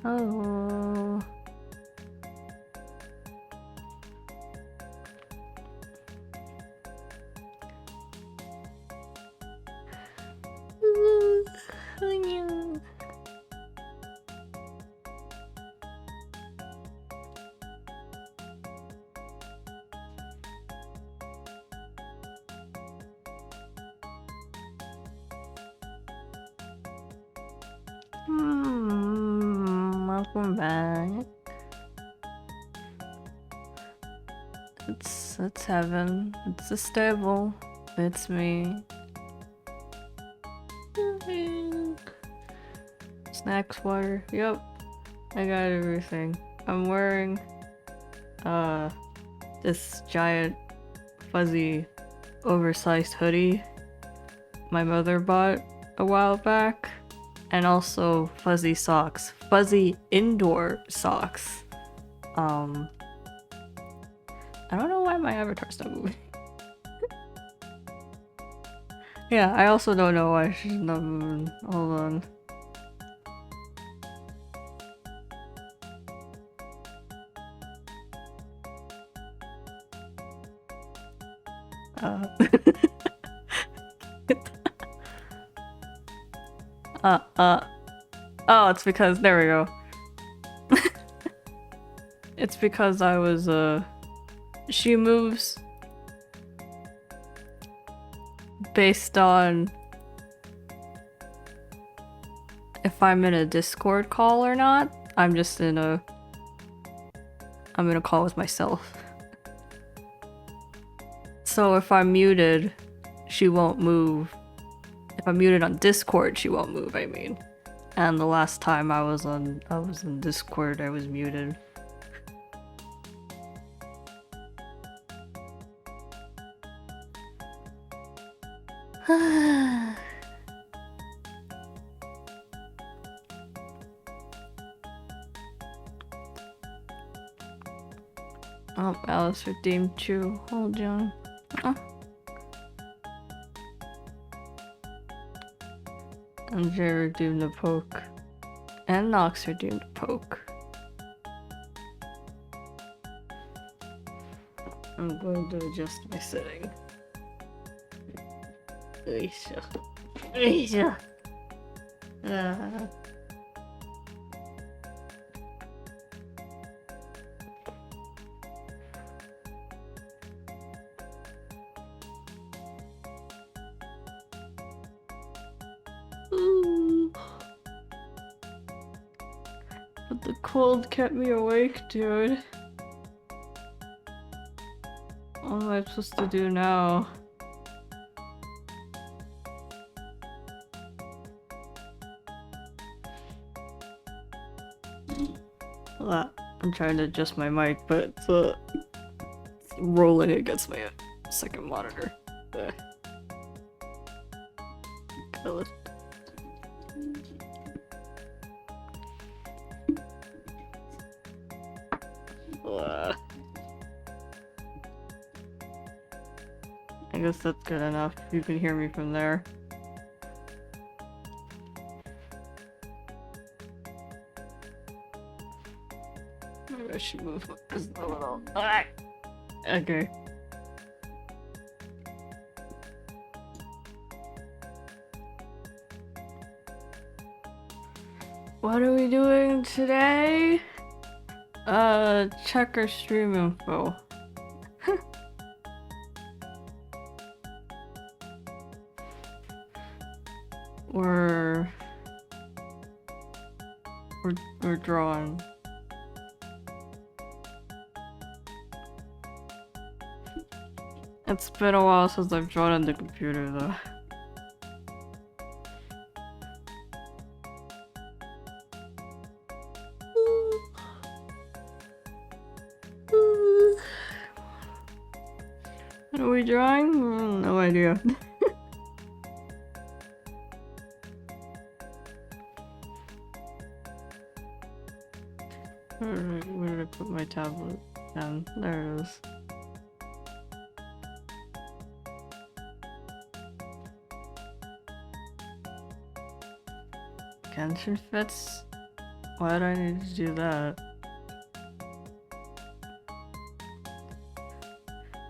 Oh. Welcome back. It's heaven. It's the stable. It's me. Snacks, water. Yep. I got everything. I'm wearing this giant fuzzy oversized hoodie my mother bought a while back, and also fuzzy socks. Fuzzy indoor socks. I don't know why my avatar's not moving. Yeah, I also don't know why she's not moving. Hold on. Oh, it's because, there we go. It's because I was, she moves based on if I'm in a Discord call or not. I'm in a call with myself. So if I'm muted, she won't move. If I'm muted on Discord, she won't move, I mean. And the last time I was in Discord, I was muted. Oh, Alice redeemed Chew. Hold on. Oh. And Jay redeemed the poke. And Nox redeemed the poke. I'm going to adjust my setting. Aisha. Aisha. But the cold kept me awake, dude. What am I supposed to do now? I'm trying to adjust my mic, but it's rolling against my second monitor. Kill it. I guess that's good enough. You can hear me from there. Maybe I should move this a little. Okay. What are we doing today? Check our stream info. We're drawing. It's been a while since I've drawn on the computer though. What are we drawing? No idea. Where did I put my tablet down? There it is. Genshin fits? Why do I need to do that?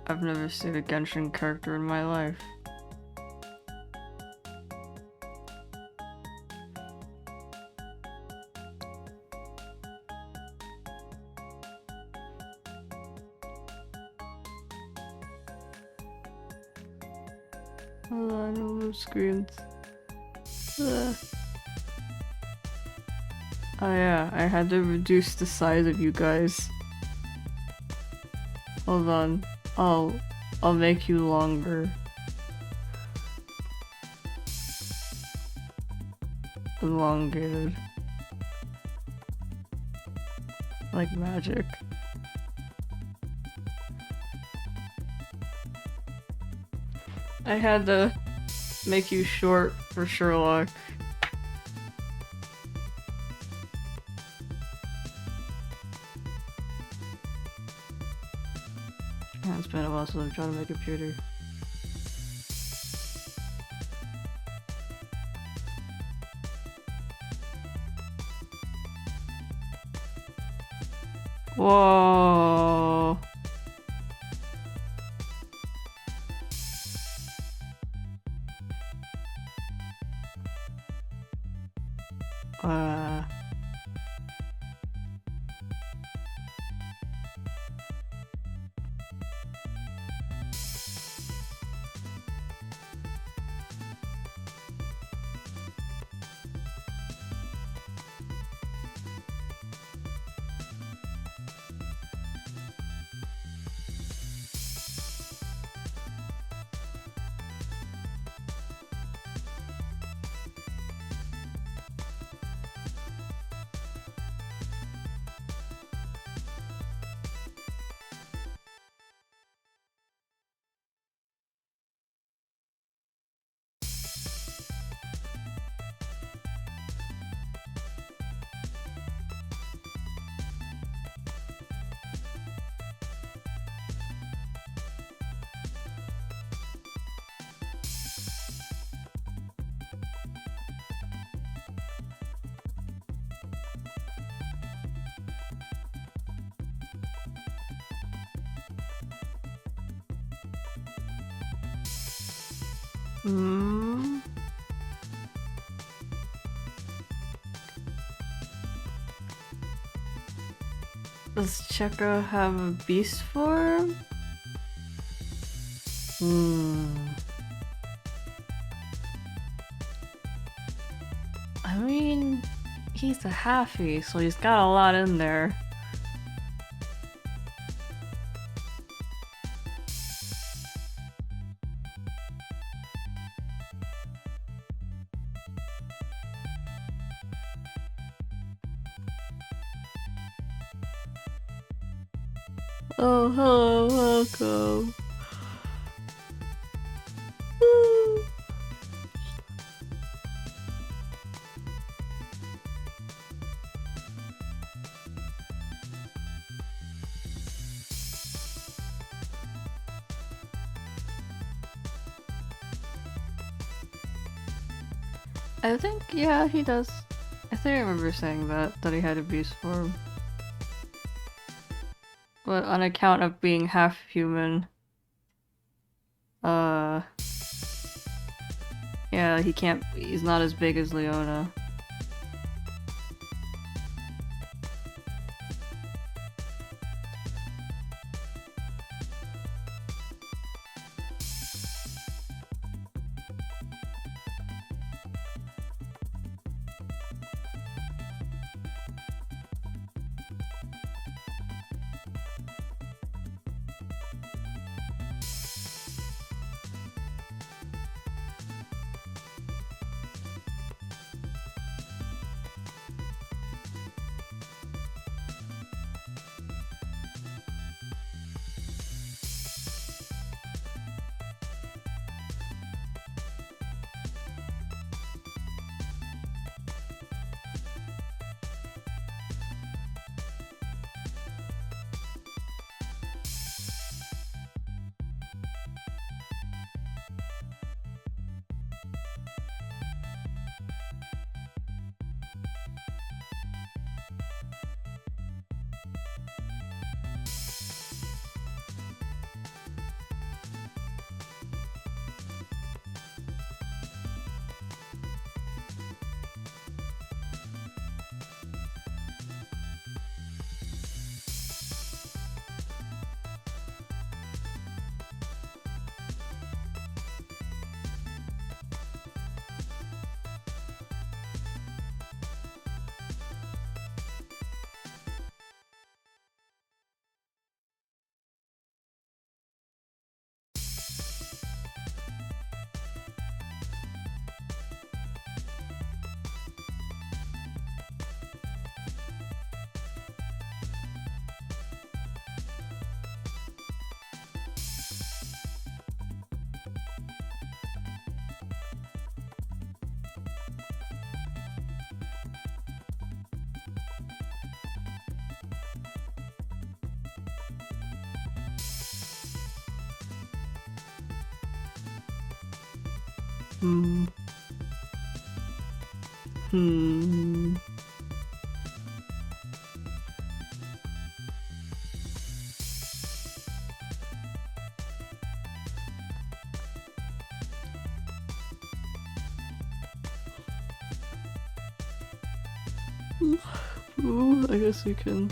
I've never seen a Genshin character in my life. Hold on, no move screens. Ugh. Oh yeah, I had to reduce the size of you guys. Hold on. I'll make you longer. Elongated. Like magic. I had to make you short for Sherlock. It's been a while since I'm trying to make a computer. Whoa. Hmm. Does Cheka have a beast form? I mean, he's a halfie, so he's got a lot in there. Oh, hello, welcome. Woo. I think, yeah, he does. I think I remember saying that he had a beast form. But on account of being half human, yeah, he's not as big as Leona. Hmm. Hmm. Ooh, I guess we can.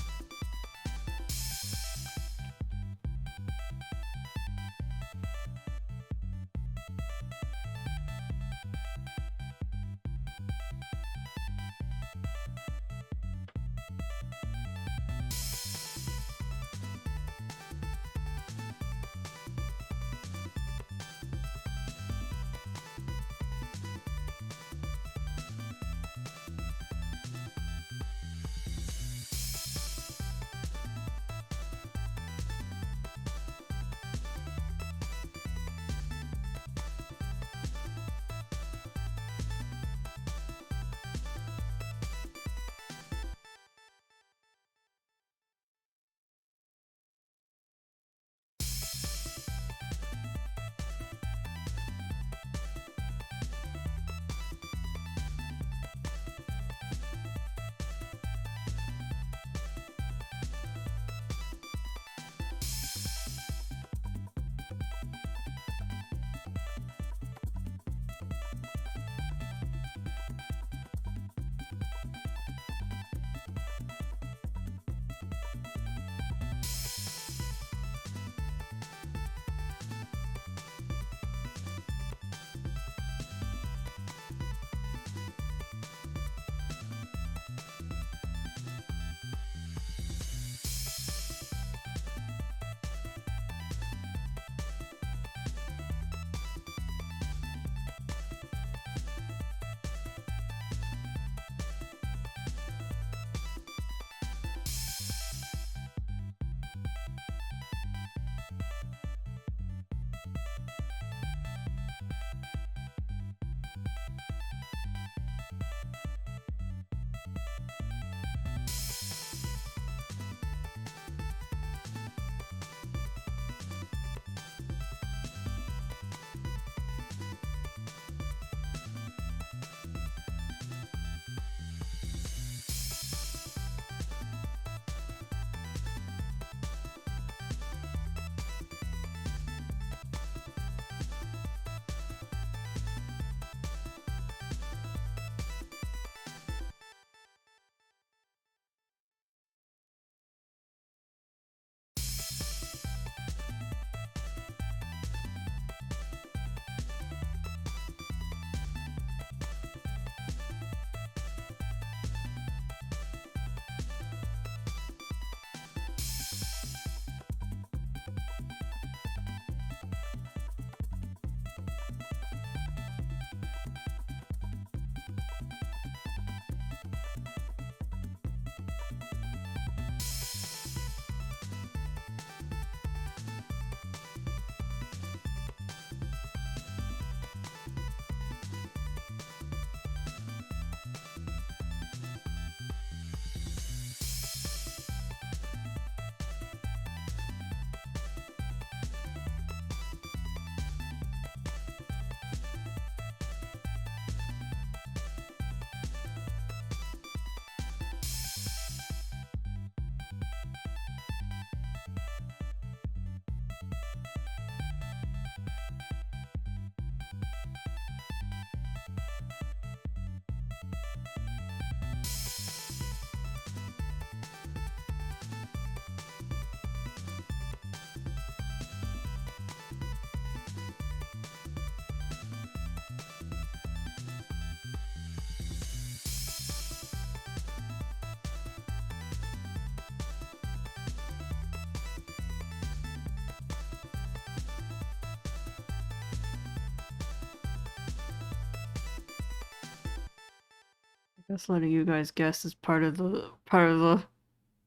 I guess letting you guys guess is part of the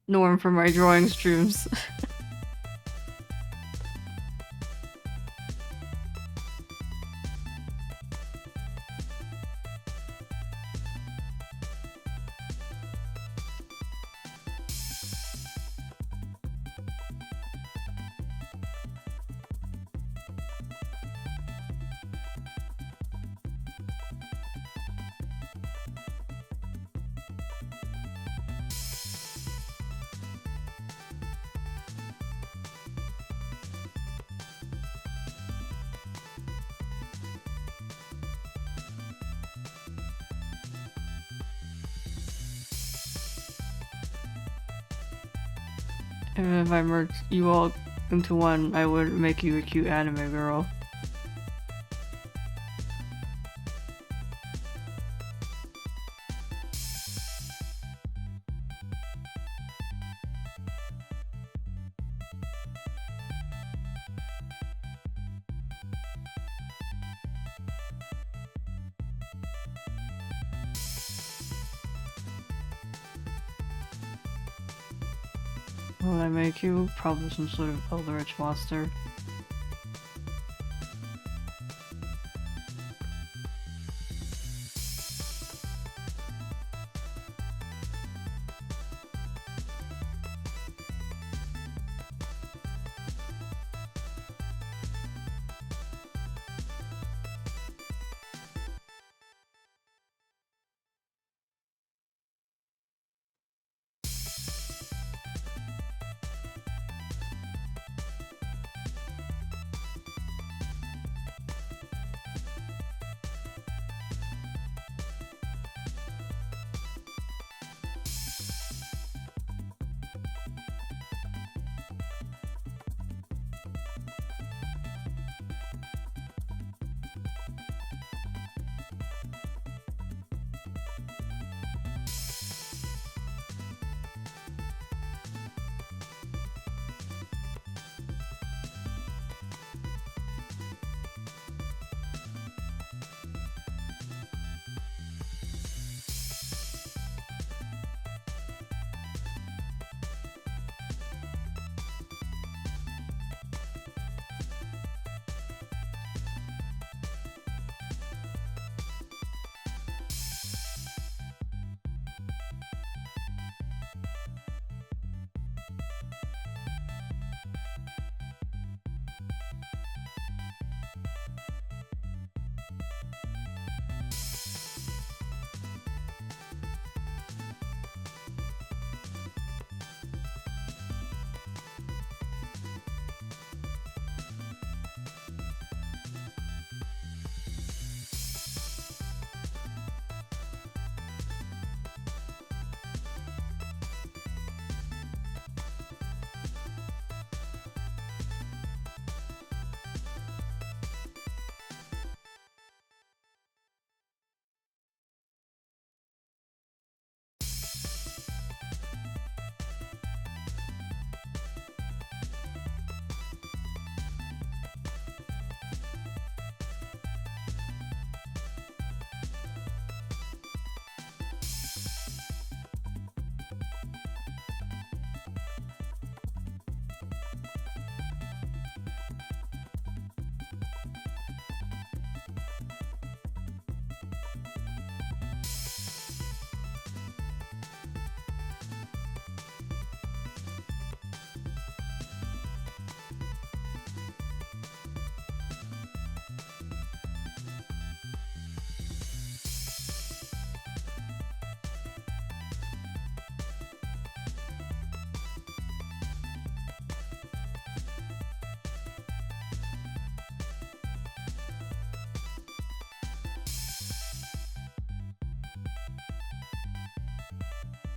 norm for my drawing streams. And if I merged you all into one, I would make you a cute anime girl. What would I make you? Probably some sort of eldritch monster.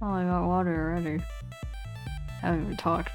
Oh, I got water already. Haven't even talked.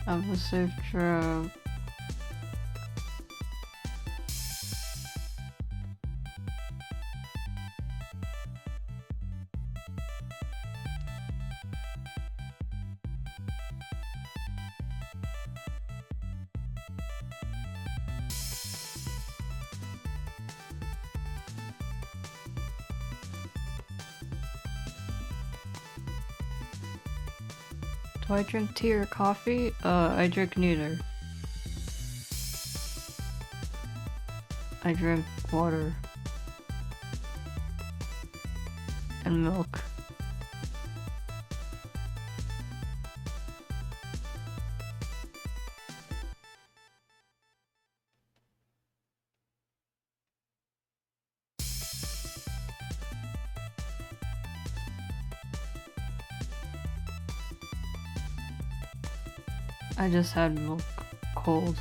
Have a safe trip. Do I drink tea or coffee? I drink neither. I drink water. And milk. I just had milk cold.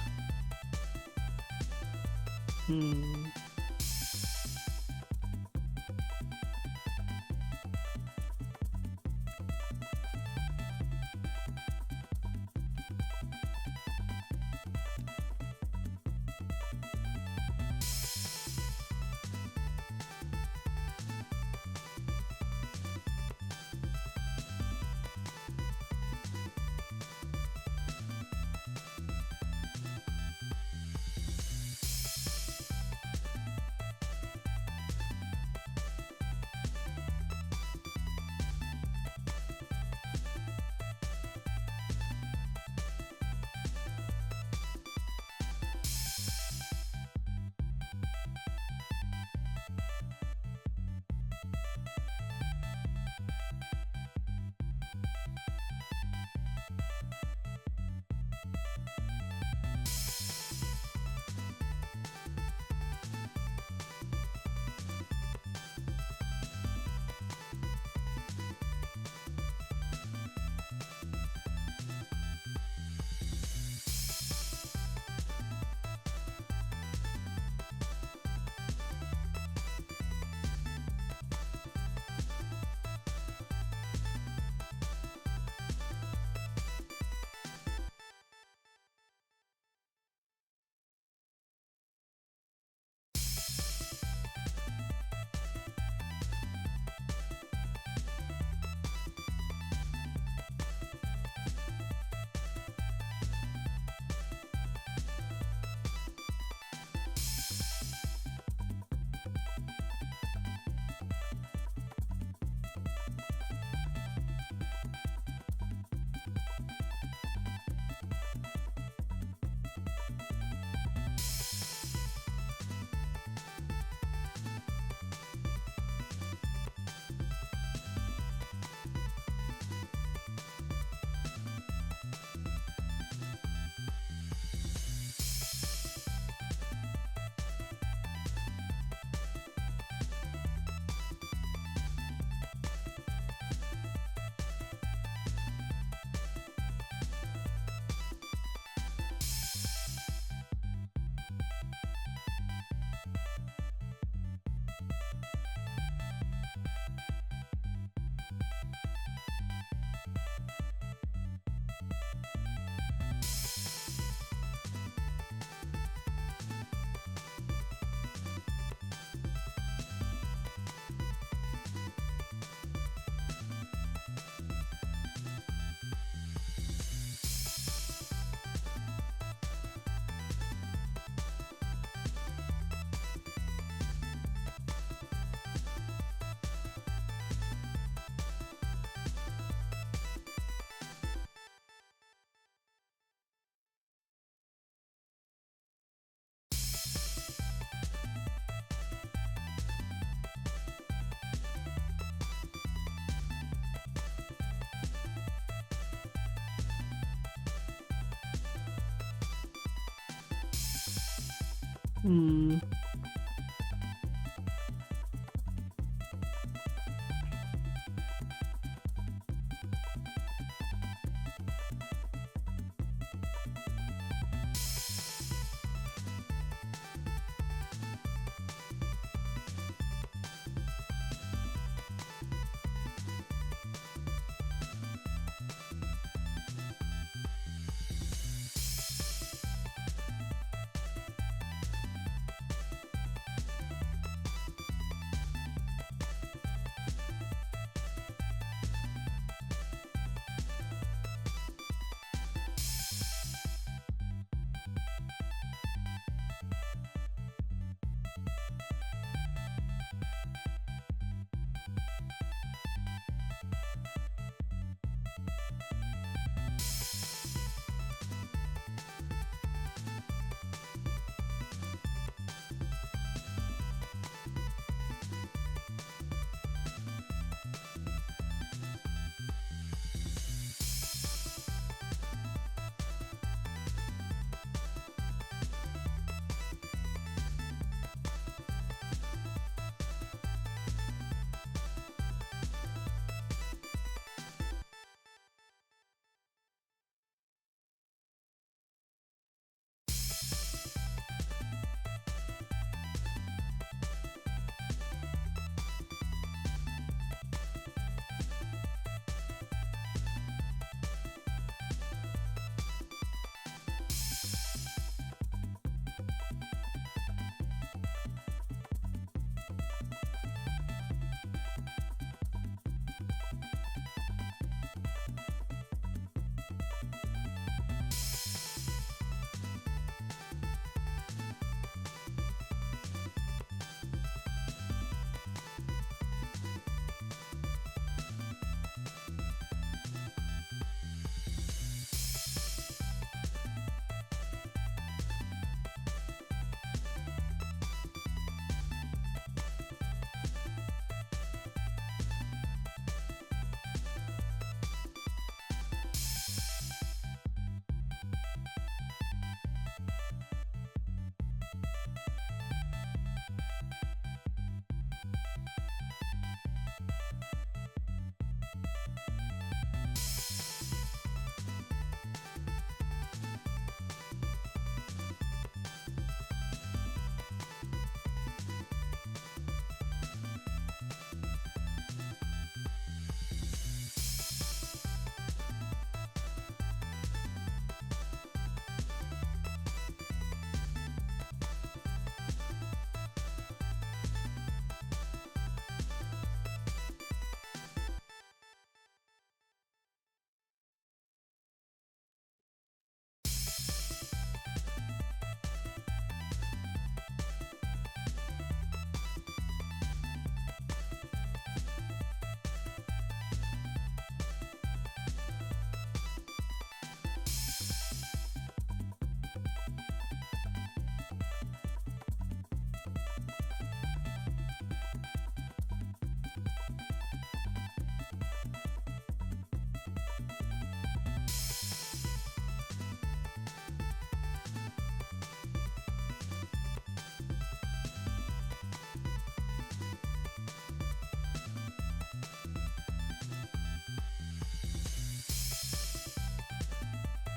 Hmm.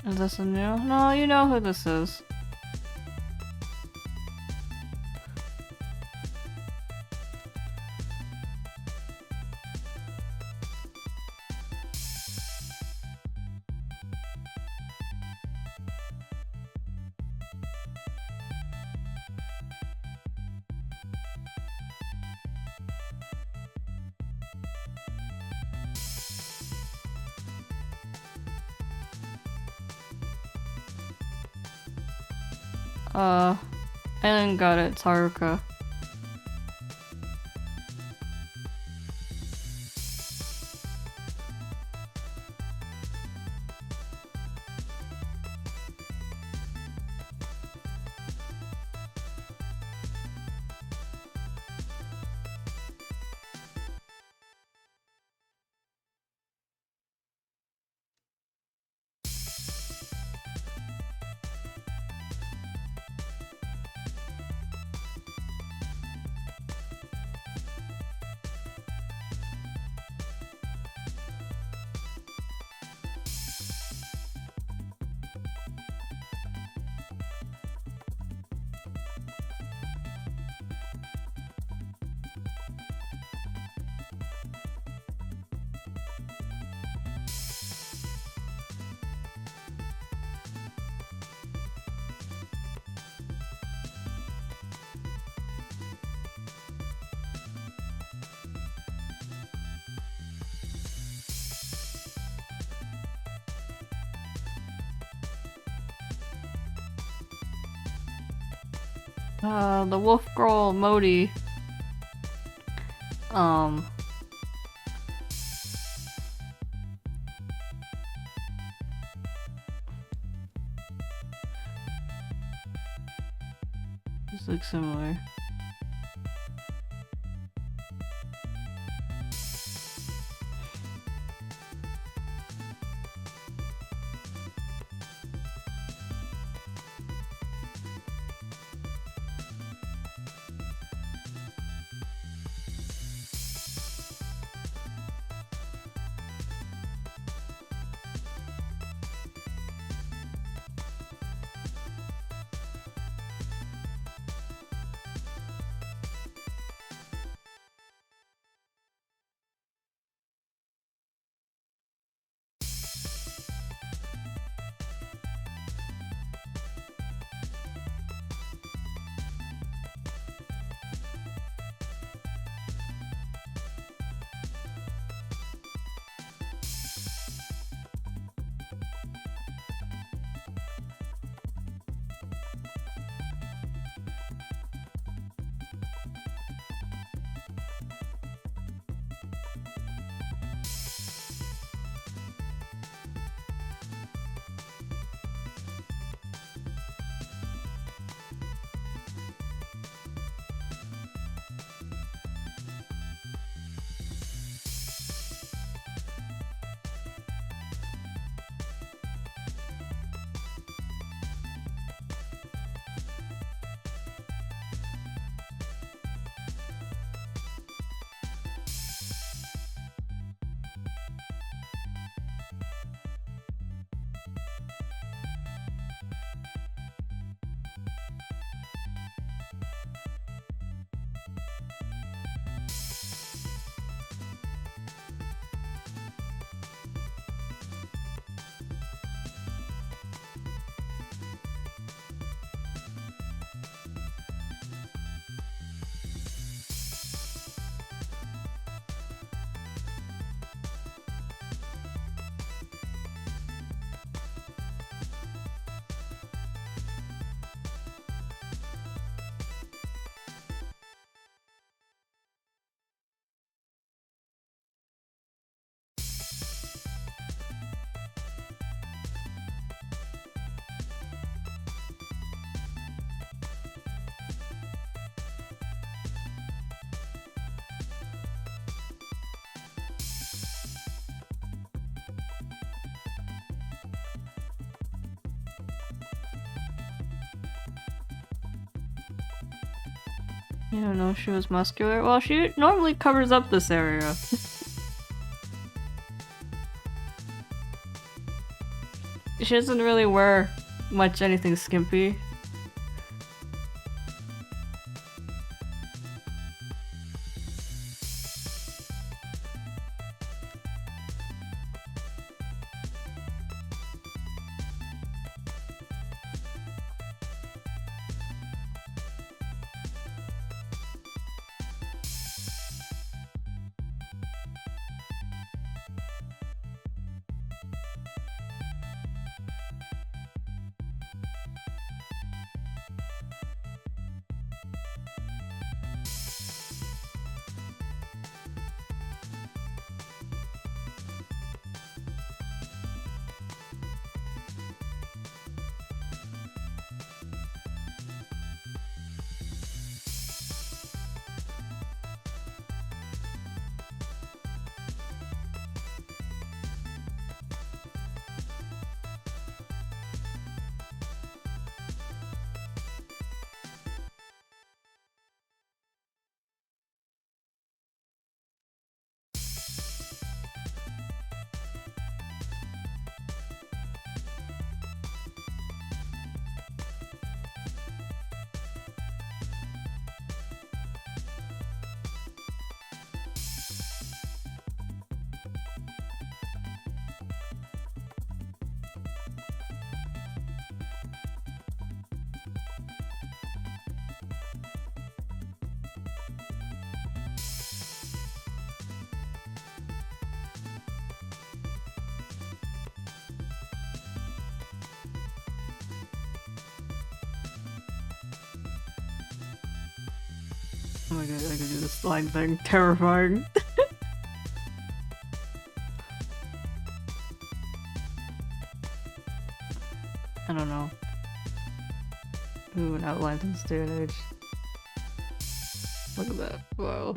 Is this a new? No, you know who this is. I didn't got it, it's Haruka. The wolf girl Modi. This looks similar. You don't know if she was muscular? Well, she normally covers up this area. She doesn't really wear much anything skimpy. Oh my god, I can do this slime thing. Terrifying. I don't know. Ooh, an outline in this day and age. Look at that. Wow.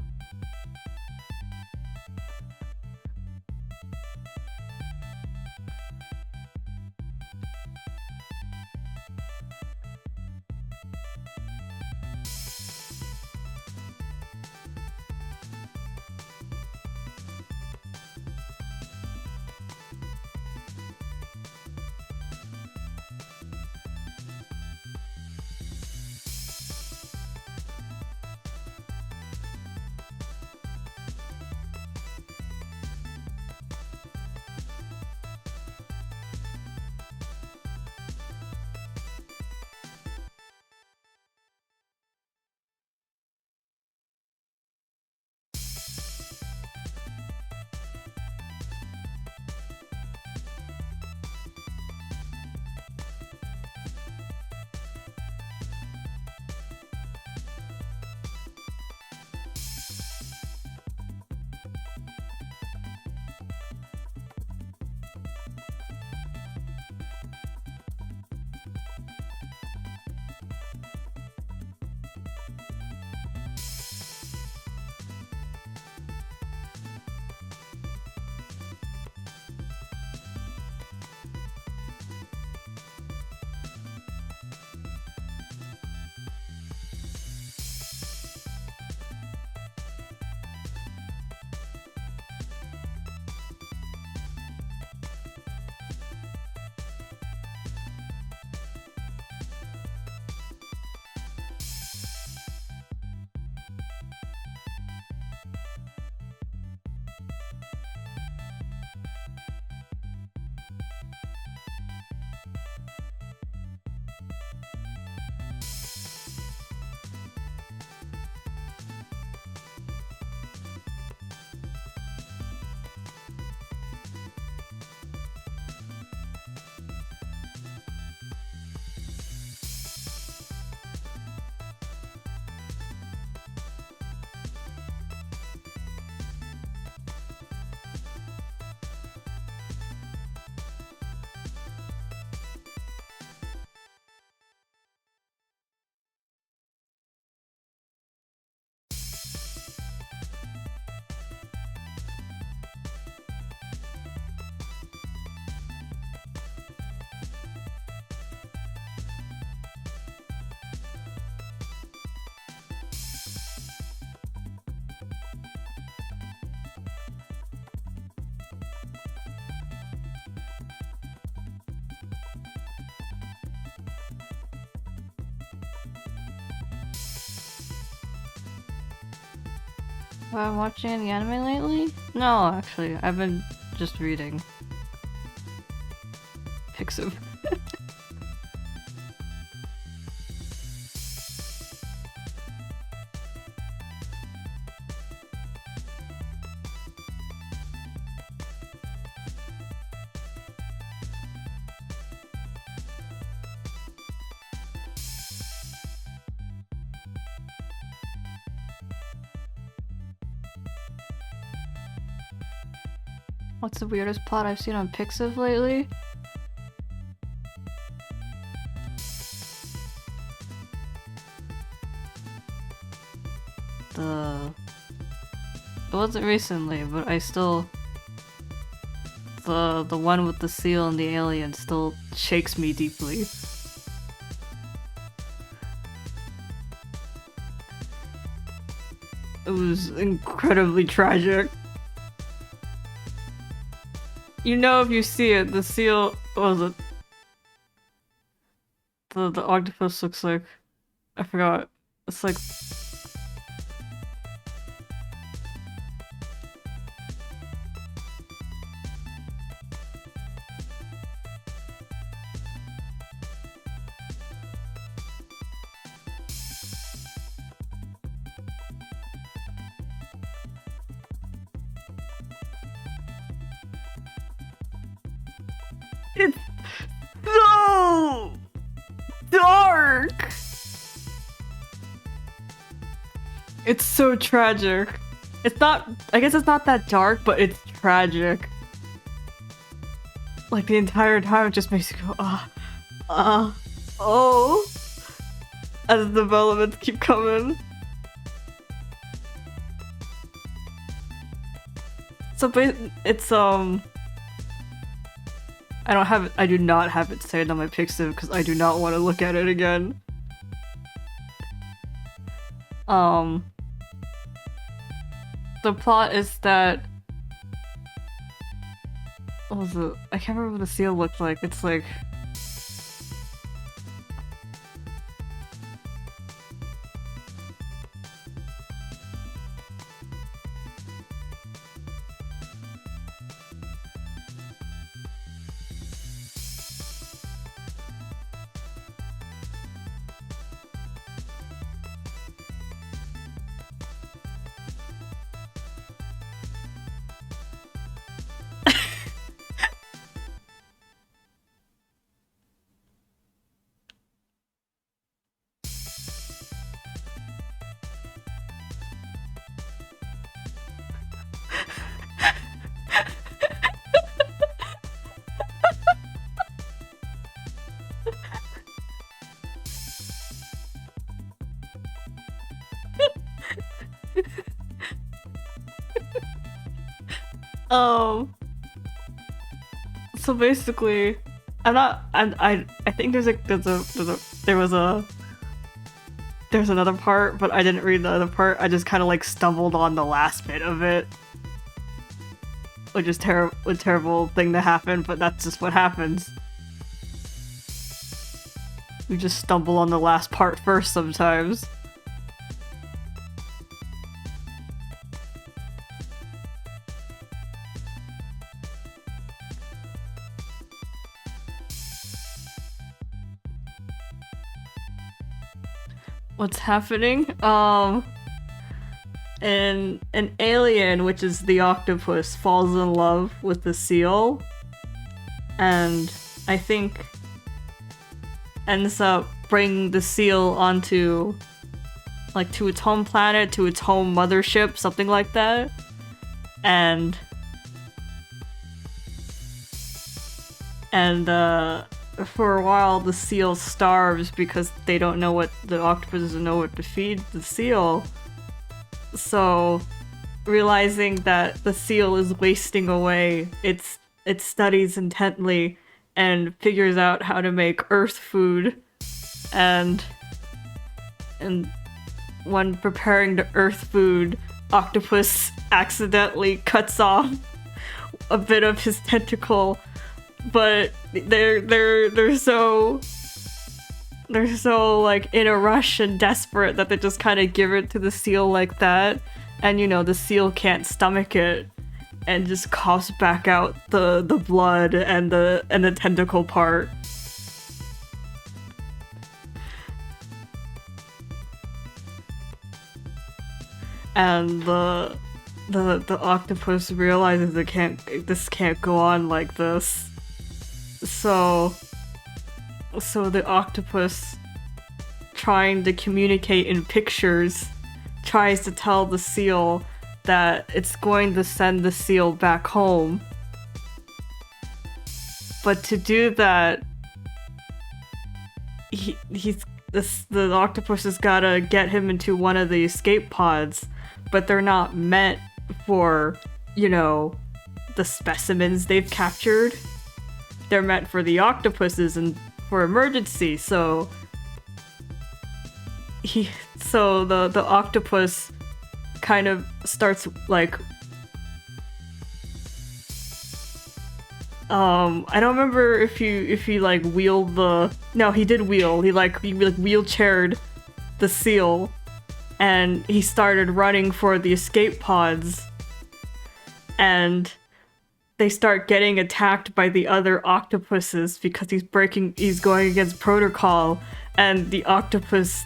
Have I been watching any anime lately? No, actually, I've been just reading. Pixiv. What's the weirdest plot I've seen on Pixiv lately? It wasn't recently, but I still... The one with the seal and the alien still shakes me deeply. It was incredibly tragic. You know, if you see it, the seal, the octopus looks like, I forgot. It's like it's so dark. It's so tragic. It's not, I guess it's not that dark, but it's tragic. Like the entire time it just makes you go, oh. As the developments keep coming. So it's I do not have it saved on my Pixiv because I do not want to look at it again. The plot is that, what was it? I can't remember what the seal looked like. It's like, so basically, I think there's another part, but I didn't read the other part. I just kind of like stumbled on the last bit of it, which is a terrible thing to happen, but that's just what happens. You just stumble on the last part first sometimes. What's happening? An alien, which is the octopus, falls in love with the seal, and I think ends up bringing the seal onto, like, to its home planet, to its home mothership, something like that, and for a while, the seal starves because they don't know what the octopus doesn't know what to feed the seal. So, realizing that the seal is wasting away, it studies intently and figures out how to make earth food. And when preparing the earth food, octopus accidentally cuts off a bit of his tentacle. But they're so like in a rush and desperate that they just kind of give it to the seal like that, and you know the seal can't stomach it and just coughs back out the blood and the tentacle part. And the octopus realizes this can't go on like this. So the octopus, trying to communicate in pictures, tries to tell the seal that it's going to send the seal back home. But to do that, the octopus has gotta get him into one of the escape pods, but they're not meant for, you know, the specimens they've captured. They're meant for the octopuses and for emergency, so the octopus kind of starts like I don't remember if he like wheeled the, no, he did wheel. He wheelchaired the seal and he started running for the escape pods, and they start getting attacked by the other octopuses because he's going against protocol, and the octopus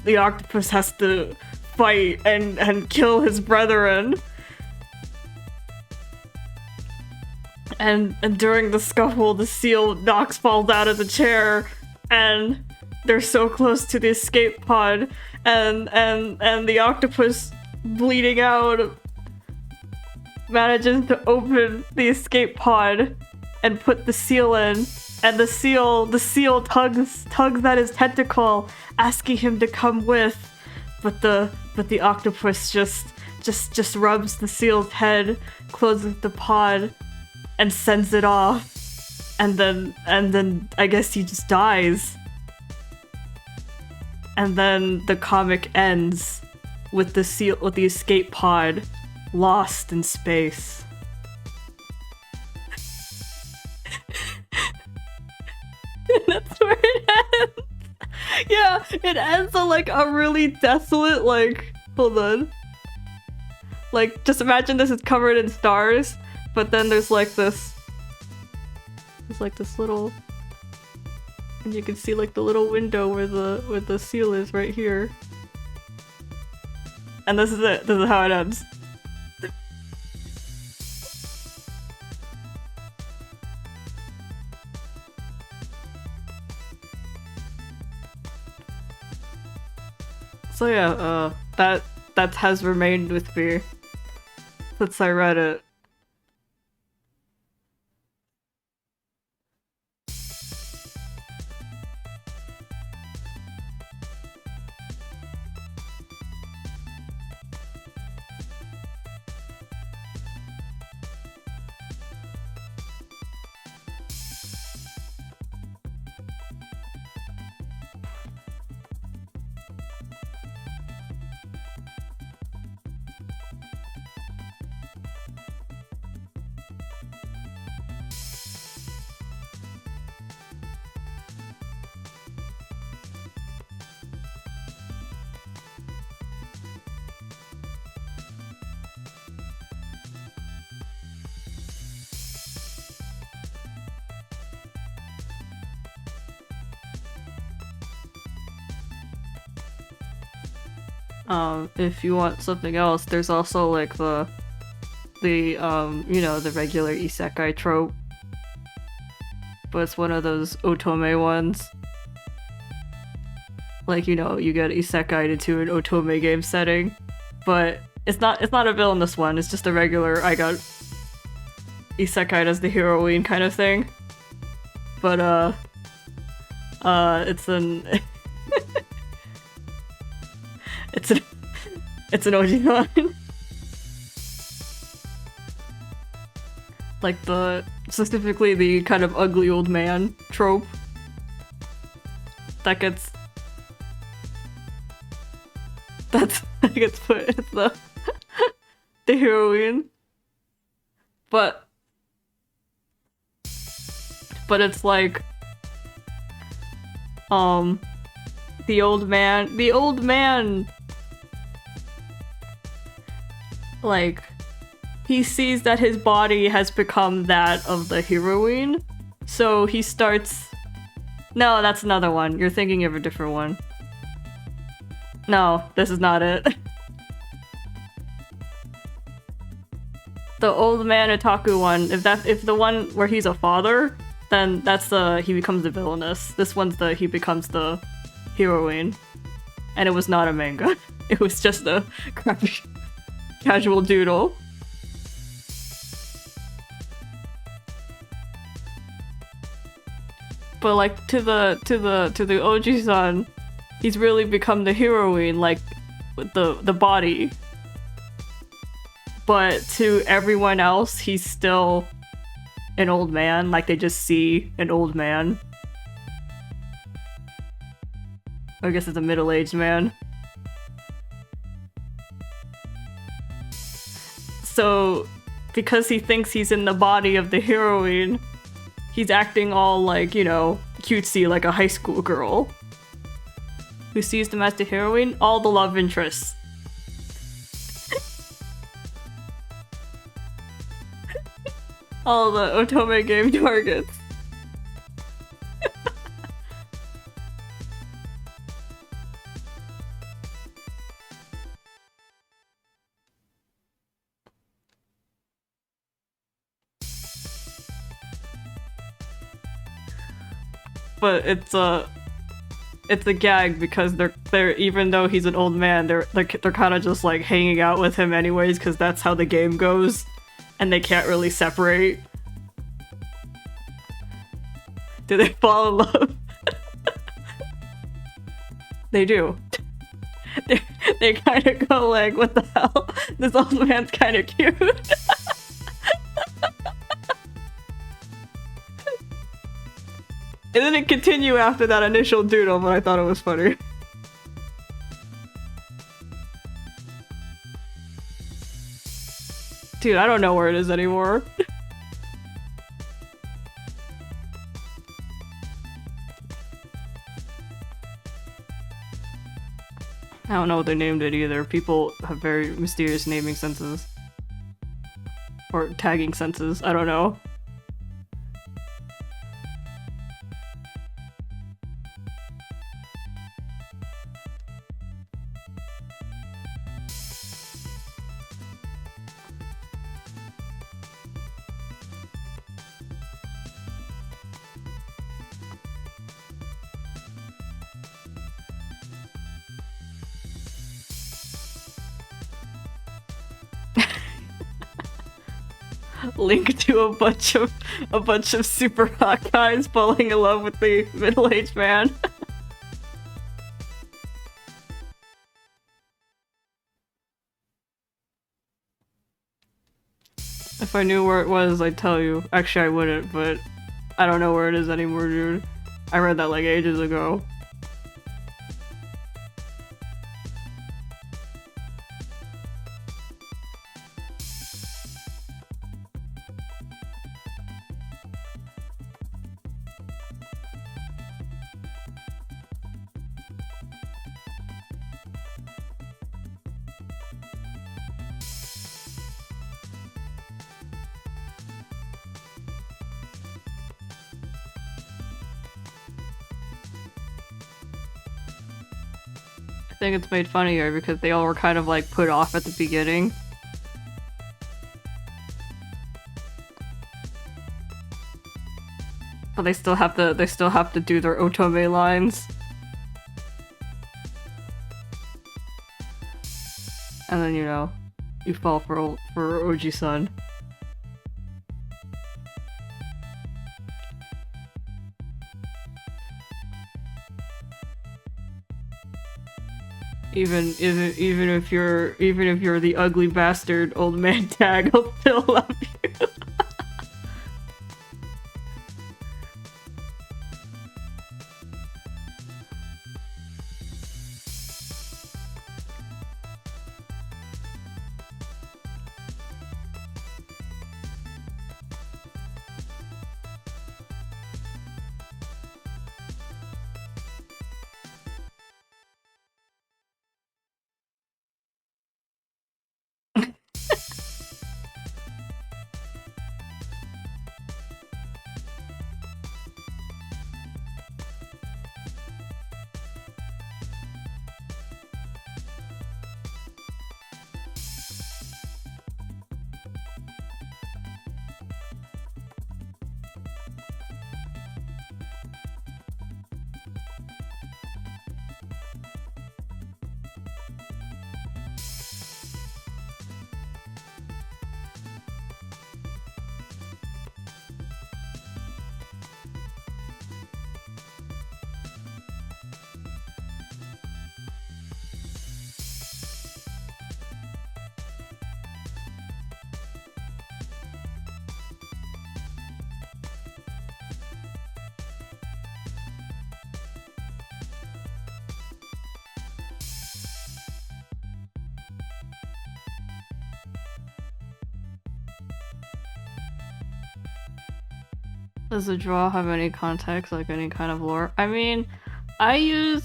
has to fight and kill his brethren. And during the scuffle, the seal falls out of the chair, and they're so close to the escape pod, and the octopus bleeding out, manages to open the escape pod and put the seal in, and the seal tugs at his tentacle, asking him to come with, but the octopus just rubs the seal's head, closes the pod, and sends it off, and then I guess he just dies. And then the comic ends with the escape pod lost in space. That's where it ends. Yeah, it ends on like a really desolate, like, hold on. Like, just imagine this is covered in stars, but then there's like this little, and you can see like the little window where the seal is right here. And this is it. This is how it ends. So yeah, that has remained with me since I read it. If you want something else, there's also like the you know, the regular isekai trope. But it's one of those otome ones. Like, you know, you get isekai into an otome game setting. But it's not a villainous one, it's just a regular I got isekai as the heroine kind of thing. But it's an it's an Ojimon. Like specifically the kind of ugly old man trope that gets put as the heroine. But it's like the old man like he sees that his body has become that of the heroine, so he starts... No, that's another one. You're thinking of a different one. No, this is not it. The old man otaku one, if the one where he's a father, then that's he becomes the villainous. This one's he becomes the heroine. And it was not a manga. It was just a crappy casual doodle. But like to the Oji-san, he's really become the heroine, like with the body. But to everyone else, he's still an old man. Like they just see an old man. I guess it's a middle-aged man. So, because he thinks he's in the body of the heroine, he's acting all like, you know, cutesy like a high school girl. Who sees them as the heroine? All the love interests. All the otome game targets. But it's it's a gag because they're even though he's an old man, they're kind of just like hanging out with him anyways because that's how the game goes, and they can't really separate. Do they fall in love? They do. They kind of go like, what the hell? This old man's kind of cute. It didn't continue after that initial doodle, but I thought it was funny. Dude, I don't know where it is anymore. I don't know what they named it either. People have very mysterious naming senses. Or tagging senses, I don't know. Link to a bunch of super hot guys falling in love with the middle-aged man. If I knew where it was, I'd tell you. Actually, I wouldn't, but I don't know where it is anymore, dude. I read that like ages ago. I think it's made funnier because they all were kind of like put off at the beginning. But they still have to do their otome lines. And then, you know, you fall for Oji-san. Even if you're the ugly bastard old man tag, I'll still love you. Does the draw have any context, like any kind of lore? I mean, I use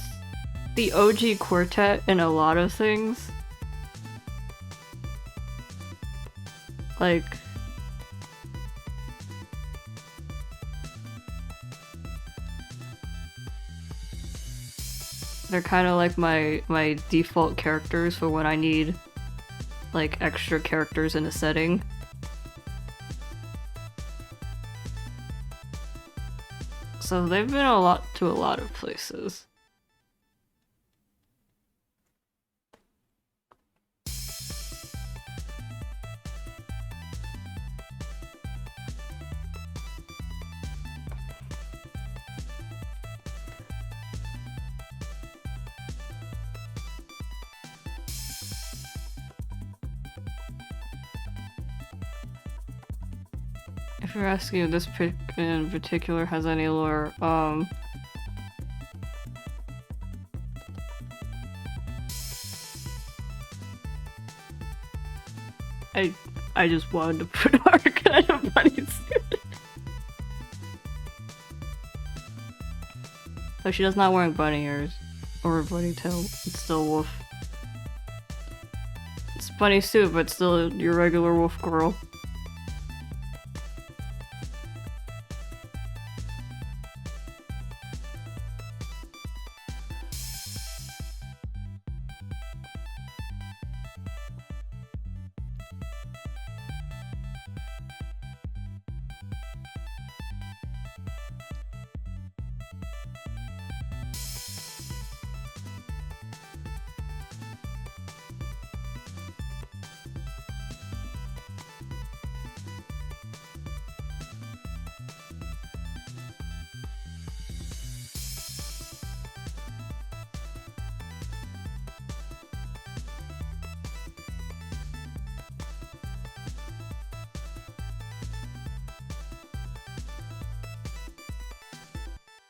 the OG quartet in a lot of things. Like, they're kind of like my default characters for when I need like extra characters in a setting. So they've been to a lot of places. If you're asking if this pic in particular has any lore, I just wanted to put Arca in a bunny suit. So she does not wearing bunny ears or a bunny tail. It's still wolf. It's bunny suit, but still your regular wolf girl.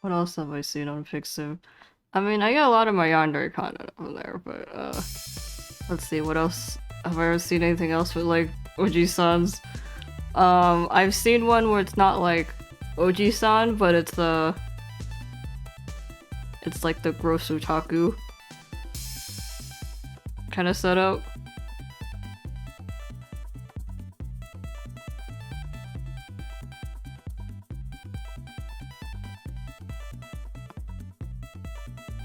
What else have I seen on Pixiv? I mean, I got a lot of my yandere content over there, but let's see, what else? Have I ever seen anything else with like Oji-sans? I've seen one where it's not like Oji-san, but it's like the gross otaku kind of setup.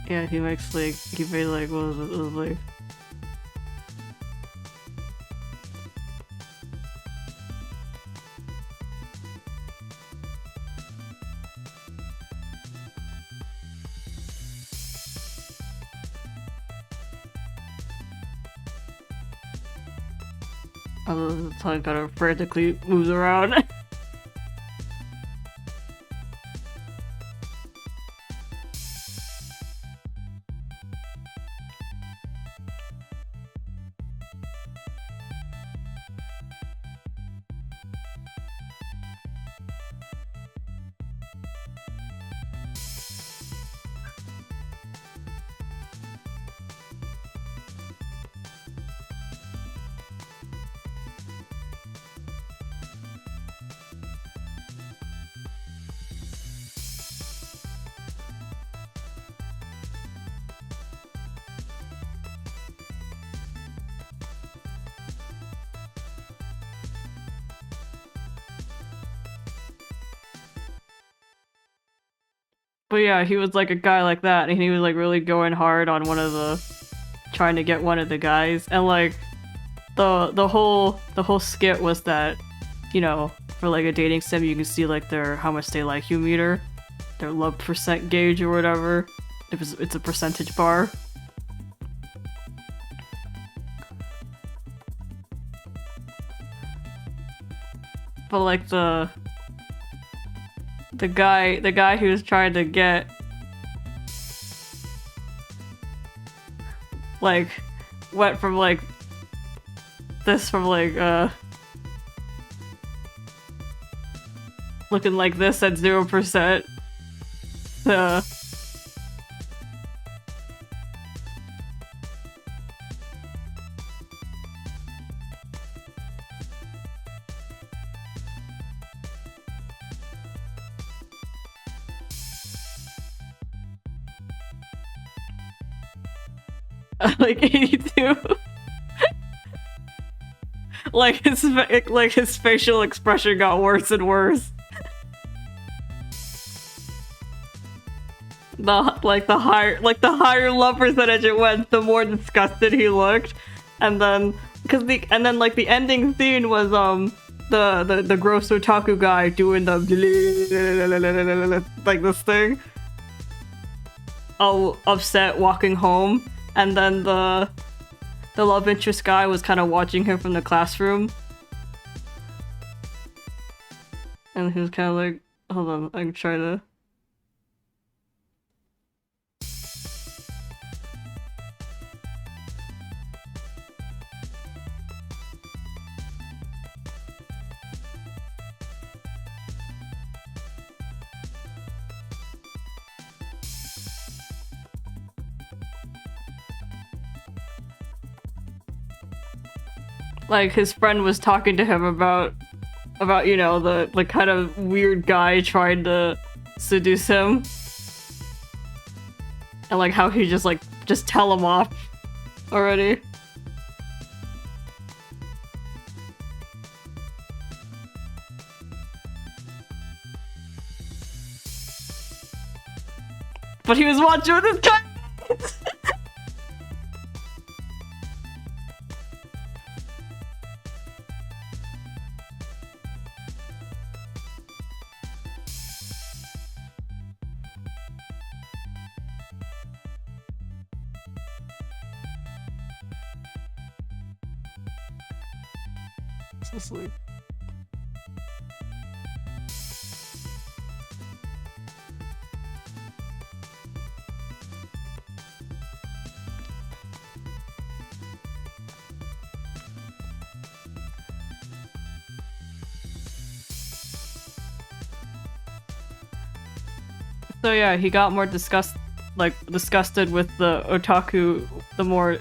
Yeah, he makes like, he made like, what was it, like... the tongue kind of frantically moves around. But yeah, he was like a guy like that, and he was like really going hard on one of the, trying to get one of the guys, and like the whole skit was that, you know, for like a dating sim, you can see like their how much they like you meter, their love percent gauge or whatever. It's a percentage bar. But like the guy who was trying to get like went from like this from like looking like this at 0% to like 82. like his facial expression got worse and worse. The higher love percentage it went, the more disgusted he looked. And then like the ending scene was the gross otaku guy doing the like this thing, all upset walking home, and then the love interest guy was kind of watching him from the classroom, and he was kind of like, hold on, I'm trying to. like his friend was talking to him about you know the kind of weird guy trying to seduce him, and like how he just tell him off already. But he was watching with his guy. Asleep. So yeah, he got more disgusted with the otaku the more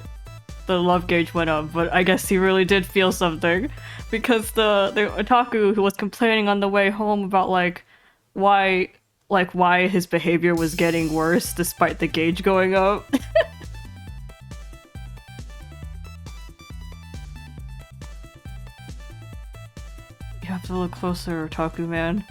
the love gauge went up, but I guess he really did feel something, because the otaku who was complaining on the way home about why his behavior was getting worse despite the gauge going up. You have to look closer, otaku man.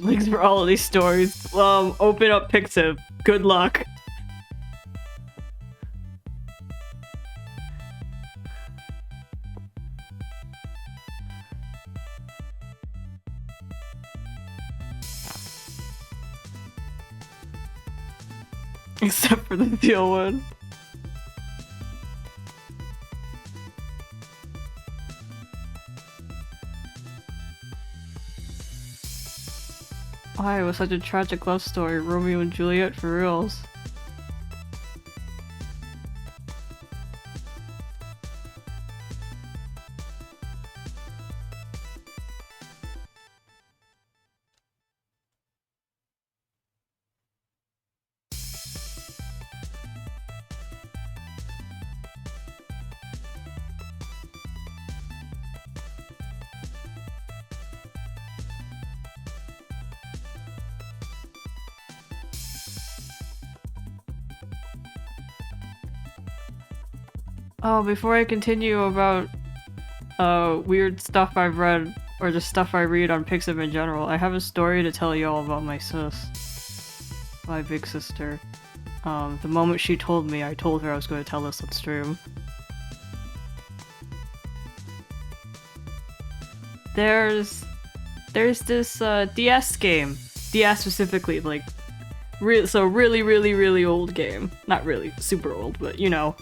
Links for all of these stories. Open up Pixiv. Good luck. Except for the teal one. Why, it was such a tragic love story, Romeo and Juliet for reals. Oh, before I continue about weird stuff I've read, or just stuff I read on Pixiv in general, I have a story to tell you all about my sis. My big sister. The moment she told me, I told her I was going to tell this on stream. There's this DS game. DS specifically, like really old game. Not really super old, but you know.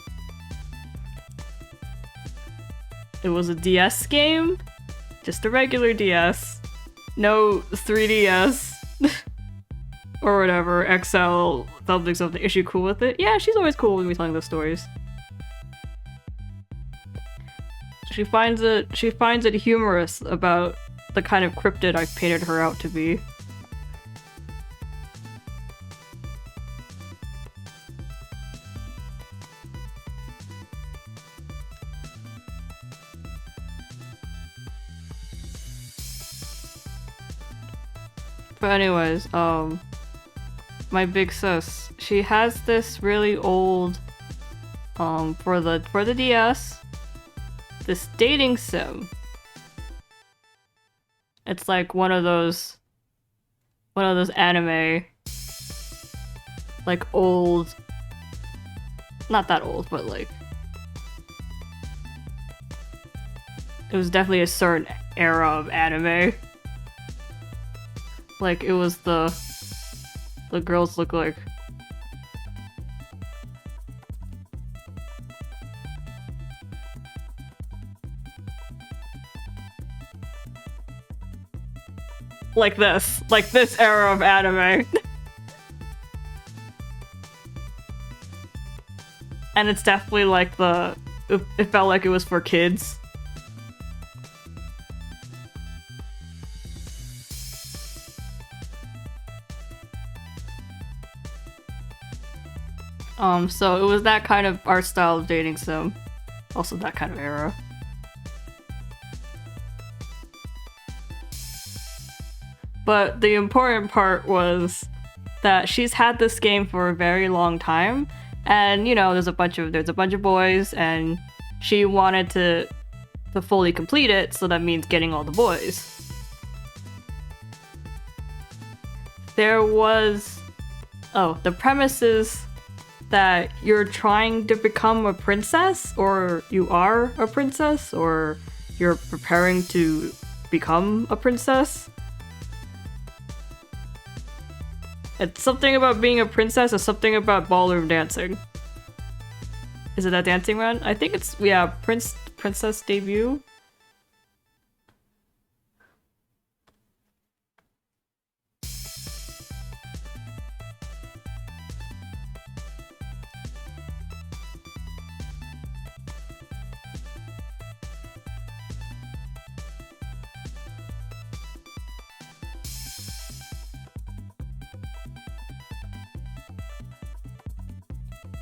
It was a DS game, just a regular DS, no 3DS or whatever, XL, something. Is she cool with it? Yeah, she's always cool with me telling those stories. She finds it humorous about the kind of cryptid I've painted her out to be. But anyways, my big sis, she has this really old, for the DS, this dating sim. It's like one of those anime, like old, not that old, but like, it was definitely a certain era of anime. Like, it was the girls look like. Like this era of anime. And it's definitely like it felt like it was for kids. So it was that kind of art style of dating sim. Also that kind of era. But the important part was that she's had this game for a very long time, and you know, there's a bunch of boys, and she wanted to fully complete it, so that means getting all the boys. The premise is that you're trying to become a princess, or you are a princess, or you're preparing to become a princess. It's something about being a princess or something about ballroom dancing. Is it that dancing one? I think it's, yeah, princess debut.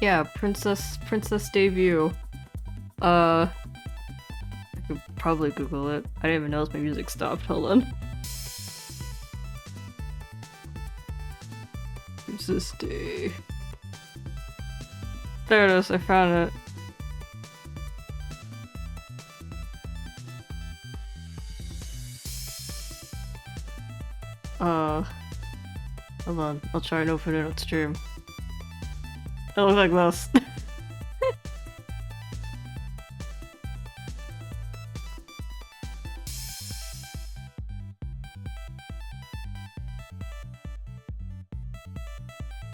Yeah, princess debut. I could probably Google it. I didn't even notice my music stopped. Hold on. Princess Day. There it is. I found it. Hold on. I'll try and open it on stream. It looks like this.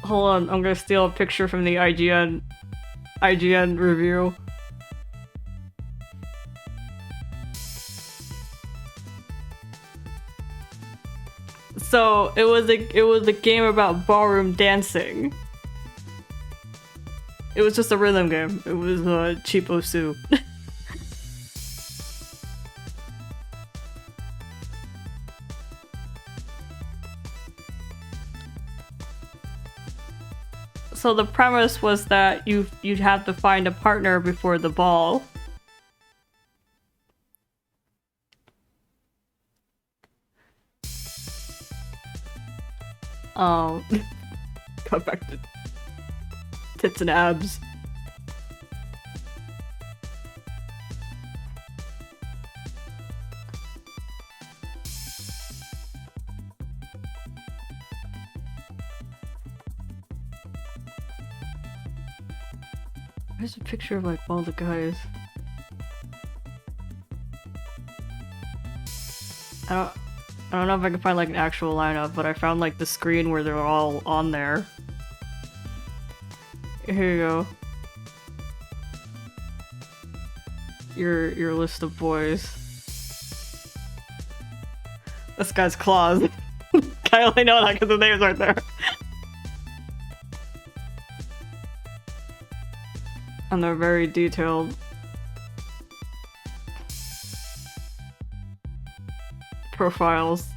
Hold on, I'm gonna steal a picture from the IGN review. So it was a game about ballroom dancing. It was just a rhythm game. It was a cheapo soup. So the premise was that you'd have to find a partner before the ball. Cut back to tits and abs. There's a picture of like all the guys. I don't know if I can find like an actual lineup, but I found like the screen where they're all on there. Here you go. Your list of boys. This guy's Claus. I only know that because the names aren't there. And they're very detailed. Profiles.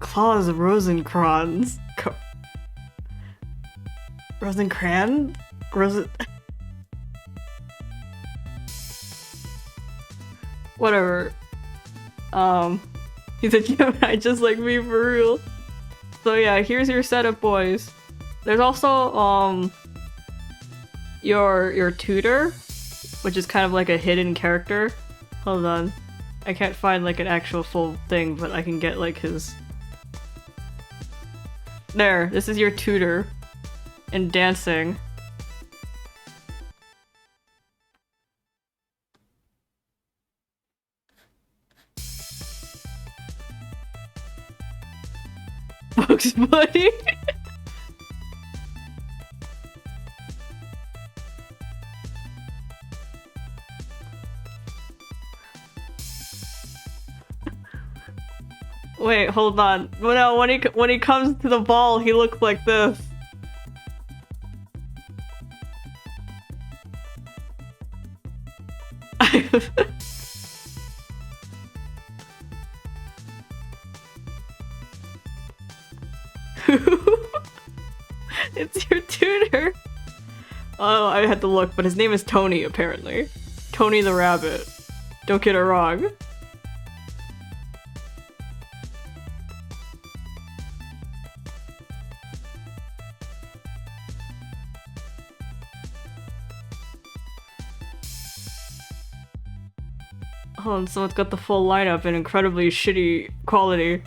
Claus Rosencrantz. Rosencrantz? Whatever. He said, "Yeah, I just like me for real." So yeah, here's your set of boys. There's also your tutor, which is kind of like a hidden character. Hold on. I can't find like an actual full thing, but I can get like his... There, this is your tutor in dancing. Bugs Bunny. Wait, hold on. No, when he comes to the ball, he looks like this. It's your tutor. Oh, I had to look, but his name is Tony, apparently. Tony the Rabbit. Don't get it wrong. Oh, and someone's got the full lineup in incredibly shitty quality.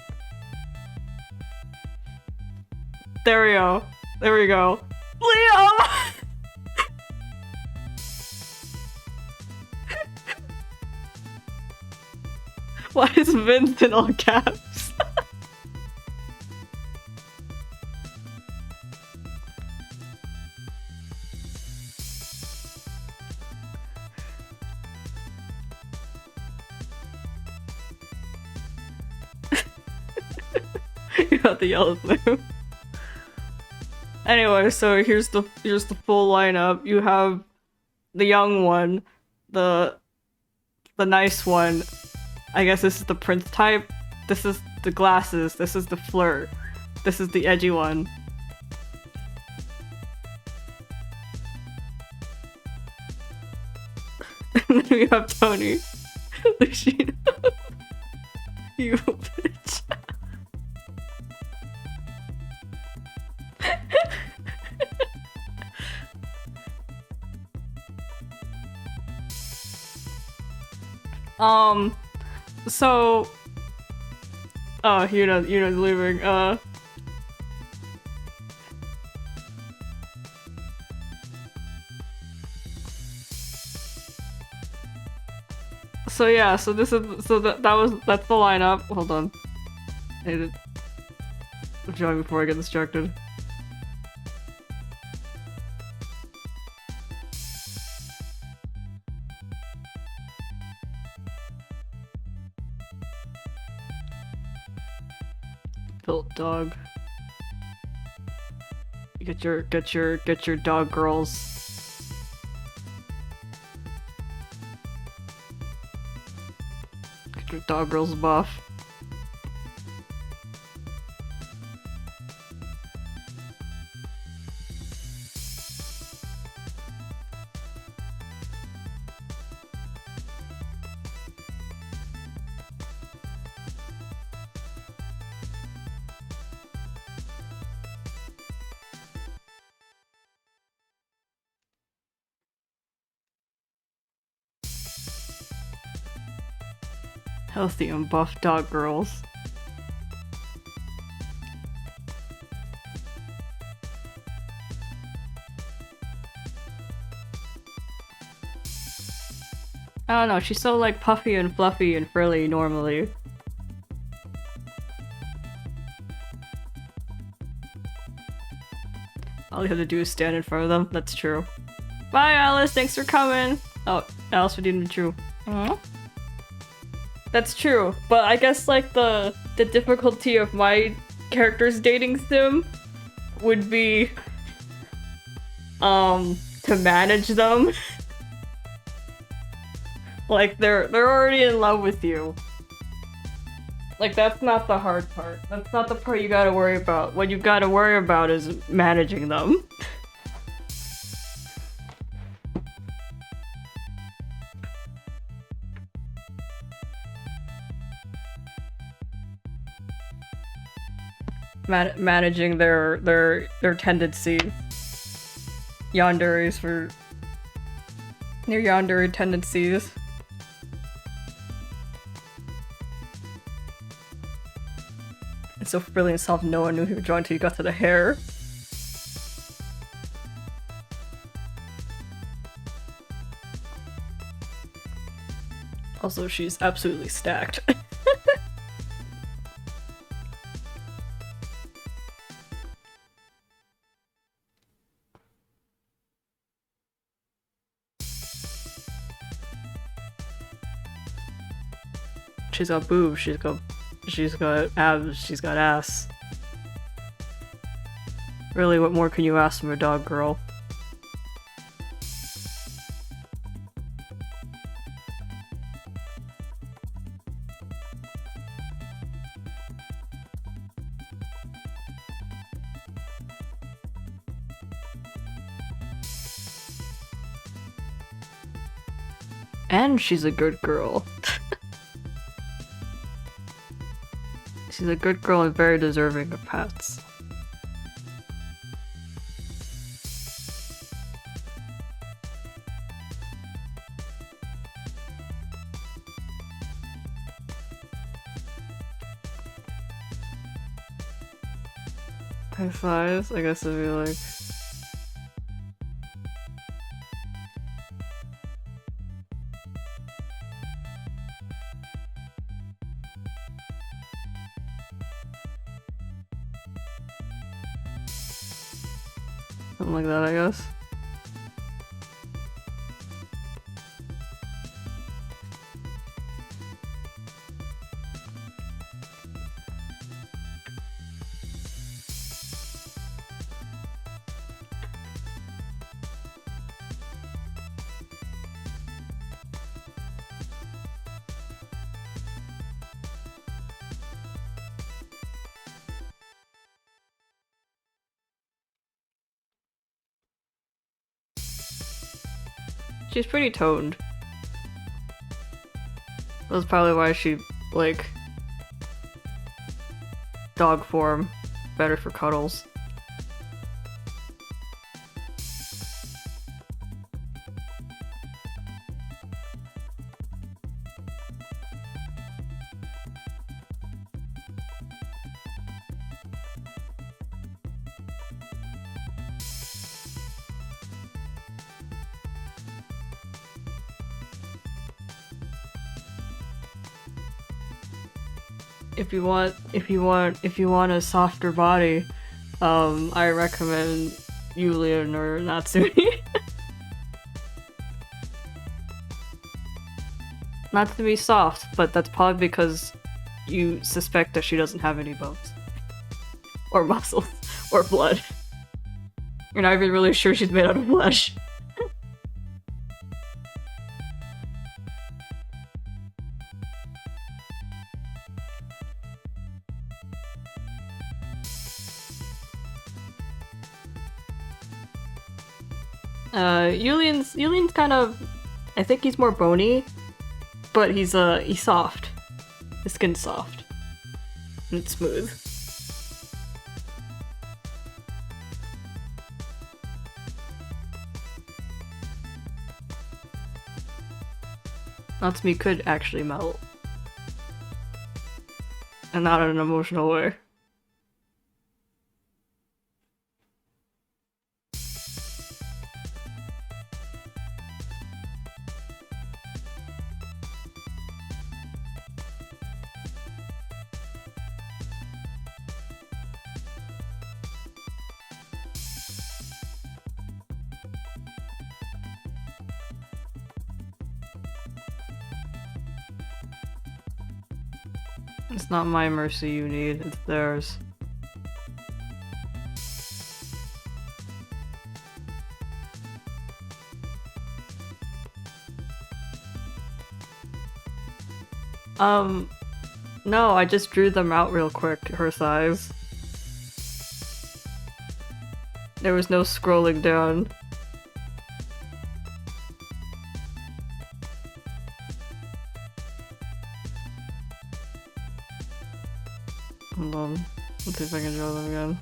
There we go. There we go. Liam! Why is Vince in all caps? You got the yellow blue. Anyway, so here's the full lineup. You have the young one, the nice one. I guess this is the prince type. This is the glasses. This is the flirt. This is the edgy one. And then we have Tony. Luciano. You bitch. So... Oh, Yuna's leaving, So yeah, so this is- so that's the lineup. Hold on. I need to join before I get distracted. Built dog. Get your dog girls. Get your dog girls buff. Healthy and buff dog girls. I don't know, she's so like puffy and fluffy and frilly normally. All you have to do is stand in front of them. That's true. Bye, Alice. Thanks for coming. Oh, Alice would even be true. That's true, but I guess like the difficulty of my character's dating sim would be to manage them. Like they're already in love with you. Like that's not the hard part. That's not the part you gotta worry about. What you gotta worry about is managing them. Managing their tendencies. Yandere's for their yandere tendencies. It's so frilly and soft, no one knew he would draw until you got to the hair. Also, she's absolutely stacked. She's got boobs, she's got abs, she's got ass. Really, what more can you ask from a dog girl? And she's a good girl. She's a good girl and very deserving of pets. High fives? I guess it'd be like... something like that, I guess. She's pretty toned. That's probably why she, like, dog form, better for cuddles. If you want a softer body, I recommend Yulian or Natsumi. Not to be soft, but that's probably because you suspect that she doesn't have any bones. Or muscles. Or blood. You're not even really sure she's made out of flesh. Yulian's kind of, I think he's more bony, but he's soft. His skin's soft. And it's smooth. Natsumi could actually melt. And not in an emotional way. It's not my mercy you need, it's theirs. No, I just drew them out real quick, her size. There was no scrolling down. Hold on, let's see if I can draw them again.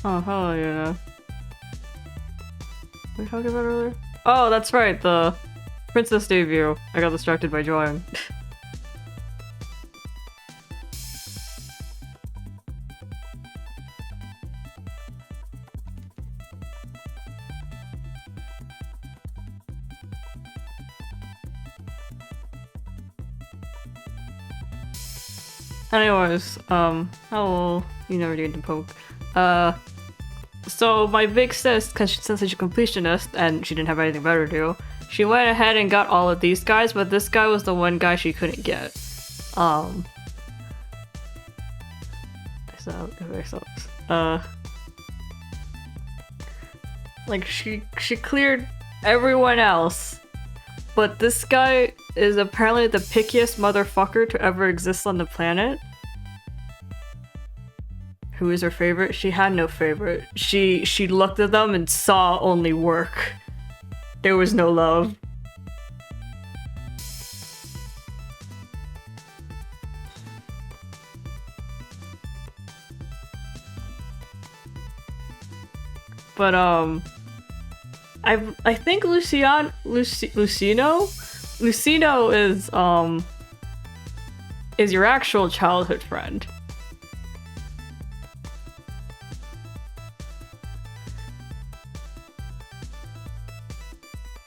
Oh, hell yeah. What were we talking about earlier? Oh, that's right, the Princess debut. I got distracted by drawing. Anyways, oh, you never need to poke. So my big sis, since she's such a completionist and she didn't have anything better to do, she went ahead and got all of these guys, but this guy was the one guy she couldn't get. So it makes sense. Like she cleared everyone else, but this guy is apparently the pickiest motherfucker to ever exist on the planet. Who is her favorite? She had no favorite. She looked at them and saw only work. There was no love. But I think Lucino is your actual childhood friend.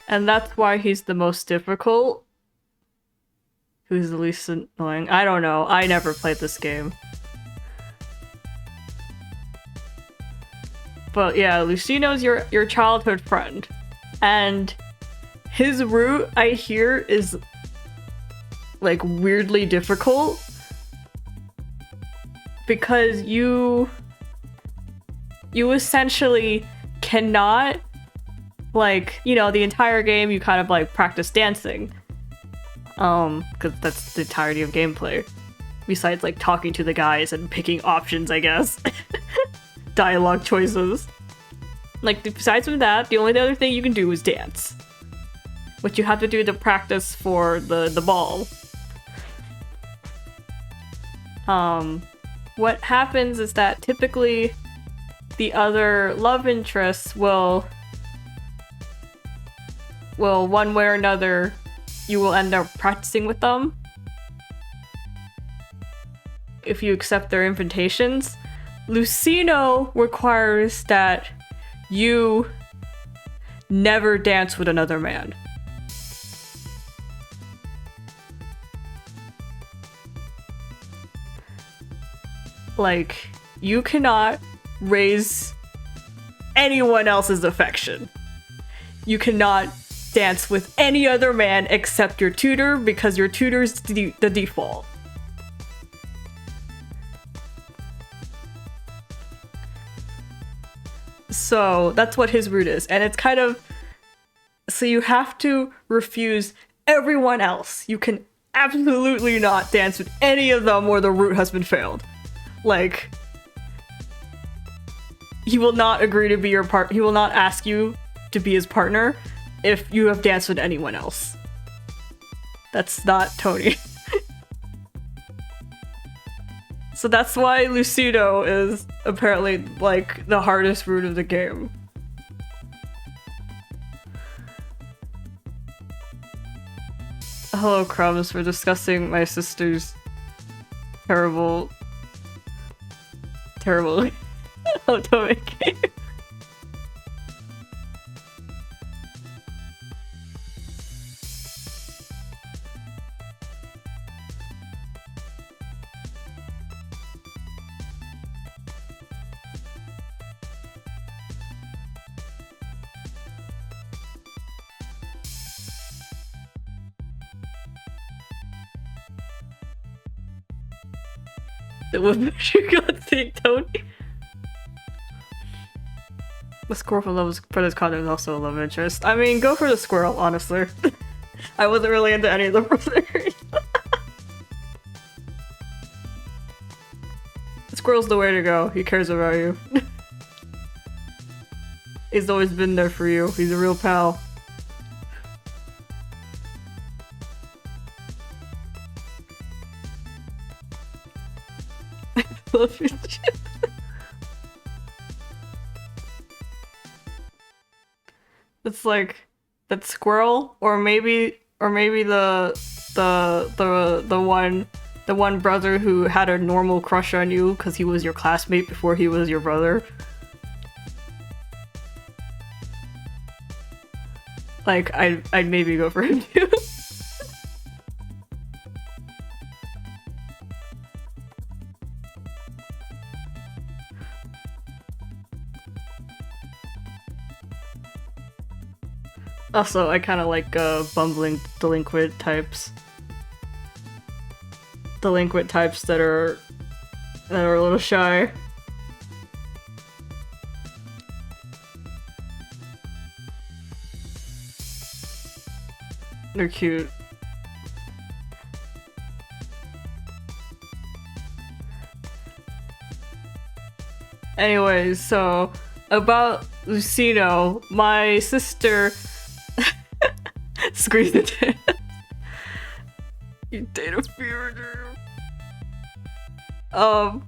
And that's why he's the most difficult. Who's the least annoying? I don't know. I never played this game. But yeah, Lucino's your childhood friend. And his route, I hear, is like weirdly difficult. Because you essentially cannot, like, you know, the entire game you kind of like practice dancing. Because that's the entirety of gameplay. Besides like talking to the guys and picking options, I guess. Dialogue choices. Like, besides from that, the only other thing you can do is dance. Which you have to do to practice for the ball. What happens is that typically the other love interests will one way or another, you will end up practicing with them. If you accept their invitations. Lucino requires that you never dance with another man. Like, you cannot raise anyone else's affection. You cannot dance with any other man except your tutor, because your tutor's the default. So that's what his route is, and it's kind of, so you have to refuse everyone else. You can absolutely not dance with any of them or the route has been failed. Like, he will not agree to be your he will not ask you to be his partner if you have danced with anyone else. That's not Tony. So that's why Lucido is apparently, like, the hardest route of the game. Hello, Crumbs. We're discussing my sister's terrible Otome game. The woman you got seeing Tony. The squirrel for this content is also a love interest. I mean, go for the squirrel, honestly. I wasn't really into any of the brothers. The squirrel's the way to go. He cares about you. He's always been there for you. He's a real pal. It's like that squirrel, or maybe the one brother who had a normal crush on you because he was your classmate before he was your brother. Like, I'd maybe go for him too. Also, I kind of like bumbling delinquent types. Delinquent types that are a little shy. They're cute. Anyways, so about Lucino, my sister squeezed it in. You data fever. About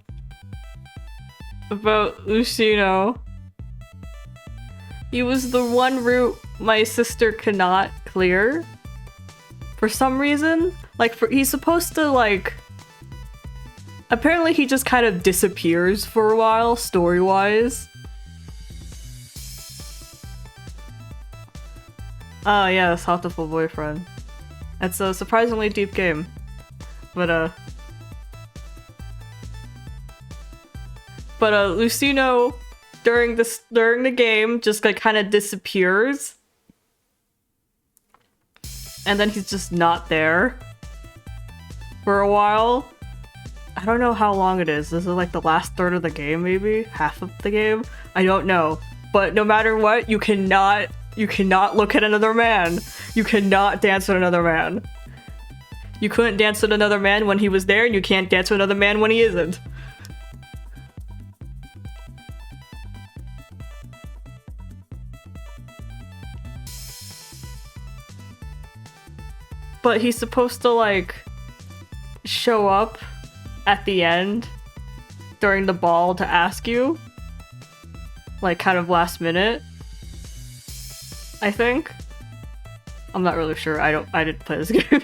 Lucino. He was the one route my sister could not clear. For some reason. Like, he's supposed to, like... Apparently he just kind of disappears for a while, story-wise. Oh yeah, Saltful Boyfriend. It's a surprisingly deep game. But Lucino during the game just like kind of disappears. And then he's just not there for a while. I don't know how long it is. This is like the last third of the game, maybe? Half of the game? I don't know. But no matter what, you cannot look at another man. You cannot dance with another man. You couldn't dance with another man when he was there, and you can't dance with another man when he isn't. But he's supposed to, like, show up at the end during the ball to ask you. Like, kind of last minute. I think. I'm not really sure. I didn't play this game.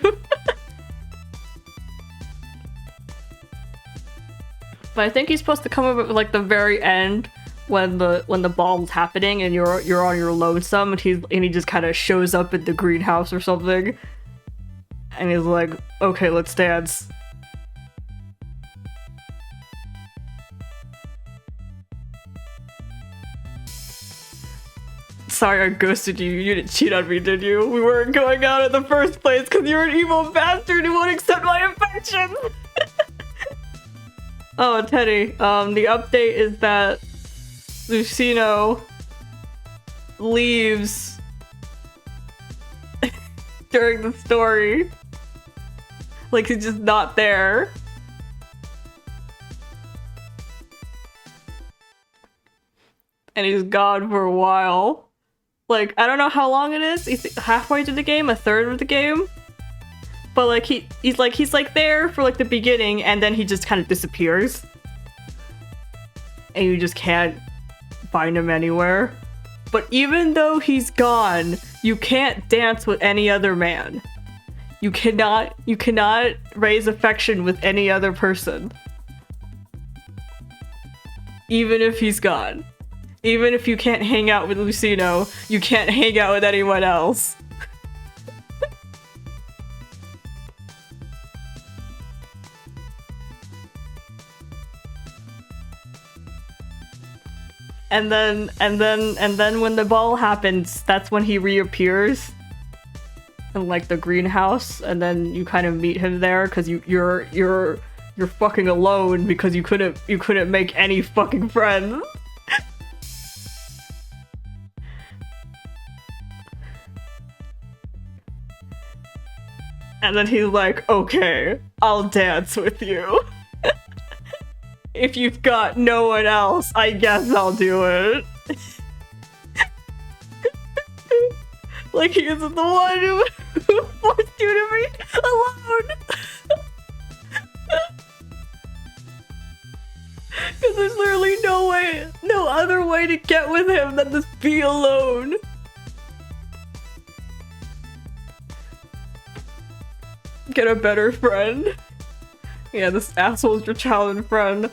But I think he's supposed to come up at like the very end when the ball's happening and you're on your lonesome, and he just kind of shows up at the greenhouse or something. And he's like, "Okay, let's dance." Sorry I ghosted you. You didn't cheat on me, did you? We weren't going out in the first place because you're an evil bastard who won't accept my affection! Oh, Teddy, the update is that Lucino leaves during the story. Like, he's just not there. And he's gone for a while. Like, I don't know how long it is. He's halfway through the game, a third of the game. But like he's like there for like the beginning, and then he just kind of disappears. And you just can't find him anywhere. But even though he's gone, you can't dance with any other man. You cannot raise affection with any other person. Even if he's gone. Even if you can't hang out with Lucino, you can't hang out with anyone else. And then when the ball happens, that's when he reappears in like the greenhouse, and then you kind of meet him there because you're fucking alone because you couldn't make any fucking friends. And then he's like, "Okay, I'll dance with you. If you've got no one else, I guess I'll do it." Like, he isn't the one who forced you to be alone. Because there's literally no other way to get with him than just be alone. Get a better friend. Yeah, this asshole's your childhood friend.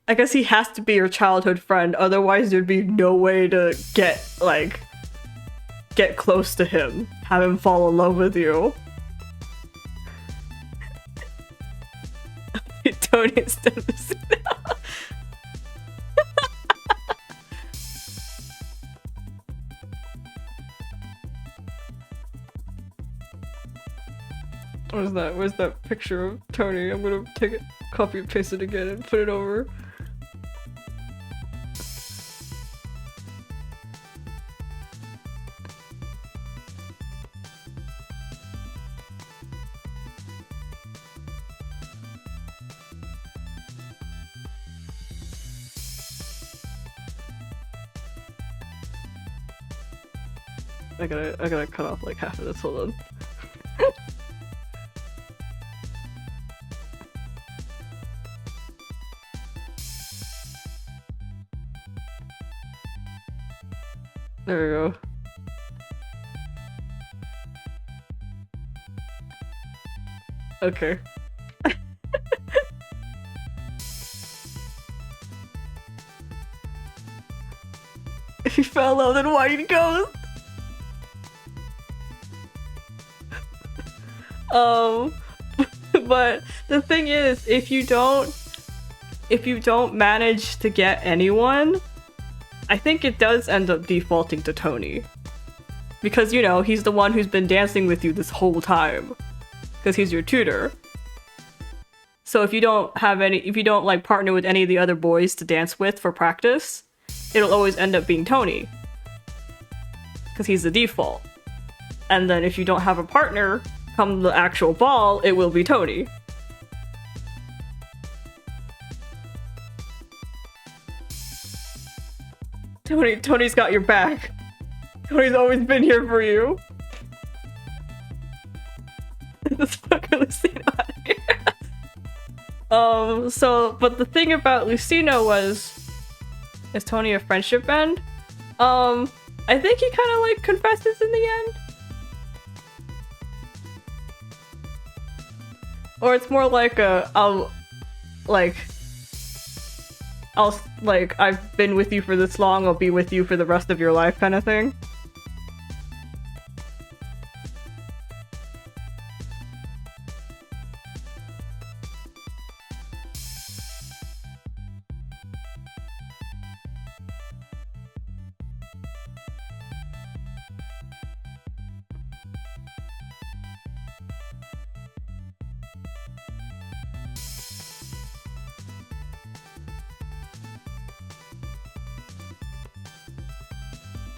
I guess he has to be your childhood friend, otherwise there'd be no way to get, like, get close to him. Have him fall in love with you. Tony instead of Lucino. Where's that picture of Tony? I'm gonna take it, copy and paste it again and put it over. I gotta cut off like half of this, hold on. There we go. Okay. If you fell in love, then why did you go? But the thing is, if you don't manage to get anyone, I think it does end up defaulting to Tony. Because, you know, he's the one who's been dancing with you this whole time. Because he's your tutor. So if you don't like partner with any of the other boys to dance with for practice, it'll always end up being Tony. Because he's the default. And then if you don't have a partner, come the actual ball, it will be Tony. Tony's got your back. Tony's always been here for you. This fucking Lucino out of here. But the thing about Lucino was, is Tony a friendship end? I think he kind of like confesses in the end. Or it's more like I've been with you for this long, I'll be with you for the rest of your life kind of thing.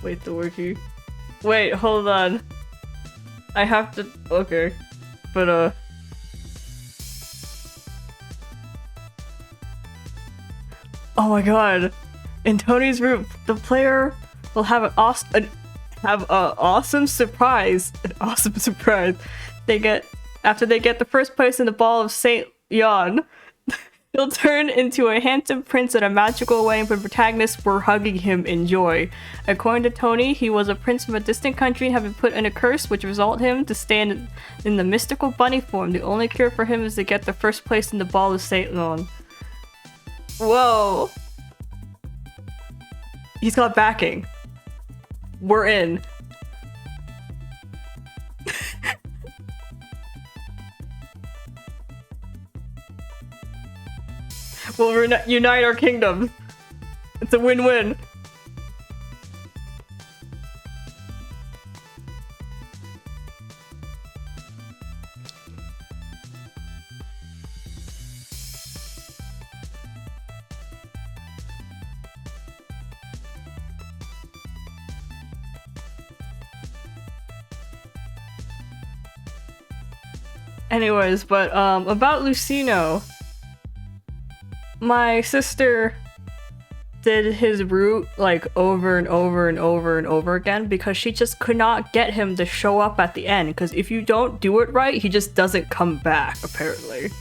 Wait, the wiki. Wait, hold on. I have to. Okay. But, oh my god. In Tony's room, the player will have an awesome surprise. An awesome surprise. After they get the first place in the Ball of Saint Yon. He'll turn into a handsome prince in a magical way, but protagonists were hugging him in joy. According to Tony, he was a prince from a distant country and had been put in a curse, which resulted him to stand in the mystical bunny form. The only cure for him is to get the first place in the Ball of Saint Lawn. Whoa. He's got backing. We're in. We'll unite our kingdoms. It's a win-win. Anyways, but about Lucino. My sister did his route like over and over and over and over again because she just could not get him to show up at the end, because if you don't do it right, he just doesn't come back, apparently.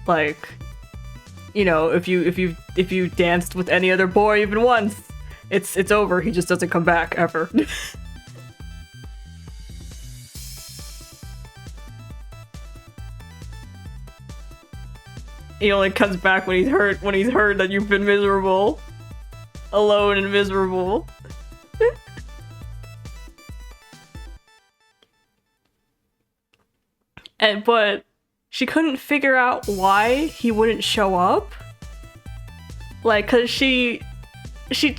Like, you know, if you danced with any other boy even once, it's over. He just doesn't come back ever. He only comes back when he's heard that you've been miserable. Alone and miserable. But she couldn't figure out why he wouldn't show up. Like, cause she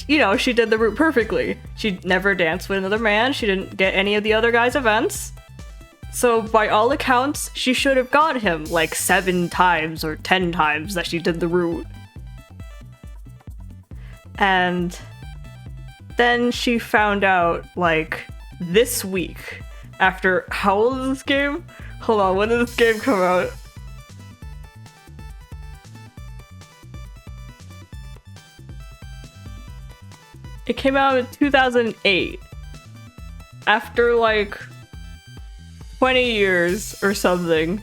you know, she did the route perfectly. She never danced with another man, she didn't get any of the other guys' events. So by all accounts, she should have got him like 7 times or 10 times that she did the route. And then she found out, like, this week, after, how old is this game? Hold on, when did this game come out? It came out in 2008. After, like, 20 years or something.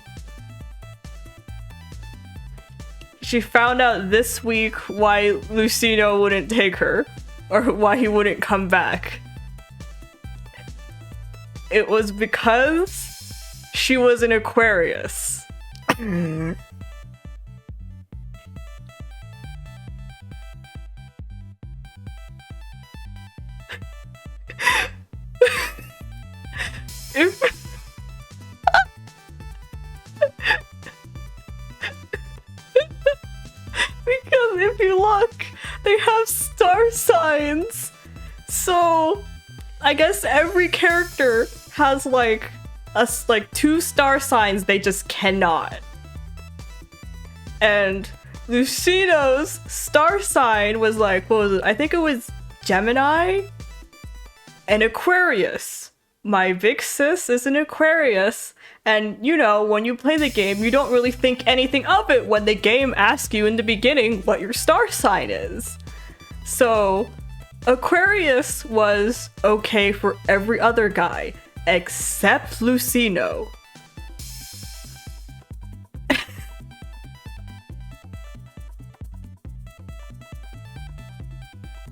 She found out this week why Luciano wouldn't take her. Or why he wouldn't come back. It was because she was an Aquarius. Because if you look, they have star signs. So I guess every character has like 2 star signs they just cannot. And Luciano's star sign was like, what was it? I think it was Gemini and Aquarius. My big sis is an Aquarius. And, you know, when you play the game, you don't really think anything of it when the game asks you in the beginning what your star sign is. So, Aquarius was okay for every other guy, except Luciano.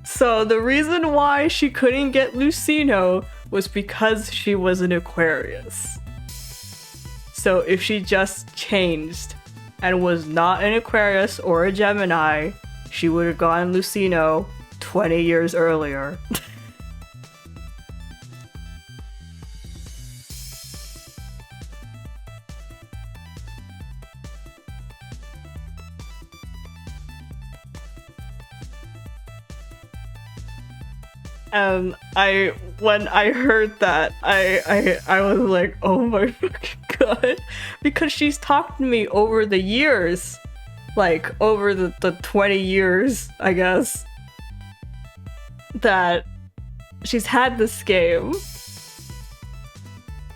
So, the reason why she couldn't get Luciano was because she was an Aquarius. So if she just changed and was not an Aquarius or a Gemini, she would have gotten Luciano 20 years earlier. When I heard that, I was like, oh my fucking god. Because she's talked to me over the years. Like, over the 20 years, I guess, that she's had this game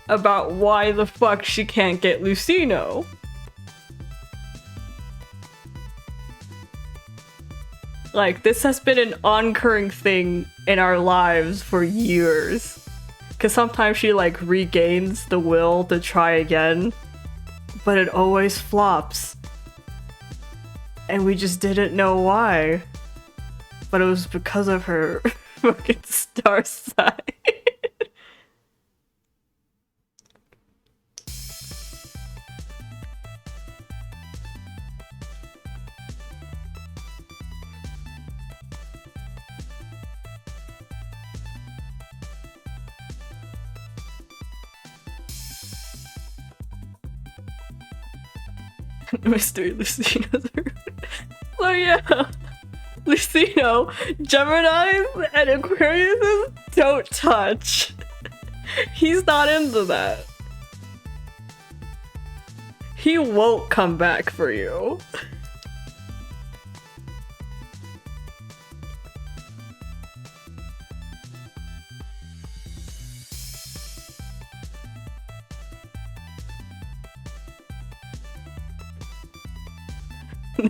about why the fuck she can't get Luciano. Like, this has been an oncurring thing in our lives for years. Cause sometimes she like regains the will to try again, but it always flops. And we just didn't know why. But it was because of her fucking star sign. Mystery Luciano's root. So yeah, Luciano, Geminis and Aquariuses don't touch. He's not into that. He won't come back for you.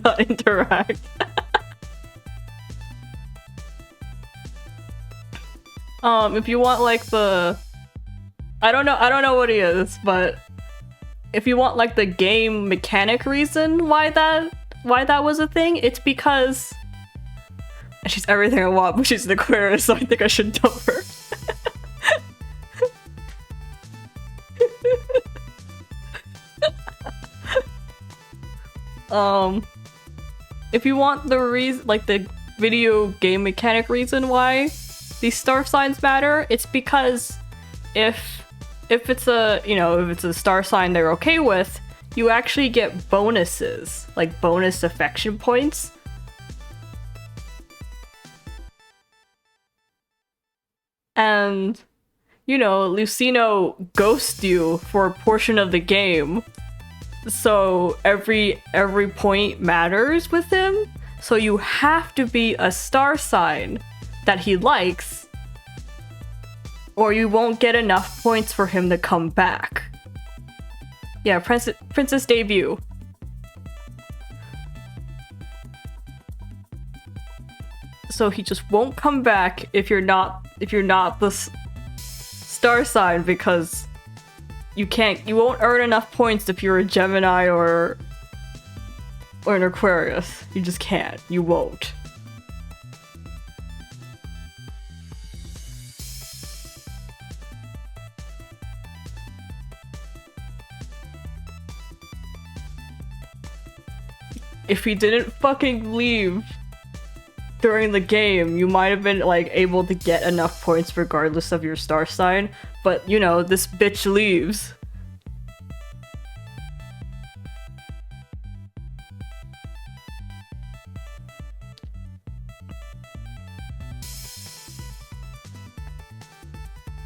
Not interact. If you want like the I don't know what he is, but if you want like the game mechanic reason why that was a thing, it's because she's everything I want, but she's an Aquarius, so I think I should dump her. If you want the reason, like the video game mechanic reason why these star signs matter, it's because if it's a, you know, if it's a star sign they're okay with, you actually get bonuses, like bonus affection points. And, you know, Lucino ghosts you for a portion of the game, so every point matters with him, so you have to be a star sign that he likes, or you won't get enough points for him to come back. Yeah, Princess Debut. So he just won't come back if you're not the star sign, because you won't earn enough points if you're a Gemini or an Aquarius. You just can't. You won't. If he didn't fucking leave during the game, you might have been like able to get enough points regardless of your star sign, but you know, this bitch leaves.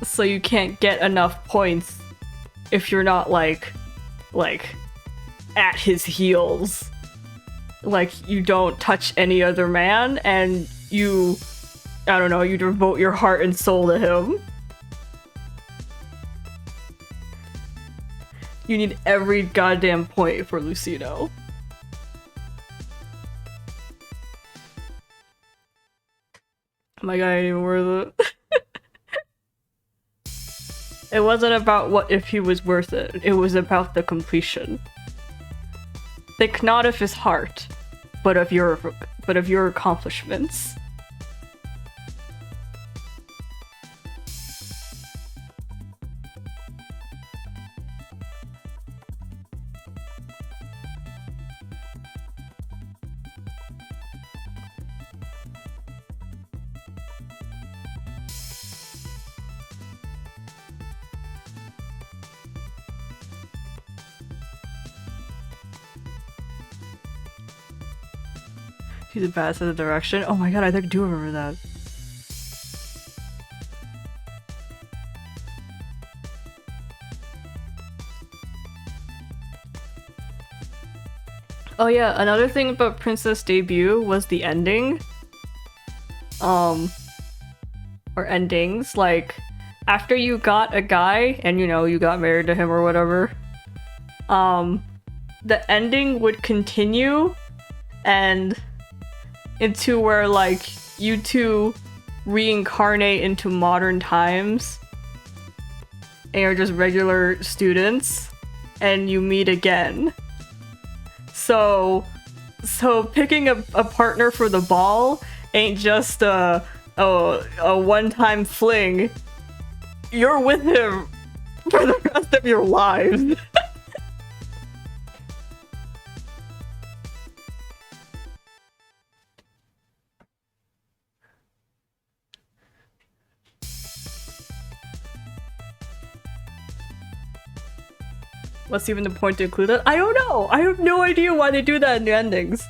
So you can't get enough points if you're not like at his heels. Like, you don't touch any other man, and you, I don't know, you devote your heart and soul to him. You need every goddamn point for Lucino. Oh my god, I ain't even worth it. It wasn't about what if he was worth it, it was about the completion. Think not of his heart, but of your accomplishments. He's a bad sense of direction. Oh my god, I do remember that. Oh yeah, another thing about Princess Debut was the ending. Or endings. Like, after you got a guy and, you know, you got married to him or whatever, the ending would continue and into where, like, you two reincarnate into modern times and you're just regular students and you meet again. So picking a partner for the ball ain't just a one-time fling. You're with him for the rest of your lives. What's even the point to include that? I don't know! I have no idea why they do that in the endings.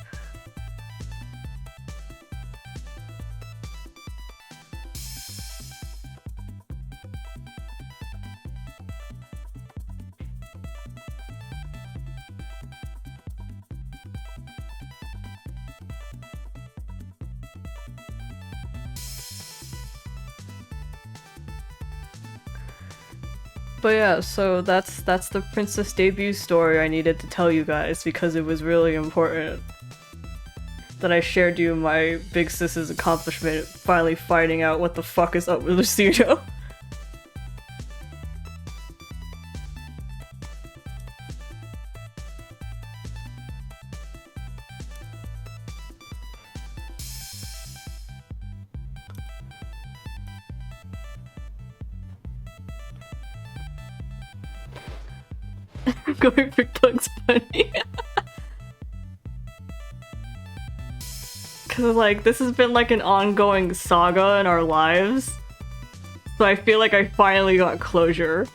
But yeah, so that's the Princess Debut story I needed to tell you guys because it was really important that I shared you my big sis's accomplishment finally finding out what the fuck is up with Luciano. Going for Doug's Bunny. Like, this has been like an ongoing saga in our lives. So I feel like I finally got closure.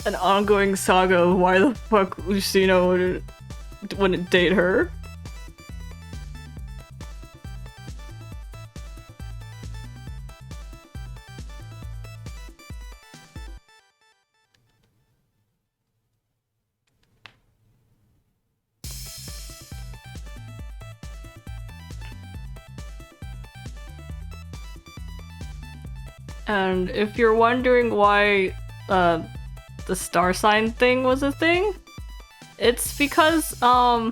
An ongoing saga of why the fuck Lucino wouldn't date her. And if you're wondering why the star sign thing was a thing, it's because I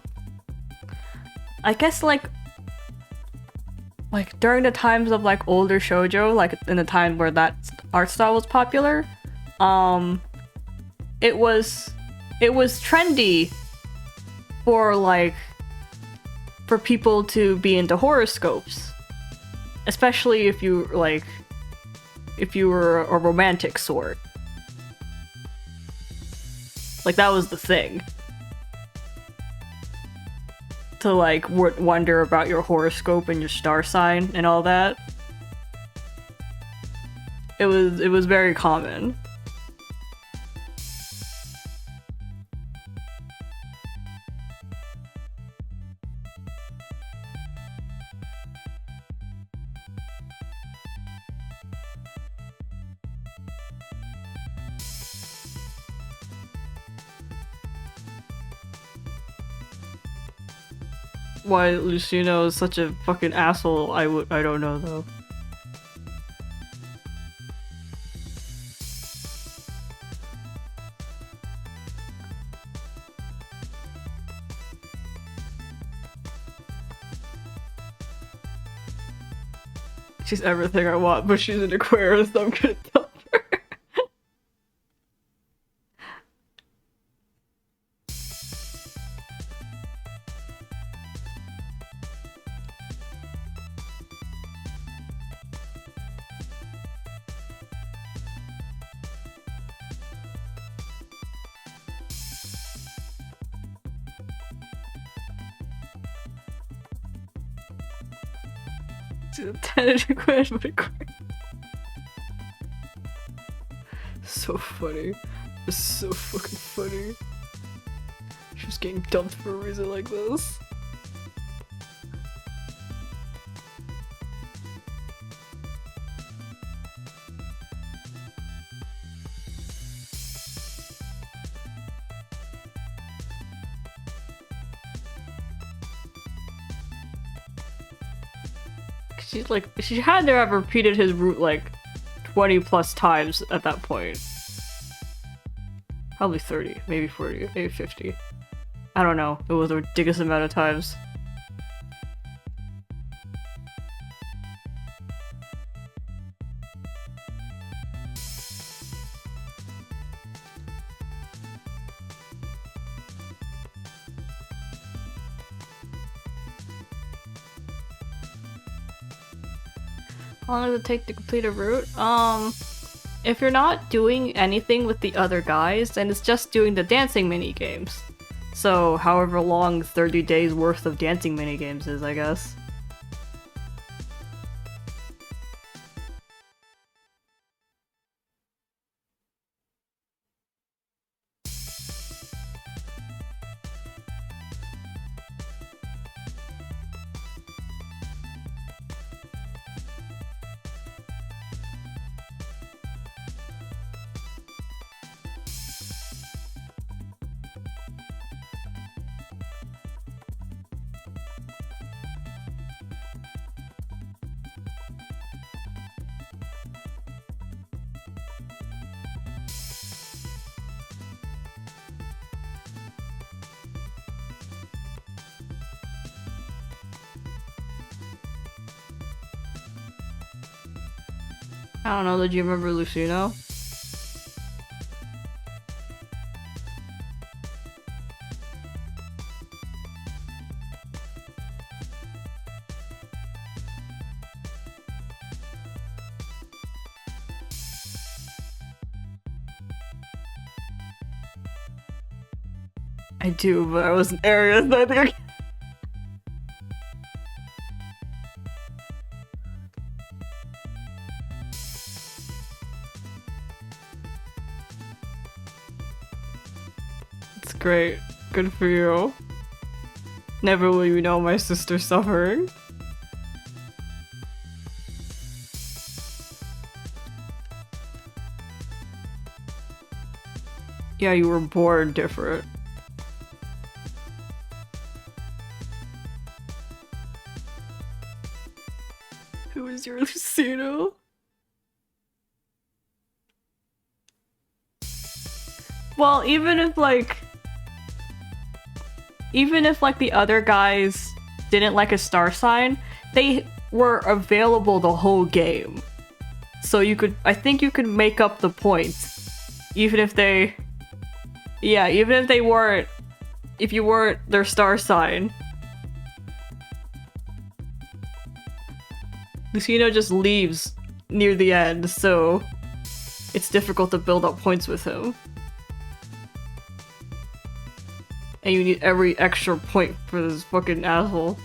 guess like during the times of like older shoujo, like in the time where that art style was popular, it was trendy for people to be into horoscopes, especially if you were a romantic sort. Like, that was the thing. To like wonder about your horoscope and your star sign and all that. It was very common. Why Lucino is such a fucking asshole, I don't know though. She's everything I want, but she's an Aquarius, so I'm gonna tell her. She's a tentative Aquarius, but Aquarius. So funny. It's so fucking funny. She's getting dumped for a reason like this. She's like, she had to have repeated his route like 20 plus times at that point. Probably 30, maybe 40, maybe 50. I don't know. It was a ridiculous amount of times. How long does it take to complete a route? If you're not doing anything with the other guys, then it's just doing the dancing mini games. So however long 30 days worth of dancing mini games is, I guess. I don't know, did you remember Lucino? I do, but I was in Aries, I think. It's great. Good for you. Never will you know my sister's suffering. Yeah, you were born different. Who is your Lucino? Well, even if the other guys didn't like a star sign, they were available the whole game. So I think you could make up the points. Even if they weren't, if you weren't their star sign. Lucino just leaves near the end, so it's difficult to build up points with him. And you need every extra point for this fucking asshole.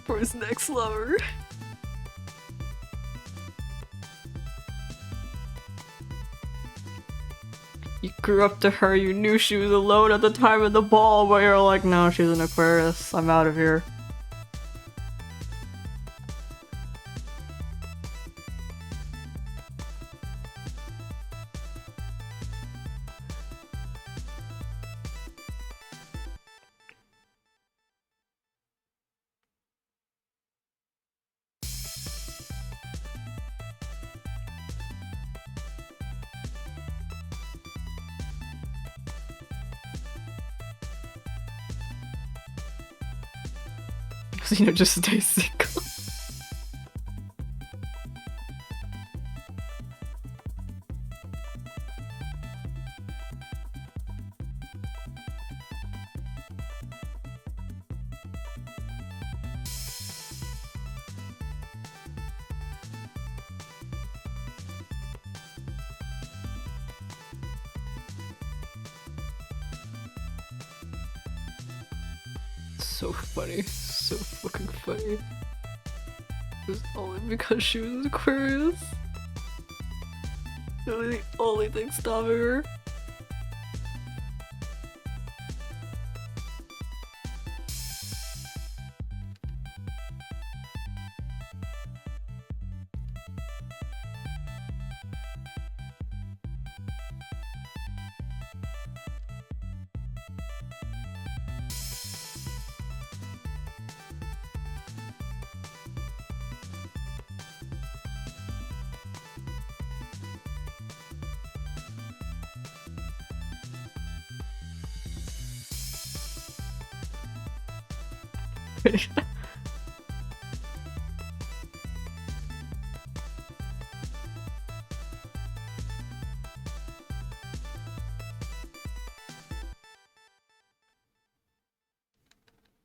For his next lover. You grew up to her, you knew she was alone at the time of the ball, but you're like, no, she's an Aquarius, I'm out of here. You know, just stay single. So funny. So fucking funny. It was only because she was an Aquarius. It was the only thing stopping her.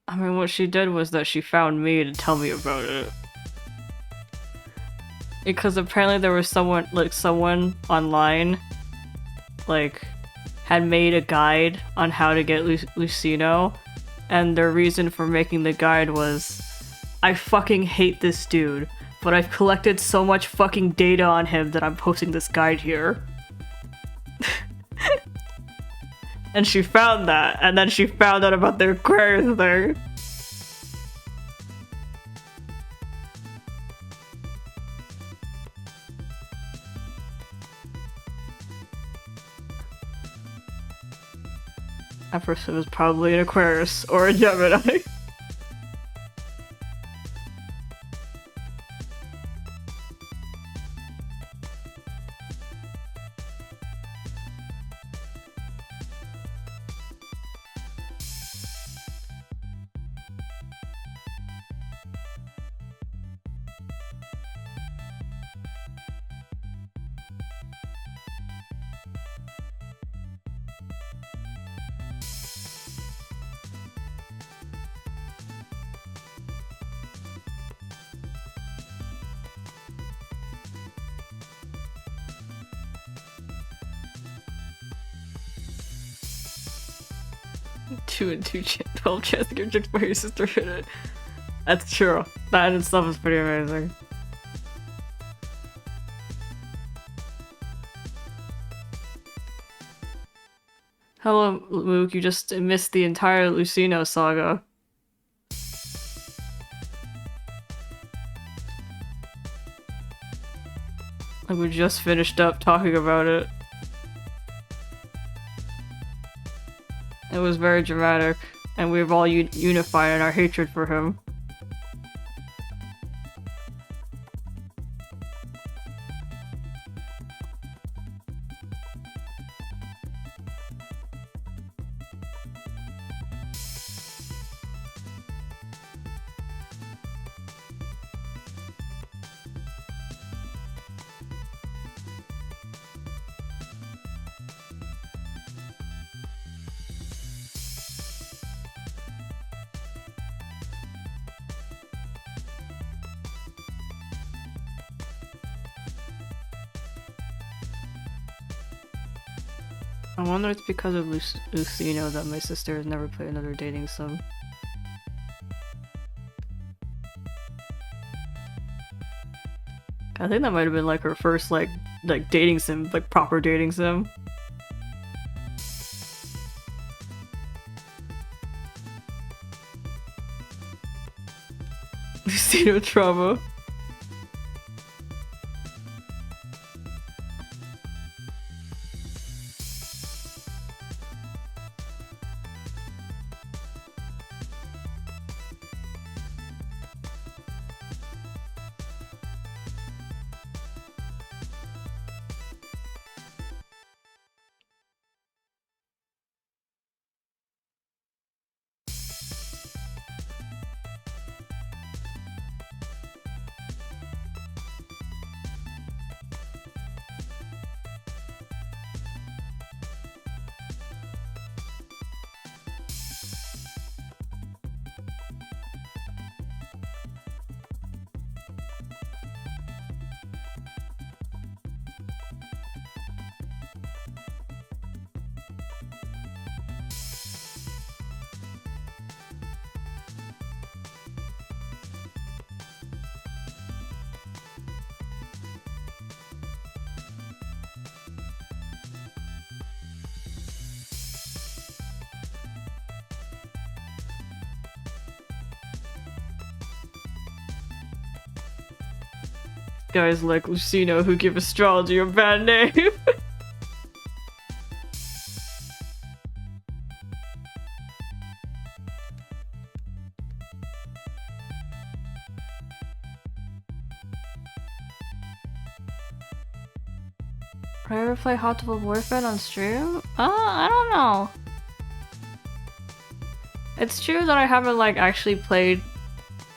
I mean, what she did was that she found me to tell me about it. Because apparently there was someone online, had made a guide on how to get Lucino, and their reason for making the guide was, I fucking hate this dude, but I've collected so much fucking data on him that I'm posting this guide here. And she found that, and then she found out about the Aquarius thing. That person was probably an Aquarius or a Gemini. 2 and 2 12 chance to get tricked by your sister in it. That's true. That in itself is pretty amazing. Hello, Luke. You just missed the entire Lucino saga. Like, we just finished up talking about it. It was very dramatic, and we've all unified in our hatred for him. I wonder if it's because of Lucino that my sister has never played another dating sim. I think that might have been like her first like dating sim, like proper dating sim. Lucino trauma. Guys like Lucino who give astrology a bad name. Did I ever play Hot Double Boyfriend on stream? I don't know. It's true that I haven't like actually played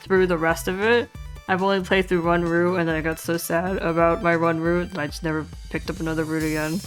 through the rest of it. I've only played through one route and then I got so sad about my one route that I just never picked up another route again.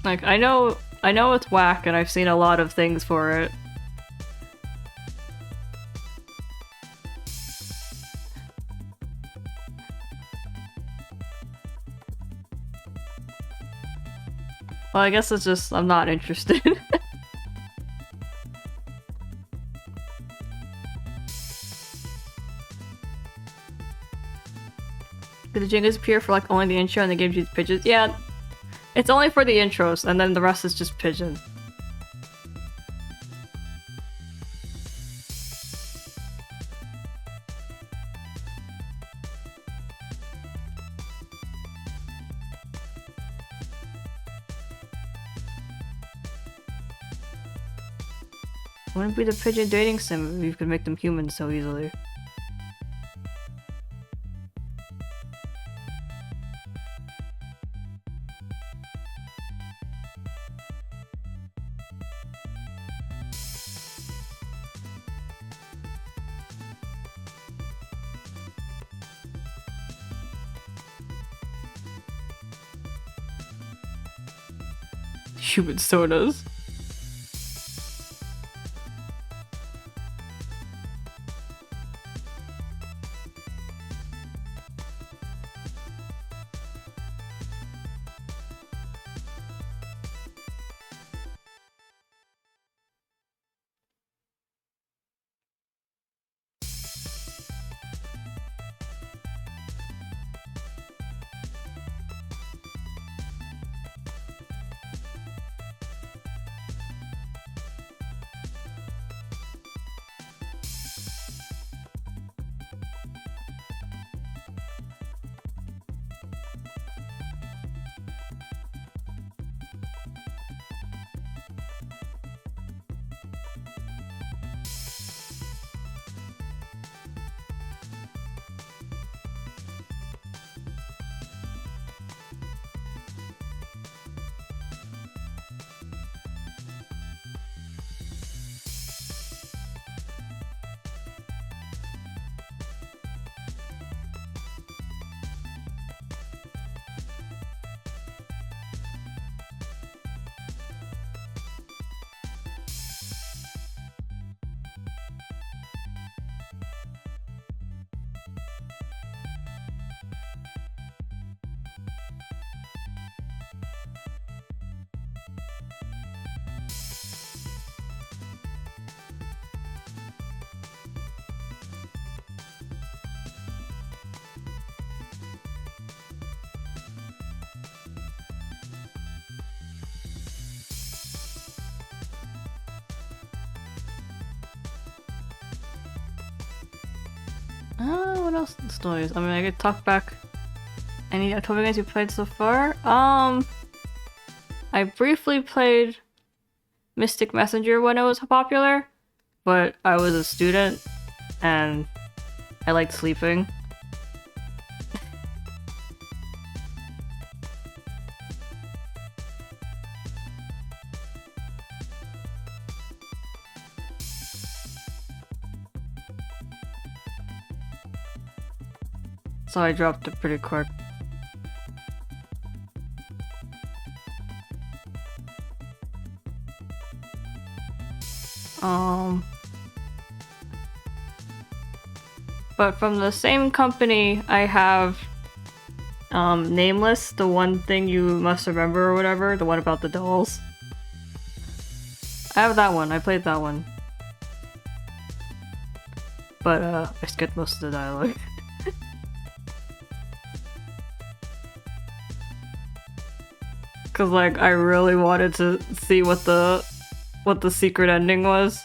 Like, I know it's whack and I've seen a lot of things for it. Well, I guess it's just, I'm not interested. Did the jingles appear for like only the intro and the game shoots pitches? Yeah. It's only for the intros, and then the rest is just pigeon. Wouldn't be the pigeon dating sim if you could make them human so easily. Human sodas. What else in stories? I mean, I could talk back. Any October games you played so far? I briefly played Mystic Messenger when it was popular, but I was a student and I liked sleeping. So I dropped it pretty quick. But from the same company, I have Nameless, the one thing you must remember or whatever, the one about the dolls. I have that one, I played that one. But I skipped most of the dialogue. Cause like I really wanted to see what the secret ending was.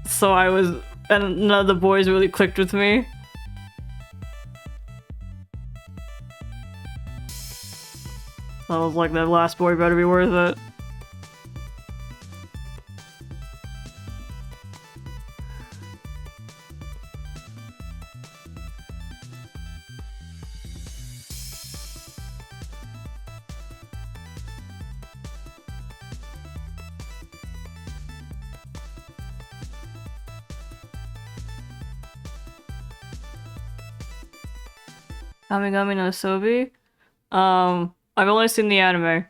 So I was, and none of the boys really clicked with me. I was like, that last boy better be worth it. Amigami no Sobi? I've only seen the anime.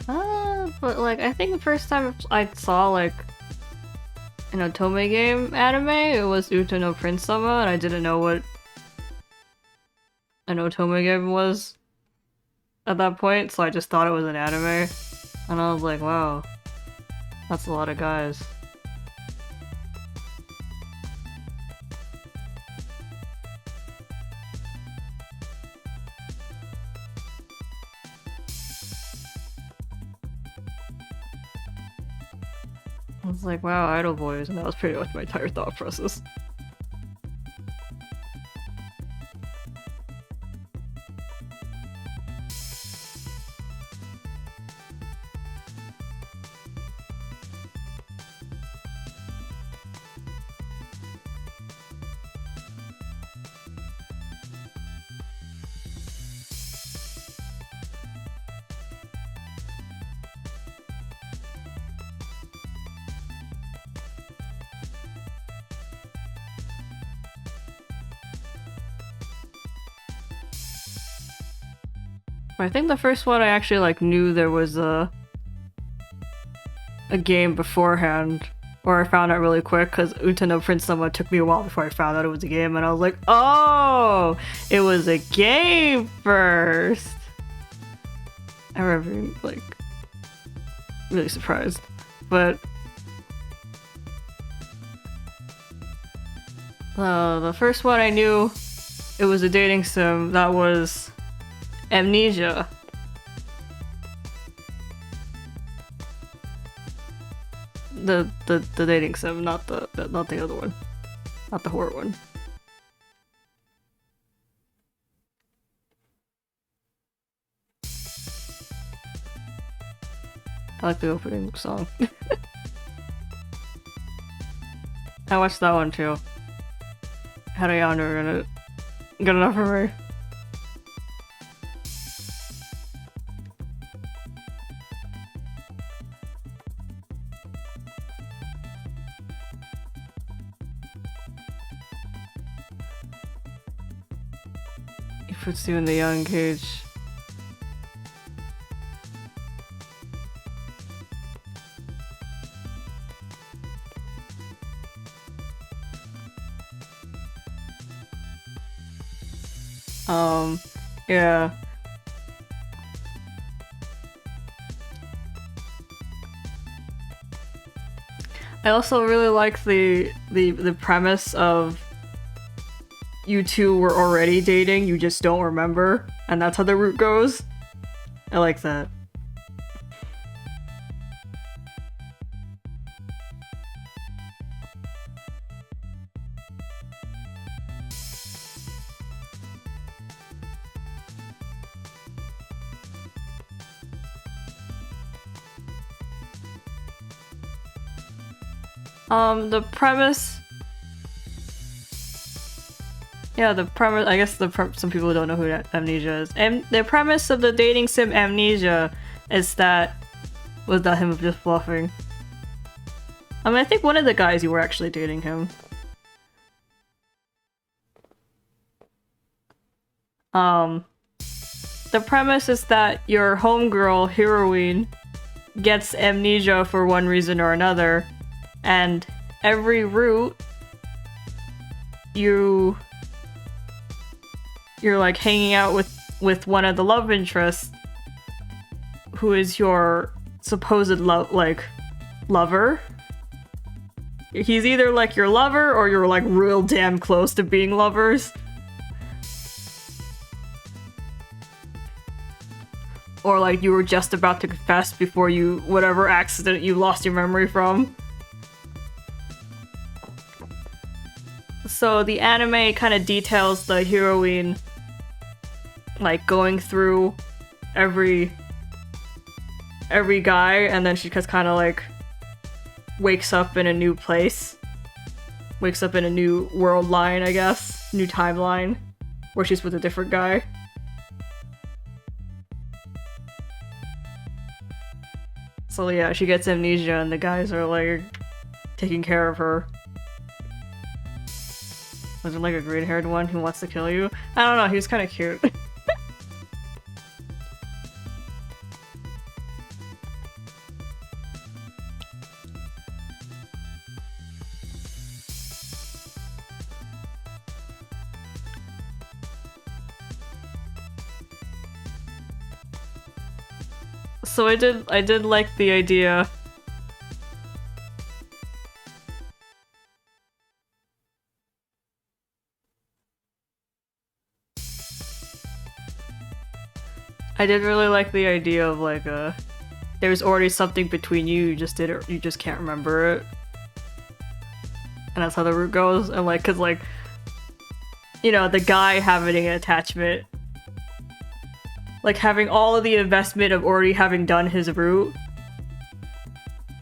But like, I think the first time I saw like an Otome game anime, it was Uta no Prince Sama, and I didn't know what an Otome game was at that point, so I just thought it was an anime. And I was like, wow, that's a lot of guys. I was like, wow, idol boys, and that was pretty much my entire thought process. I think the first one I actually like knew there was a game beforehand, or I found out really quick because Uta no Prince Sama took me a while before I found out it was a game, and I was like, oh, it was a game first. I remember being like really surprised, but the first one I knew it was a dating sim. That was Amnesia. The dating sim, not the other one, not the horror one. I like the opening song. I watched that one too. Had a yonder in it. Good enough for me. He puts you in the young cage. Yeah. I also really like the premise of you two were already dating, you just don't remember, and that's how the route goes. I like that. The premise... Yeah, the premise... I guess some people don't know who Amnesia is. And the premise of the dating sim Amnesia is that... Was that him just bluffing? I mean, I think one of the guys you were actually dating him. The premise is that your homegirl, heroine, gets amnesia for one reason or another, and every route you're like hanging out with one of the love interests who is your supposed lover. He's either like your lover or you're like real damn close to being lovers. Or like you were just about to confess before you, whatever accident you lost your memory from. So the anime kind of details the heroine like going through every guy, and then she just kind of like wakes up in a new place. Wakes up in a new world line, I guess. New timeline. Where she's with a different guy. So yeah, she gets amnesia and the guys are like taking care of her. Was it like a green-haired one who wants to kill you? I don't know, he was kind of cute. so I did like the idea. I did really like the idea of like there's already something between you, you just can't remember it. And that's how the route goes. And like, cause like, you know, the guy having an attachment, like having all of the investment of already having done his route,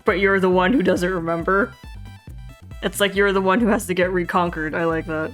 but you're the one who doesn't remember. It's like you're the one who has to get reconquered. I like that.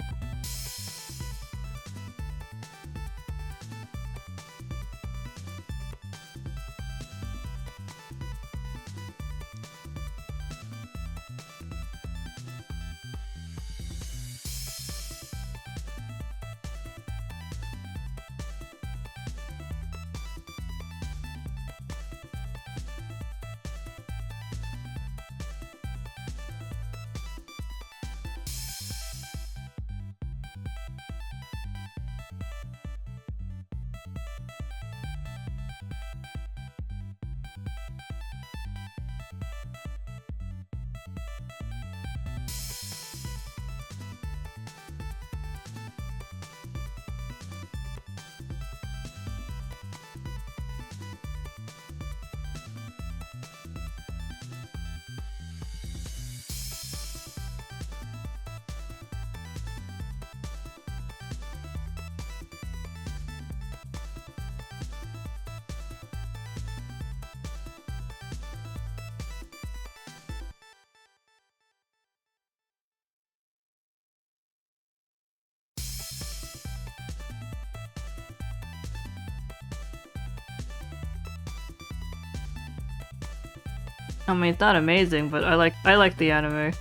I mean, it's not amazing, but I like the anime.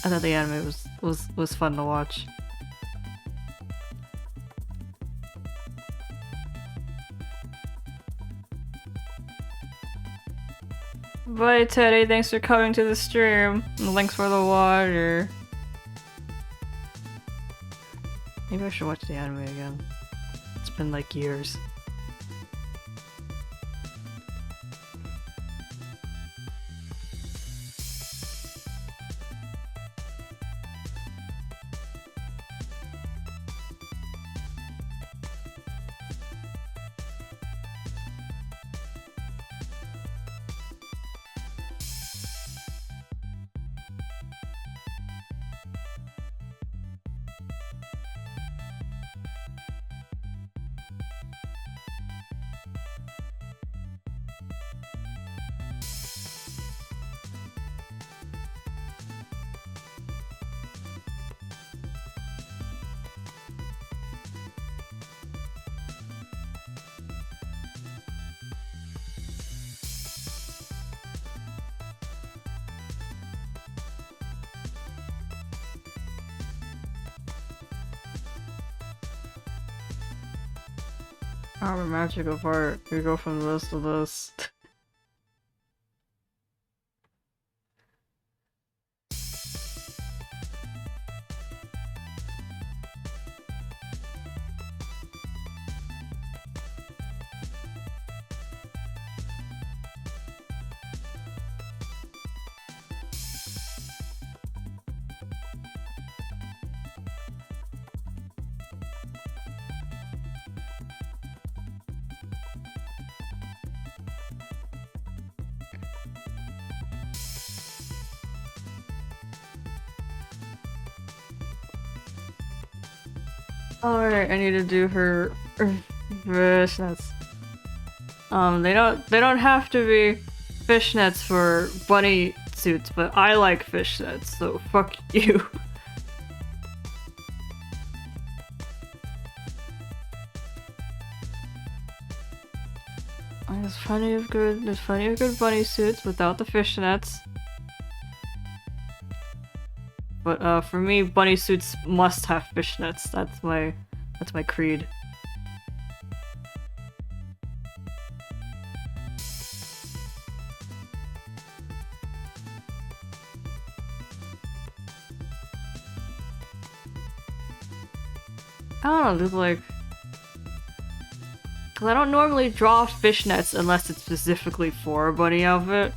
I thought the anime was fun to watch. Bye, Teddy. Thanks for coming to the stream. And thanks for the water. Maybe I should watch the anime again. It's been like years. Our magical part. We go from this to this. Alright, I need to do her fishnets. They don't have to be fishnets for bunny suits, but I like fishnets, so fuck you. There's plenty of good bunny suits without the fishnets. But for me, bunny suits must have fishnets. That's my creed. I don't know, there's like... 'Cause I don't normally draw fishnets unless it's specifically for a bunny outfit.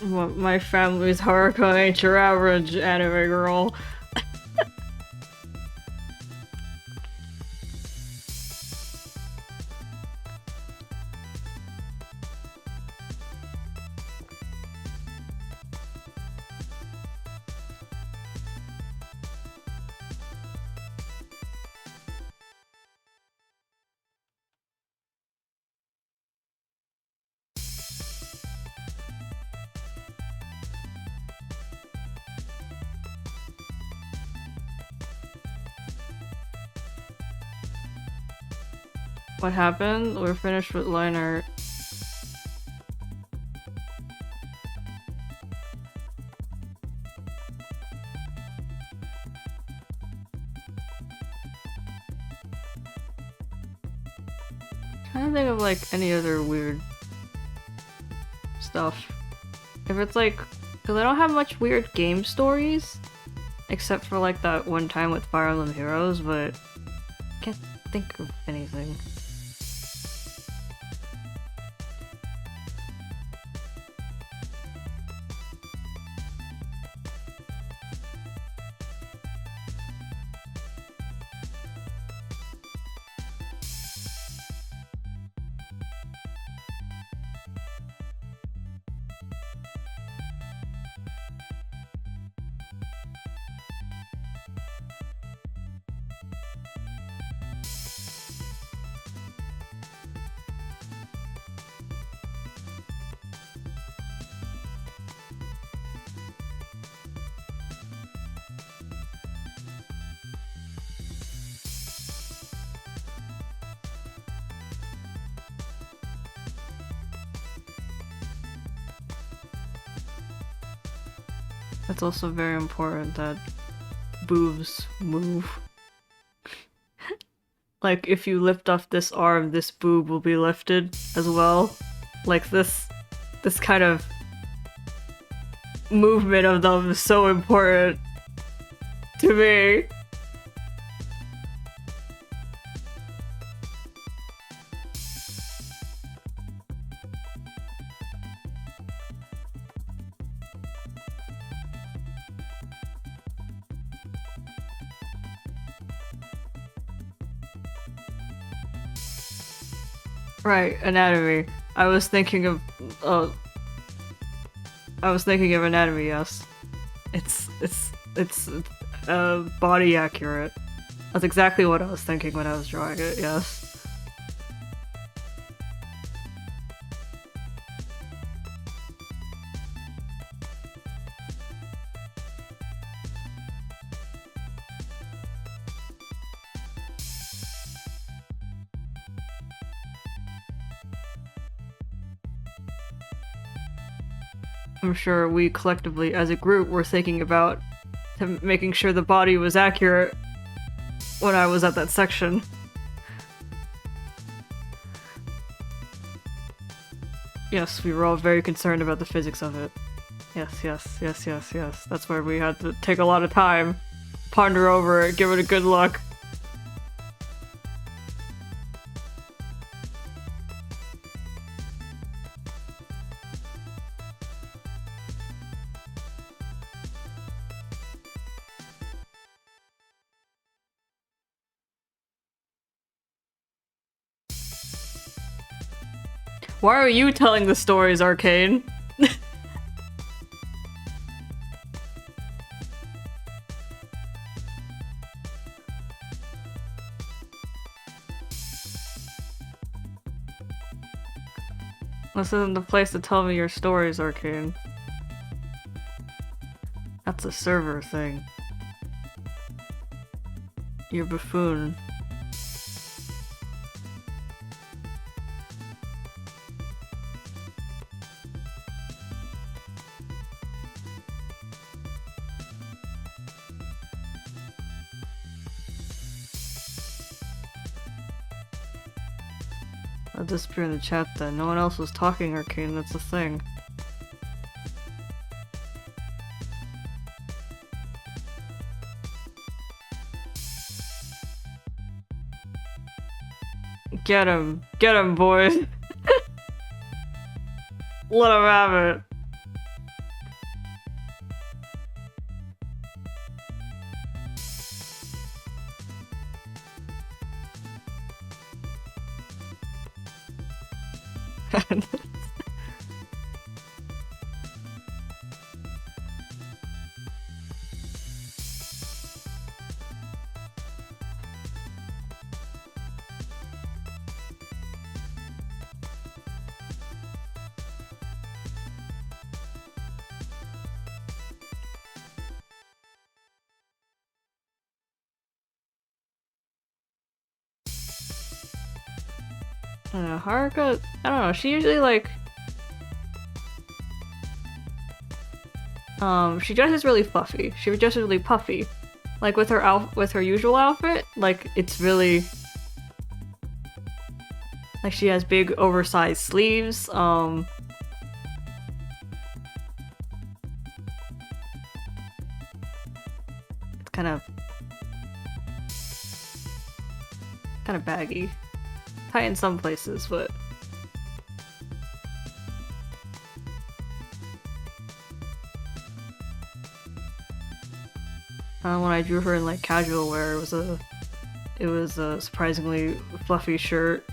My family's Haruka ain't your average anime girl. What happened? We're finished with line art. Trying to think of like any other weird stuff. If it's like, because I don't have much weird game stories, except for like that one time with Fire Emblem Heroes, but I can't think of anything. It's also very important that boobs move. Like, if you lift off this arm, this boob will be lifted as well. Like, this kind of movement of them is so important to me. Right, anatomy. I was thinking of anatomy, yes. It's body accurate. That's exactly what I was thinking when I was drawing it, yes. I'm sure we collectively, as a group, were thinking about making sure the body was accurate when I was at that section. Yes, we were all very concerned about the physics of it. Yes, yes, yes, yes, yes. That's why we had to take a lot of time, ponder over it, give it a good look. Why are you telling the stories, Arcane? This isn't the place to tell me your stories, Arcane. That's a server thing. You're buffoon. I'll disappear in the chat then. No one else was talking, Arcane, that's the thing. Get him, boys. Let him have it. Haruka, I don't know, she usually like... she dresses really fluffy. She dresses really puffy. Like with her usual outfit, like it's really... Like she has big oversized sleeves, it's kind of baggy. Tight in some places, but... when I drew her in like casual wear, it was a surprisingly fluffy shirt.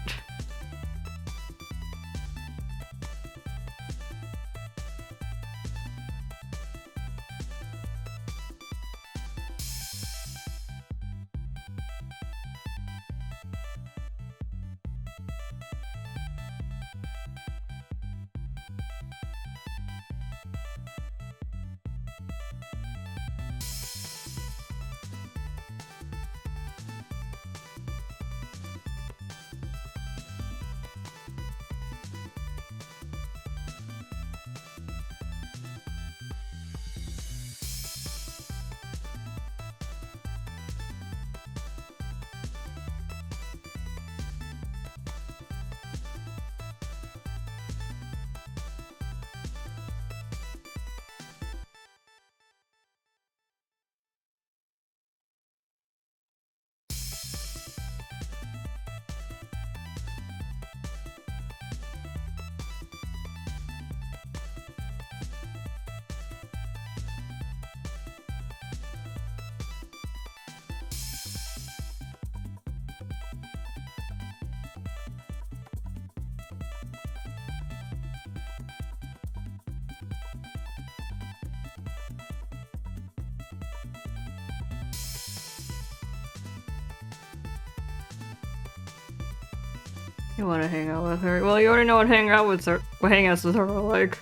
You want to hang out with her? Well, you already know what hangouts with her are like.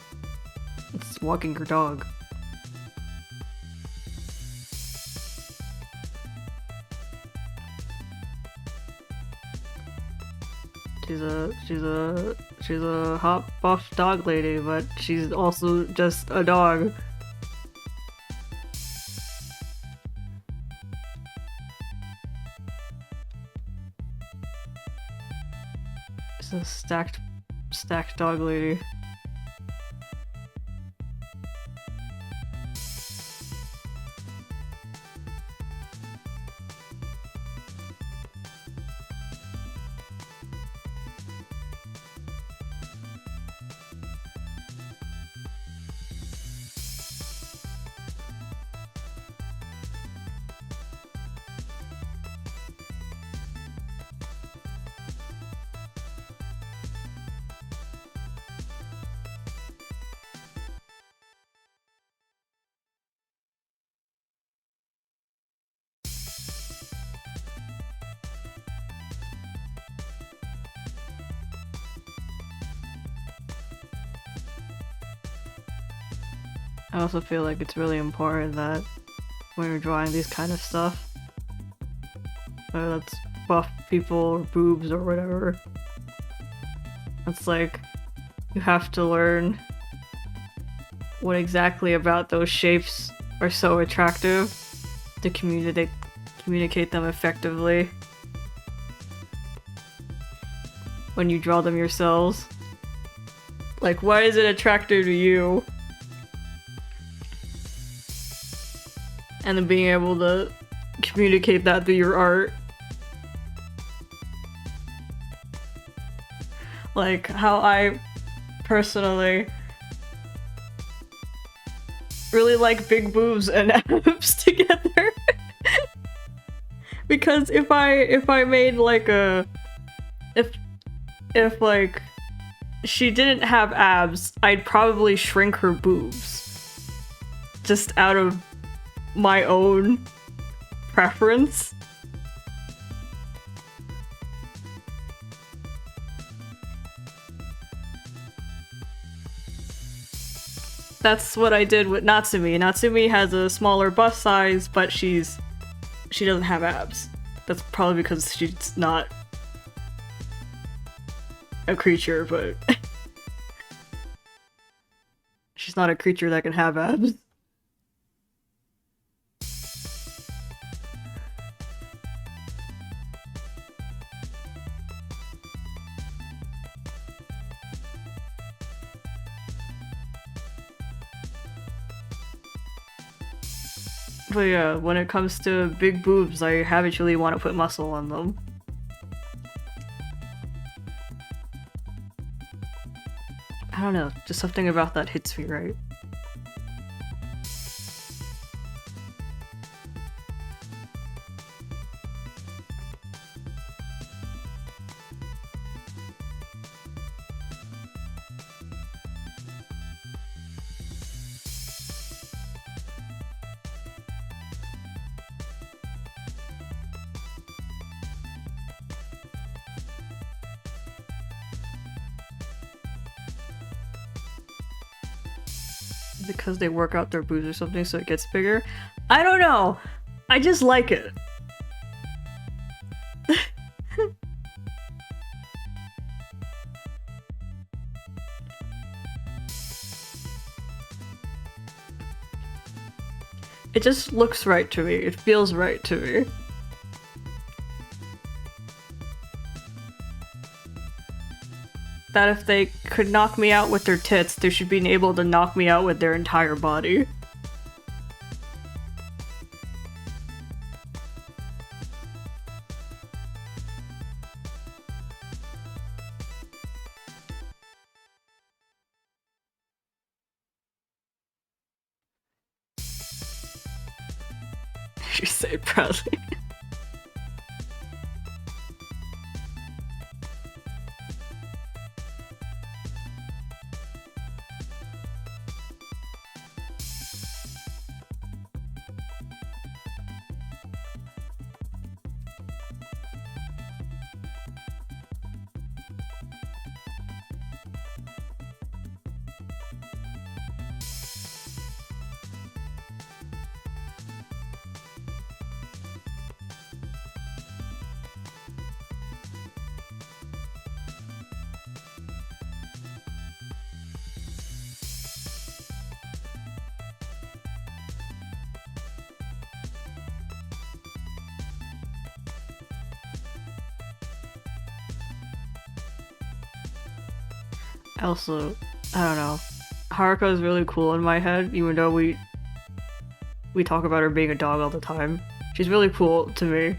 It's walking her dog. She's a hot buff dog lady, but she's also just a dog. She's a stacked dog lady. I also feel like it's really important that when you're drawing these kind of stuff, whether that's buff people or boobs or whatever, it's like you have to learn what exactly about those shapes are so attractive to communicate them effectively when you draw them yourselves. Like, why is it attractive to you? And then being able to communicate that through your art. Like, how I personally really like big boobs and abs together. Because if I made like a... If like she didn't have abs, I'd probably shrink her boobs. Just out of my own preference. That's what I did with Natsumi. Natsumi has a smaller bust size, but she doesn't have abs. That's probably because she's not a creature, but she's not a creature that can have abs. But yeah, when it comes to big boobs, I habitually want to put muscle on them. I don't know, just something about that hits me right. Because they work out their boobs or something so it gets bigger. I don't know. I just like it. It just looks right to me. It feels right to me. That if they could knock me out with their tits, they should be able to knock me out with their entire body. You say it proudly. Also, I don't know. Haruka is really cool in my head, even though we talk about her being a dog all the time. She's really cool to me.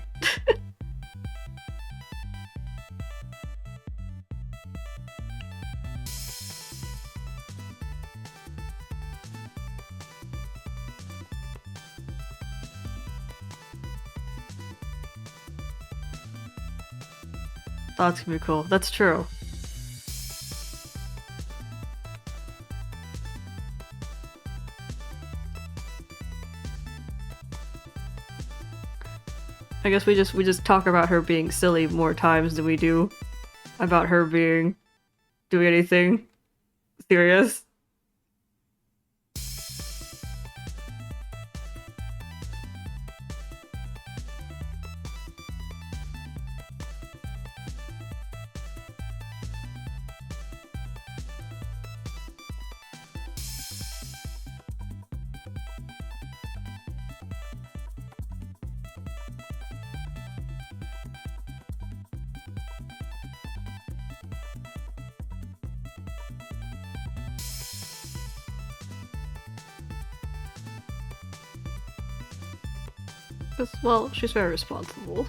That's gonna be cool. That's true. I guess we just talk about her being silly more times than we do about her doing anything serious. Because, well, she's very responsible.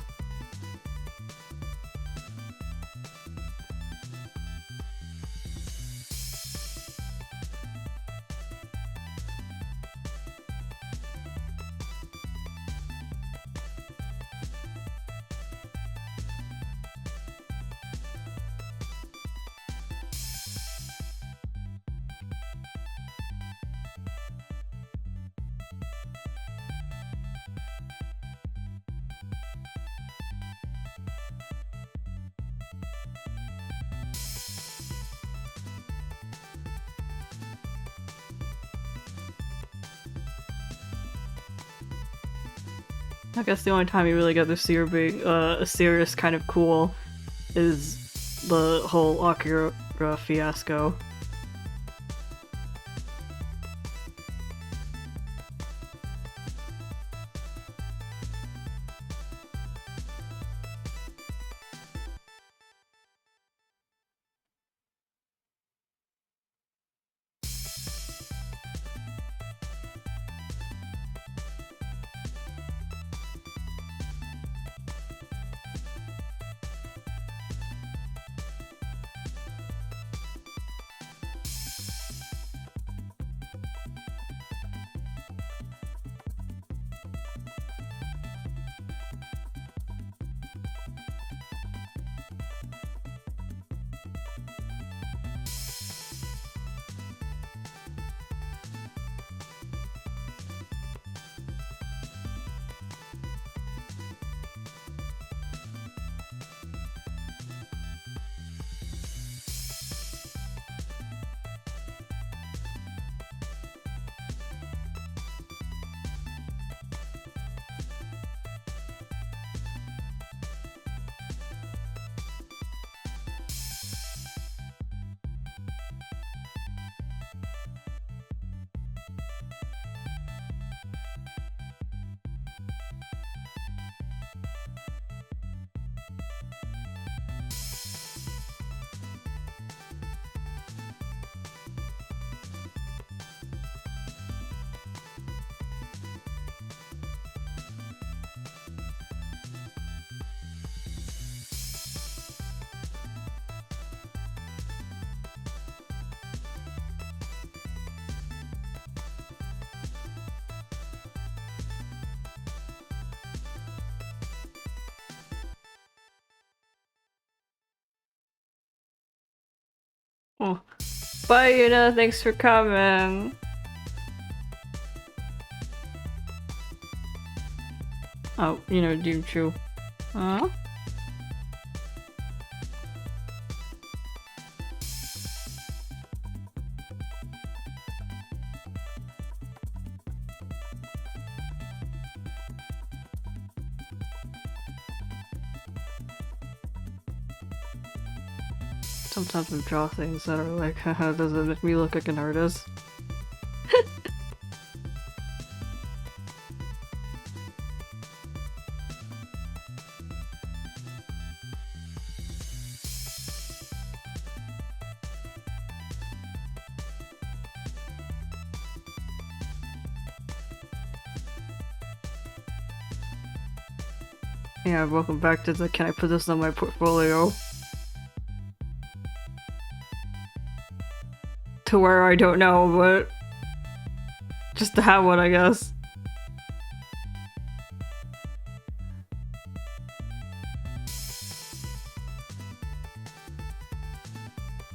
I guess the only time you really get to see her being a serious kind of cool is the whole Akira fiasco. Oh. Bye, Yuna. Thanks for coming. Oh, Doom True. Huh? Sometimes I draw things that are like, haha, does it make me look like an artist? Yeah, welcome back to the can I put this on my portfolio? To where I don't know, but just to have one, I guess.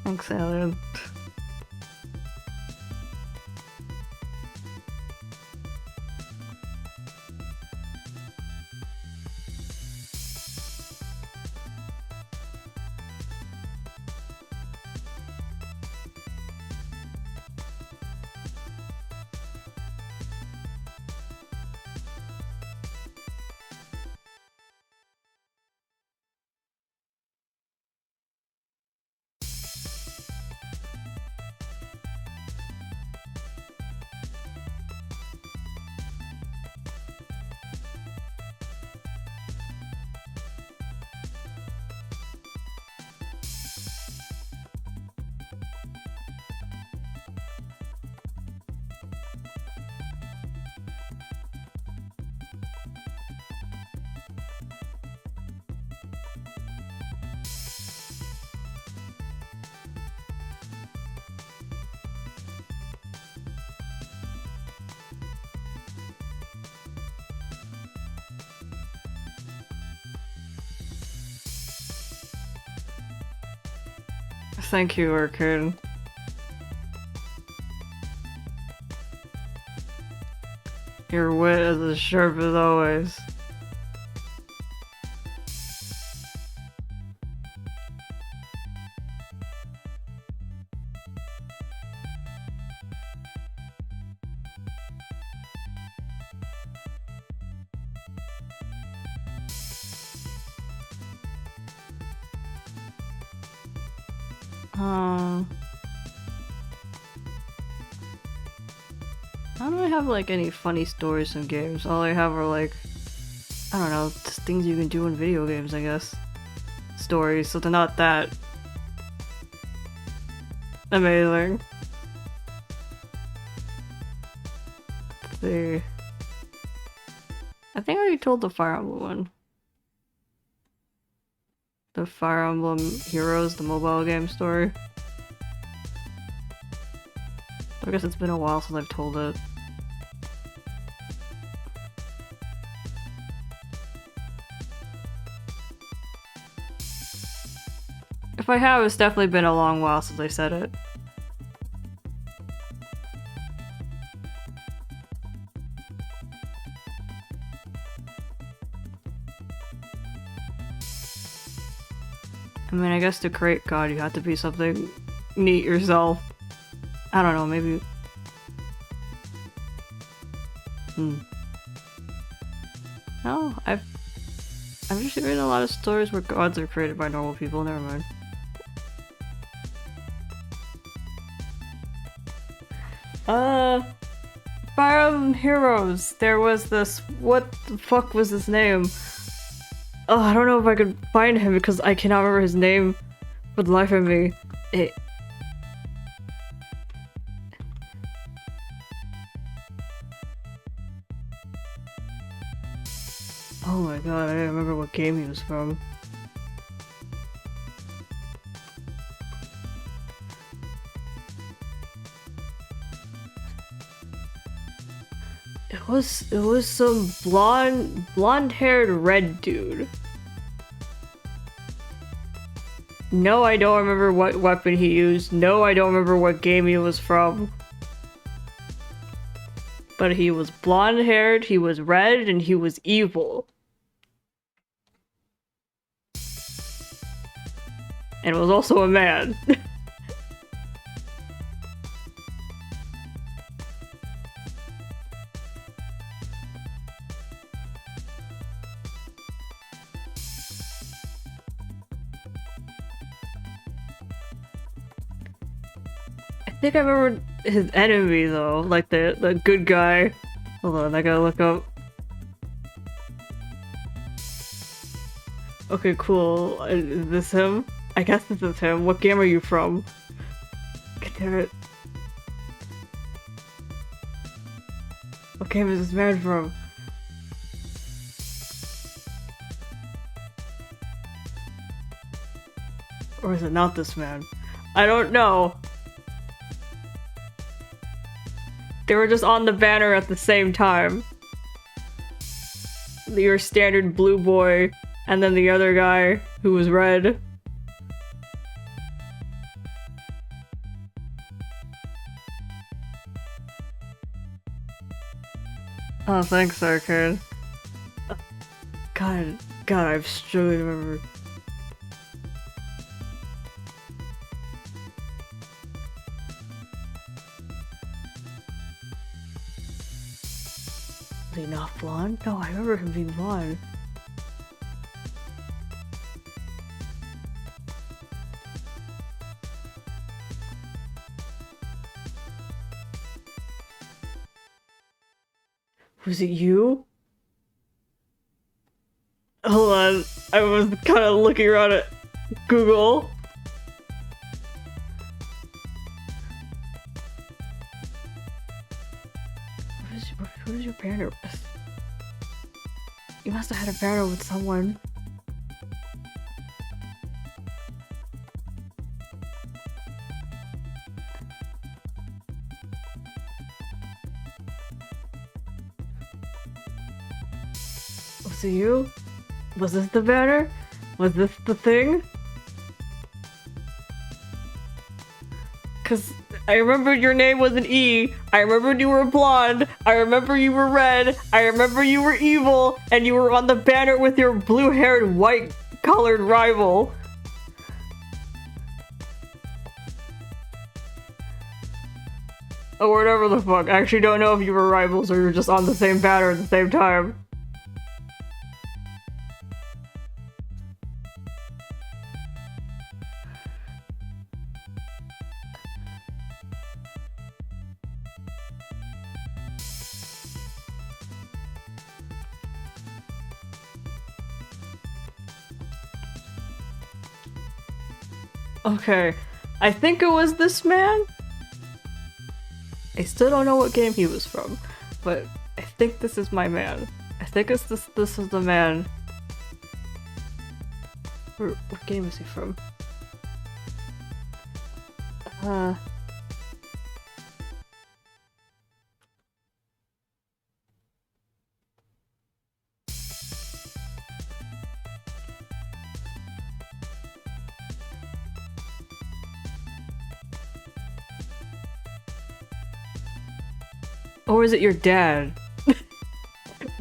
Thanks, Alien. Thank you, Arcade. Your wit is as sharp as always. I don't really have like any funny stories in games. All I have are like, I don't know, just things you can do in video games, I guess. Stories, so they're not that amazing. Let's see. I think I already told the Fire Emblem one. The Fire Emblem Heroes, the mobile game story. I guess it's been a while since I've told it. If I have, it's definitely been a long while since I said it. I mean, I guess to create God, you have to be something neat yourself. I don't know, maybe... No, I've just read a lot of stories where gods are created by normal people, never mind. Fire Emblem Heroes, there was this, what the fuck was his name? Oh, I don't know if I could find him because I cannot remember his name for the life of me. Oh my god, I don't remember what game he was from. It was some blonde-haired red dude. No, I don't remember what weapon he used. No, I don't remember what game he was from. But he was blonde-haired, he was red, and he was evil. And was also a man. I think I remember his enemy though, like the good guy. Hold on, I gotta look up. Okay, cool. Is this him? I guess this is him. What game are you from? God damn it. What game is this man from? Or is it not this man? I don't know. They were just on the banner at the same time. Your standard blue boy, and then the other guy who was red. Oh, thanks, Arcade. God, I'm struggling to remember. Was he not blonde? No, I remember him being blonde. Was it you? Hold on, I was kind of looking around at Google. Who is your banner with? You must have had a banner with someone. Was it you? Was this the banner? Was this the thing? Cause I remember your name was an E. I remembered you were blonde. I remember you were red. I remember you were evil, and you were on the banner with your blue-haired, white-colored rival. Or whatever the fuck. I actually don't know if you were rivals or you were just on the same banner at the same time. Okay, I think it was this man? I still don't know what game he was from, but I think this is my man. I think it's this is the man. What game is he from? Or is it your dad? Do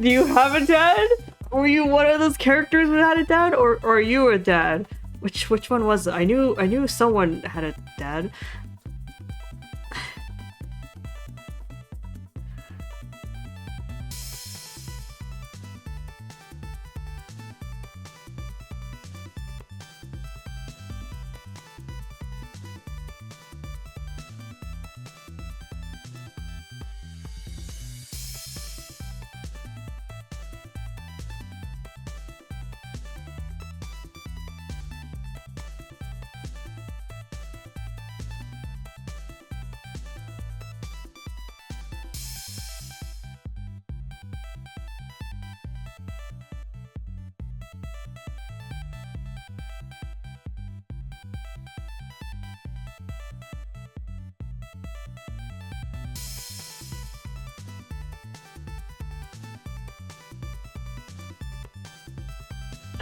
you have a dad? Were you one of those characters that had a dad, or are you a dad? Which one was it? I knew someone had a dad.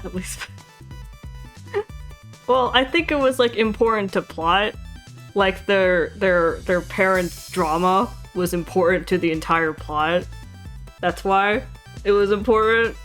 At least. Well, I think it was like important to plot. Like their parents' drama was important to the entire plot. That's why it was important.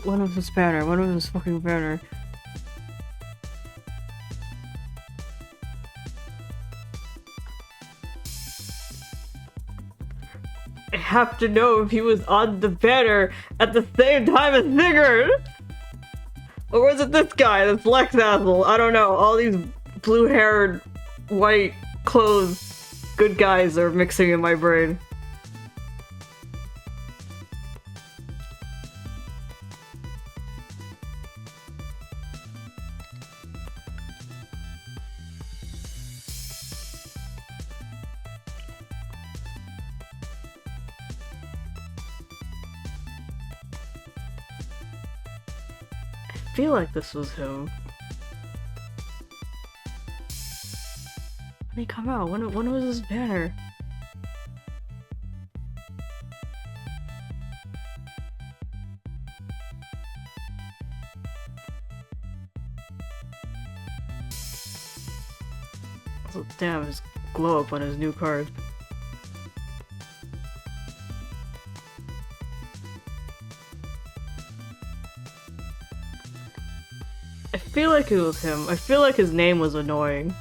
One of his banner. One of his fucking banner. I have to know if he was on the banner at the same time as Sigurd! Or was it this guy, this Lex asshole? I don't know. All these blue-haired, white clothes good guys are mixing in my brain. I feel like this was him. When he come out? When was his banner? Also, damn, his glow up on his new card. I feel like it was him. I feel like his name was annoying.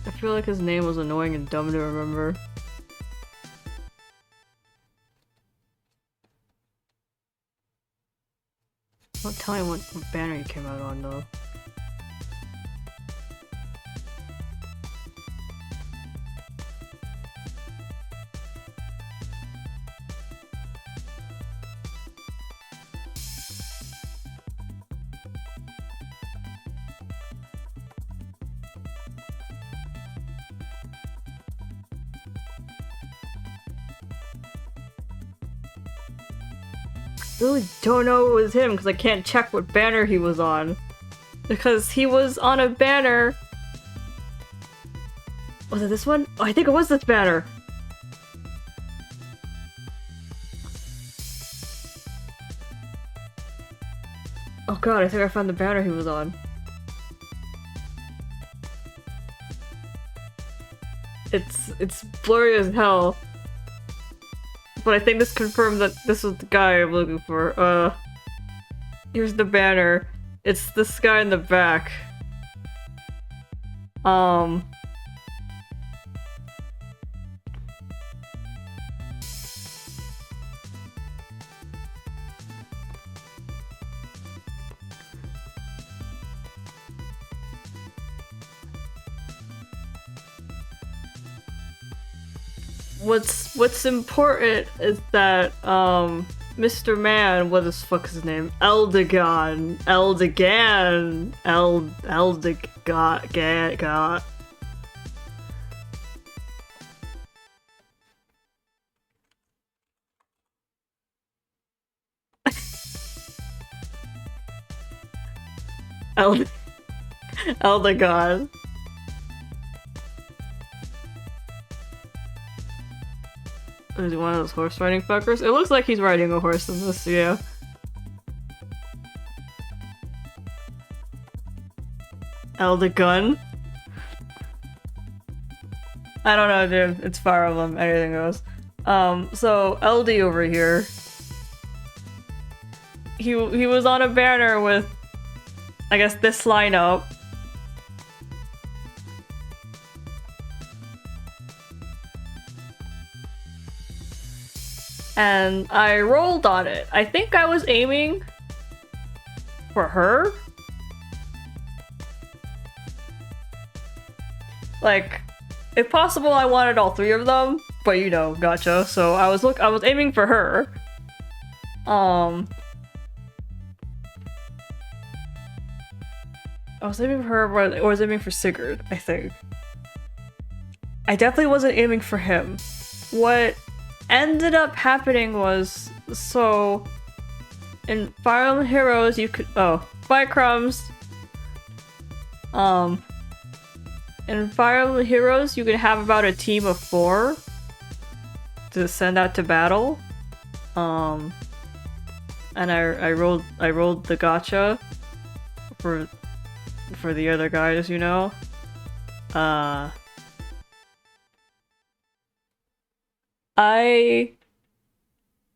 I feel like his name was annoying and dumb to remember. Don't tell me what banner he came out on though. really don't know it was him because I can't check what banner he was on. Because he was on a banner. Was it this one? Oh, I think it was this banner. Oh god, I think I found the banner he was on. It's blurry as hell. But I think this confirmed that this was the guy I'm looking for. Here's the banner. It's this guy in the back. What's important is that Mr. Man, what the fuck is his name? Eldegan. Eldegon. Is he one of those horse riding fuckers? It looks like he's riding a horse in this, yeah. Eldegun? I don't know, dude. It's Fire Emblem. Anything goes. So LD over here. He was on a banner with, I guess, this lineup. And I rolled on it. I think I was aiming for her. Like, if possible, I wanted all three of them, but you know, gotcha. So I was aiming for her. I was aiming for her, or I was aiming for Sigurd, I think. I definitely wasn't aiming for him. What ended up happening was, so in Fire Emblem Heroes you could Fire Crumbs. In Fire Emblem Heroes you could have about a team of 4 to send out to battle. And I rolled the gacha for the other guys, you know. I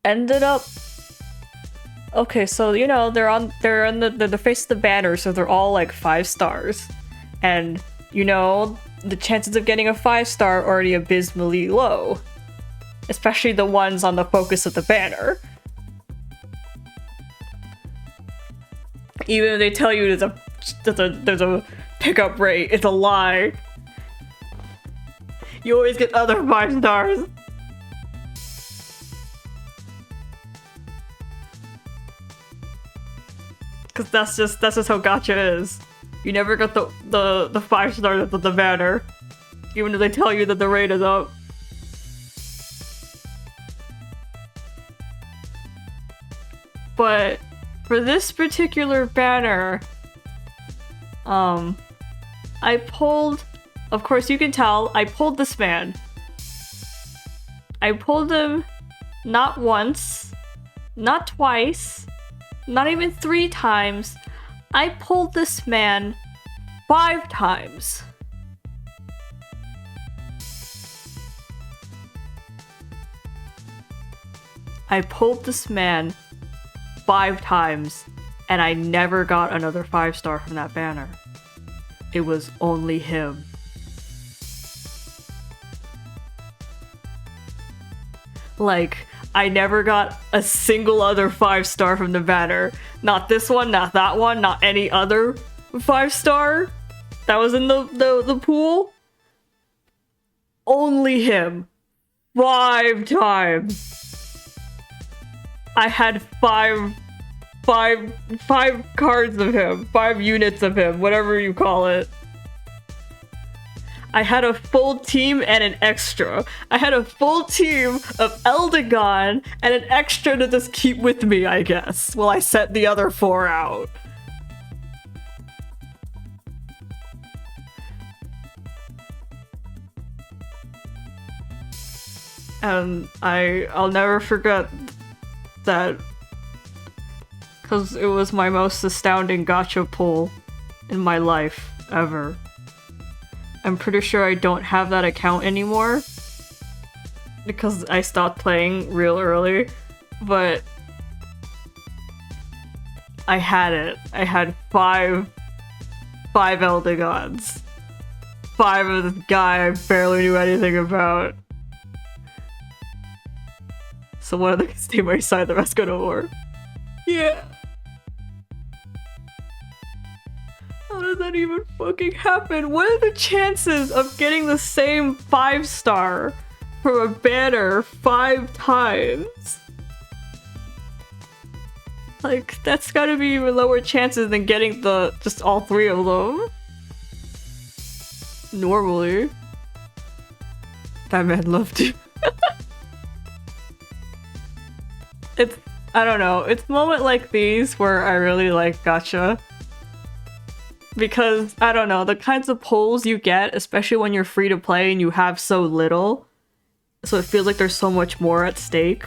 ended up. Okay, so you know they're on the face of the banner, so they're all like 5 stars, and you know the chances of getting a 5-star are already abysmally low, especially the ones on the focus of the banner. Even if they tell you there's a pickup rate, it's a lie. You always get other 5 stars. Cause that's just how gacha is. You never get the 5 stars at the banner, even if they tell you that the rate is up. But for this particular banner, I pulled. Of course, you can tell I pulled this man. I pulled him not once, not twice. Not even 3 times. I pulled this man 5 times. I pulled this man 5 times, and I never got another 5-star from that banner. It was only him. Like, I never got a single other 5-star from the banner. Not this one, not that one, not any other 5-star that was in the pool. Only him. 5 times. I had 5 cards of him. 5 units of him, whatever you call it. I had a full team and an extra. I had a full team of Eldegon and an extra to just keep with me, I guess, while I set the other 4 out. And I'll never forget that, because it was my most astounding gacha pull in my life ever. I'm pretty sure I don't have that account anymore because I stopped playing real early, but I had it. I had five Eldegons. 5 of the guy I barely knew anything about. So one of them can stay by my side, the rest go to war. Yeah. How does that even fucking happen? What are the chances of getting the same 5-star from a banner 5 times? Like, that's gotta be even lower chances than getting just all 3 of them. Normally. That man loved you. I don't know, it's a moment like these where I really like gacha. Because, I don't know, the kinds of pulls you get, especially when you're free to play and you have so little, so it feels like there's so much more at stake.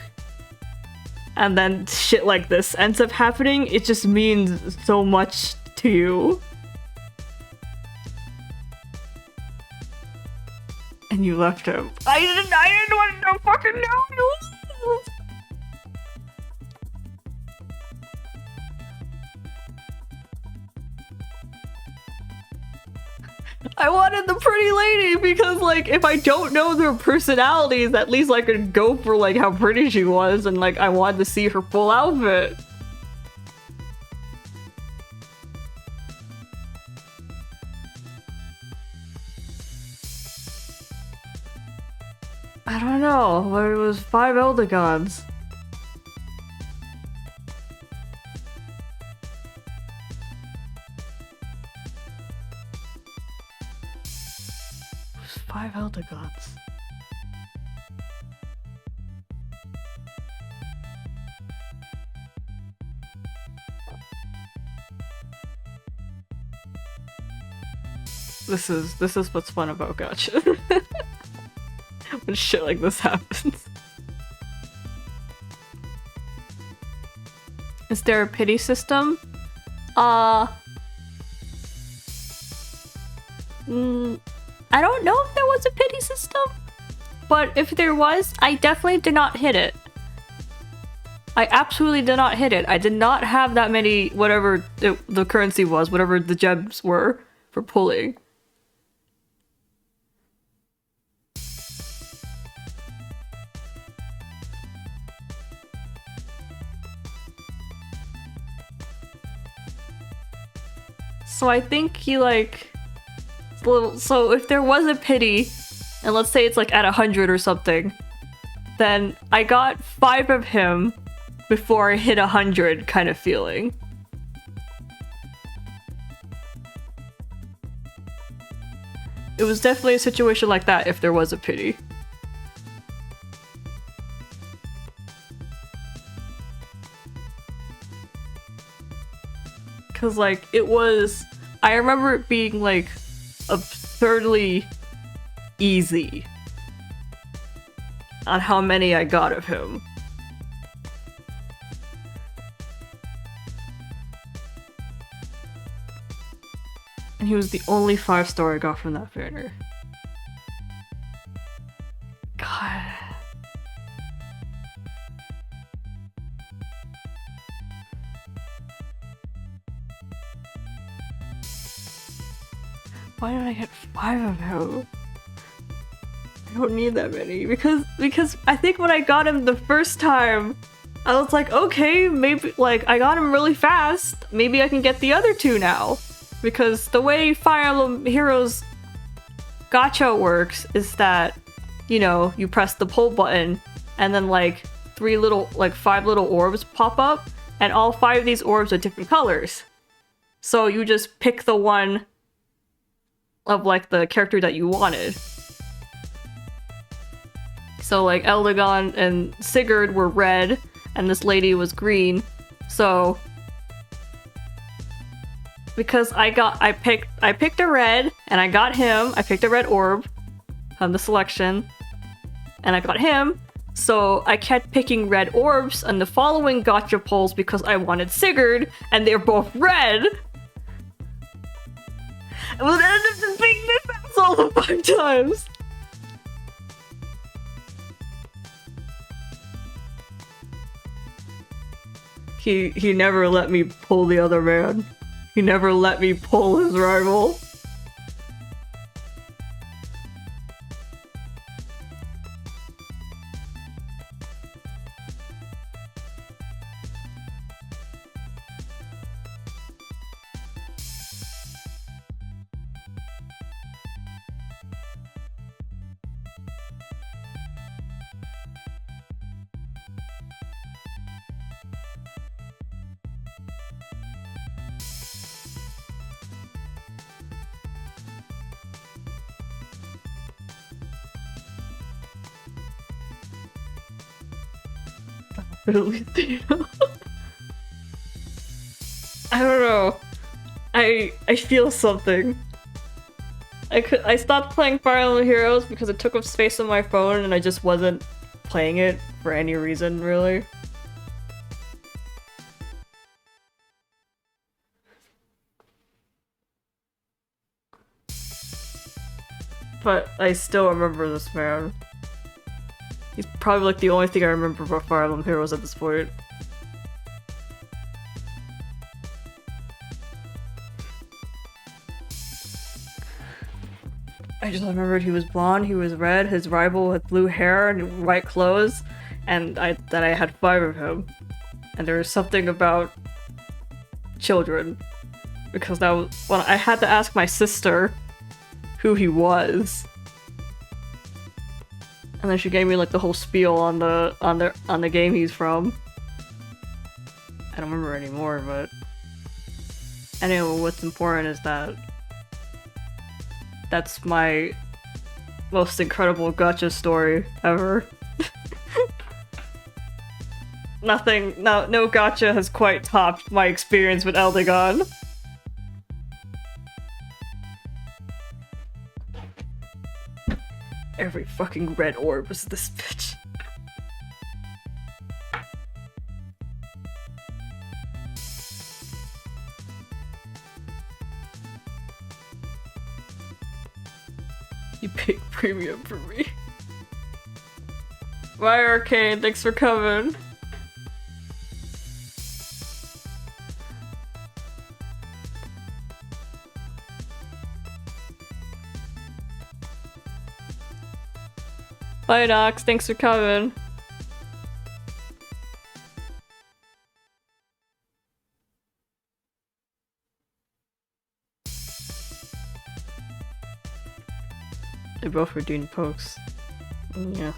And then shit like this ends up happening, it just means so much to you. And you left him. I didn't want to fucking know! I wanted the pretty lady because, like, if I don't know their personalities, at least I could go for, like, how pretty she was, and, like, I wanted to see her full outfit. I don't know, but it was 5 Eldegons. It was 5 Eldegons. This is what's fun about gacha. When shit like this happens. Is there a pity system? I don't know if there was a pity system, but if there was, I definitely did not hit it. I absolutely did not hit it. I did not have that many, whatever the currency was, whatever the gems were for pulling. So I think he like, so if there was a pity, and let's say it's like at 100 or something, then I got 5 of him before I hit 100 kind of feeling. It was definitely a situation like that if there was a pity. Cause like, it was, I remember it being like absurdly easy on how many I got of him. And he was the only 5-star I got from that banner. God. Why did I get 5 of him? I don't need that many because I think when I got him the first time, I was like, okay, maybe like I got him really fast. Maybe I can get the other 2 now. Because the way Fire Emblem Heroes gacha works is that, you know, you press the pull button and then like 5 little orbs pop up, and all 5 of these orbs are different colors. So you just pick the one of like the character that you wanted. So like Eldegon and Sigurd were red, and this lady was green. So because I picked a red, and I got him. I picked a red orb on the selection, and I got him. So I kept picking red orbs on the following gacha polls because I wanted Sigurd, and they're both red. I would end up just picking this ass all the 5 times. He never let me pull the other man. He never let me pull his rival. Luciano. I don't know. I feel something. I stopped playing Fire Emblem Heroes because it took up space on my phone and I just wasn't playing it for any reason, really. But I still remember this man. He's probably like the only thing I remember about Fire Emblem Heroes at this point. I just remembered he was blonde, he was red, his rival had blue hair and white clothes, and that I had 5 of him. And there was something about children. Because that was when I had to ask my sister who he was. And then she gave me like the whole spiel on the game he's from. I don't remember anymore, but anyway, what's important is that that's my most incredible gacha story ever. No gacha has quite topped my experience with Eldegon. Every fucking red orb was this bitch. You paid premium for me. Bye, Arcane, thanks for coming. Bye, Nox, thanks for coming. They both were doing pokes. Yeah.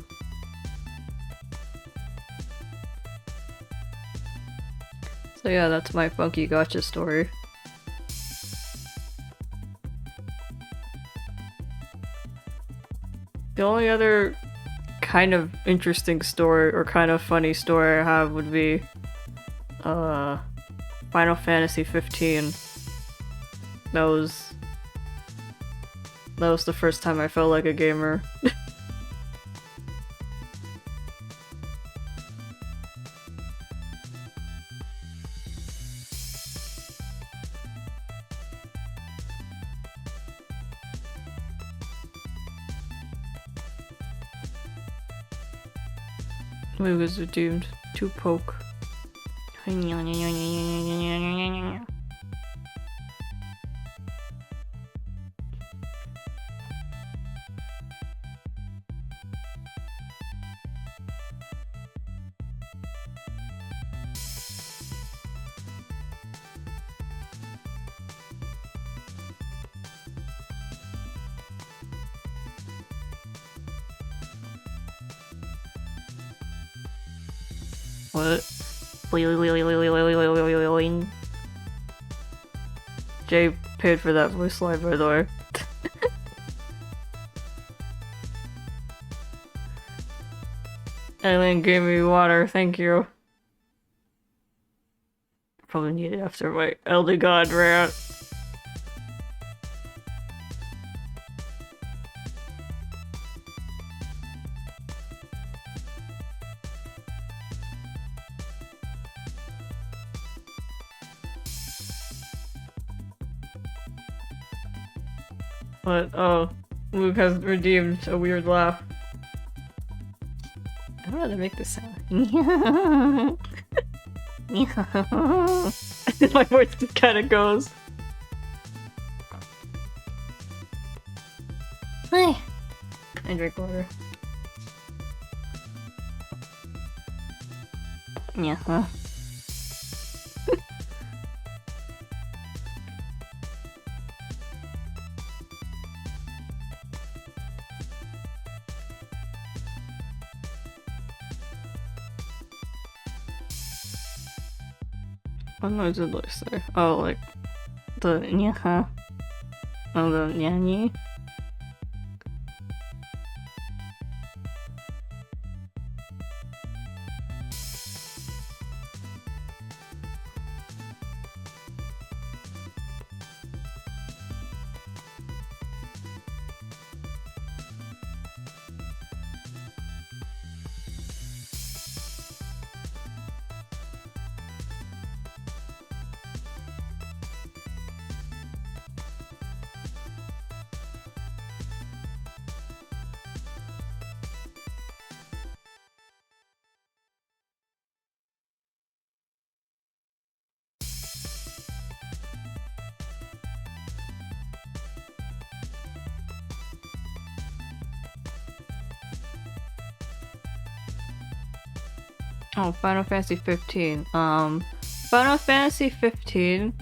So yeah, that's my funky gacha story. The only other kind of interesting story or kind of funny story I have would be Final Fantasy 15. That was the first time I felt like a gamer. We was doomed to poke. What? Jay paid for that voice line, by the way. Eileen gave me water, thank you. Probably need it after my Elder God rant. But, oh, Luke has redeemed a weird laugh. I don't know how to make this sound. My voice just kind of goes. I drink water. Yeah. What noise did I say? Oh, like the yeah. Oh, the yanny. Oh, Final Fantasy 15. Final Fantasy 15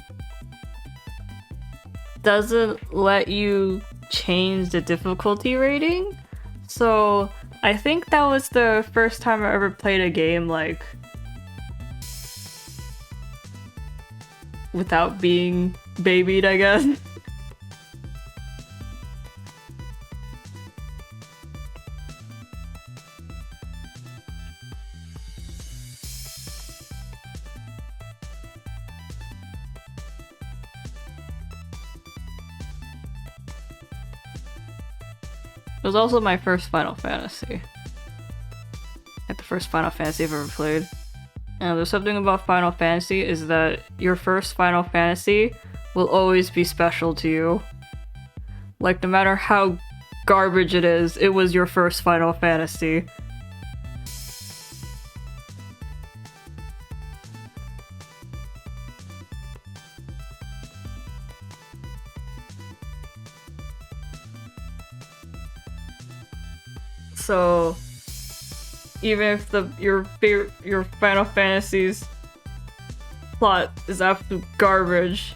doesn't let you change the difficulty rating. So I think that was the first time I ever played a game like without being babied, I guess. It was also my first Final Fantasy. Like the first Final Fantasy I've ever played. And there's something about Final Fantasy is that your first Final Fantasy will always be special to you. Like no matter how garbage it is, it was your first Final Fantasy. So even if your Final Fantasy's plot is absolute garbage,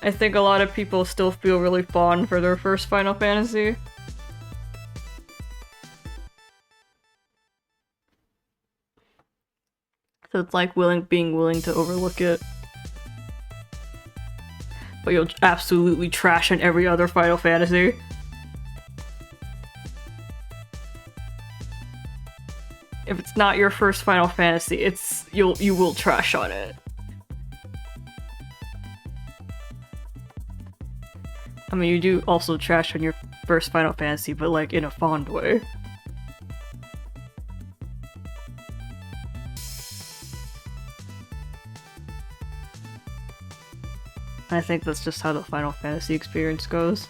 I think a lot of people still feel really fond for their first Final Fantasy. So it's like being willing to overlook it. But you'll absolutely trash on every other Final Fantasy. If it's not your first Final Fantasy, you will trash on it. I mean, you do also trash on your first Final Fantasy, but like in a fond way. I think that's just how the Final Fantasy experience goes.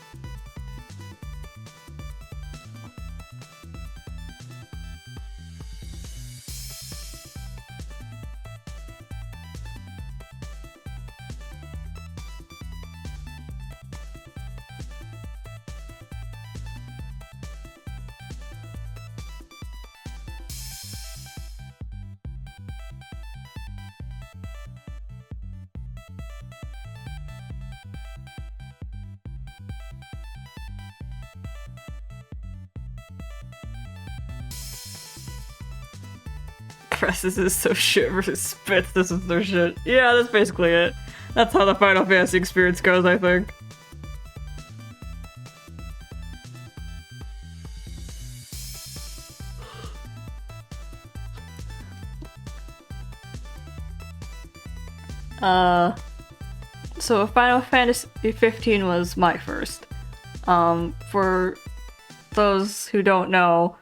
Presses is so shit versus spits, this is their shit. Yeah, that's basically it. That's how the Final Fantasy experience goes, I think. So Final Fantasy 15 was my first. For those who don't know,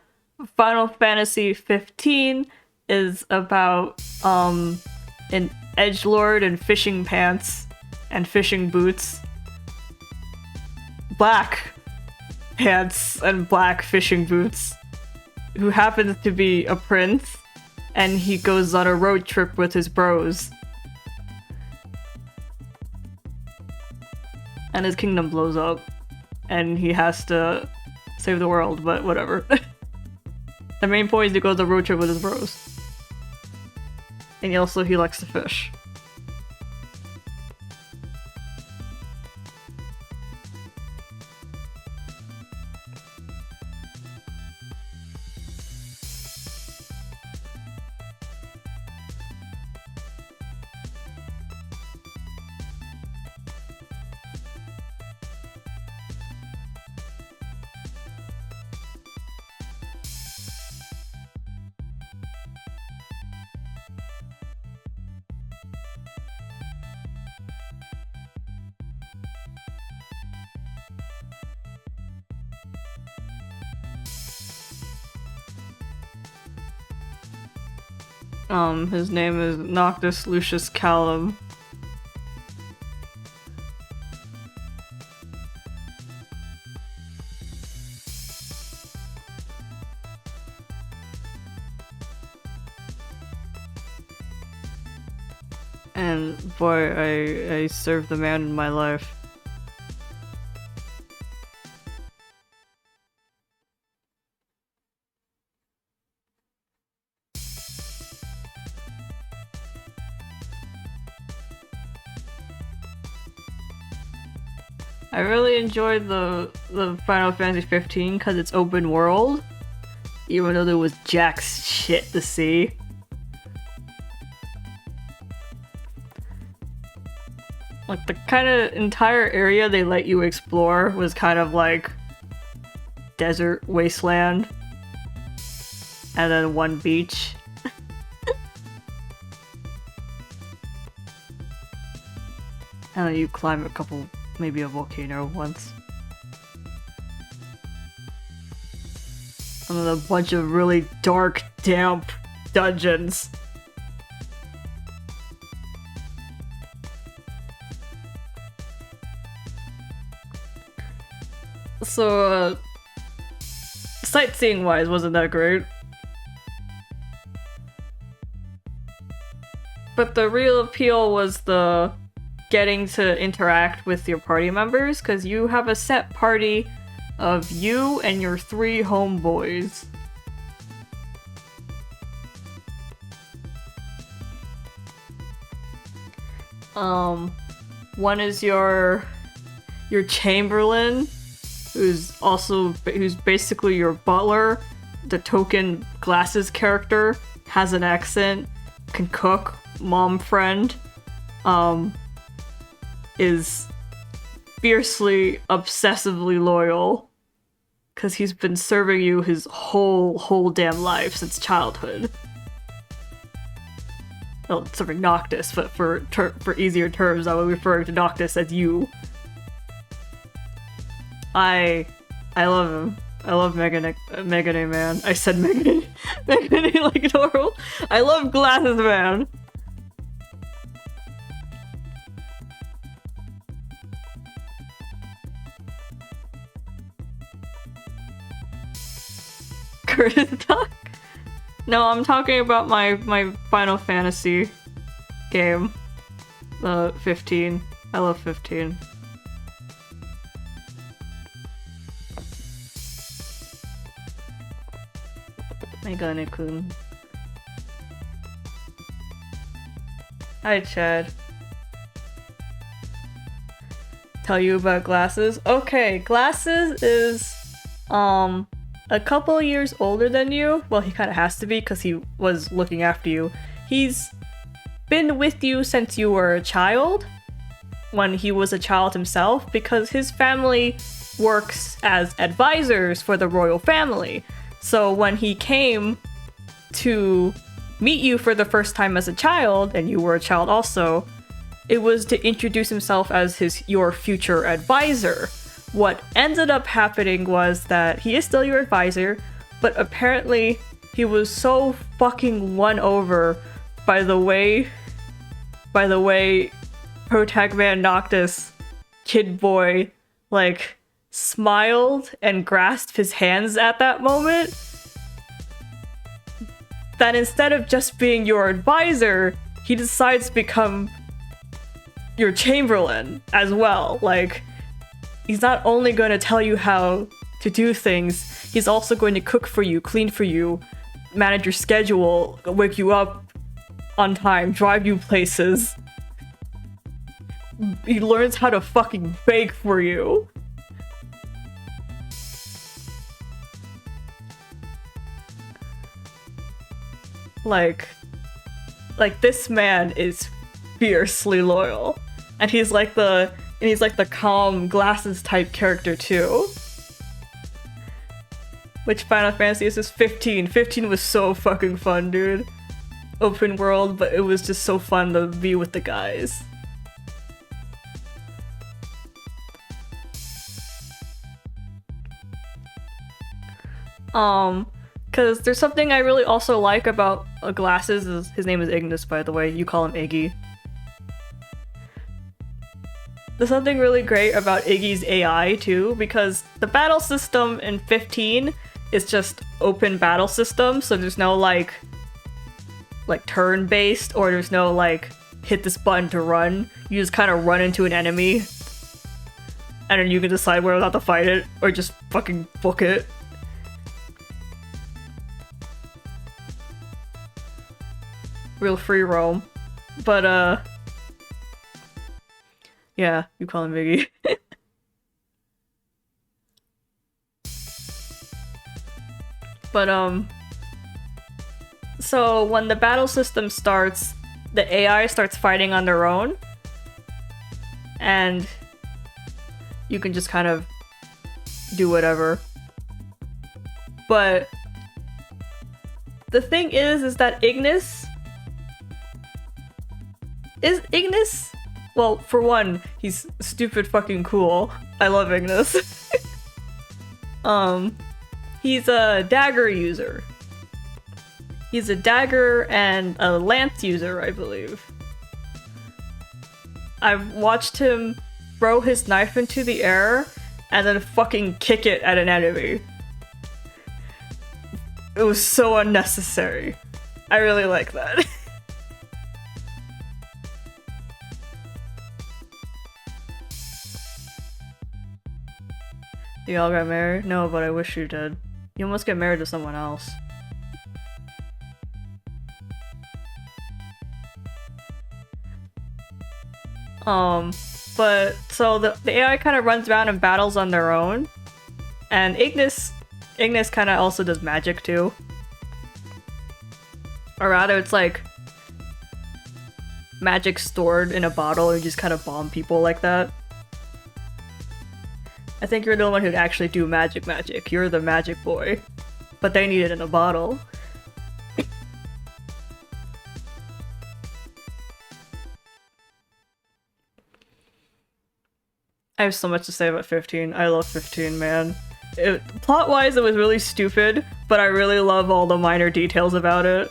Final Fantasy 15 is about an edgelord in fishing pants and fishing boots, black pants and black fishing boots, who happens to be a prince, and he goes on a road trip with his bros. And his kingdom blows up, and he has to save the world, but whatever. The main point is to go on the road trip with his bros. And also he likes to fish. His name is Noctis Lucius Callum. And boy, I served the man in my life. I really enjoyed the Final Fantasy 15 because it's open world, even though there was jack shit to see. Like, the kind of entire area they let you explore was kind of like desert wasteland, and then one beach. And then you climb a couple, maybe a volcano once. And then a bunch of really dark, damp dungeons. So, sightseeing-wise, wasn't that great. But the real appeal was the getting to interact with your party members, because you have a set party of you and your 3 homeboys. One is your Chamberlain, who's basically your butler, the token glasses character, has an accent, can cook, mom friend, is fiercely, obsessively loyal, because he's been serving you his whole damn life since childhood. Well, serving Noctis, but for easier terms, I will refer to Noctis as you. I love him. I love Megane Man. I said Megane like normal. I love Glasses Man. Talk? No, I'm talking about my Final Fantasy game. 15. I love 15. Megane-kun. Hi, Chad. Tell you about Glasses? Okay, Glasses is, a couple years older than you. Well, he kind of has to be because he was looking after you. He's been with you since you were a child, when he was a child himself, because his family works as advisors for the royal family. So when he came to meet you for the first time as a child, and you were a child also, it was to introduce himself as your future advisor. What ended up happening was that he is still your advisor, but apparently he was so fucking won over by the way Protag Man Noctis, Kid Boy, like, smiled and grasped his hands at that moment, that instead of just being your advisor, he decides to become your Chamberlain as well. Like, he's not only going to tell you how to do things, he's also going to cook for you, clean for you, manage your schedule, wake you up on time, drive you places. He learns how to fucking bake for you. Like this man is fiercely loyal. And he's like the calm glasses type character too. Which Final Fantasy is this? 15. 15 was so fucking fun, dude. Open world, but it was just so fun to be with the guys. Cause there's something I really also like about Glasses. His name is Ignis, by the way. You call him Iggy. There's something really great about Iggy's AI too, because the battle system in 15 is just open battle system, so there's no like turn-based, or there's no like hit this button to run. You just kind of run into an enemy, and then you can decide whether or not to fight it, or just fucking book it. Real free roam. But yeah, you call him Biggie. But so when the battle system starts, the AI starts fighting on their own, and you can just kind of do whatever. But the thing is that Ignis, well, for one, he's stupid fucking cool. I love Ignis. He's a dagger user. He's a dagger and a lance user, I believe. I've watched him throw his knife into the air and then fucking kick it at an enemy. It was so unnecessary. I really like that. You all got married? No, but I wish you did. You almost get married to someone else. But so the AI kind of runs around and battles on their own, and Ignis kind of also does magic too. Or rather, it's like magic stored in a bottle, and you just kind of bomb people like that. I think you're the one who'd actually do magic. You're the magic boy. But they need it in a bottle. I have so much to say about 15. I love 15, man. Plot-wise, it was really stupid, but I really love all the minor details about it.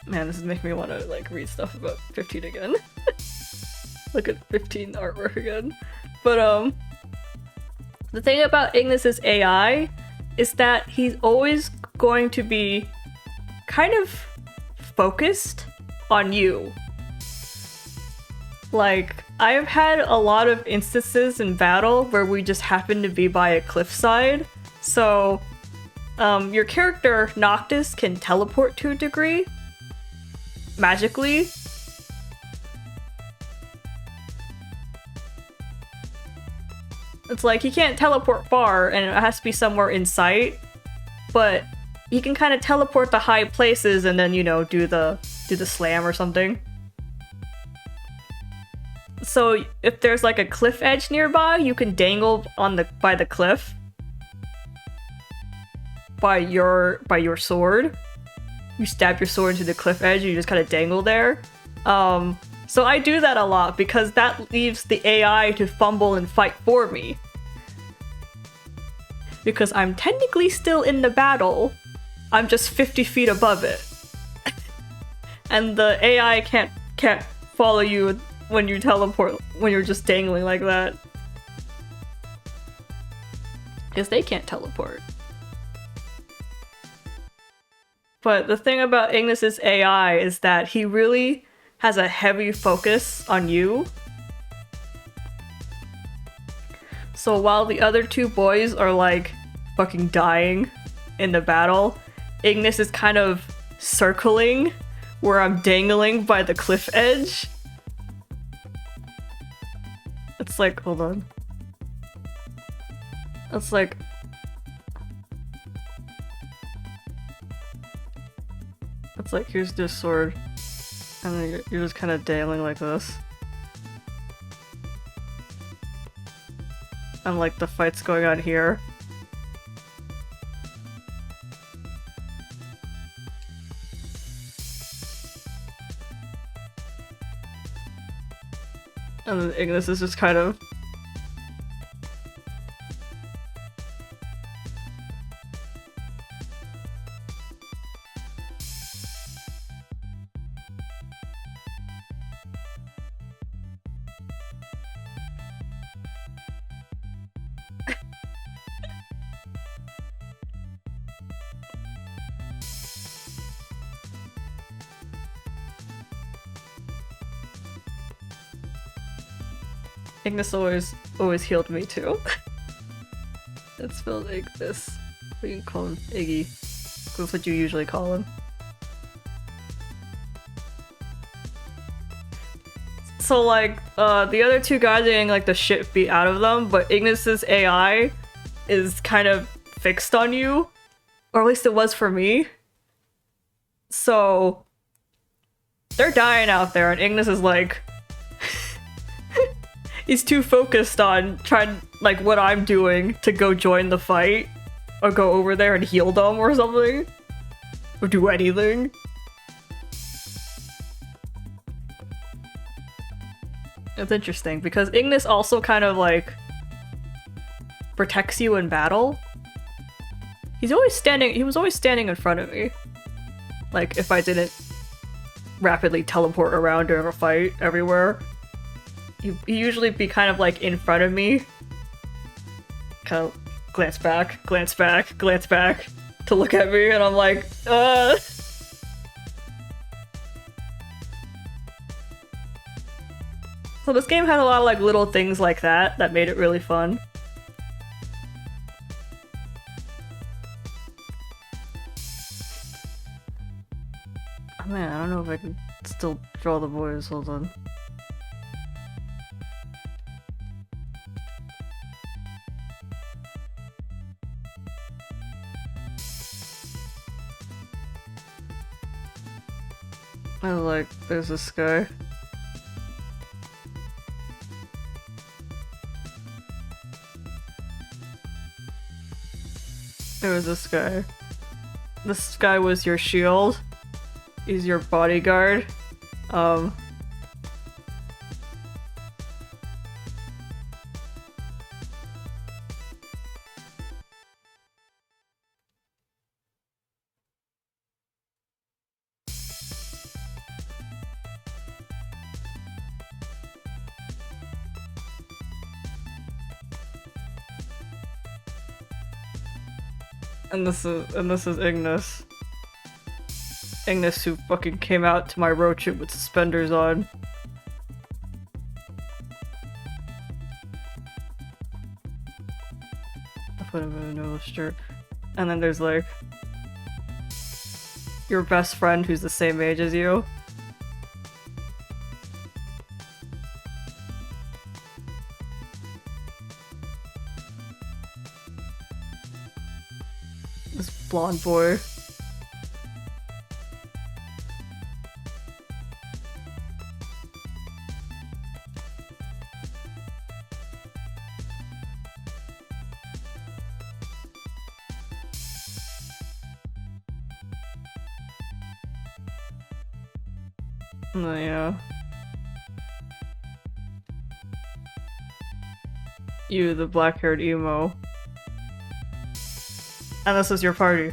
Man, this is making me want to, like, read stuff about 15 again. Look at 15 artwork again. But, the thing about Ignis's AI is that he's always going to be kind of focused on you. Like, I have had a lot of instances in battle where we just happen to be by a cliffside. So, your character, Noctis, can teleport to a degree. Magically. It's like, he can't teleport far, and it has to be somewhere in sight. But he can kind of teleport to high places and then, you know, do the slam or something. So if there's like a cliff edge nearby, you can dangle by the cliff by your sword, you stab your sword into the cliff edge and you just kind of dangle there. So I do that a lot because that leaves the AI to fumble and fight for me. Because I'm technically still in the battle, I'm just 50 feet above it. And the AI can't follow you when you teleport, when you're just dangling like that. Because they can't teleport. But the thing about Ignis's AI is that he really has a heavy focus on you. So while the other two boys are like fucking dying in the battle, Ignis is kind of circling where I'm dangling by the cliff edge. It's like, hold on. It's like... It's like, here's this sword. And then you're just kind of dangling like this. And like the fight's going on here. And then Ignis is just kind of... Ignis always healed me too. It's spelled Ignis. We can call him Iggy. That's what you usually call him. So like, the other two guys are getting like the shit beat out of them, but Ignis's AI is kind of fixed on you. Or at least it was for me. So they're dying out there and Ignis is like... He's too focused on trying, like, what I'm doing to go join the fight. Or go over there and heal them or something. Or do anything. It's interesting, because Ignis also kind of, like, protects you in battle. He was always standing in front of me. Like, if I didn't rapidly teleport around during a fight everywhere. He'd usually be kind of like in front of me. Kind of glance back, glance back, glance back to look at me, and I'm like, So this game had a lot of like little things like that made it really fun. Oh man, I don't know if I can still draw the boys, hold on. I was like, there's this guy. There was this guy. This guy was your shield. He's your bodyguard. And this is Ignis. Ignis who fucking came out to my road trip with suspenders on. I put him in a nose shirt. And then there's like your best friend who's the same age as you. This blonde boy. Oh, yeah. You, the black-haired emo. And this is your party.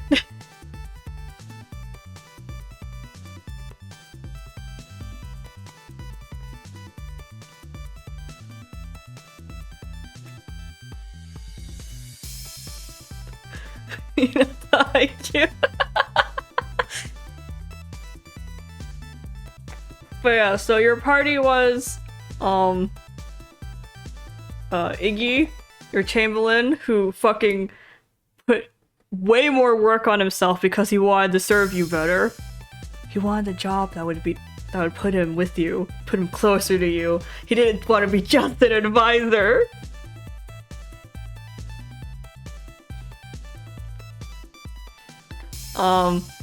You know the IQ. But yeah, so your party was, Iggy, your Chamberlain, who fucking put way more work on himself because he wanted to serve you better. He wanted a job that would put him with you, put him closer to you. He didn't want to be just an advisor.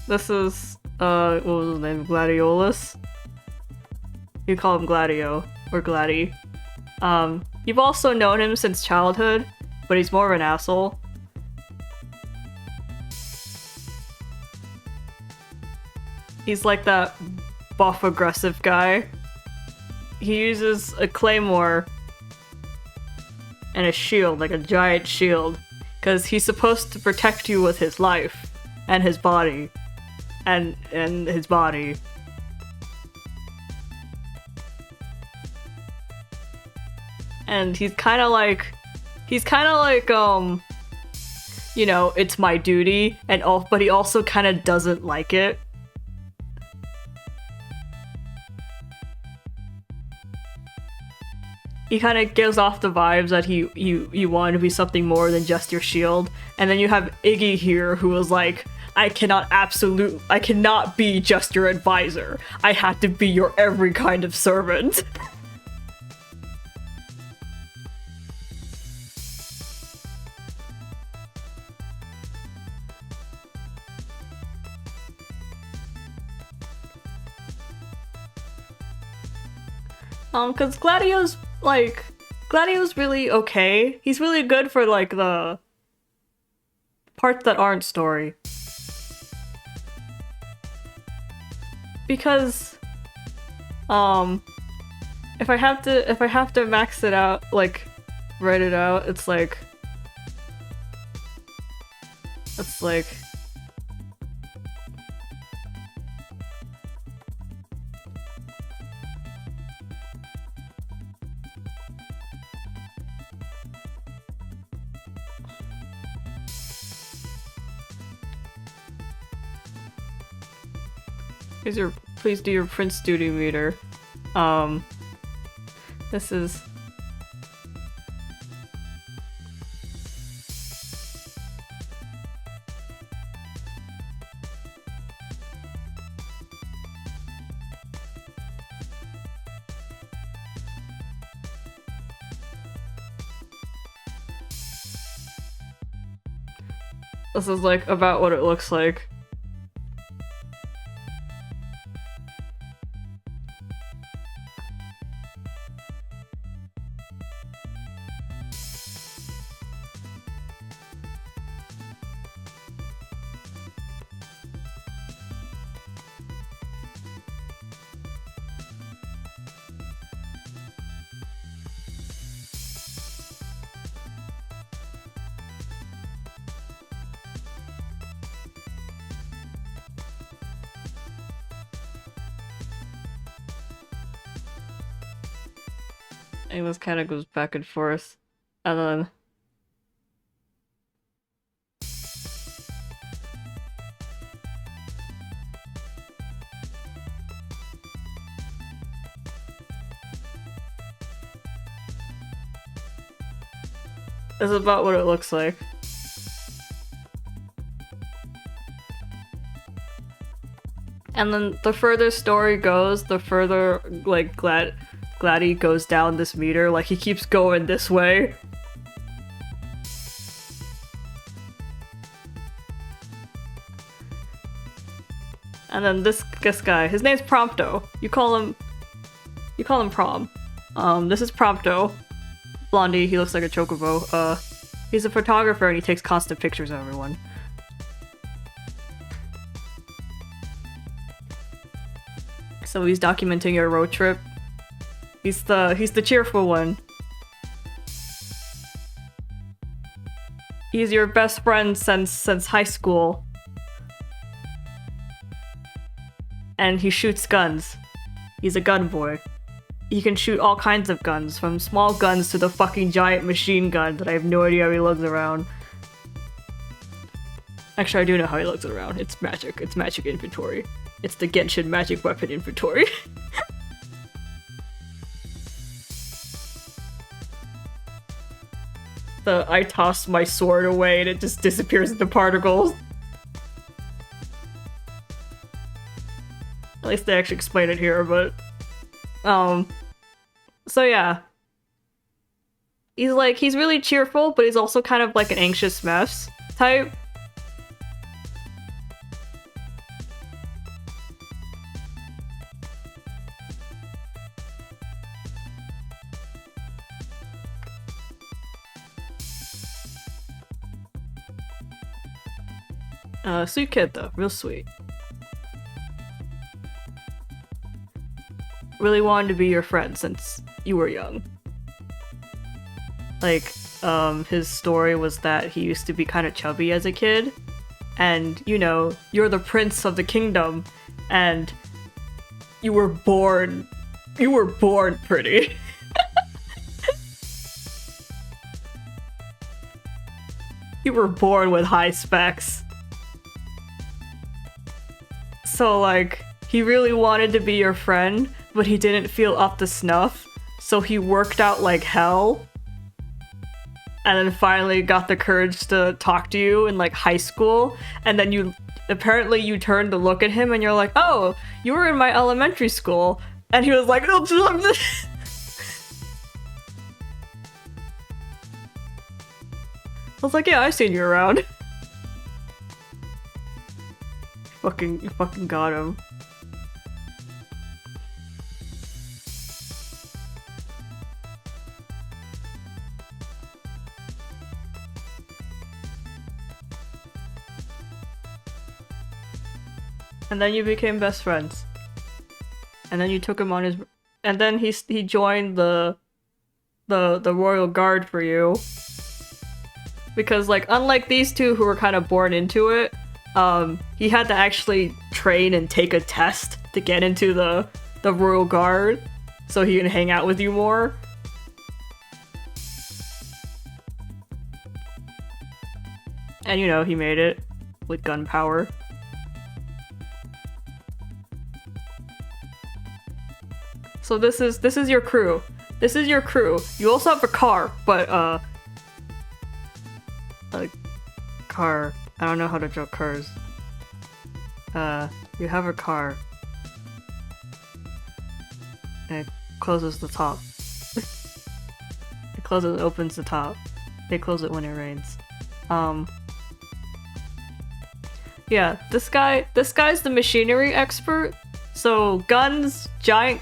This is, what was his name? Gladiolus? You call him Gladio, or Gladdy. You've also known him since childhood, but he's more of an asshole. He's like that buff aggressive guy. He uses a claymore and a shield, like a giant shield, because he's supposed to protect you with his life and his body and his body. And he's kind of like, you know, it's my duty, but he also kind of doesn't like it. He kind of gives off the vibes that you want to be something more than just your shield. And then you have Iggy here, who is like, I cannot be just your advisor. I have to be your every kind of servant. Cause Gladio's really okay. He's really good for like the parts that aren't story. Because if I have to max it out, like write it out, it's like please do your prince duty meter. This is like about what it looks like. And this kind of goes back and forth, and then this is about what it looks like. And then the further story goes, the further like Gladdy goes down this meter, like he keeps going this way. And then this guy, his name's Prompto. You call him Prom. This is Prompto. Blondie, he looks like a chocobo. He's a photographer and he takes constant pictures of everyone. So he's documenting your road trip. He's the cheerful one. He's your best friend since high school. And he shoots guns. He's a gun boy. He can shoot all kinds of guns, from small guns to the fucking giant machine gun that I have no idea how he lugs around. Actually, I do know how he lugs it around. It's magic. It's magic inventory. It's the Genshin magic weapon inventory. I toss my sword away and it just disappears into particles. At least they actually explain it here, but... So yeah. He's really cheerful, but he's also kind of like an anxious mess type. Sweet kid though, real sweet. Really wanted to be your friend since you were young. Like, his story was that he used to be kind of chubby as a kid, and, you know, you're the prince of the kingdom, and you were born pretty. You were born with high specs. So, like, he really wanted to be your friend, but he didn't feel up to snuff, so he worked out like hell. And then finally got the courage to talk to you in, like, high school, and then you turned to look at him and you're like, oh, you were in my elementary school. And he was like, oh, I was like, yeah, I've seen you around. You fucking got him. And then you became best friends. And then you took him on his... And then he joined the royal guard for you. Because, like, unlike these two who were kind of born into it, he had to actually train and take a test to get into the royal guard, so he can hang out with you more. And, you know, he made it with gunpowder. So this is your crew. This is your crew. You also have a car, but a car. I don't know how to draw cars. You have a car. And it closes the top. It closes and opens the top. They close it when it rains. Yeah, this guy's the machinery expert. So guns, giant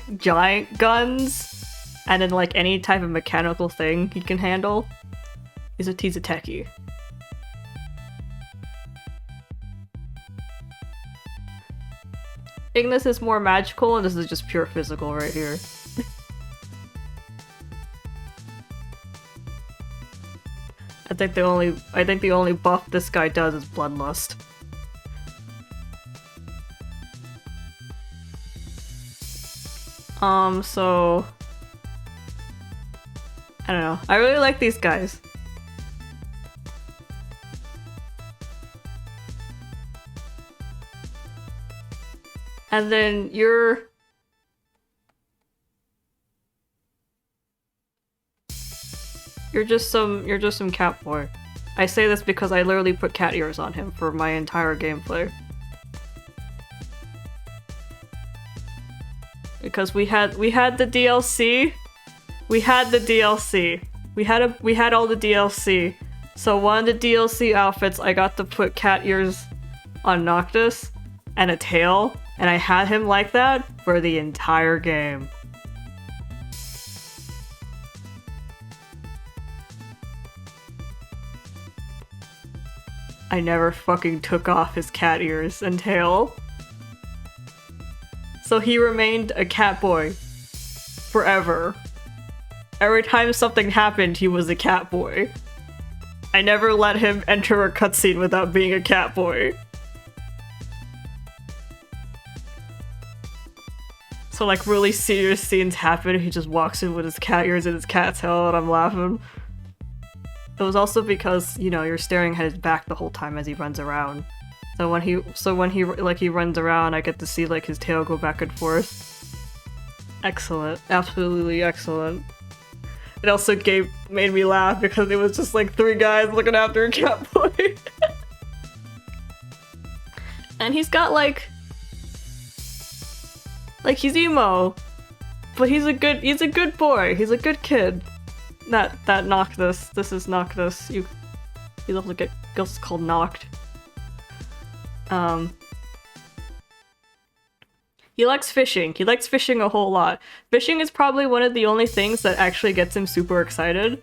guns, and then like any type of mechanical thing he can handle. He's a techie. Ignis is more magical, and this is just pure physical right here. I think the only buff this guy does is Bloodlust. So... I don't know. I really like these guys. And then you're just some cat boy. I say this because I literally put cat ears on him for my entire gameplay. Because we had the DLC. We had the DLC. We had all the DLC. So one of the DLC outfits, I got to put cat ears on Noctis and a tail, and I had him like that for the entire game. I never fucking took off his cat ears and tail. So he remained a cat boy forever. Every time something happened, he was a cat boy. I never let him enter a cutscene without being a cat boy. So like really serious scenes happen, he just walks in with his cat ears and his cat tail, and I'm laughing. It was also because, you know, you're staring at his back the whole time as he runs around. So when he runs around, I get to see like his tail go back and forth. Excellent. Absolutely excellent. It also made me laugh because it was just like 3 guys looking after a cat boy. And he's got like he's emo, but he's a good boy. He's a good kid. That Noctis. This is Noctis. He also called Noct. He likes fishing. He likes fishing a whole lot. Fishing is probably one of the only things that actually gets him super excited.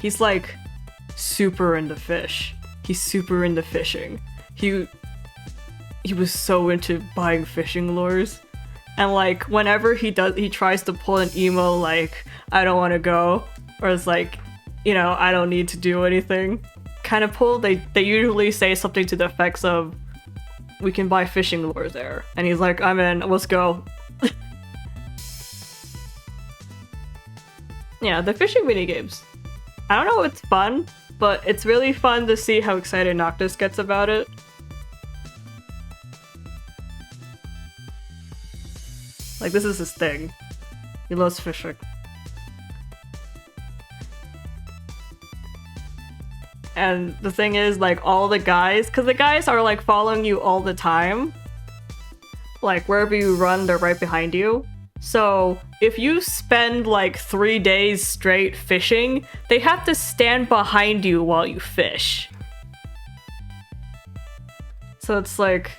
He's like super into fish. He's super into fishing. He was so into buying fishing lures. And like whenever he tries to pull an emo like, I don't want to go, or it's like, you know, I don't need to do anything kind of pull, they usually say something to the effects of, we can buy fishing lures there. And he's like, I'm in, let's go. Yeah, the fishing minigames. I don't know, it's fun, but it's really fun to see how excited Noctis gets about it. Like, this is his thing. He loves fishing. And the thing is, like, all the guys, because the guys are, like, following you all the time. Like, wherever you run, they're right behind you. So, if you spend, like, 3 days straight fishing, they have to stand behind you while you fish. So it's like...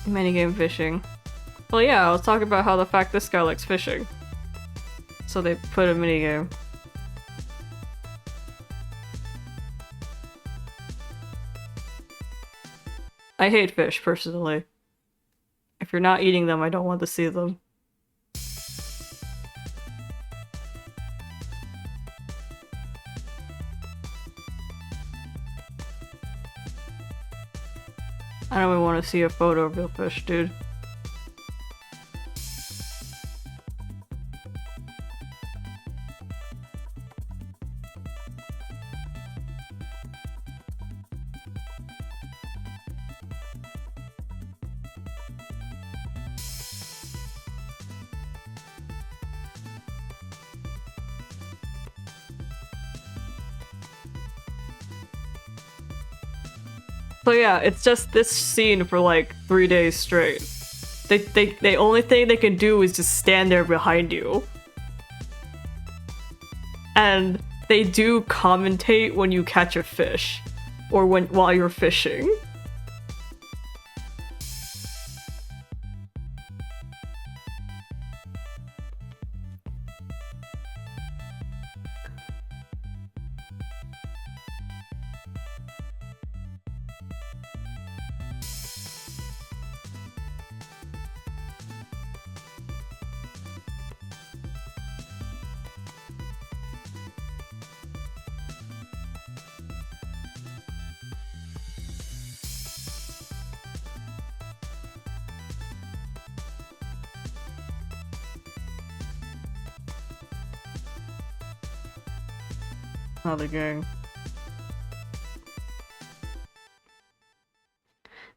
Minigame fishing. Well, yeah, let's talk about how the fact this guy likes fishing. So they put a minigame. I hate fish, personally. If you're not eating them, I don't want to see them. I don't even want to see a photo of real fish, dude. So yeah, it's just this scene for like 3 days straight. The only thing they can do is just stand there behind you. And they do commentate when you catch a fish. Or while you're fishing. Another gang.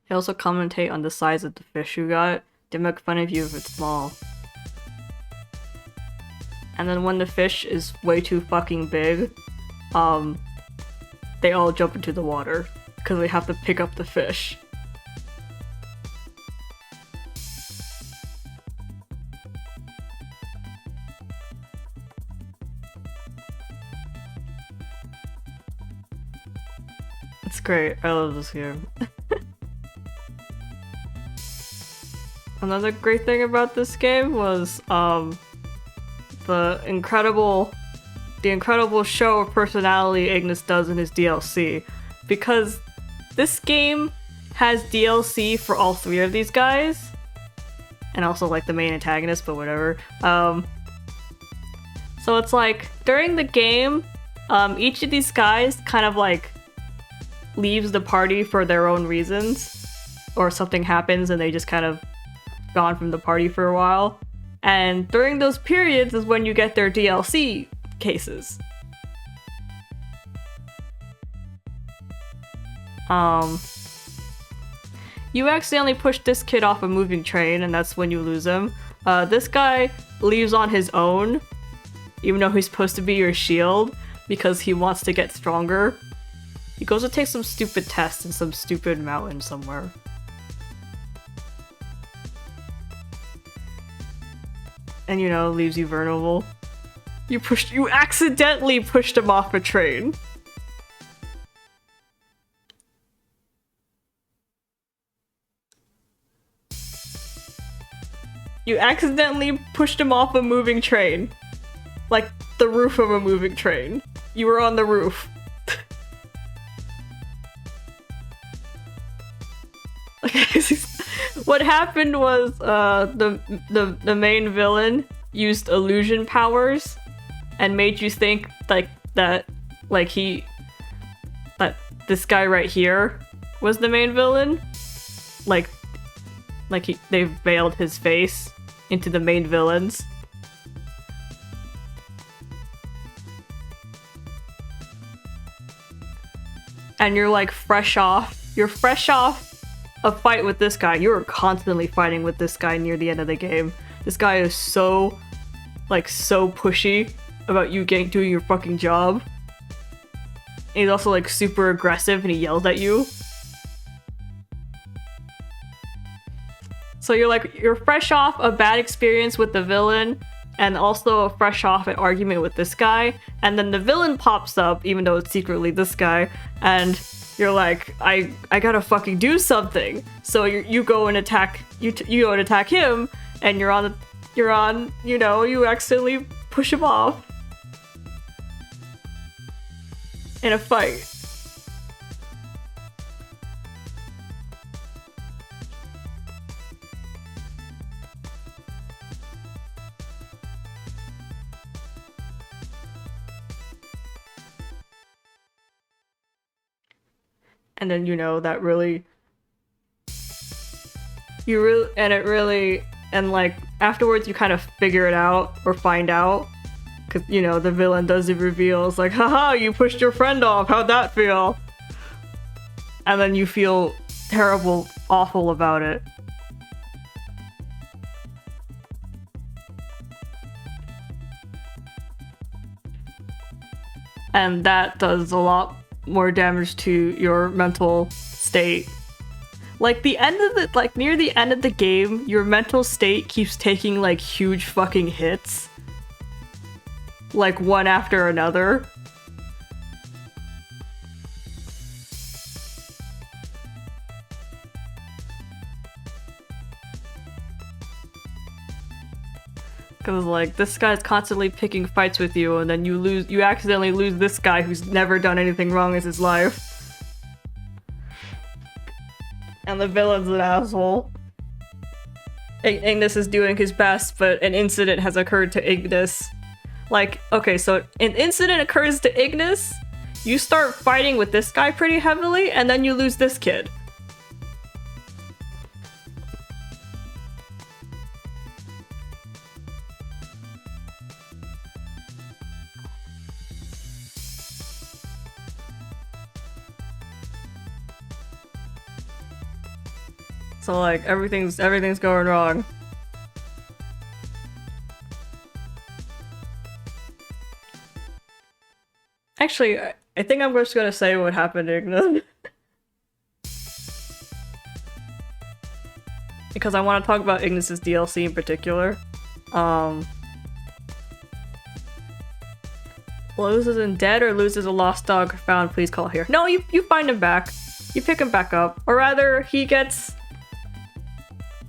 They also commentate on the size of the fish you got. They make fun of you if it's small. And then when the fish is way too fucking big, they all jump into the water because they have to pick up the fish. It's great. I love this game. Another great thing about this game was the incredible show of personality Ignis does in his DLC, because this game has DLC for all three of these guys, and also like the main antagonist, but whatever. So it's like during the game, each of these guys kind of like leaves the party for their own reasons, or something happens and they just kind of gone from the party for a while. And during those periods is when you get their DLC cases. You accidentally push this kid off a moving train, and that's when you lose him. This guy leaves on his own, even though he's supposed to be your shield, because he wants to get stronger. He goes to take some stupid test in some stupid mountain somewhere. And, you know, leaves you vulnerable. You accidentally pushed him off a train. You accidentally pushed him off a moving train. Like, the roof of a moving train. You were on the roof. What happened was, the main villain used illusion powers and made you think that this guy right here was the main villain. They veiled his face into the main villains. And you're like fresh off a fight with this guy. You were constantly fighting with this guy near the end of the game. This guy is so pushy about you doing your fucking job. And he's also like super aggressive and he yells at you. So you're fresh off a bad experience with the villain, and also fresh off an argument with this guy, and then the villain pops up, even though it's secretly this guy, and you're like, I gotta fucking do something. So you go and attack him, and you accidentally push him off in a fight. And then, that really... And like, afterwards you kind of figure it out, or find out. Because, the villain does the reveal. It's like, haha, you pushed your friend off, how'd that feel? And then you feel terrible, awful about it. And that does a lot more damage to your mental state. Like near the end of the game, your mental state keeps taking like huge fucking hits. Like one after another. Cause like, this guy's constantly picking fights with you, and then you accidentally lose this guy who's never done anything wrong in his life. And the villain's an asshole. Ignis is doing his best, but an incident has occurred to Ignis. Like, okay, so an incident occurs to Ignis, you start fighting with this guy pretty heavily, and then you lose this kid. So like, everything's going wrong. Actually, I think I'm just gonna say what happened to Ignis. Because I want to talk about Ignis's DLC in particular. Loses in dead or loses a lost dog found, please call here. No, you find him back. You pick him back up. Or rather, he gets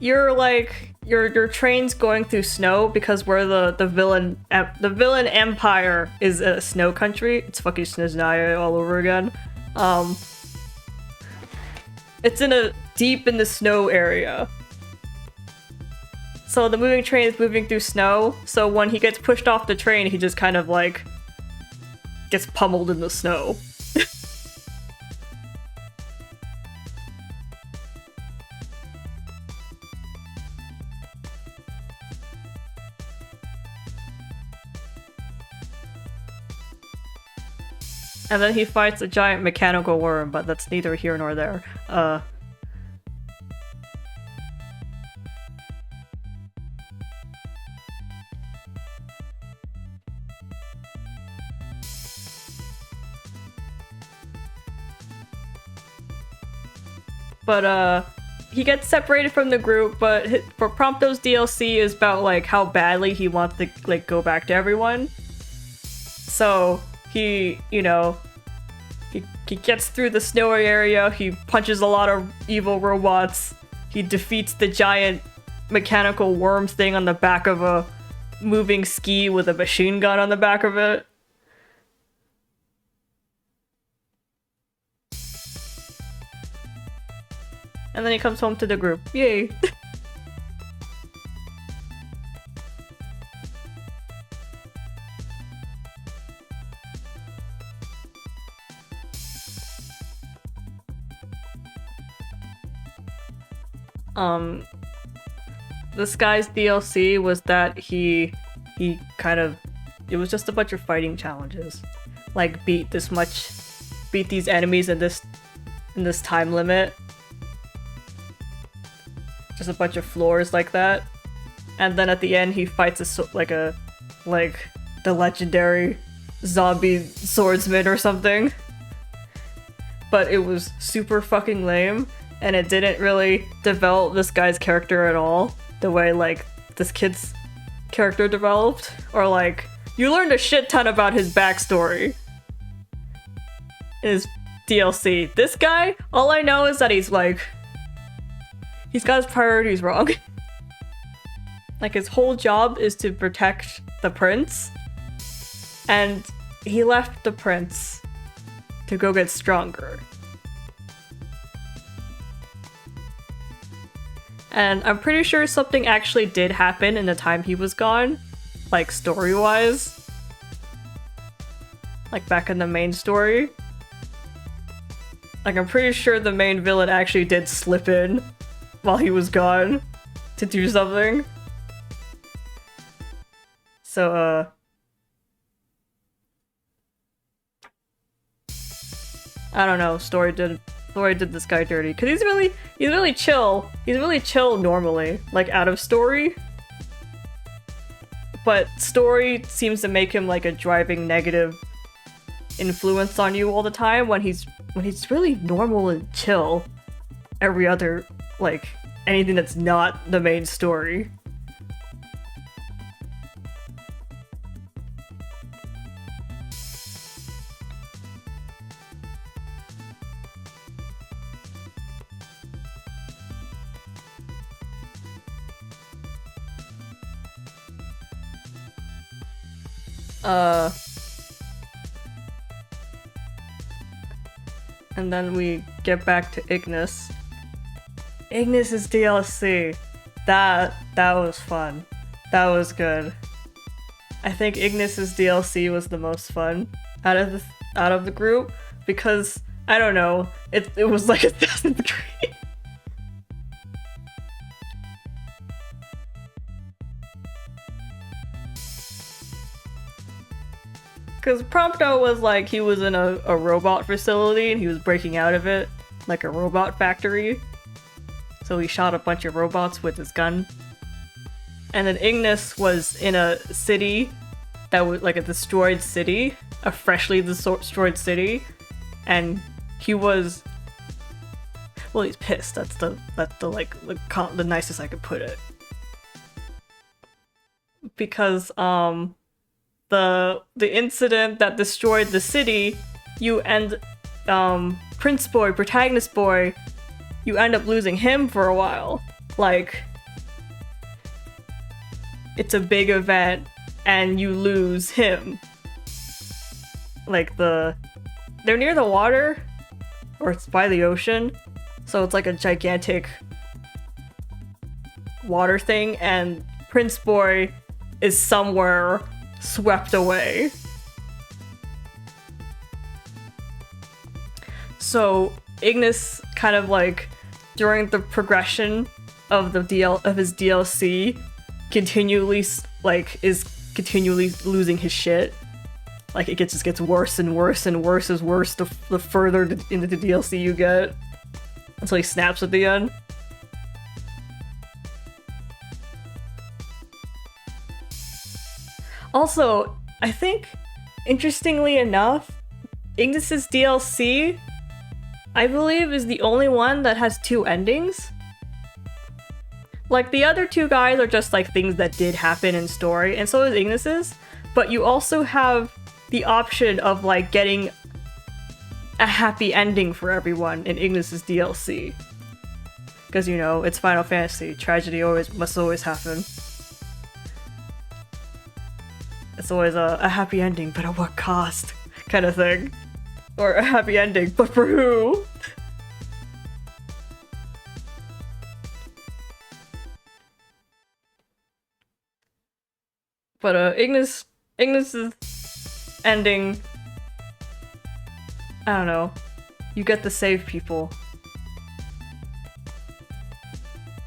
you're like your train's going through snow because we're the villain empire is a snow country. It's fucking Snezhnaya all over again. It's deep in the snow area. So the moving train is moving through snow, so when he gets pushed off the train, he just kind of like gets pummeled in the snow. And then he fights a giant mechanical worm, but that's neither here nor there. But he gets separated from the group, but for Prompto's DLC is about like how badly he wants to like go back to everyone. So he, you know, he gets through the snowy area, he punches a lot of evil robots, he defeats the giant mechanical worm thing on the back of a moving ski with a machine gun on the back of it. And then he comes home to the group. Yay! This guy's DLC was that he kind of, it was just a bunch of fighting challenges. Like beat these enemies in this time limit. Just a bunch of floors like that. And then at the end he fights the legendary zombie swordsman or something. But it was super fucking lame, and it didn't really develop this guy's character at all, the way like this kid's character developed. Or like, you learned a shit ton about his backstory in his DLC. This guy, all I know is that he's got his priorities wrong. Like, his whole job is to protect the prince, and he left the prince to go get stronger. And I'm pretty sure something actually did happen in the time he was gone, like story-wise. Like back in the main story. Like, I'm pretty sure the main villain actually did slip in while he was gone to do something. So, I don't know, story did this guy dirty. Cause he's really chill. He's really chill normally, like out of story. But story seems to make him like a driving negative influence on you all the time when he's really normal and chill every other, like, anything that's not the main story. And then we get back to Ignis. Ignis's DLC. That was fun. That was good. I think Ignis's DLC was the most fun out of the group because, I don't know, it was like Assassin's Creed. Because Prompto was like, he was in a robot facility and he was breaking out of it, like a robot factory. So he shot a bunch of robots with his gun. And then Ignis was in a city that was like a destroyed city, a freshly destroyed city. And he was, well, he's pissed. That's the nicest I could put it. Because, the incident that destroyed the city, Prince Boy, protagonist boy, you end up losing him for a while. Like, it's a big event and you lose him. Like they're near the water, or it's by the ocean, so it's like a gigantic water thing, and Prince Boy is somewhere swept away. So Ignis kind of like during the progression of his DLC is continually losing his shit. Like it just gets worse and worse and worse as worse the further into the DLC you get, until he snaps at the end. Also, I think, interestingly enough, Ignis's DLC, I believe, is the only one that has 2 endings. Like, the other 2 guys are just, like, things that did happen in story, and so is Ignis's, but you also have the option of, like, getting a happy ending for everyone in Ignis's DLC. Because, you know, it's Final Fantasy. Tragedy must always happen. It's always a happy ending, but at what cost? Kind of thing. Or a happy ending, but for who? But Ignis's ending, I don't know. You get to save people.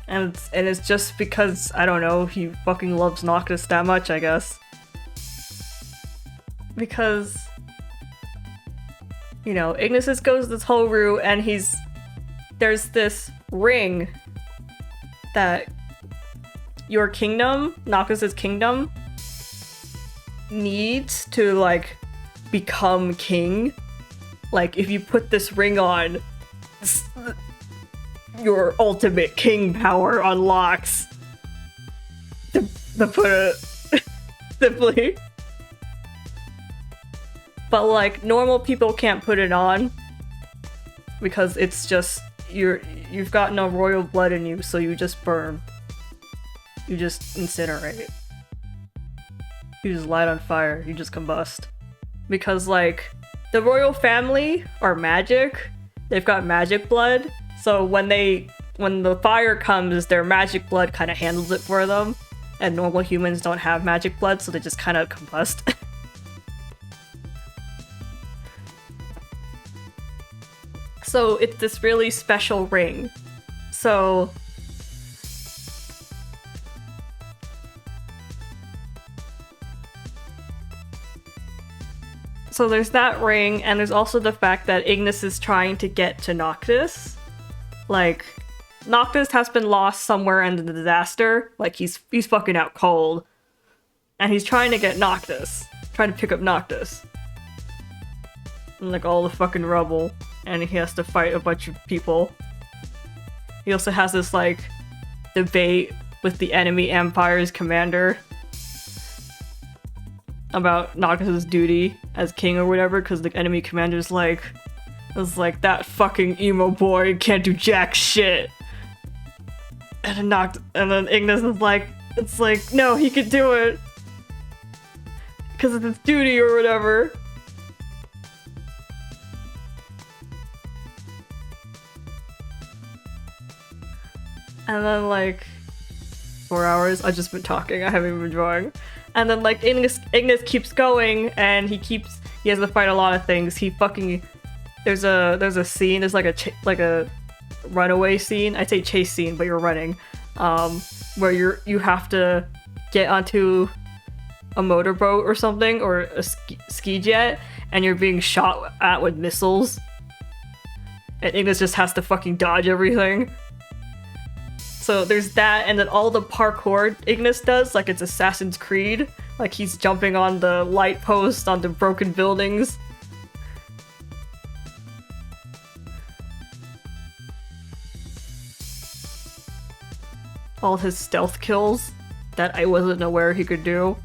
And it's just because, I don't know, he fucking loves Noctis that much, I guess. Because, you know, Ignis goes this whole route, and there's this ring that your kingdom, Noctis's kingdom, needs to, like, become king. Like, if you put this ring on, your ultimate king power unlocks. To put it simply. But, like, normal people can't put it on because it's just you've got no royal blood in you, so you just burn. You just incinerate. You just light on fire. You just combust. Because, like, the royal family are magic. They've got magic blood. So when the fire comes, their magic blood kind of handles it for them. And normal humans don't have magic blood, so they just kind of combust. So it's this really special ring. So there's that ring, and there's also the fact that Ignis is trying to get to Noctis. Like, Noctis has been lost somewhere in the disaster. Like, he's fucking out cold. And he's trying to get Noctis. Trying to pick up Noctis. And, like, all the fucking rubble. And he has to fight a bunch of people. He also has this, like, debate with the enemy empire's commander about Noctis' duty as king or whatever, because the enemy commander's like, that fucking emo boy can't do jack shit. And then Ignis is like, it's like, no, he could do it. Because it's his duty or whatever. And then, like, 4 hours, I've just been talking, I haven't even been drawing. And then, like, Ignis keeps going, and he has to fight a lot of things. There's a scene, there's like a runaway scene. I'd say chase scene, but you're running. Where you have to get onto a motorboat or something, or a ski jet, and you're being shot at with missiles. And Ignis just has to fucking dodge everything. So there's that, and then all the parkour Ignis does, like it's Assassin's Creed. Like he's jumping on the light post, onto broken buildings. All his stealth kills that I wasn't aware he could do.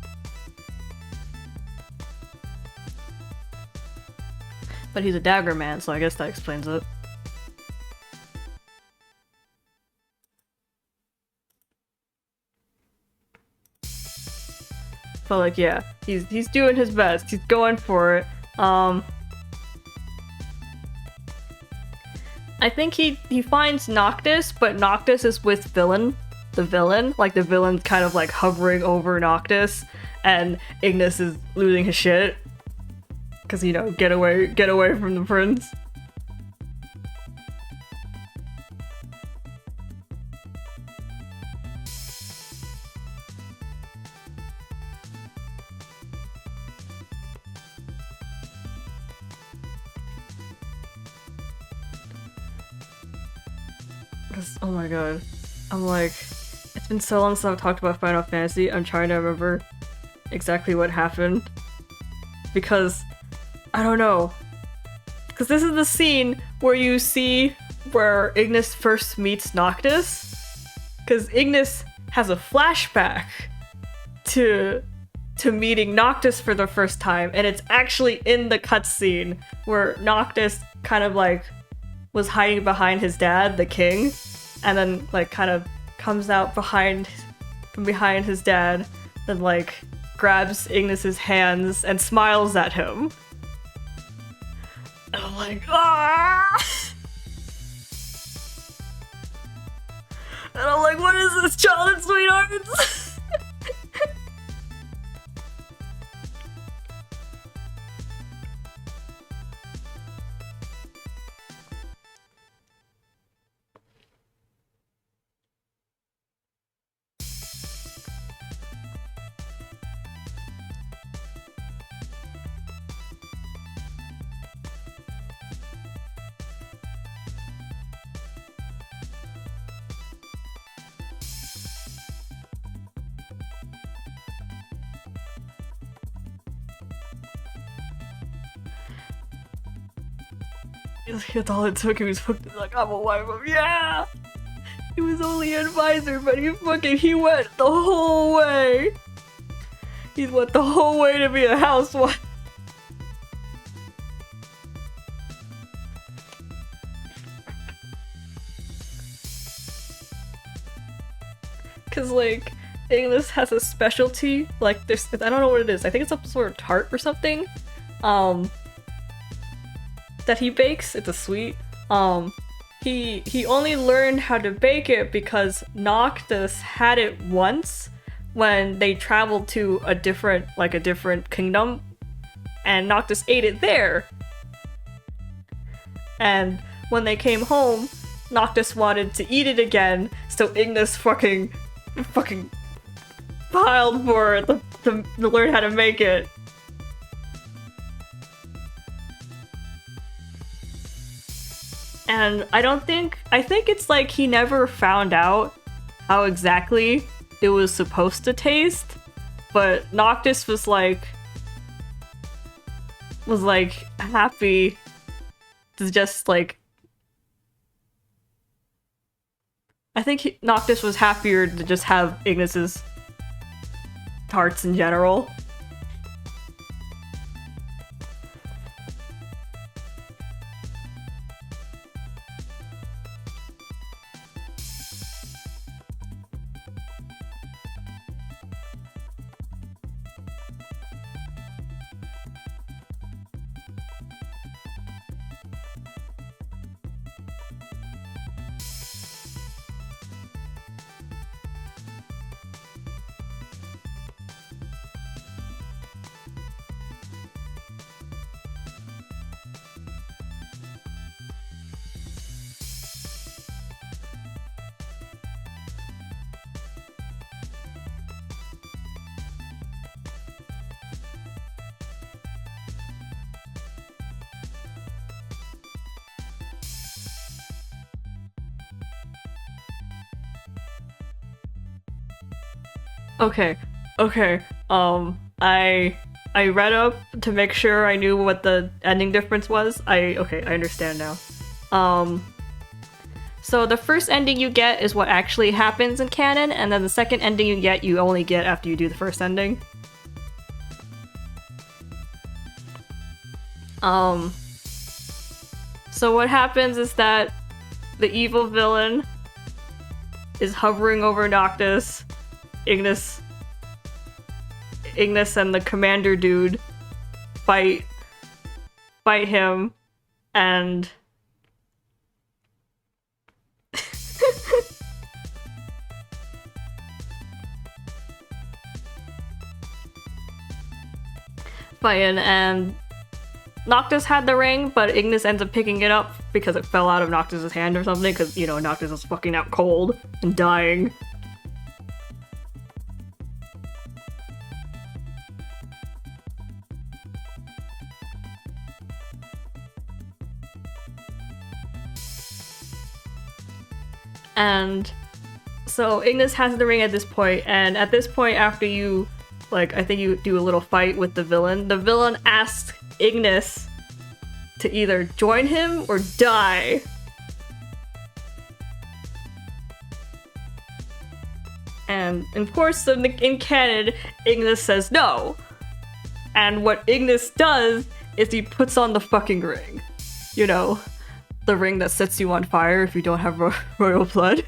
But he's a dagger man, so I guess that explains it. But like, yeah, he's doing his best. He's going for it. I think he finds Noctis, but Noctis is with the villain. Like, the villain's kind of like hovering over Noctis, and Ignis is losing his shit. Cause, you know, get away from the prince. Oh my god. I'm like, it's been so long since I've talked about Final Fantasy, I'm trying to remember exactly what happened. Because, I don't know. Because this is the scene where you see where Ignis first meets Noctis. Because Ignis has a flashback to meeting Noctis for the first time, and it's actually in the cutscene where Noctis kind of like was hiding behind his dad, the king, and then like kind of comes out from behind his dad and like grabs Ignis's hands and smiles at him. And I'm like, ah! And I'm like, what is this, child and sweethearts? That's all it took. He was fucking like, I'm a wife of, yeah! He was only an advisor, but he went the whole way! He went the whole way to be a housewife! Cause like, Ignis has a specialty, like there's, I don't know what it is, I think it's some sort of tart or something, that he bakes. It's a sweet. He only learned how to bake it because Noctis had it once when they traveled to a different kingdom, and Noctis ate it there. And when they came home, Noctis wanted to eat it again, so Ignis fucking piled for it to learn how to make it. And I think it's like he never found out how exactly it was supposed to taste, but Noctis was like happy to just like, I think Noctis was happier to just have Ignis's tarts in general. Okay. I read up to make sure I knew what the ending difference was. I understand now. So the first ending you get is what actually happens in canon, and then the second ending you only get after you do the first ending. So what happens is that the evil villain is hovering over Noctis. Ignis Ignis and the commander dude fight him, and and Noctis had the ring, but Ignis ends up picking it up because it fell out of Noctis's hand or something, because, you know, Noctis was fucking out cold and dying. And so Ignis has the ring at this point, and at this point, after you, like, I think you do a little fight with the villain asks Ignis to either join him or die. And of course, in canon, Ignis says no. And what Ignis does is he puts on the fucking ring. You know, the ring that sets you on fire if you don't have royal blood.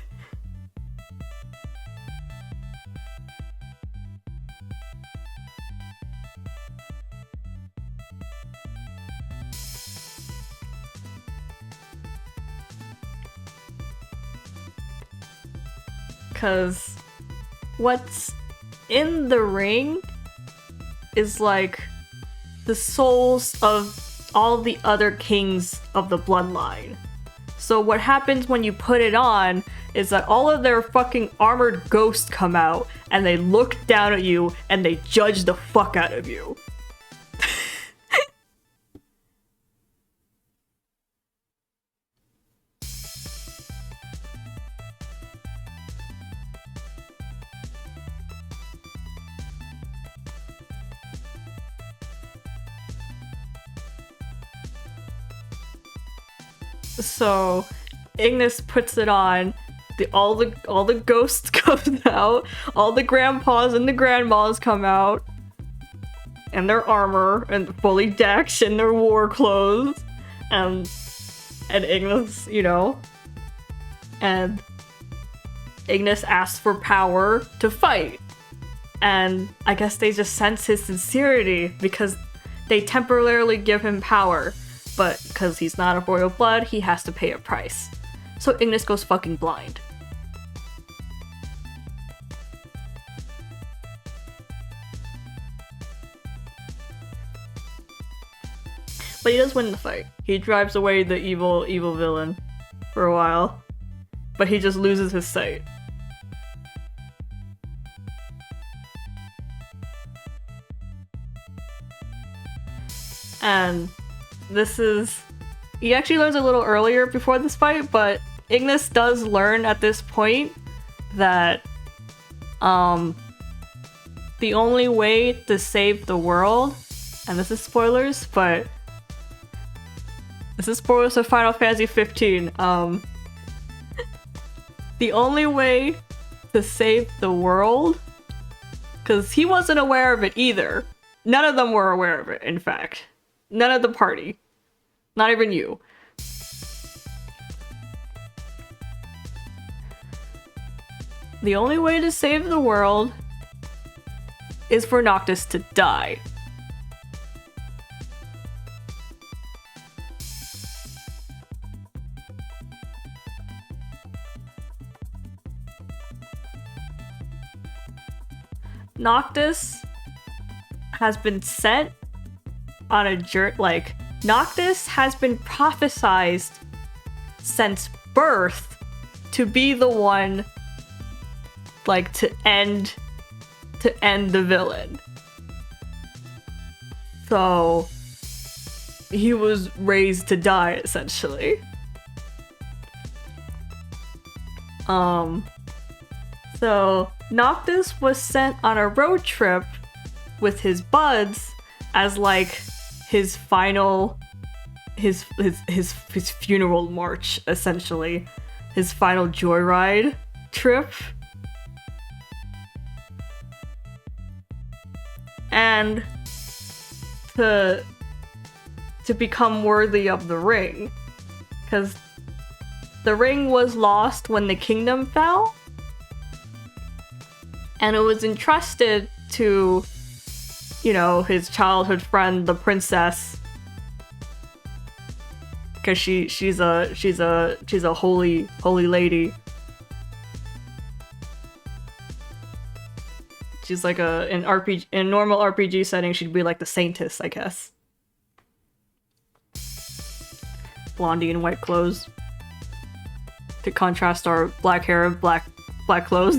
Because what's in the ring is like the souls of all the other kings of the bloodline. So what happens when you put it on is that all of their fucking armored ghosts come out and they look down at you and they judge the fuck out of you. So Ignis puts it on, all the ghosts come out, all the grandpas and the grandmas come out, and their armor, and fully decked in their war clothes, and Ignis, you know, and Ignis asks for power to fight, and I guess they just sense his sincerity because they temporarily give him power. But because he's not of royal blood, he has to pay a price. So Ignis goes fucking blind. But he does win the fight. He drives away the evil villain for a while. But he just loses his sight. And he actually learns a little earlier before this fight, but Ignis does learn at this point that the only way to save the world, and this is spoilers, but this is spoilers of Final Fantasy 15. The only way to save the world, because he wasn't aware of it either. None of them were aware of it, in fact. None of the party. Not even you. The only way to save the world is for Noctis to die. Noctis has been sent on a Noctis has been prophesized since birth to be the one, like, to end the villain. So he was raised to die, essentially. So Noctis was sent on a road trip with his buds as like his final his funeral march, essentially. His final joyride trip. And to become worthy of the ring. Because the ring was lost when the kingdom fell. And it was entrusted to you know, his childhood friend, the princess, because she's a holy lady. She's like in a normal RPG setting, she'd be like the saintess, I guess. Blondie in white clothes. To contrast our black hair, black clothes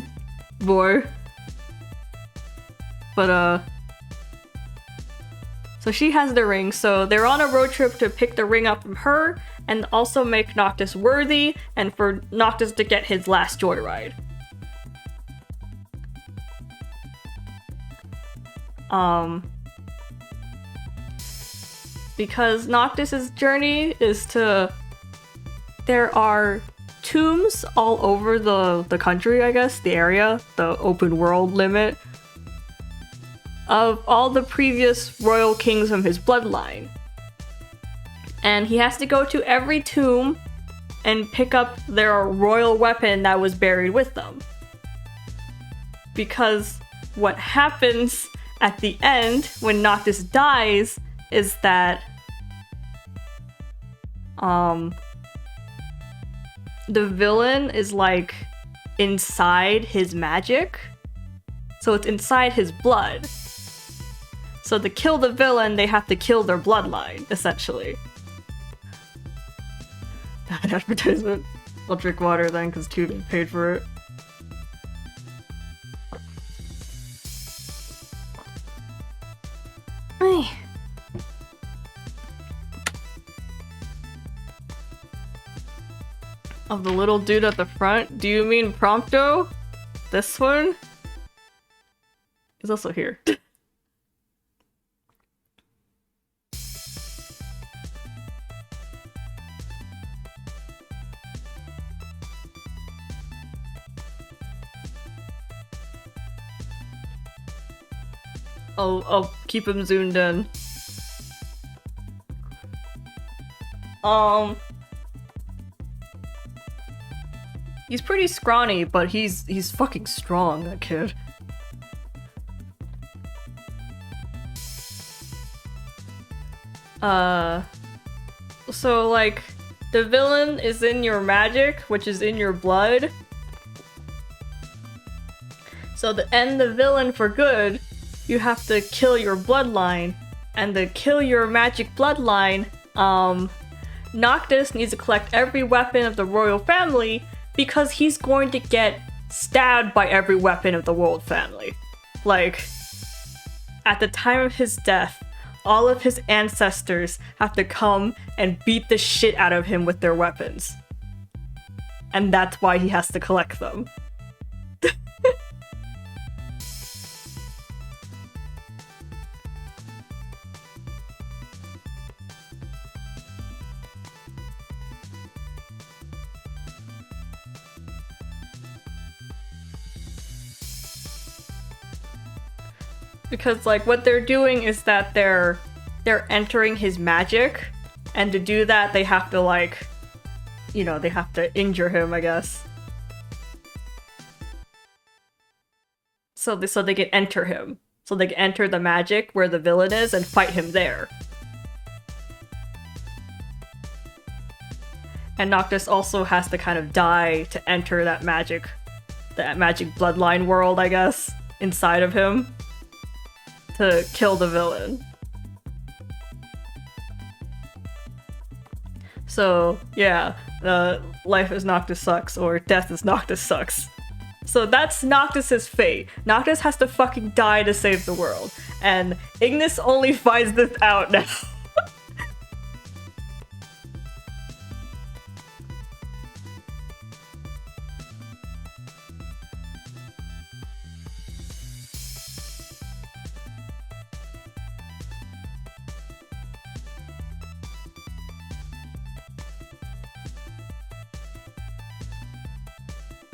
boy. But so she has the ring, so they're on a road trip to pick the ring up from her and also make Noctis worthy and for Noctis to get his last joyride. Because Noctis's journey is to... There are tombs all over the country, I guess, the area, the open world limit, of all the previous royal kings from his bloodline. And he has to go to every tomb and pick up their royal weapon that was buried with them. Because what happens at the end, when Noctis dies, is that the villain is like inside his magic. So it's inside his blood. So to kill the villain, they have to kill their bloodline, essentially. That advertisement. I'll drink water then, because Tubing paid for it. Of the little dude at the front? Do you mean Prompto? This one? He's also here. I'll keep him zoomed in. He's pretty scrawny, but he's fucking strong, that kid. So like, the villain is in your magic, which is in your blood. So to end the villain for good, you have to kill your bloodline. And to kill your magic bloodline, Noctis needs to collect every weapon of the royal family because he's going to get stabbed by every weapon of the royal family. Like, at the time of his death, all of his ancestors have to come and beat the shit out of him with their weapons. And that's why he has to collect them. Because, like, what they're doing is that they're entering his magic, and to do that, they have to, like, you know, they have to injure him, I guess. So they can enter him. So they can enter the magic where the villain is and fight him there. And Noctis also has to kind of die to enter that magic bloodline world, I guess, inside of him. To kill the villain. So, yeah, life is Noctis sucks, or death is Noctis sucks. So that's Noctis's fate. Noctis has to fucking die to save the world. And Ignis only finds this out now.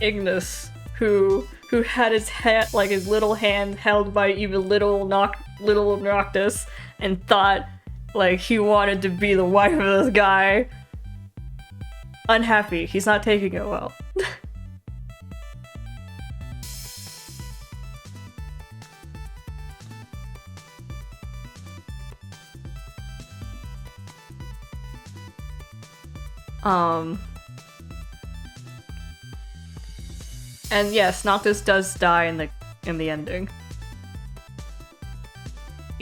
Ignis, who had his hand, like his little hand held by even little Noctis, and thought like he wanted to be the wife of this guy. Unhappy. He's not taking it well. Um, and yes, Noctis does die in the ending.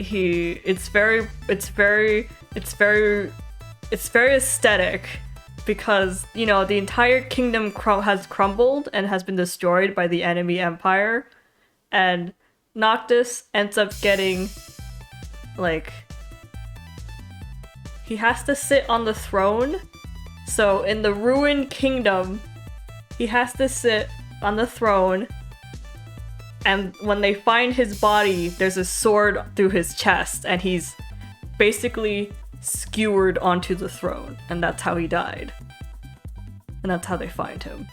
It's very aesthetic because, you know, the entire kingdom has crumbled and has been destroyed by the enemy empire, and Noctis ends up getting, like, he has to sit on the throne. So in the ruined kingdom, he has to sit on the throne, and when they find his body, there's a sword through his chest, and he's basically skewered onto the throne, and that's how he died. And that's how they find him.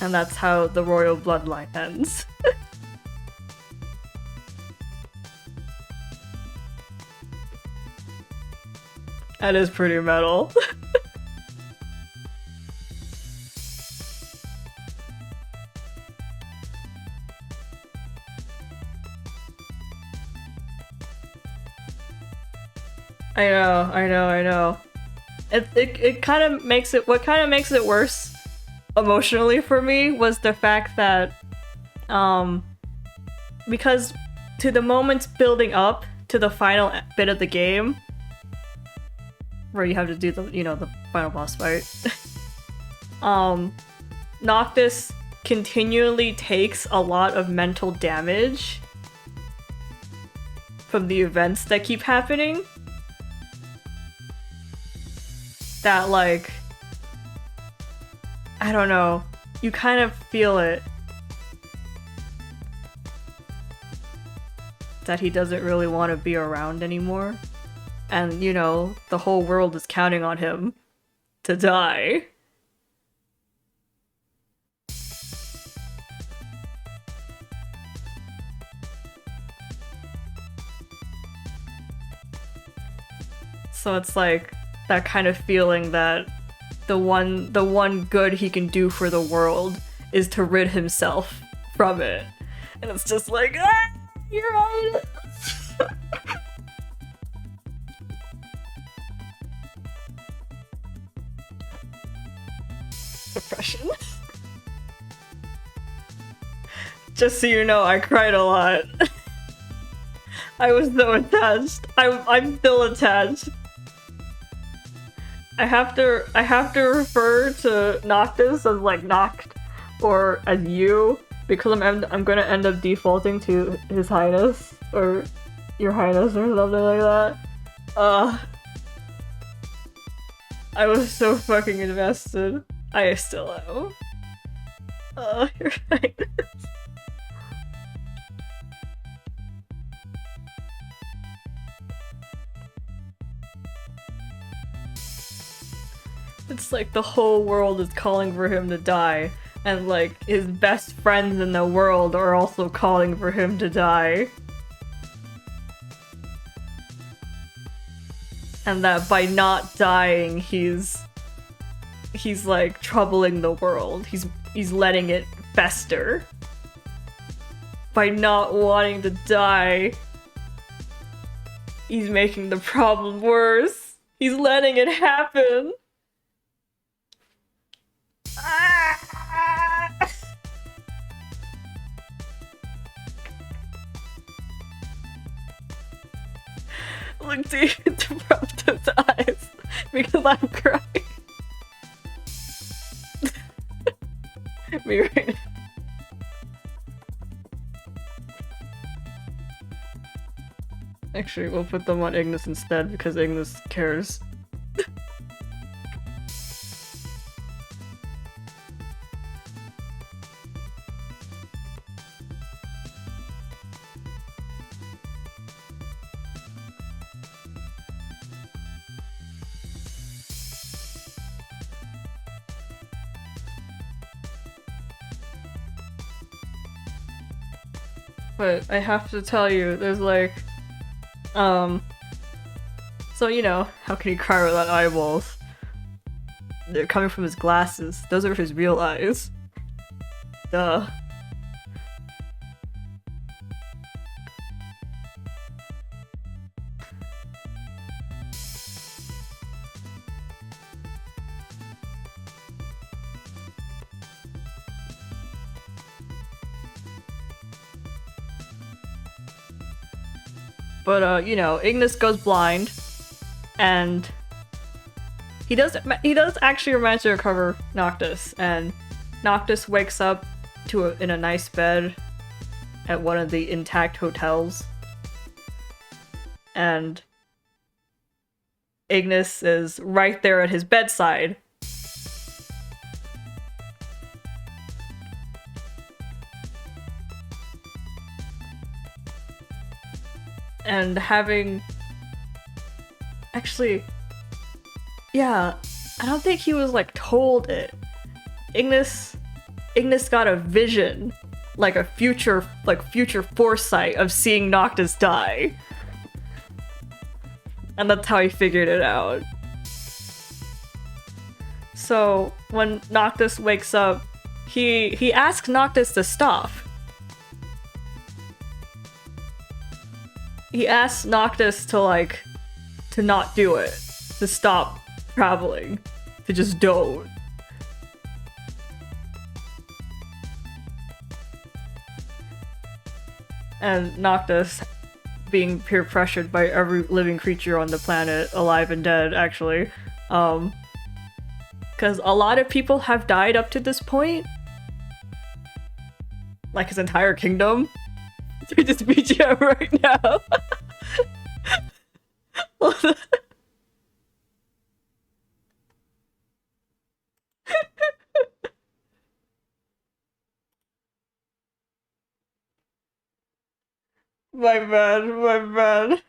And that's how the royal bloodline ends. That is pretty metal. I know. It kind of makes it, what kind of makes it worse emotionally for me was the fact that, because to the moments building up to the final bit of the game, where you have to do the, you know, the final boss fight, Noctis continually takes a lot of mental damage from the events that keep happening. That, like, I don't know, you kind of feel it. That he doesn't really want to be around anymore. And, you know, the whole world is counting on him to die. So it's like that kind of feeling that the one good he can do for the world is to rid himself from it. And it's just like, ah, you're right. Depression. Just so you know, I cried a lot. I was so attached. I'm still attached. I have to refer to Noctis as like Noct or as you, because I'm gonna end up defaulting to His Highness or Your Highness or something like that. I was so fucking invested. I still am. Your Highness. It's like the whole world is calling for him to die, and like his best friends in the world are also calling for him to die. And that by not dying, he's like troubling the world. He's letting it fester. By not wanting to die, he's making the problem worse. He's letting it happen. Look deep into Raptor's eyes because I'm crying. Me right now. Actually, we'll put them on Ignis instead because Ignis cares. But I have to tell you, there's like, so you know, how can he cry without eyeballs? They're coming from his glasses. Those are his real eyes. Duh. But you know, Ignis goes blind, and he does actually manage to recover Noctis, and Noctis wakes up in a nice bed at one of the intact hotels, and Ignis is right there at his bedside. And having... Actually... Yeah, I don't think he was, like, told it. Ignis got a vision, like a future foresight of seeing Noctis die. And that's how he figured it out. So, when Noctis wakes up, he asks Noctis to stop. He asks Noctis to not do it. To stop traveling. To just don't. And Noctis, being peer pressured by every living creature on the planet, alive and dead, actually. Because a lot of people have died up to this point. Like his entire kingdom. We just beat you up right now. My bad.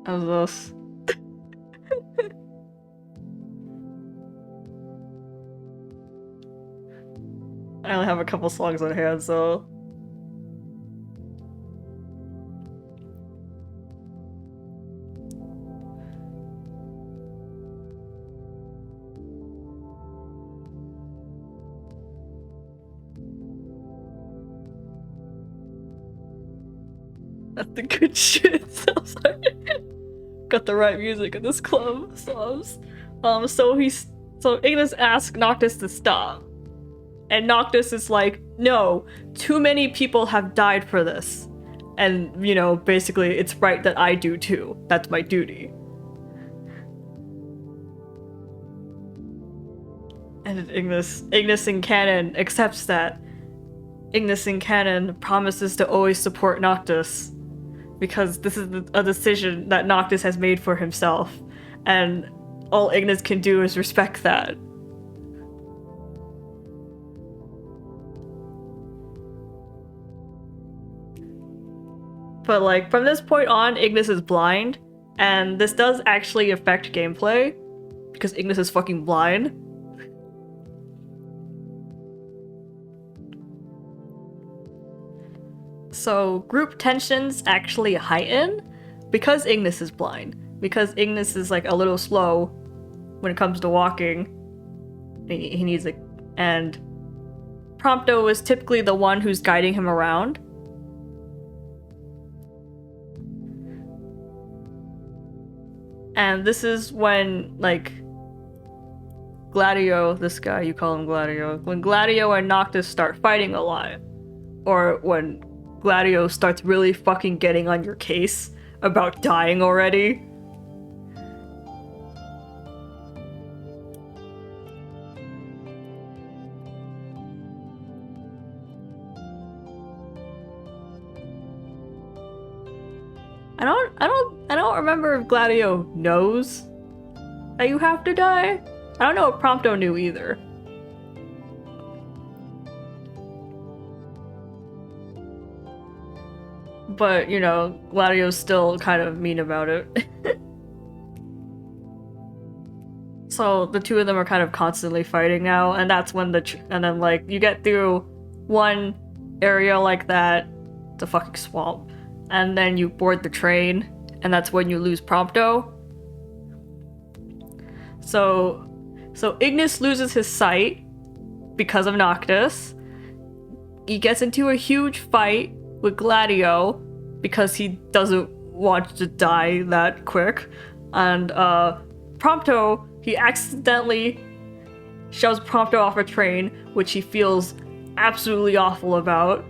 How's this? I only have a couple songs on hand, so... That's the good shit. I'm sorry. Got the right music in this club. So Ignis asks Noctis to stop. And Noctis is like, no, too many people have died for this. And, you know, basically it's right that I do too. That's my duty. And Ignis in canon accepts that. Ignis in canon promises to always support Noctis. Because this is a decision that Noctis has made for himself. And all Ignis can do is respect that. But like, from this point on, Ignis is blind. And this does actually affect gameplay. Because Ignis is fucking blind. So group tensions actually heighten because Ignis is blind. Because Ignis is like a little slow when it comes to walking. He needs it. And Prompto is typically the one who's guiding him around. And this is when, like, Gladio, this guy, you call him Gladio, when Gladio and Noctis start fighting a lot, or when Gladio starts really fucking getting on your case about dying already. I don't remember if Gladio knows that you have to die. I don't know if Prompto knew either. But, you know, Gladio's still kind of mean about it. So the two of them are kind of constantly fighting now, and that's when and then like you get through one area like that, it's a fucking swamp, and then you board the train, and that's when you lose Prompto. So Ignis loses his sight because of Noctis. He gets into a huge fight with Gladio because he doesn't want to die that quick. And Prompto, he accidentally shoves Prompto off a train, which he feels absolutely awful about.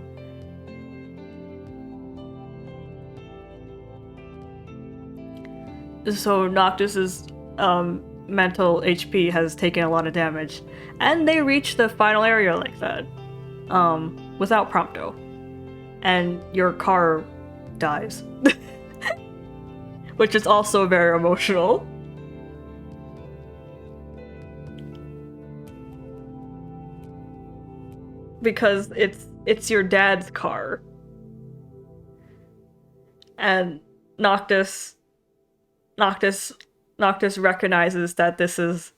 So Noctis's mental HP has taken a lot of damage. And they reach the final area like that. Without Prompto. And your car dies. Which is also very emotional. Because it's your dad's car. And Noctis recognizes that this is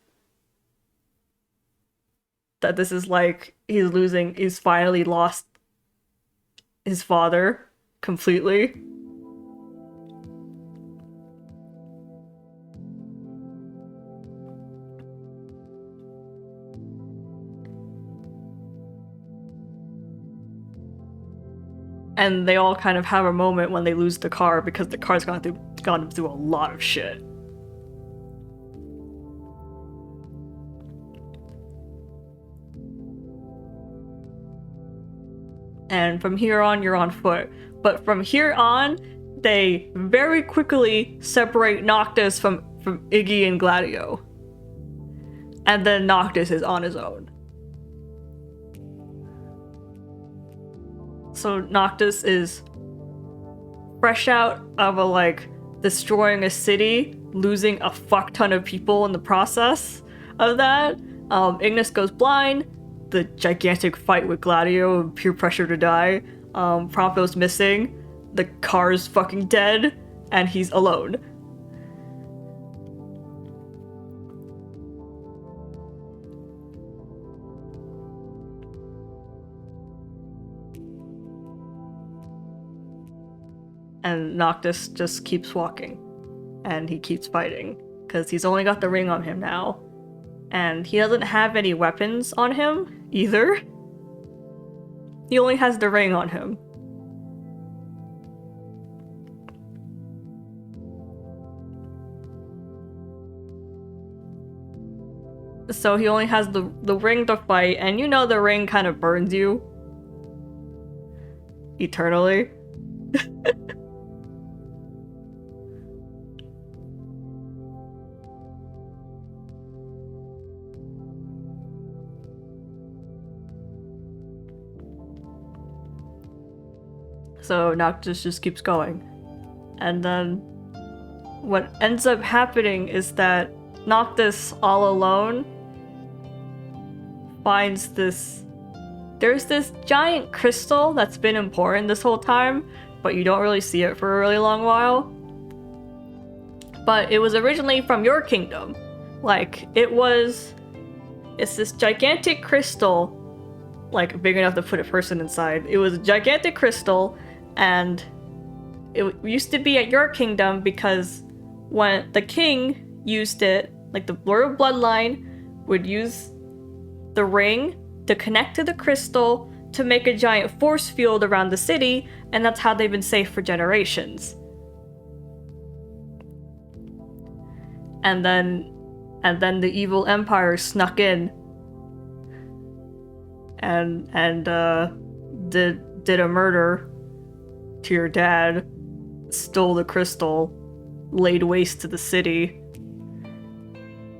like he's finally lost his father completely. And they all kind of have a moment when they lose the car because the car's gone through a lot of shit. And from here on, you're on foot. But from here on, they very quickly separate Noctis from Iggy and Gladio. And then Noctis is on his own. So Noctis is fresh out of destroying a city, losing a fuck ton of people in the process of that. Ignis goes blind. The gigantic fight with Gladio, peer pressure to die. Prompto's missing. The car's fucking dead, and he's alone. And Noctis just keeps walking. And he keeps fighting. Because he's only got the ring on him now. And he doesn't have any weapons on him, either. He only has the ring on him. So he only has the ring to fight, and you know the ring kind of burns you. Eternally. So Noctis just keeps going. And then what ends up happening is that Noctis, all alone, finds there's this giant crystal that's been important this whole time, but you don't really see it for a really long while. But it was originally from your kingdom. It's this gigantic crystal, big enough to put a person inside. It was a gigantic crystal, and it used to be at your kingdom because when the king used it, the royal bloodline would use the ring to connect to the crystal to make a giant force field around the city, and that's how they've been safe for generations. And then the evil empire snuck in and did a murder to your dad, stole the crystal, laid waste to the city.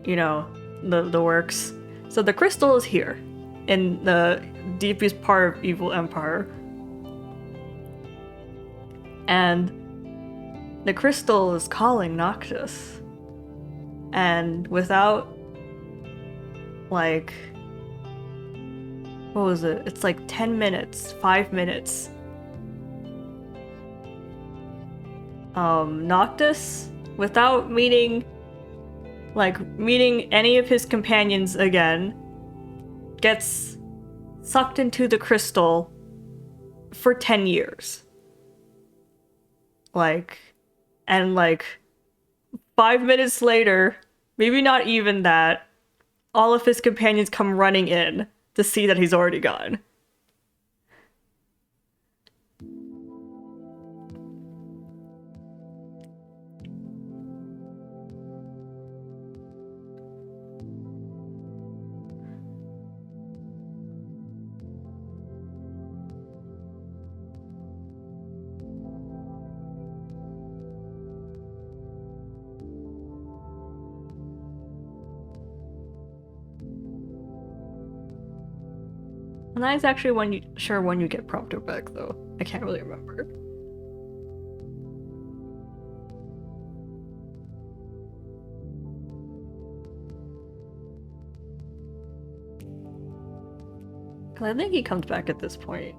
You know, the works. So the crystal is here, in the deepest part of Evil Empire. And the crystal is calling Noctis. And without, what was it? It's 10 minutes, 5 minutes. Noctis, without meeting any of his companions again, gets sucked into the crystal for 10 years. 5 minutes later, maybe not even that, all of his companions come running in to see that he's already gone. I'm not exactly sure when you get Prompto back though. I can't really remember. I think he comes back at this point.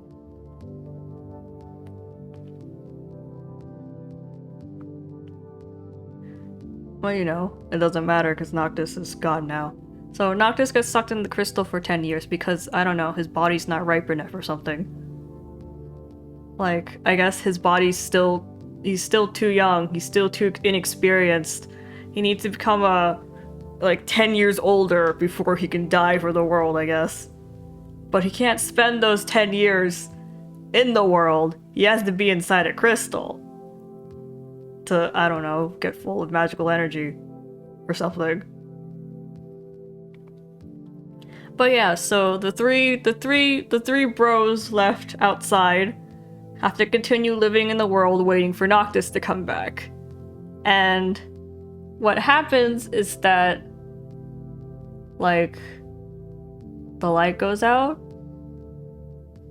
Well, you know, it doesn't matter because Noctis is gone now. So Noctis gets sucked in the crystal for 10 years because, I don't know, his body's not ripe enough or something. Like, I guess his body's still... he's still too young, he's still too inexperienced. He needs to become like 10 years older before he can die for the world, I guess. But he can't spend those 10 years in the world. He has to be inside a crystal. To, I don't know, get full of magical energy. Or something. But yeah, so the three bros left outside have to continue living in the world waiting for Noctis to come back. And what happens is that, like, the light goes out.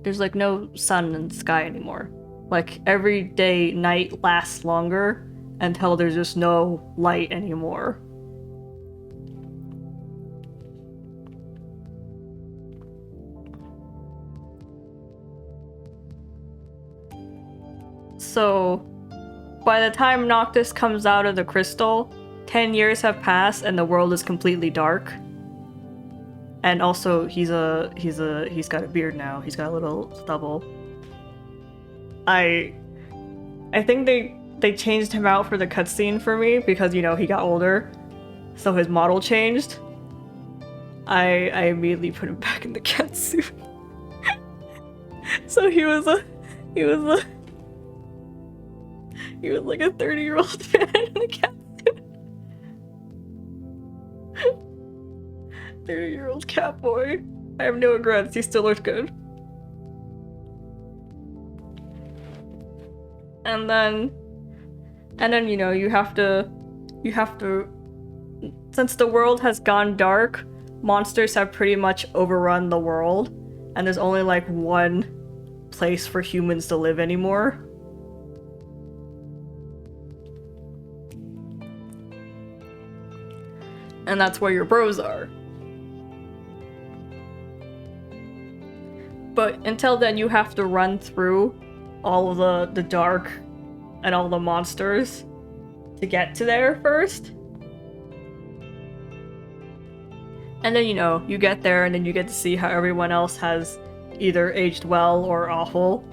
There's like no sun in the sky anymore. Like every day, night lasts longer until there's just no light anymore. So, by the time Noctis comes out of the crystal, 10 years have passed and the world is completely dark. And also, he's got a beard now. He's got a little stubble. I think they changed him out for the cutscene for me because, you know, he got older. So his model changed. I immediately put him back in the cat suit. So he was like a 30-year-old man in a cat suit. 30-year-old cat boy. I have no regrets, he still looks good. And then, you know, you have to, since the world has gone dark, monsters have pretty much overrun the world, and there's only like one place for humans to live anymore. And that's where your bros are. But until then, you have to run through all of the dark and all the monsters to get to there first. And then, you know, you get there and then you get to see how everyone else has either aged well or awful.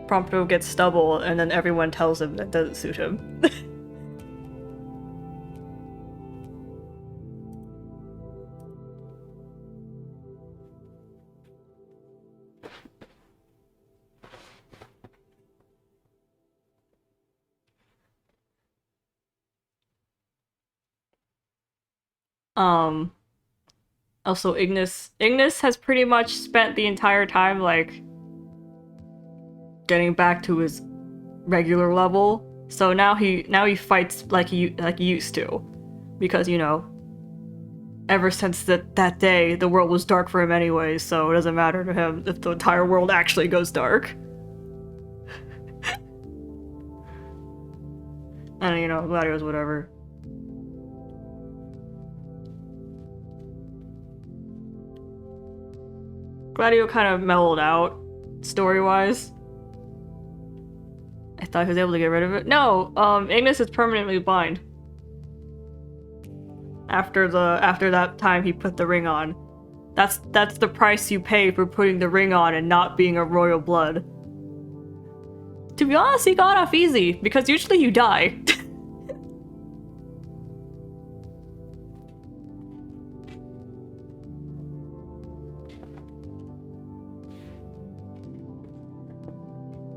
Prompto gets stubble and then everyone tells him that doesn't suit him. Also Ignis has pretty much spent the entire time, like, getting back to his regular level. So now he fights like he used to. Because, you know, ever since that day, the world was dark for him anyway, so it doesn't matter to him if the entire world actually goes dark. And, you know, Gladio's whatever. Gladio kind of mellowed out, story-wise. I thought he was able to get rid of it. No, Ignis is permanently blind. After that time he put the ring on. That's the price you pay for putting the ring on and not being a royal blood. To be honest, he got off easy, because usually you die.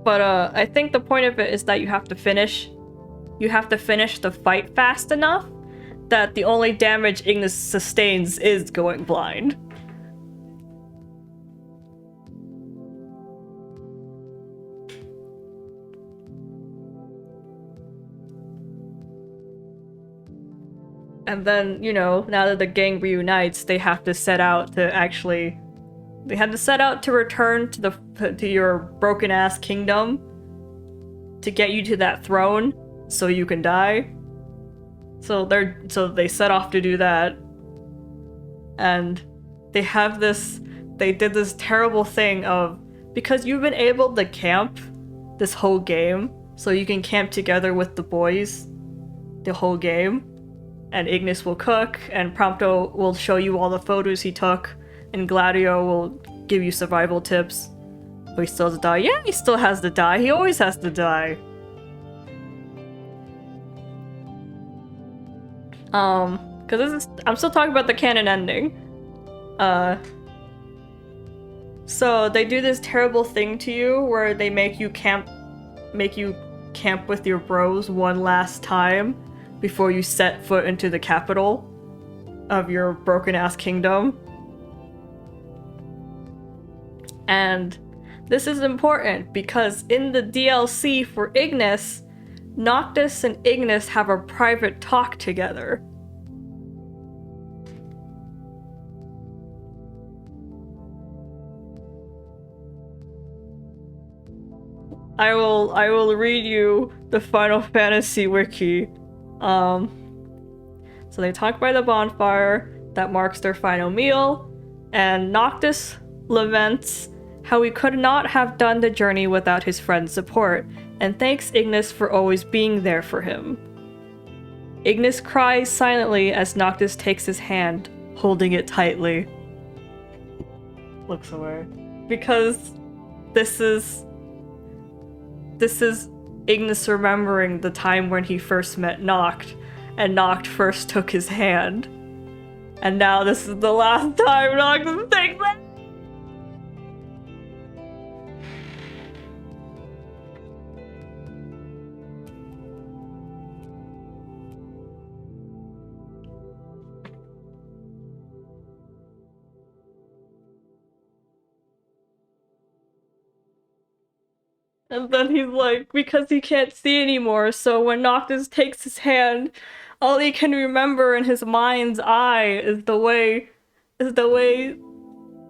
But I think the point of it is that you have to finish the fight fast enough that the only damage Ignis sustains is going blind. And then, you know, now that the gang reunites, they have to set out to actually... They had to set out to return to your broken-ass kingdom to get you to that throne so you can die. So they set off to do that. And they did this terrible thing of, because you've been able to camp this whole game, so you can camp together with the boys the whole game, and Ignis will cook, and Prompto will show you all the photos he took, and Gladio will give you survival tips. But he still has to die. Yeah, he still has to die. He always has to die. Because I'm still talking about the canon ending. So they do this terrible thing to you where they make you camp with your bros one last time before you set foot into the capital of your broken-ass kingdom. And this is important because in the DLC for Ignis, Noctis and Ignis have a private talk together. I will read you the Final Fantasy wiki. So they talk by the bonfire that marks their final meal, and Noctis laments how he could not have done the journey without his friend's support, and thanks Ignis for always being there for him. Ignis cries silently as Noctis takes his hand, holding it tightly. Looks away. Because this is Ignis remembering the time when he first met Noct, and Noct first took his hand. And now this is the last time Noctis takes it! And then he's like, because he can't see anymore, so when Noctis takes his hand, all he can remember in his mind's eye is the way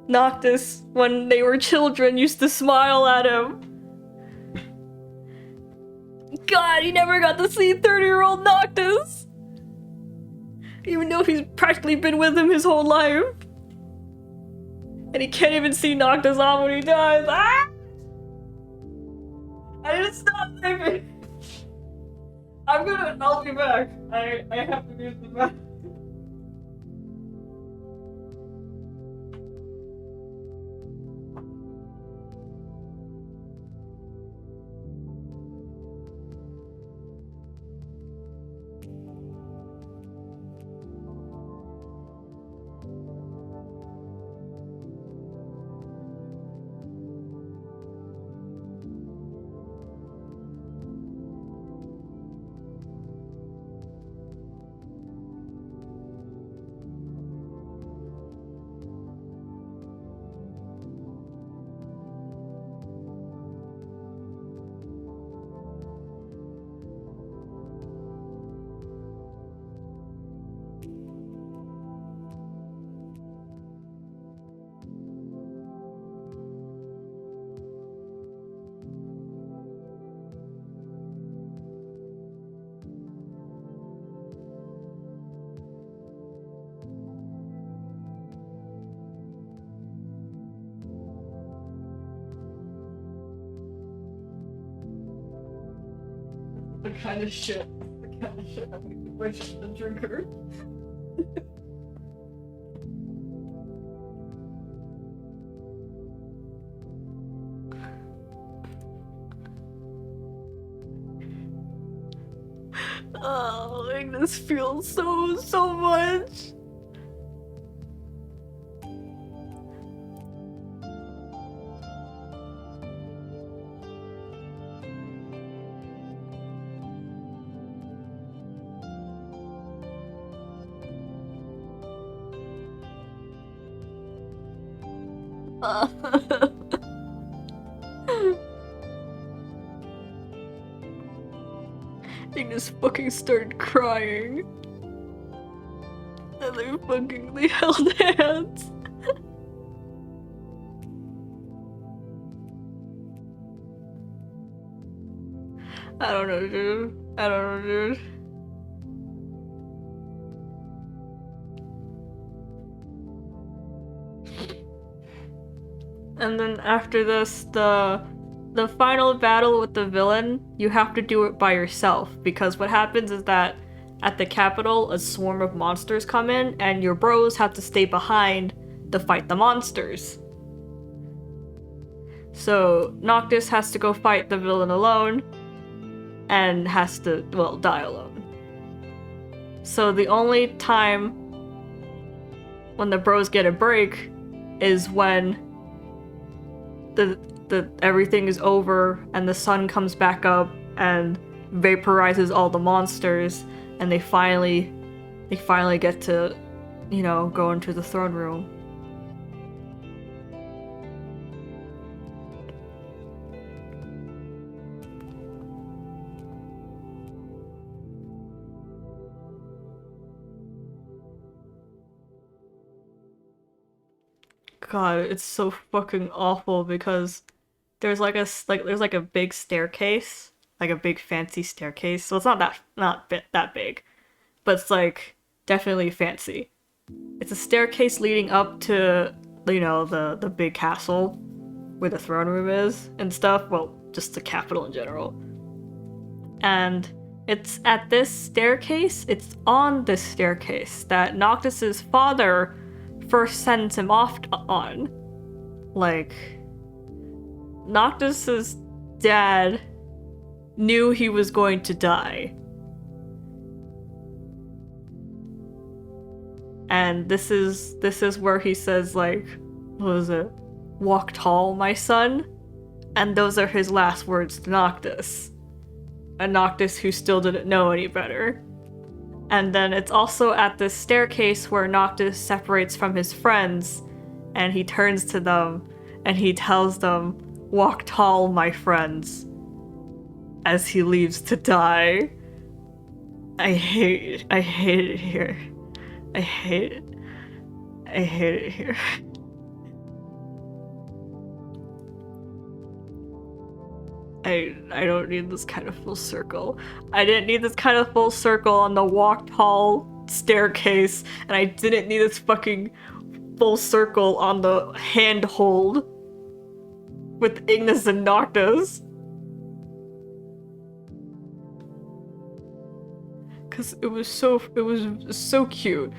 Noctis, when they were children, used to smile at him. God, he never got to see 30-year-old Noctis! Even though he's practically been with him his whole life. And he can't even see Noctis off when he dies. Ah! I didn't stop typing. I'll be back. I have to use the bathroom. The kind of shit I'm the drinker. Oh, Ignis feels so much. Ignis fucking started crying. And they held hands. I don't know, dude. I don't know, dude. And then after this, the final battle with the villain, you have to do it by yourself, because what happens is that at the capital, a swarm of monsters come in, and your bros have to stay behind to fight the monsters. So Noctis has to go fight the villain alone, and has to, well, die alone. So the only time when the bros get a break is when the everything is over and the sun comes back up and vaporizes all the monsters, and they finally get to, you know, go into the throne room. God, it's so fucking awful because there's like a big staircase, like a big fancy staircase. So it's not that big, but it's like definitely fancy. It's a staircase leading up to, you know, the big castle where the throne room is and stuff. Well, just the capital in general. And it's at this staircase, it's on this staircase that Noctis's father first sends him off on. Like, Noctis's dad knew he was going to die. And this is where he says, like, what was it? Walk tall, my son? And those are his last words to Noctis. A Noctis who still didn't know any better. And then it's also at this staircase where Noctis separates from his friends, and he turns to them and he tells them, "Walk tall, my friends," as he leaves to die. I hate it here. I hate it. I hate it here. I don't need this kind of full circle. I didn't need this kind of full circle on the walk tall staircase, and I didn't need this fucking full circle on the handhold with Ignis and Noctis. Cause it was so cute.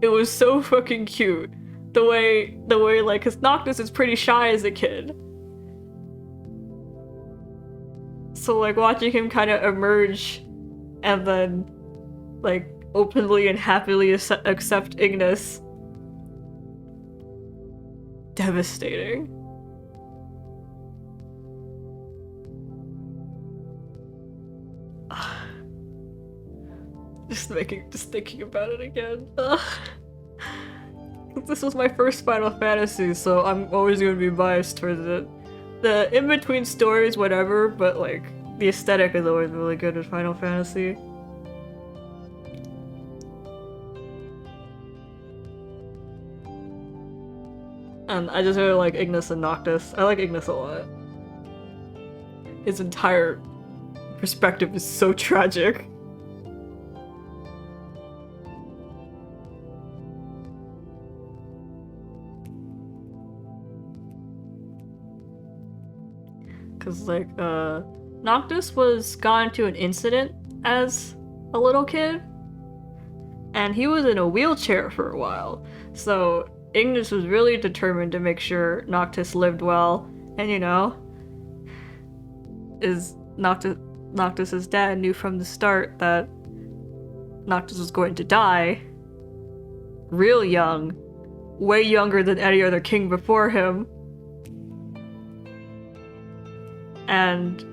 It was so fucking cute. The way like, cause Noctis is pretty shy as a kid. So like watching him kind of emerge and then like openly and happily accept Ignis. Devastating. Just thinking about it again. This was my first Final Fantasy, so I'm always gonna be biased towards it. The in-between stories, whatever, but like, the aesthetic is always really good with Final Fantasy. And I just really like Ignis and Noctis. I like Ignis a lot. His entire perspective is so tragic. Cause like, Noctis got into an incident as a little kid, and he was in a wheelchair for a while. So Ignis was really determined to make sure Noctis lived well, and you know, Noctis's dad knew from the start that Noctis was going to die real young, way younger than any other king before him. And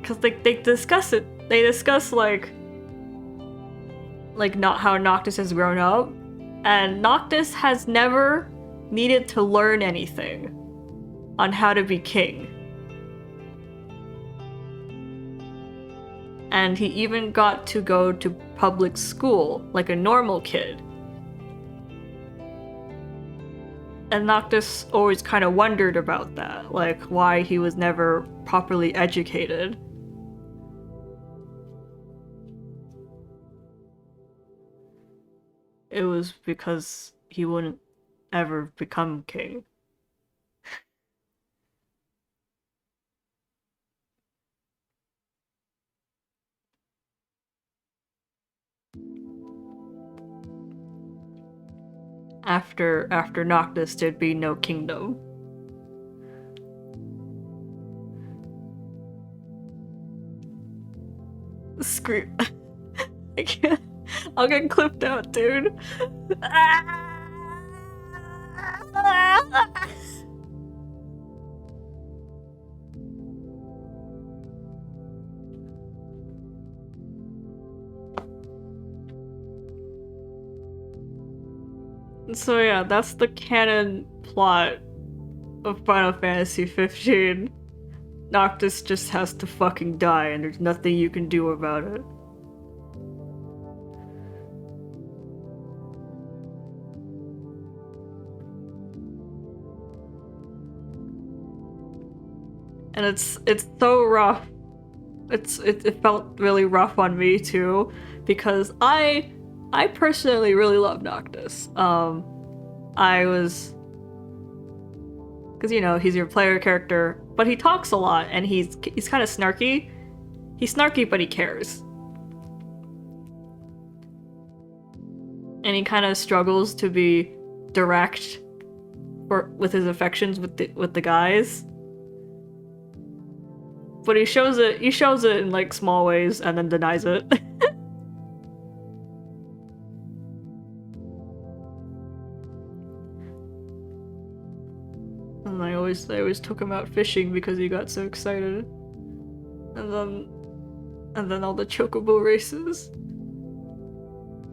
because they discuss it, they discuss like not how Noctis has grown up, and Noctis has never needed to learn anything on how to be king. And he even got to go to public school, like a normal kid. And Noctis always kind of wondered about that, like why he was never properly educated. It was because he wouldn't ever become king. After Noctis, there'd be no kingdom. Scream. I can't. I'll get clipped out, dude. So yeah, that's the canon plot of Final Fantasy 15. Noctis just has to fucking die and there's nothing you can do about it. And it's so rough. It felt really rough on me too, because I personally really love Noctis. I was, because you know he's your player character, but he talks a lot and he's kind of snarky. He's snarky, but he cares, and he kind of struggles to be direct with his affections with the guys. But he shows it in like small ways and then denies it. And I always took him out fishing because he got so excited. And then all the chocobo races.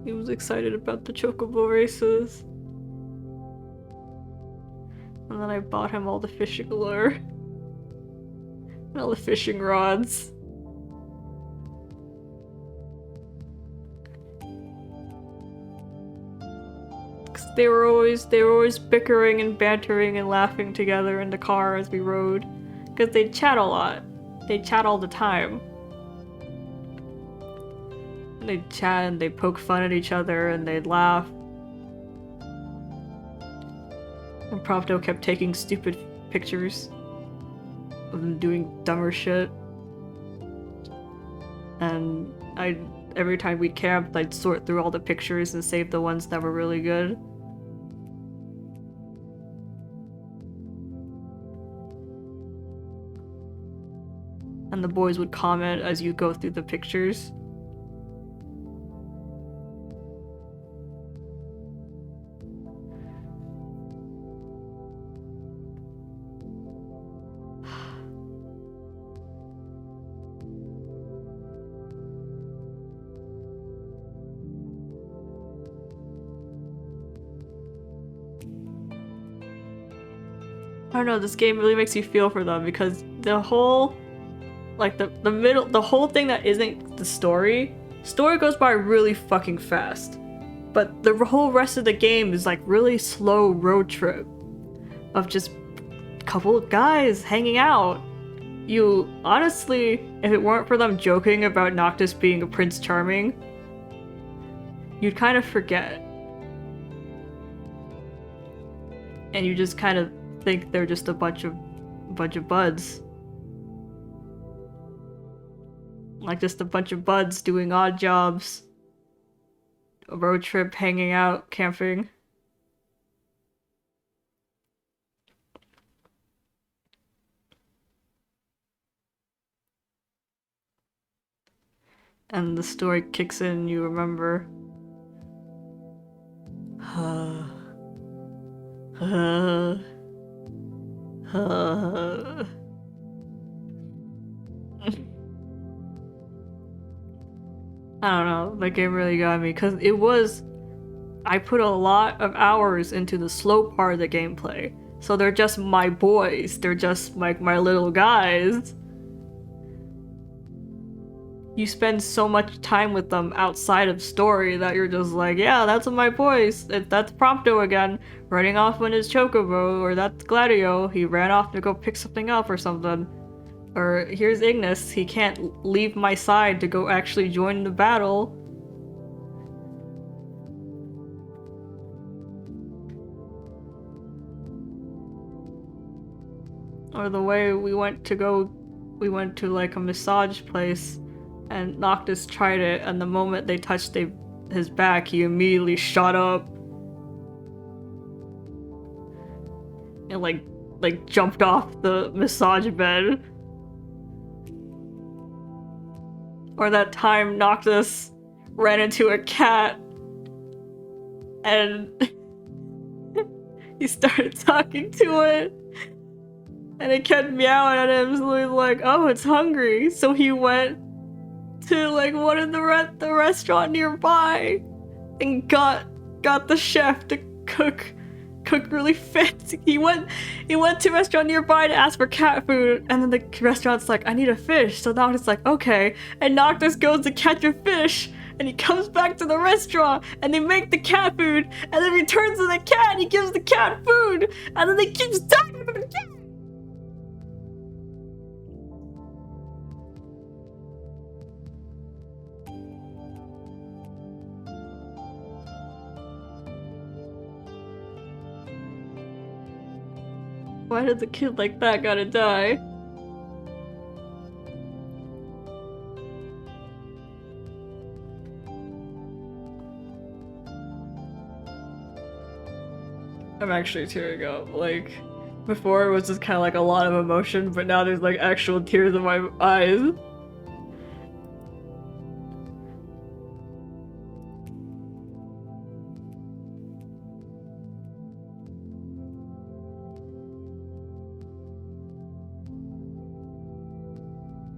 He was excited about the chocobo races. And then I bought him all the fishing lure. And all the fishing rods. They were always bickering and bantering and laughing together in the car as we rode. Because they'd chat a lot. They'd chat all the time. And they'd chat and they'd poke fun at each other and they'd laugh. And Prompto kept taking stupid pictures of them doing dumber shit. And every time we camped, I'd sort through all the pictures and save the ones that were really good. And the boys would comment as you go through the pictures. I don't know, this game really makes you feel for them because the whole, like the whole thing that isn't the story goes by really fucking fast. But the whole rest of the game is like really slow road trip of just a couple of guys hanging out. You honestly, if it weren't for them joking about Noctis being a Prince Charming, you'd kind of forget. And you just kind of think they're just a bunch of buds. Like just a bunch of buds doing odd jobs. A road trip, hanging out, camping. And the story kicks in, you remember. I don't know, that game really got me, because I put a lot of hours into the slow part of the gameplay. So they're just my boys, they're just like my little guys. you spend so much time with them outside of story that you're just like, yeah, that's my voice. That's Prompto again, running off on his chocobo, or that's Gladio, he ran off to go pick something up or something. Or here's Ignis, he can't leave my side to go actually join the battle. Or the way we went to like a massage place and Noctis tried it, and the moment they touched his back, he immediately shot up. And like jumped off the massage bed. Or that time Noctis ran into a cat and he started talking to it. And it kept meowing at him, so he was like, oh, it's hungry. So he went to like one of the restaurant nearby and got the chef to cook really fit. He went to a restaurant nearby to ask for cat food, and then the restaurant's like, I need a fish. So Noctis like, okay. And Noctis goes to catch a fish, and he comes back to the restaurant, and they make the cat food, and then returns to the cat, and he gives the cat food, and then they keep talking about the cat. Why did the kid like that gotta die? I'm actually tearing up. Like, before it was just kind of like a lot of emotion, but now there's like actual tears in my eyes.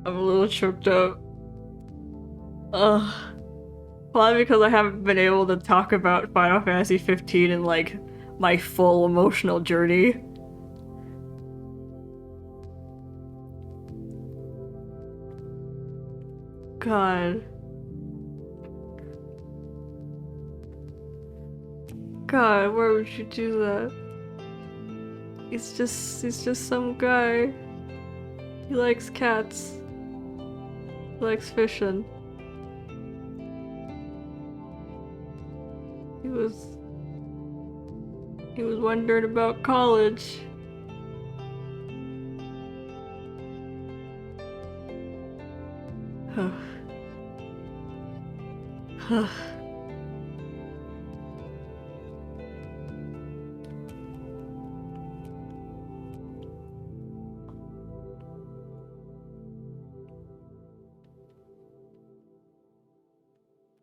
I'm a little choked up. Ugh. Probably because I haven't been able to talk about Final Fantasy 15 in like my full emotional journey. God. God, why would you do that? He's just some guy. He likes cats. He likes fishing. He was wondering about college.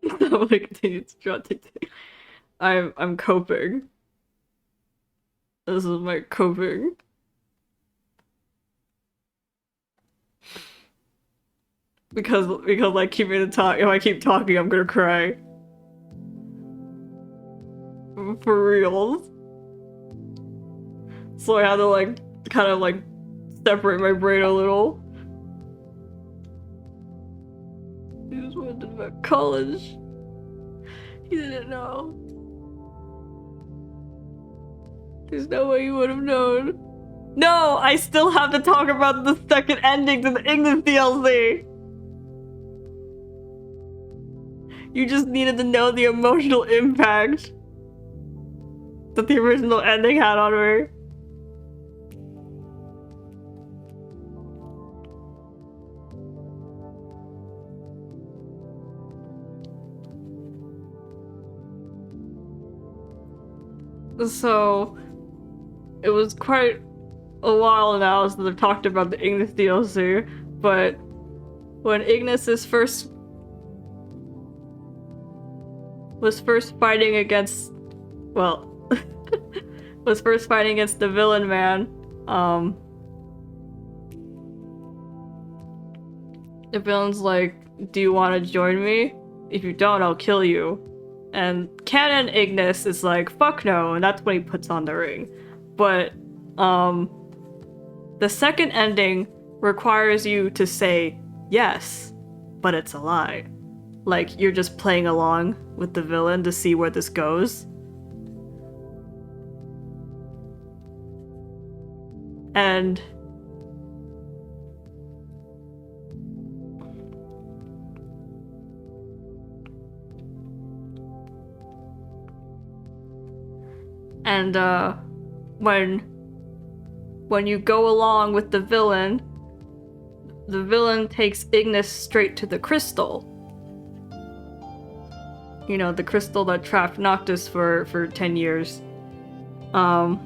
I'm gonna continue to draw TikTok. I'm coping. This is my coping. Because like keeping to talk, if I keep talking I'm gonna cry. For reals. So I had to like kind of like separate my brain a little. He was wondering about college. He didn't know. There's no way you would have known. No! I still have to talk about the second ending to the Ignis DLC! You just needed to know the emotional impact that the original ending had on me. So, it was quite a while now since I've talked about the Ignis DLC, but when Ignis was first fighting against, well, was first fighting against the villain man, the villain's like, do you want to join me? If you don't, I'll kill you. And Canon Ignis is like, fuck no, and that's when he puts on the ring. But, the second ending requires you to say yes. but it's a lie. Like, you're just playing along with the villain to see where this goes. And when you go along with the villain takes Ignis straight to the crystal. You know, the crystal that trapped Noctis for 10 years. And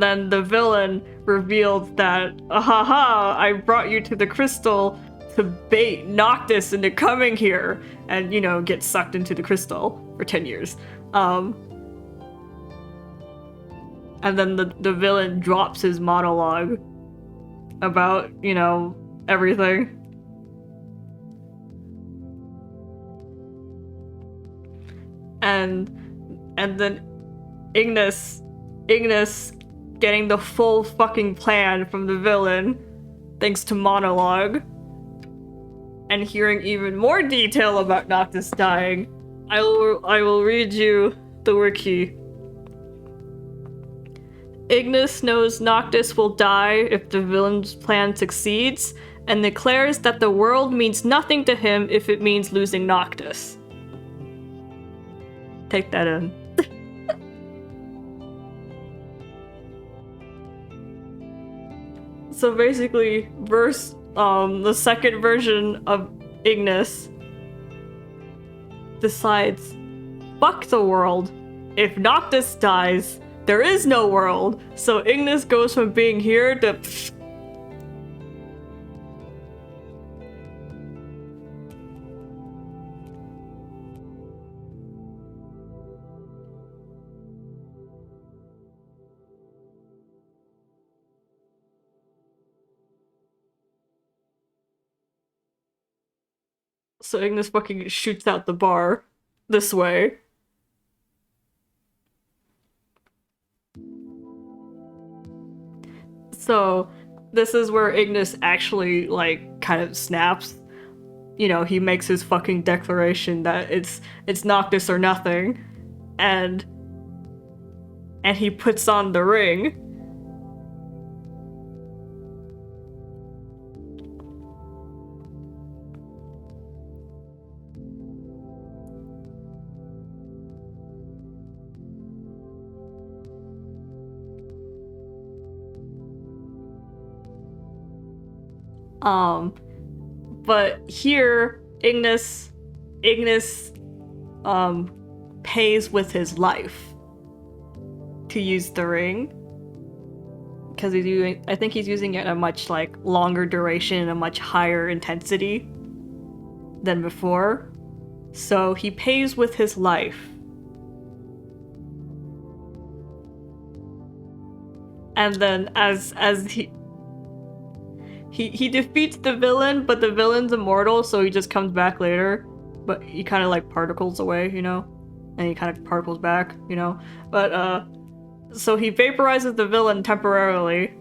then the villain revealed that, ahaha, I brought you to the crystal to bait Noctis into coming here and, you know, get sucked into the crystal for 10 years. And then the villain drops his monologue about, you know, everything. And then Ignis getting the full fucking plan from the villain thanks to monologue. And hearing even more detail about Noctis dying, I will read you the wiki. Ignis knows Noctis will die if the villain's plan succeeds, and declares that the world means nothing to him if it means losing Noctis. Take that in. So basically, the second version of Ignis decides, fuck the world. If Noctis dies, there is no world. So Ignis goes from being here to So Ignis fucking shoots out the bar this way. So this is where Ignis actually, like, kind of snaps. You know, he makes his fucking declaration that it's Noctis or nothing. And he puts on the ring. But here, Ignis, pays with his life to use the ring. Because I think he's using it at a much, like, longer duration and a much higher intensity than before. So he pays with his life. And then as he defeats the villain, but the villain's immortal, so he just comes back later. But he kind of, like, particles away, you know? And he kind of particles back, you know? But, so he vaporizes the villain temporarily.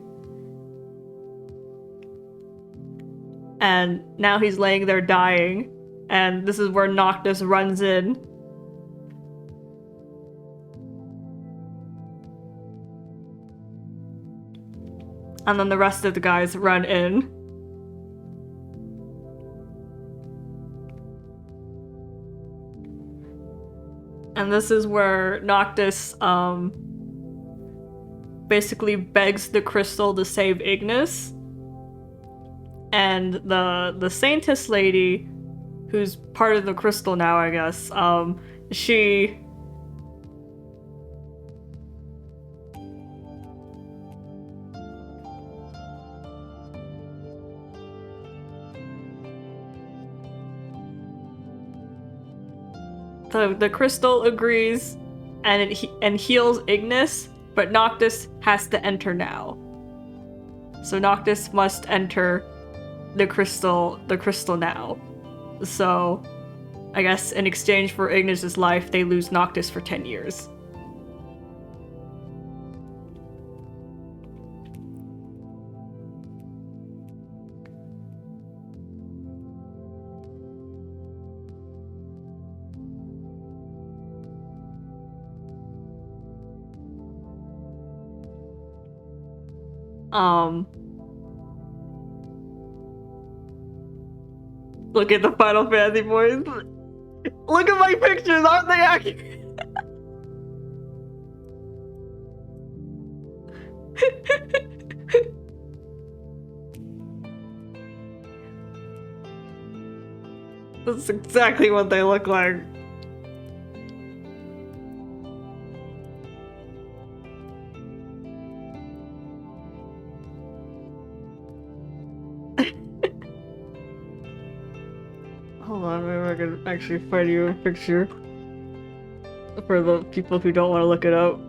And now he's laying there dying. And this is where Noctis runs in. And then the rest of the guys run in. And this is where Noctis, basically begs the crystal to save Ignis. And the Saintess lady, who's part of the crystal now, I guess, she... The crystal agrees and it heals Ignis, but Noctis has to enter now. So Noctis must enter the crystal now. So I guess in exchange for Ignis' life, they lose Noctis for 10 years. Um, look at the Final Fantasy boys. Look at my pictures, aren't they accurate? That's exactly what they look like. Hold on, maybe I can actually find you a picture for the people who don't want to look it up.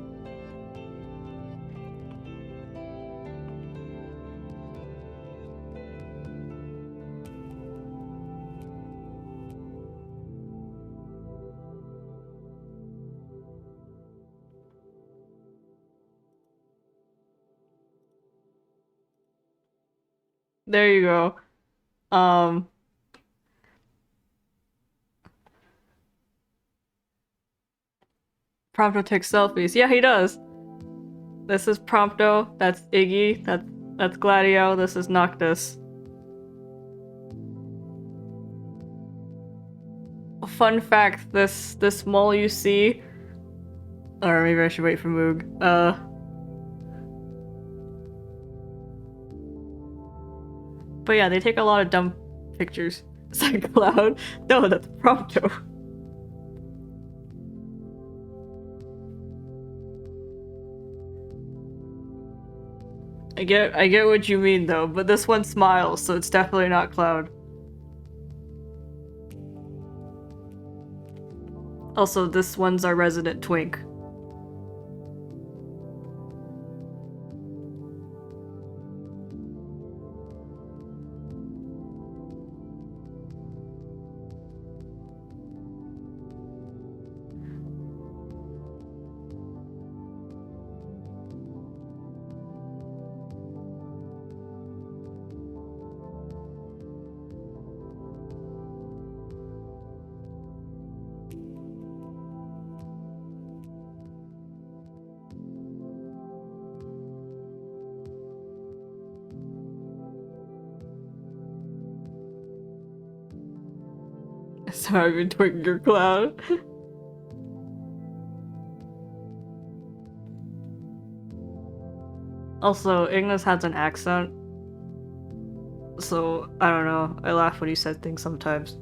There you go. Um, Prompto takes selfies. Yeah, he does. This is Prompto. That's Iggy. That's Gladio. This is Noctis. Fun fact: this mole you see, or maybe I should wait for Moog. But yeah, they take a lot of dumb pictures. Is that Cloud? No, that's Prompto. I get what you mean though, but this one smiles, so it's definitely not Cloud. Also, this one's our resident twink. So I've been twinking your Cloud. Also, Ignis has an accent. So, I don't know. I laugh when he says things sometimes.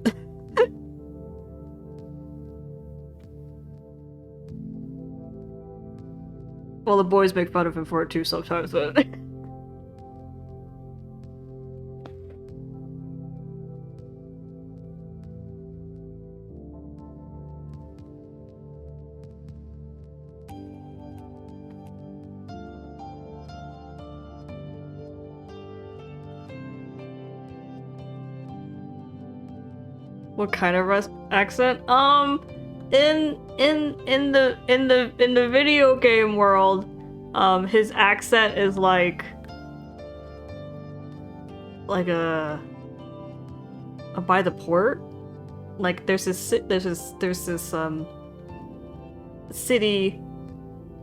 Well, the boys make fun of him for it too sometimes, but... What kind of accent? In the video game world, his accent is like a by the port. Like there's this city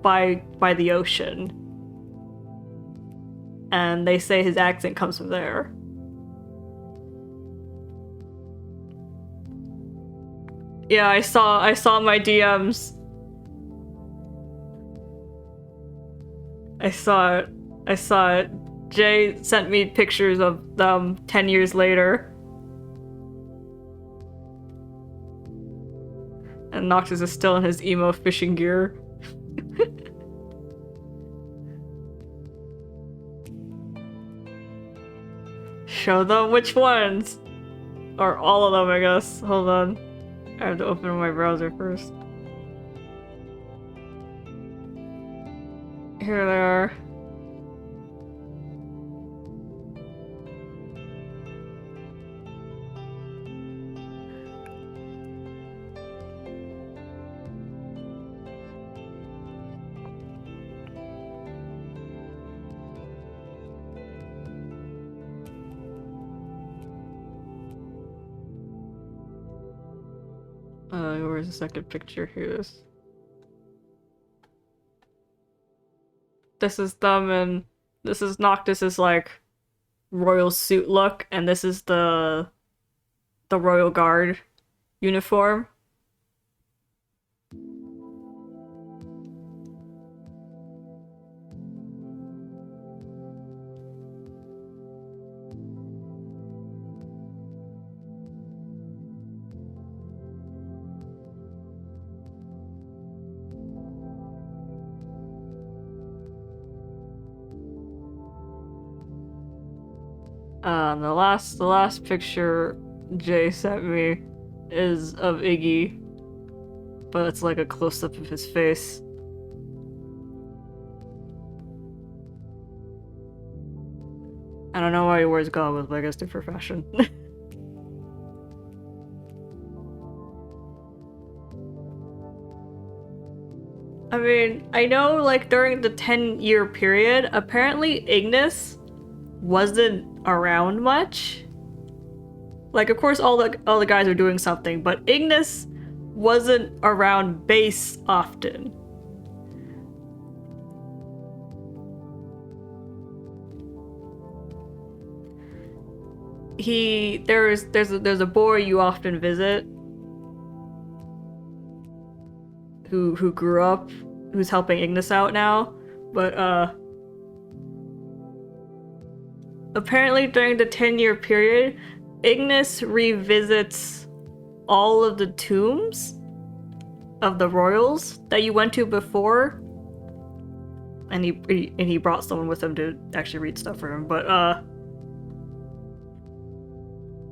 by the ocean, and they say his accent comes from there. Yeah, I saw my DMs. I saw it. Jay sent me pictures of them 10 years later. And Noctis is still in his emo fishing gear. Show them which ones. Or all of them, I guess. Hold on. I have to open my browser first. Here they are. Where's the second picture? Here it is. This is them in This is Noctis's like royal suit look, and this is the royal guard uniform. The last picture Jay sent me is of Iggy, but it's like a close-up of his face. I don't know why he wears goggles, but I guess they're for fashion. I mean, I know like during the 10-year period, apparently Ignis wasn't around much. Like, of course, all the guys are doing something, but Ignis wasn't around base often. There's a boy you often visit who grew up, who's helping Ignis out now, but apparently during the 10-year period, Ignis revisits all of the tombs of the royals that you went to before, and he brought someone with him to actually read stuff for him, but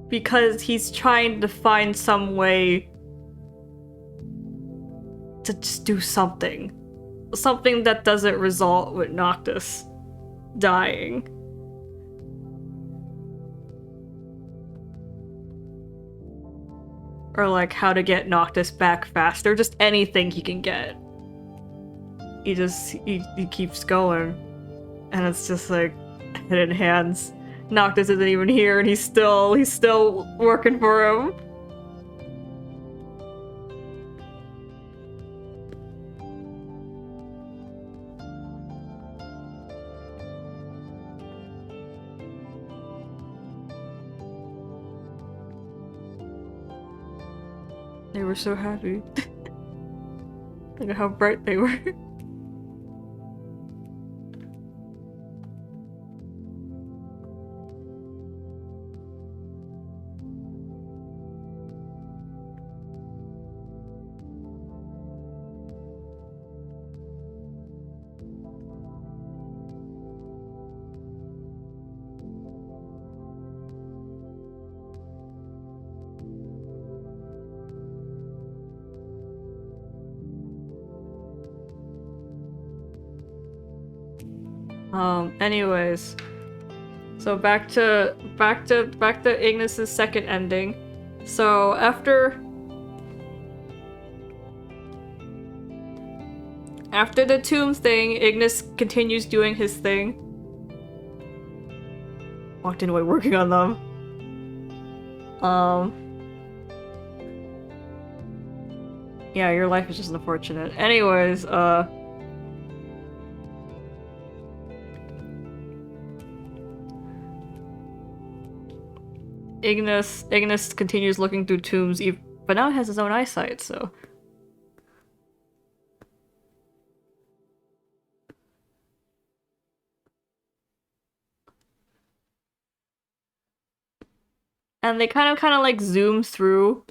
because he's trying to find some way to just do something that doesn't result with Noctis dying. Or like how to get Noctis back faster, just anything he can get. He keeps going, and it's just like head in hands. Noctis isn't even here, and he's still working for him. They were so happy. Look at how bright they were. Anyways, so back to Ignis's second ending. So after the tomb thing, Ignis continues doing his thing. Walked in away working on them. Yeah, your life is just unfortunate. Anyways, Ignis continues looking through tombs, but now he has his own eyesight, so... And they kind of like zoom through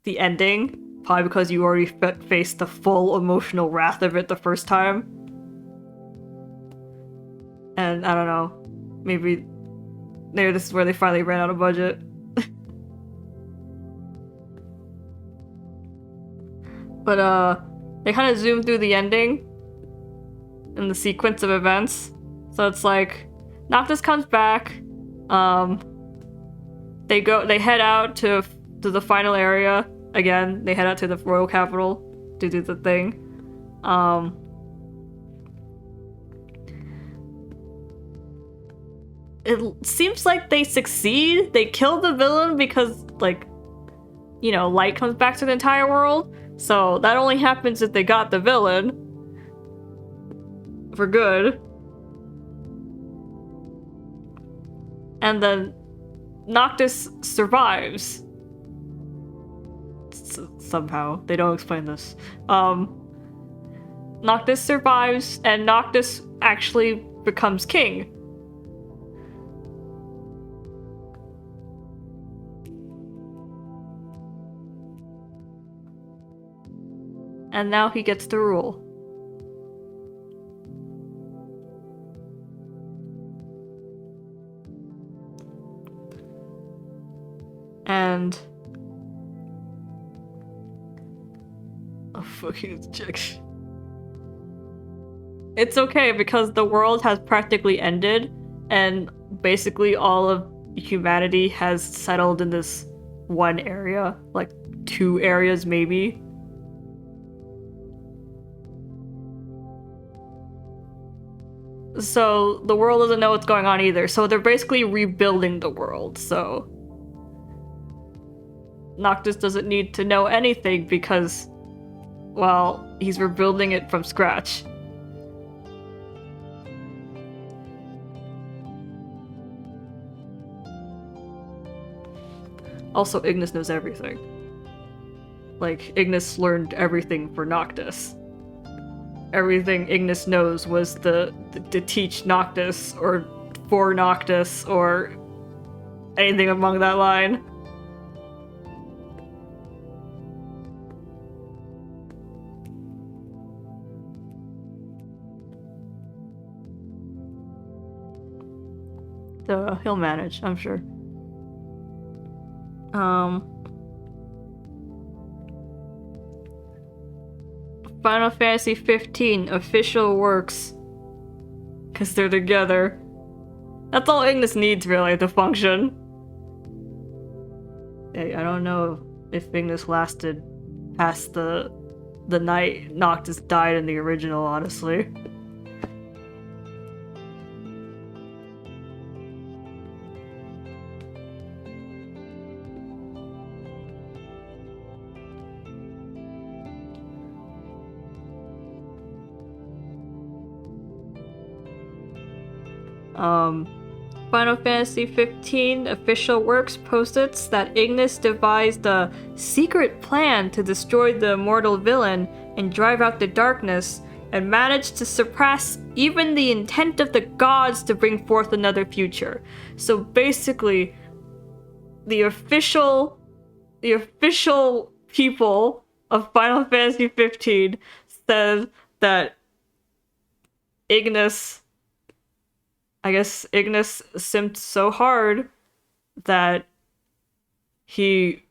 the ending, probably because you already faced the full emotional wrath of it the first time. And I don't know, maybe this is where they finally ran out of budget. But they kind of zoom through the ending in the sequence of events. So it's like Noctis comes back, they head out to the final area again. They head out to the royal capital to do the thing. It seems like they succeed. They kill the villain because, like, you know, light comes back to the entire world. So that only happens if they got the villain for good. And then Noctis survives. Somehow. They don't explain this. Noctis survives, and Noctis actually becomes king. And now he gets to rule. And... oh, fucking check. It's okay because the world has practically ended, and basically all of humanity has settled in this one area, like 2 areas maybe. So the world doesn't know what's going on either, so they're basically rebuilding the world, so Noctis doesn't need to know anything because, well, he's rebuilding it from scratch. Also, Ignis knows everything. Like, Ignis learned everything for Noctis. Everything Ignis knows was to teach Noctis, or for Noctis, or anything along that line. So he'll manage, I'm sure. Final Fantasy 15 official works. Because they're together. That's all Ignis needs, really, to function. Hey, I don't know if Ignis lasted past the night Noctis died in the original, honestly. Final Fantasy 15 official works posits that Ignis devised a secret plan to destroy the immortal villain and drive out the darkness, and managed to surpass even the intent of the gods to bring forth another future. So basically, the official people of Final Fantasy 15 said that Ignis simped so hard that he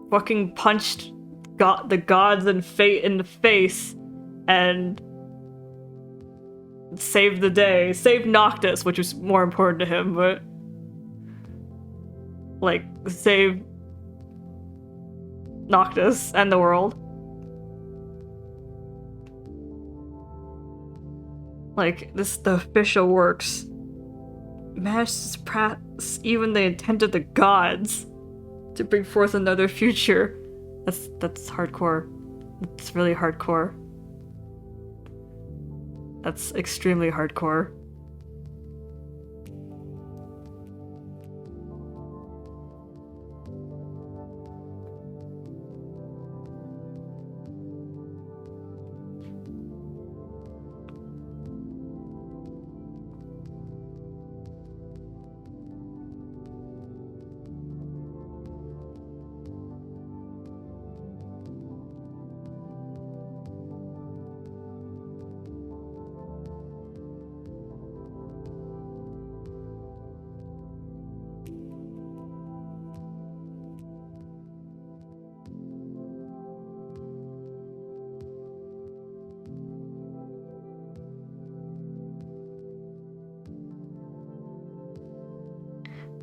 fucking punched the gods and fate in the face and saved the day. Saved Noctis, which was more important to him, but like, save Noctis and the world. Like, the official works managed to surpass even the intent of the gods to bring forth another future. That's hardcore. That's really hardcore. That's extremely hardcore.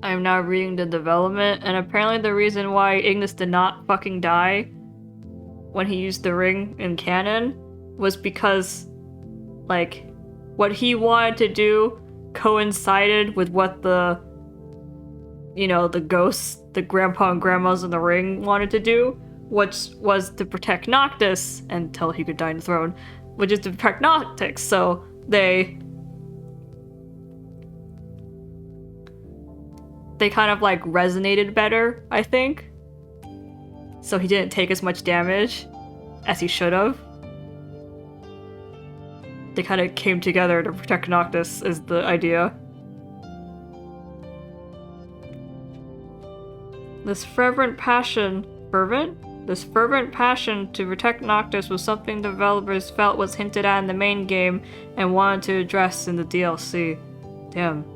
I'm now reading the development, and apparently the reason why Ignis did not fucking die when he used the ring in canon was because, like, what he wanted to do coincided with what the ghosts, the grandpa and grandmas in the ring wanted to do, which was to protect Noctis until he could die on the throne, which is to protect Noctis. So they they kind of like resonated better, I think. So he didn't take as much damage as he should have. They kind of came together to protect Noctis, is the idea. This fervent passion to protect Noctis was something developers felt was hinted at in the main game and wanted to address in the DLC. Damn.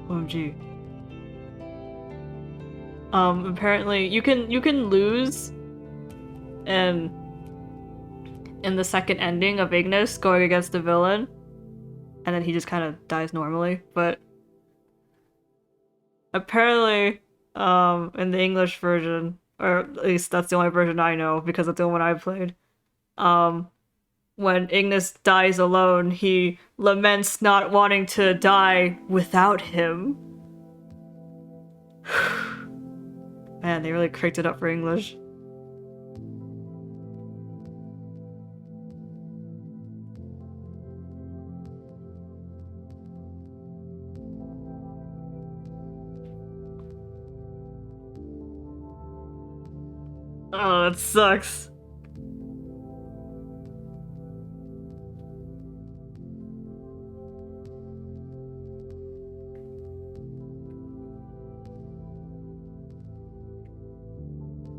OMG. Apparently you can lose in the second ending of Ignis going against the villain, and then he just kind of dies normally, but apparently in the English version, or at least that's the only version I know because that's the one I played, when Ignis dies alone, he laments not wanting to die without him. Man, they really cranked it up for English. Oh, that sucks.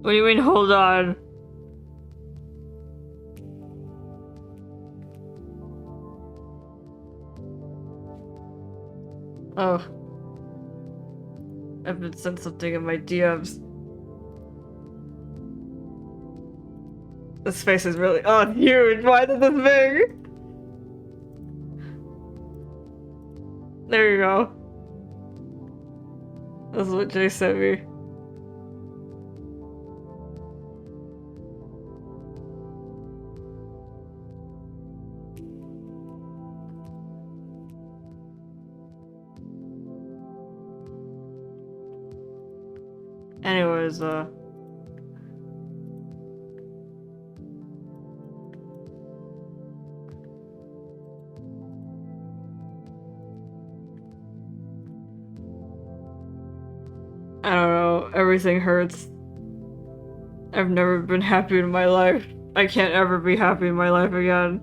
What do you mean, hold on? Oh. I've been sent something in my DMs. This face is really— oh, huge! Why is it this big? There you go. That's what Jay sent me. Anyways, I don't know, everything hurts. I've never been happy in my life. I can't ever be happy in my life again.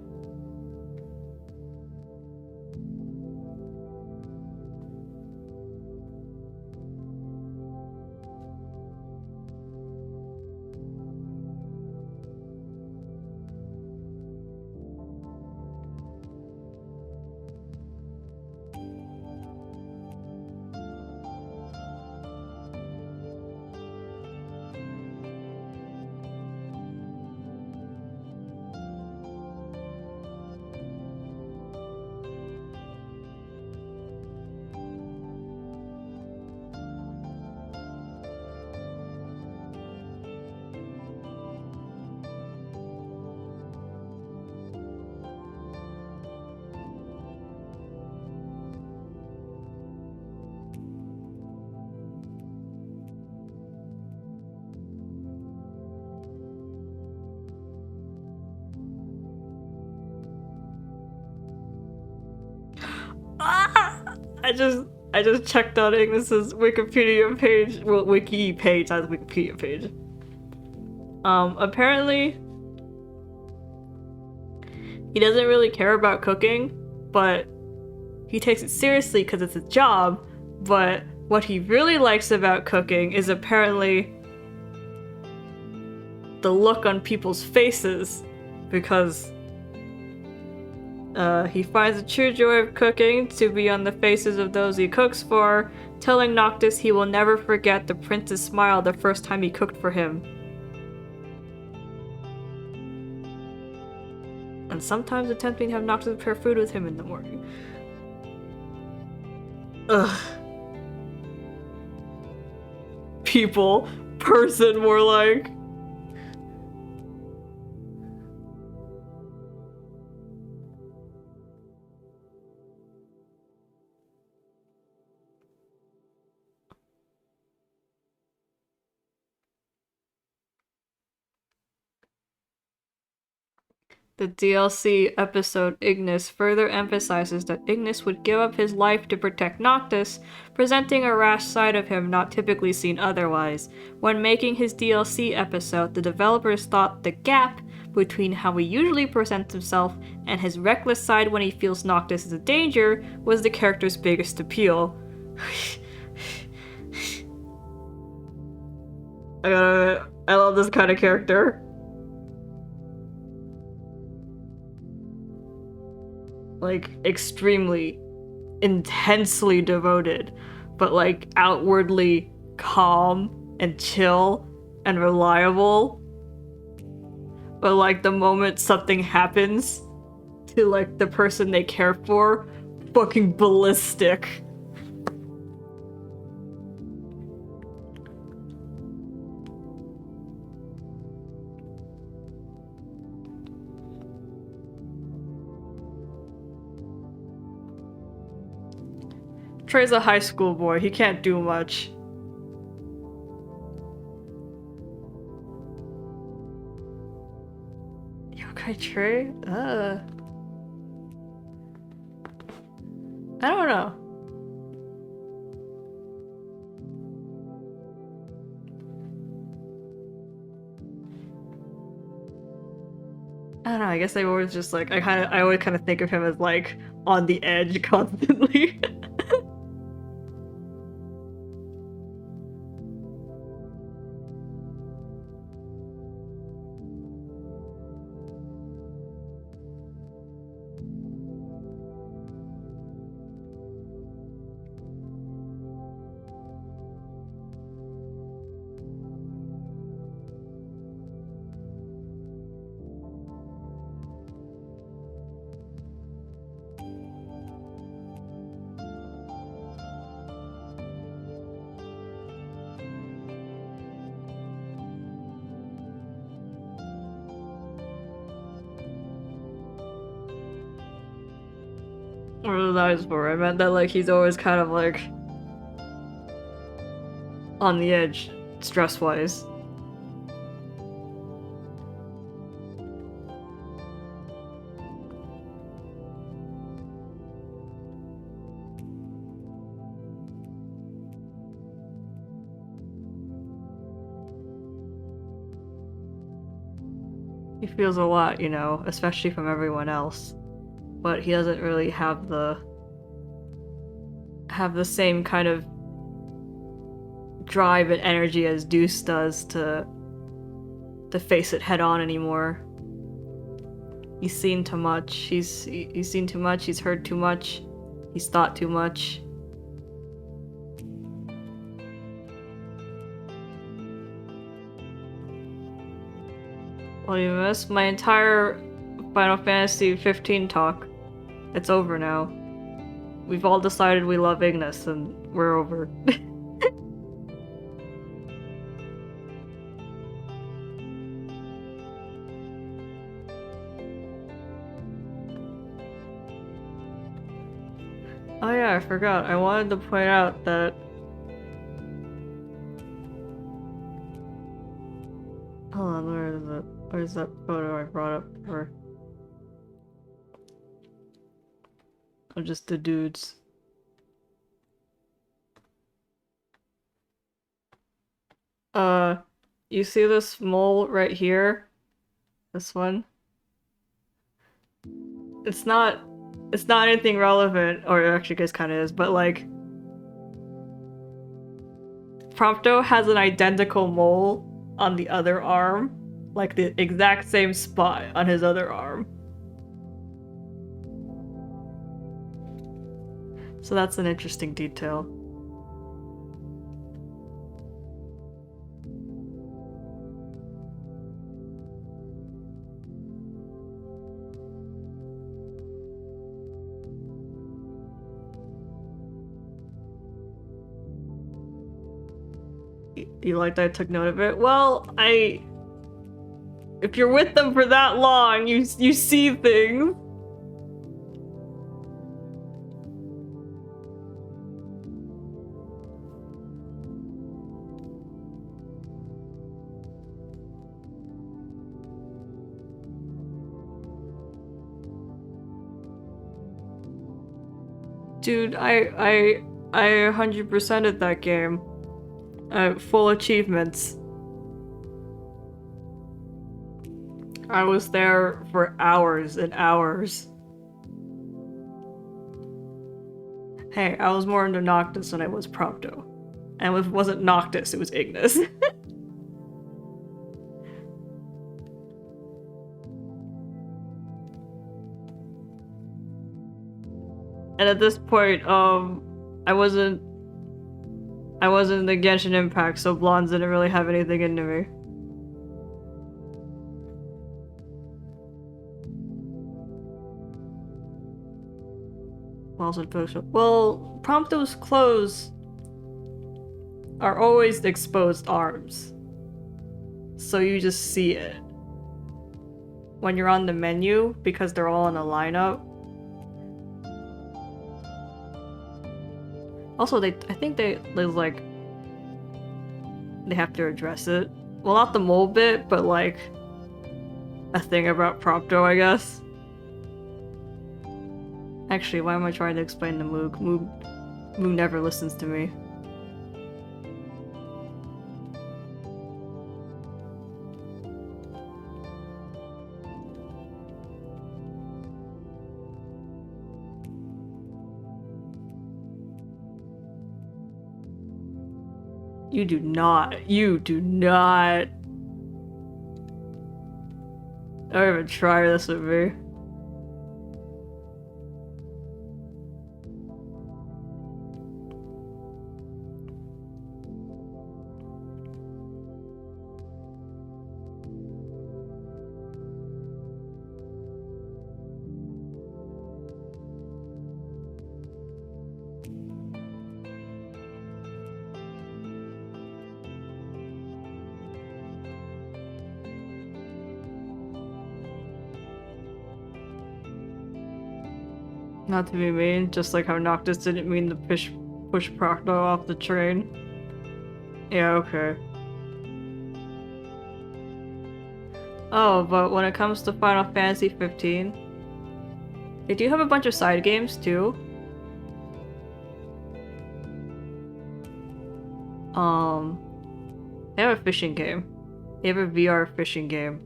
I just checked on Ignis's Wikipedia page. Well, wiki page, not the Wikipedia page. Apparently he doesn't really care about cooking, but He takes it seriously because it's a job, but what he really likes about cooking is apparently the look on people's faces, because he finds the true joy of cooking to be on the faces of those he cooks for, telling Noctis he will never forget the prince's smile the first time he cooked for him. And sometimes attempting to have Noctis prepare food with him in the morning. Ugh. Person, more like. The DLC episode Ignis further emphasizes that Ignis would give up his life to protect Noctis, presenting a rash side of him not typically seen otherwise. When making his DLC episode, the developers thought the gap between how he usually presents himself and his reckless side when he feels Noctis is a danger was the character's biggest appeal. I love this kind of character. Like, extremely, intensely devoted, but like outwardly calm and chill and reliable. But like the moment something happens to like the person they care for, fucking ballistic. Trey's a high school boy, he can't do much. Yokai Trey? I don't know. I don't know, I guess I always just like, I always kind of think of him as like on the edge constantly. What was that for? I meant that like he's always kind of like on the edge, stress-wise. He feels a lot, you know, especially from everyone else. But he doesn't really have the same kind of drive and energy as Deuce does to face it head on anymore. He's seen too much. He's seen too much. He's heard too much. He's thought too much. What do you miss? My entire Final Fantasy 15 talk. It's over now. We've all decided we love Ignis, and we're over. Oh yeah, I forgot. I wanted to point out that hold on, where is it? Where's that photo I brought up for? Of just the dudes. You see this mole right here? This one? It's not It's not anything relevant, or actually, I guess kind of is, but like, Prompto has an identical mole on the other arm, like the exact same spot on his other arm. So that's an interesting detail. You like that I took note of it? Well, if you're with them for that long, you see things. Dude, I 100%ed that game. Full achievements. I was there for hours and hours. Hey, I was more into Noctis than I was Prompto. And if it wasn't Noctis, it was Ignis. And at this point, I wasn't in the Genshin Impact, so blondes didn't really have anything into me. Well, Prompto's clothes are always exposed arms. So you just see it. When you're on the menu, because they're all in a lineup. Also, I think they have to address it. Well, not the mole bit, but like a thing about Prompto, I guess. Actually, why am I trying to explain to Moog? Moog never listens to me. You do not. Don't even try this with me. Not to be mean, just like how Noctis didn't mean to push Procto off the train. Yeah, okay. Oh, but when it comes to Final Fantasy 15, they do have a bunch of side games too. They have a fishing game. They have a VR fishing game.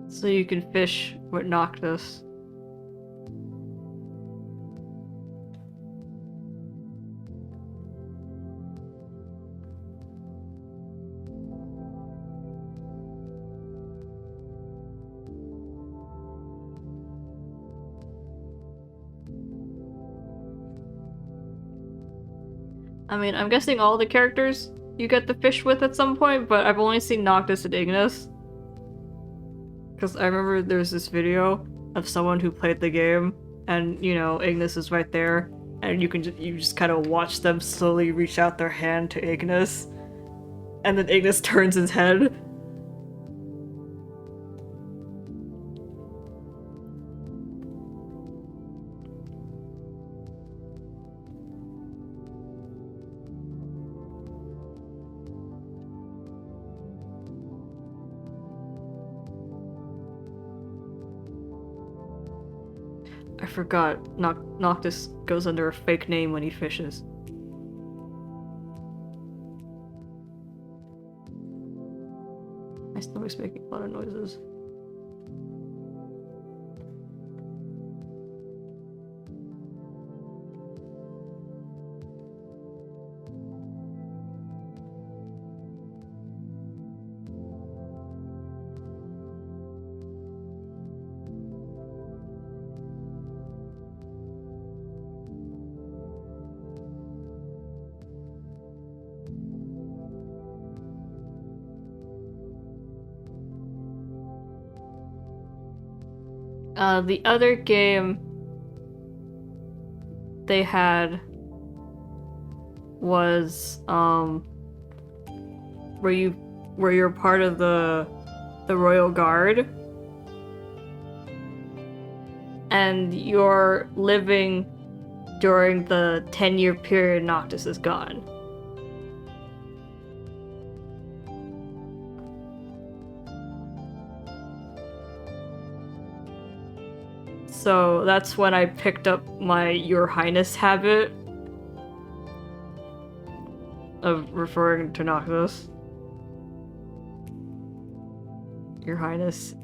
So you can fish with Noctis. I mean, I'm guessing all the characters you get to fish with at some point, but I've only seen Noctis and Ignis. Because I remember there's this video of someone who played the game, and, you know, Ignis is right there, and you just kind of watch them slowly reach out their hand to Ignis, and then Ignis turns his head. I forgot. Noctis goes under a fake name when he fishes. My stomach's making a lot of noises. The other game they had was where you're part of the Royal Guard and you're living during the 10-year period Noctis is gone. So that's when I picked up my Your Highness habit of referring to Noctis. Your Highness,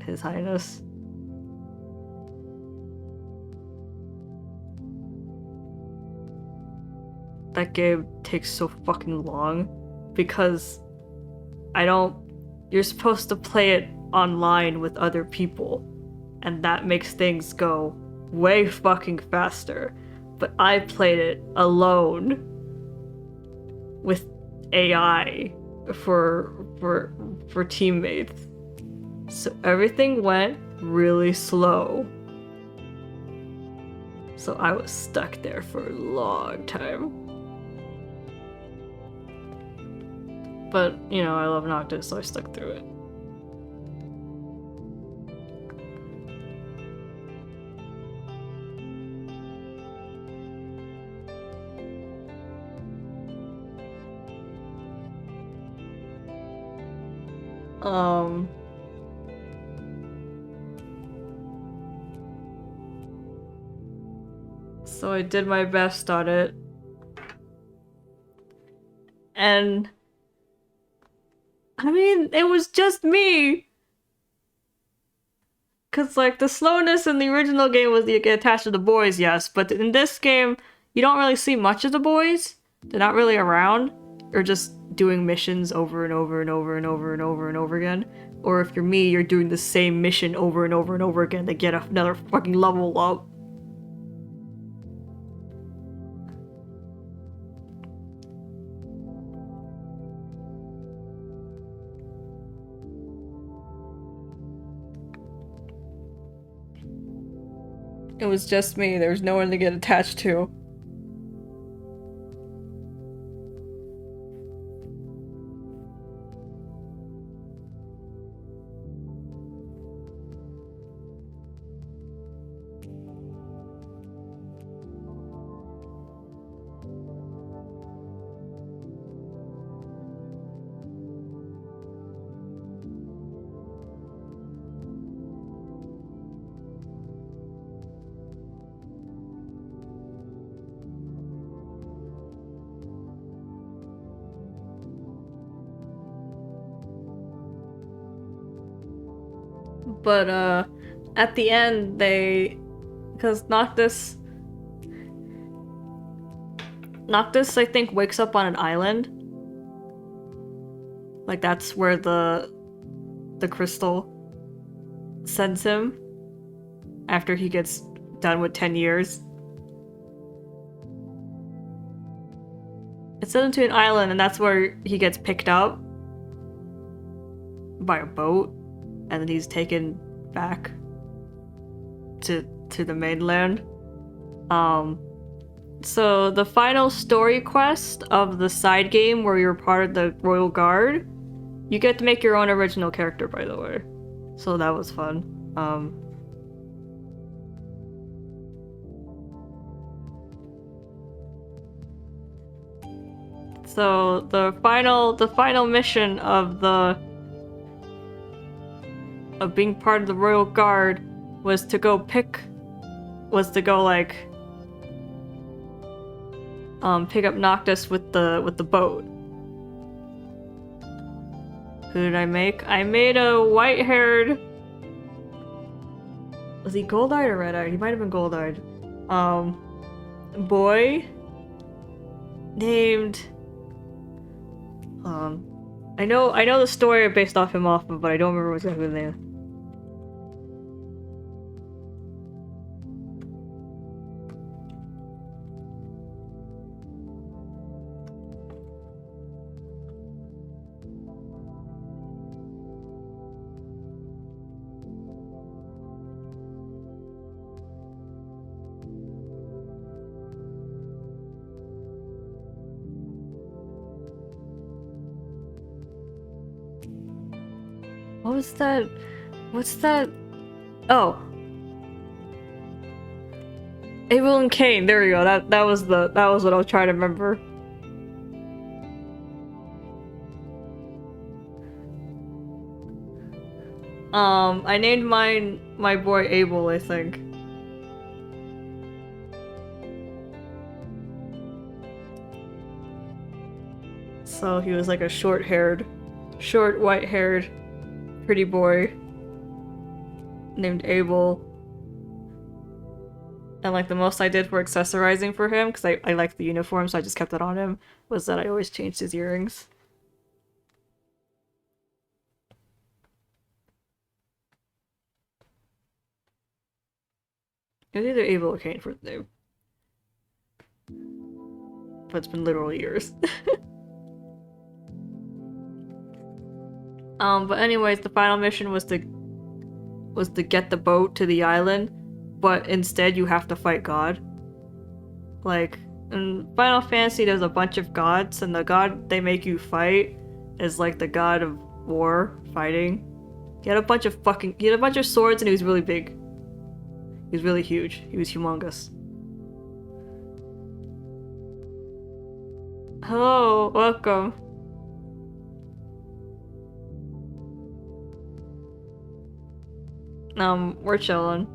His Highness. That game takes so fucking long because you're supposed to play it online with other people. And that makes things go way fucking faster. But I played it alone with AI for teammates. So everything went really slow. So I was stuck there for a long time. But, you know, I love Noctis, so I stuck through it. So I did my best on it. And I mean, it was just me. Cause like the slowness in the original game was you get attached to the boys, yes, but in this game, you don't really see much of the boys. They're not really around. You're just doing missions over and over and over and over and over and over again. Or if you're me, you're doing the same mission over and over and over again to get another fucking level up. It was just me. There was no one to get attached to. But at the end because Noctis I think wakes up on an island. Like that's where the crystal sends him after he gets done with 10 years. It sends him to an island and that's where he gets picked up by a boat. And then he's taken back to the mainland. So the final story quest of the side game where you're part of the Royal Guard, you get to make your own original character, by the way. So that was fun. So the final mission of being part of the Royal Guard was to go pick was to go like pick up Noctis with the boat. Who did I make? I made a white-haired. Was he gold-eyed or red-eyed? He might have been gold-eyed. Boy named. I know the story based off him off of, but I don't remember what's his name. What was that? What's that? Oh. Abel and Cain, there we go. That was what I was trying to remember. I named my boy Abel, I think. So he was like a short white-haired pretty boy named Abel. And like the most I did for accessorizing for him, because I liked the uniform, so I just kept it on him, was that I always changed his earrings. It was either Abel or Cain for the name. But it's been literally years. But anyways, the final mission was to get the boat to the island, but instead you have to fight God. Like, in Final Fantasy there's a bunch of gods, and the god they make you fight is like the god of war, fighting. He had a bunch of swords, and he was really big. He was really huge. He was humongous. Hello, welcome. We're chilling.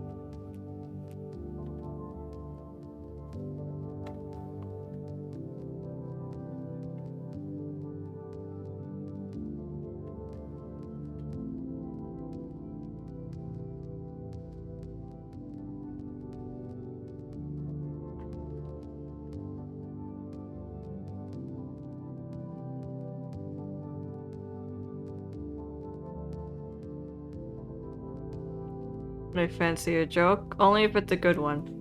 I fancy a joke, only if it's a good one.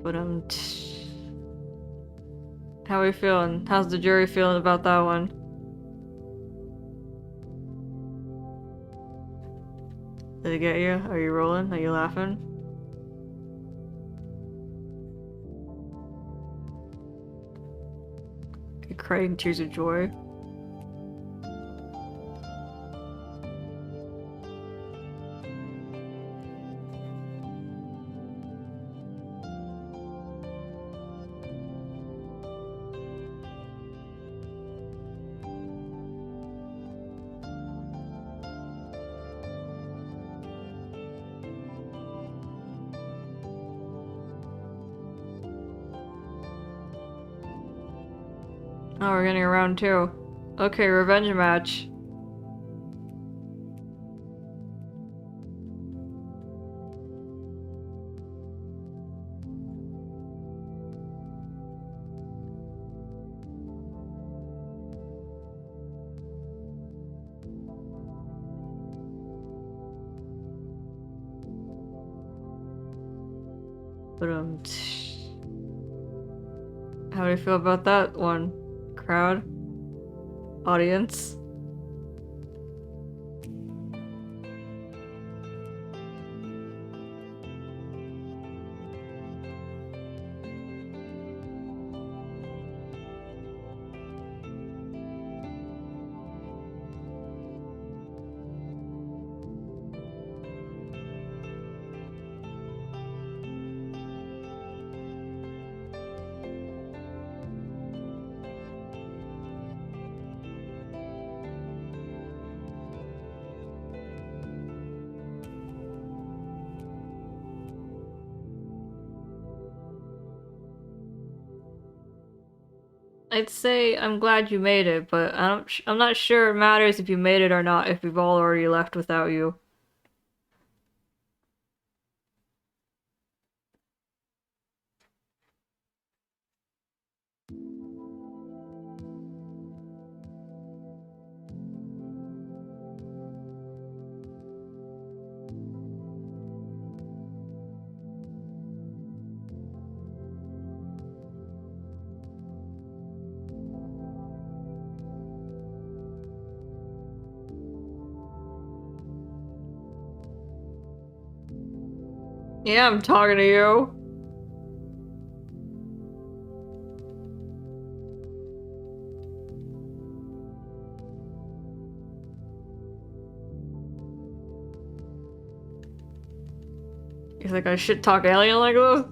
But how are we feeling? How's the jury feeling about that one? Did it get you? Are you rolling? Are you laughing? You crying tears of joy? Oh, we're getting a round two. Okay, revenge match. But how do you feel about that one? Crowd? Audience? I'd say I'm glad you made it, but I'm not sure it matters if you made it or not if we've all already left without you. Yeah, I'm talking to you. You think I shit talk alien like this?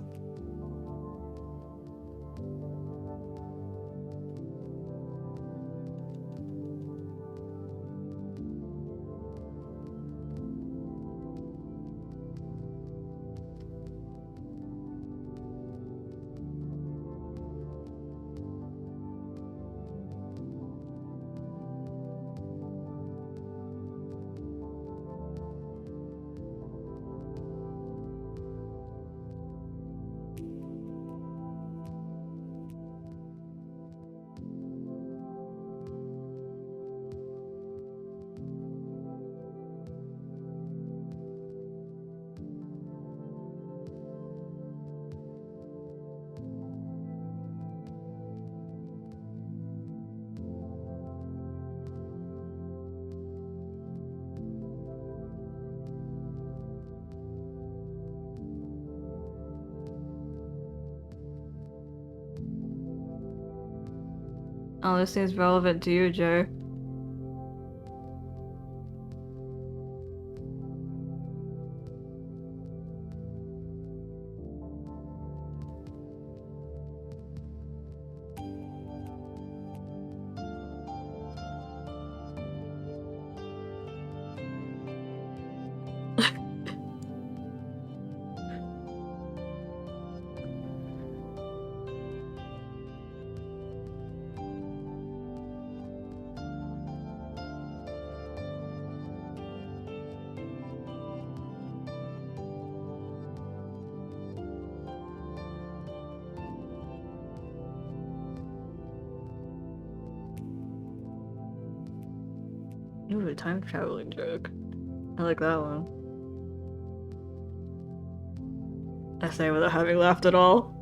Oh, this seems relevant to you, Joe. Ooh, a time traveling joke. I like that one. I say without having laughed at all.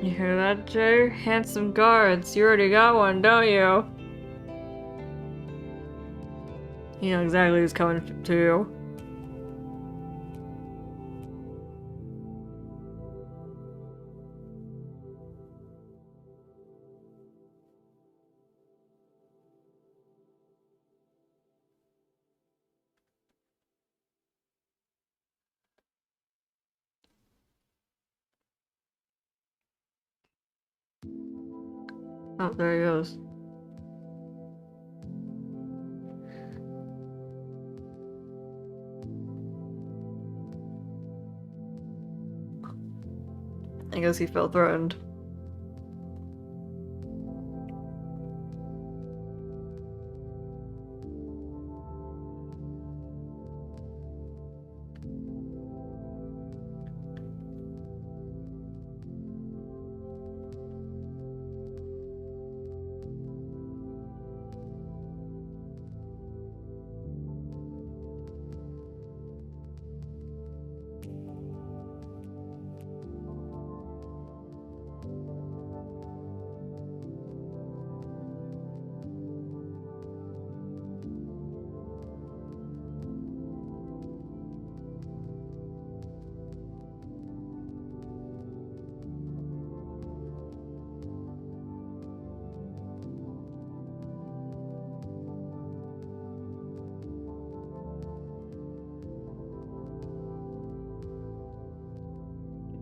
You hear that, Joe? Handsome guards. You already got one, don't you? You know exactly who's coming to you. Oh, there he goes. I guess he felt threatened.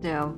Yeah.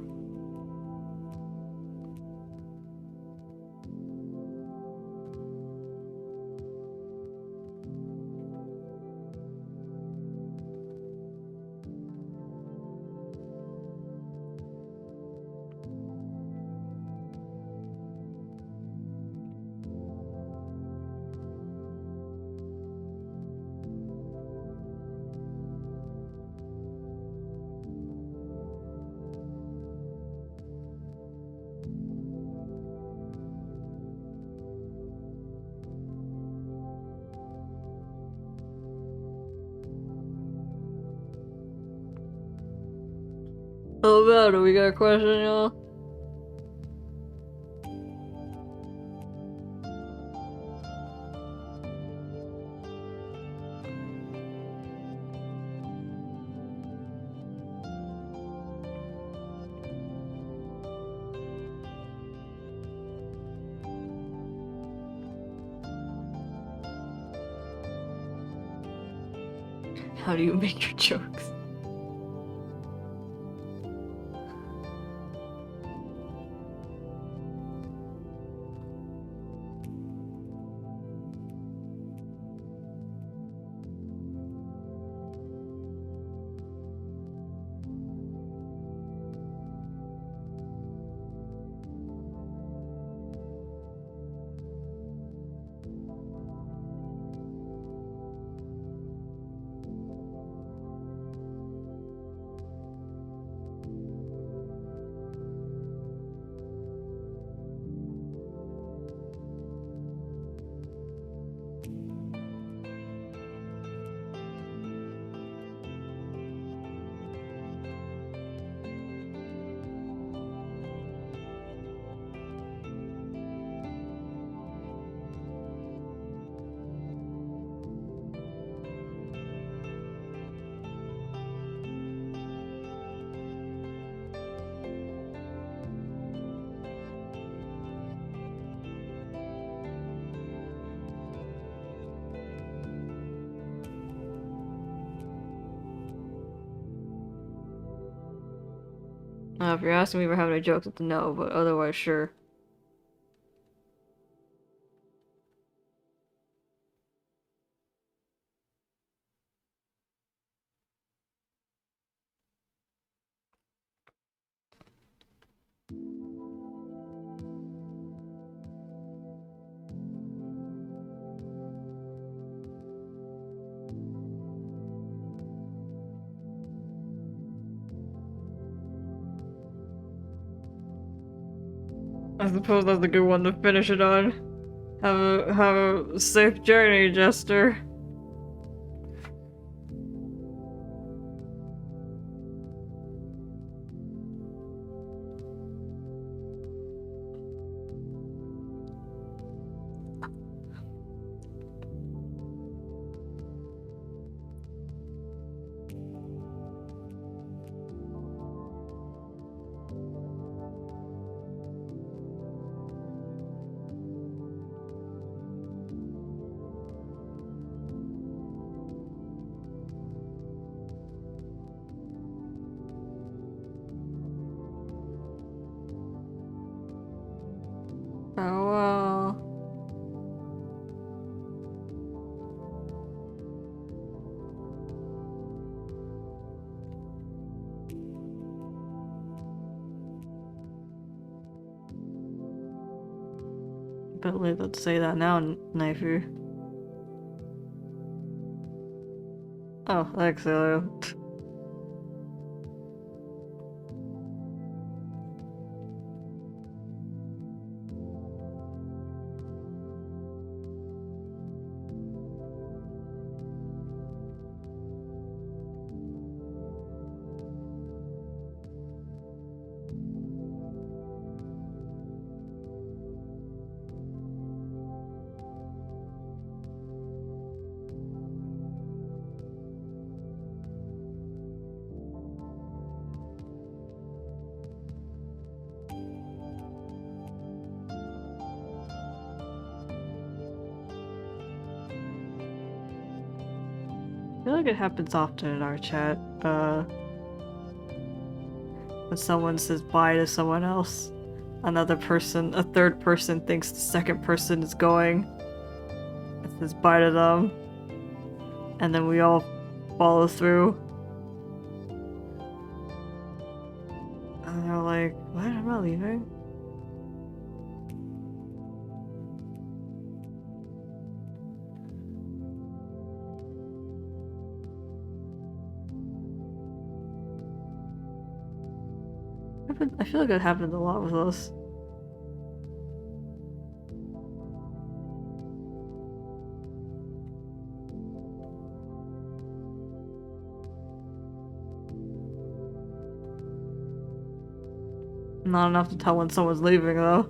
How about it? We got a question, y'all? How do you make your jokes? If you're asking me if we're having a joke, it's a no, but otherwise, sure. I suppose that's a good one to finish it on. Have a safe journey, Jester. Oh well. But let's say that now, Knifer. Oh, excellent. I feel like it happens often in our chat. When someone says bye to someone else, another person, a third person thinks the second person is going and says bye to them. And then we all follow through. And they're like, what? I'm not leaving. I feel like it happened a lot with us. Not enough to tell when someone's leaving, though.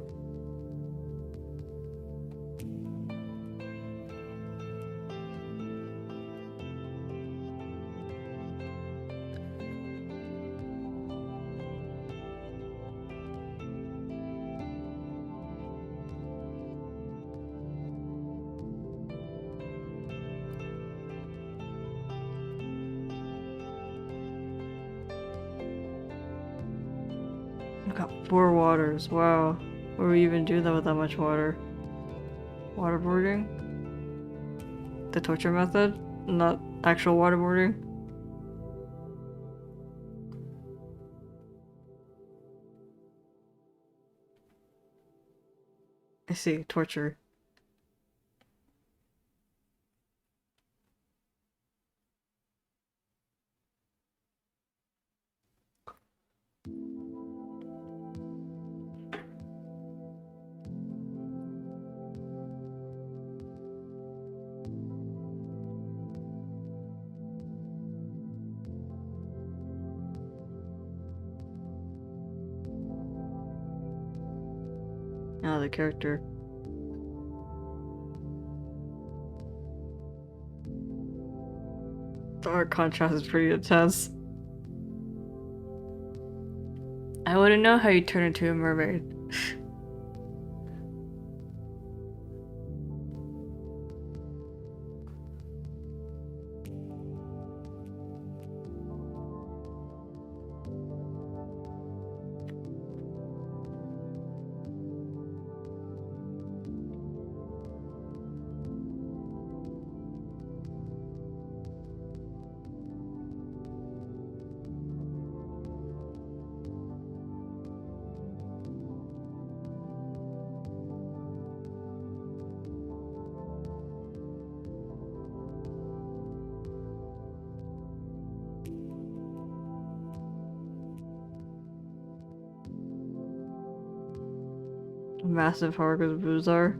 I've got 4 waters. Wow. What do we even do that with that much water? Waterboarding? The torture method? Not actual waterboarding? I see. Torture. Ah, the character. The art contrast is pretty intense. I wouldn't know how you turn into a mermaid. Massive Harga's boobs are.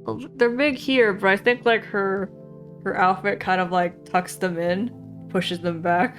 Well, they're big here, but I think like her outfit kind of like tucks them in, pushes them back.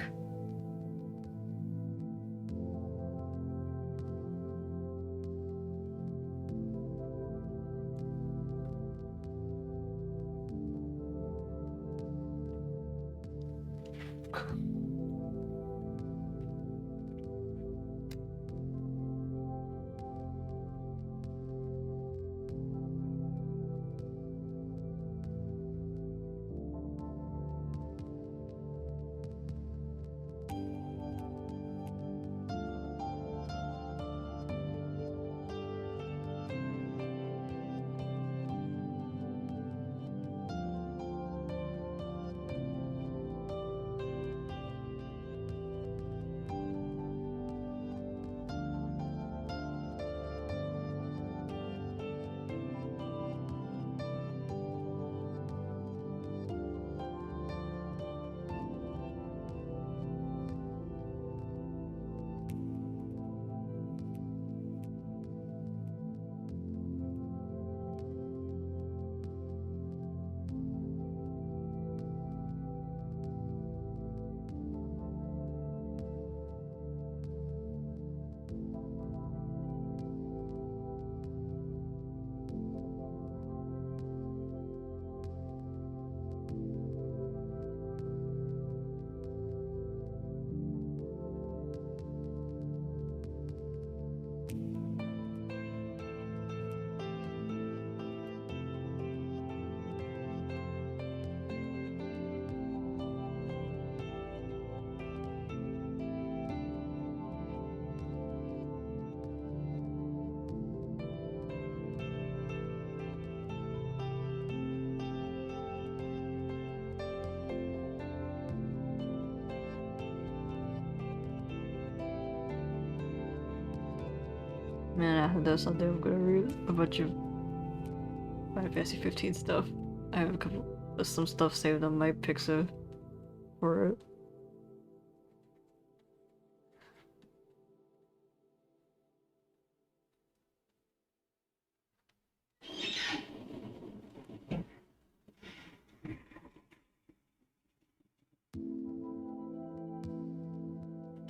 Man, after this, I'm gonna read a bunch of Final Fantasy 15 stuff. I have some stuff saved on my Pixar for it.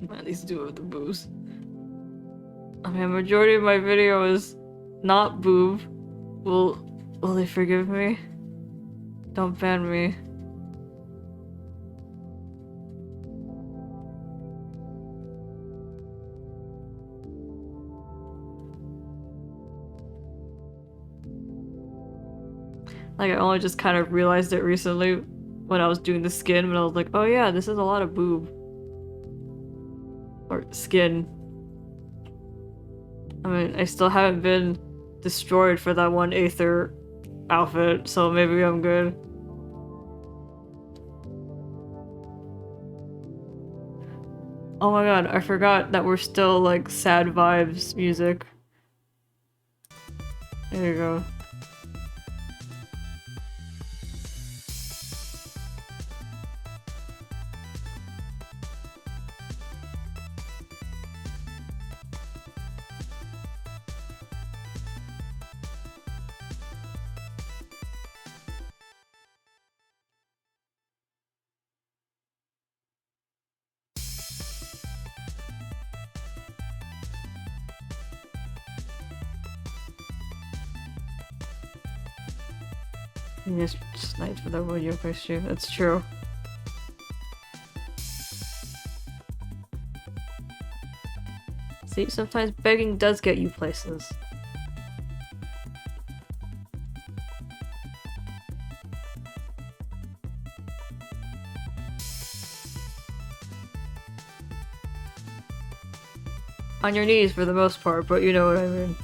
Man, these do have the boobs. I mean, majority of my video is not boob. Will they forgive me? Don't ban me. Like, I only just kind of realized it recently when I was doing the skin, but I was like, oh yeah, this is a lot of boob. Or skin. I mean, I still haven't been destroyed for that one Aether outfit, so maybe I'm good. Oh my god, I forgot that we're still like sad vibes music. There you go. It's just nice for that video costume. That's true. See, sometimes begging does get you places. On your knees for the most part, but you know what I mean.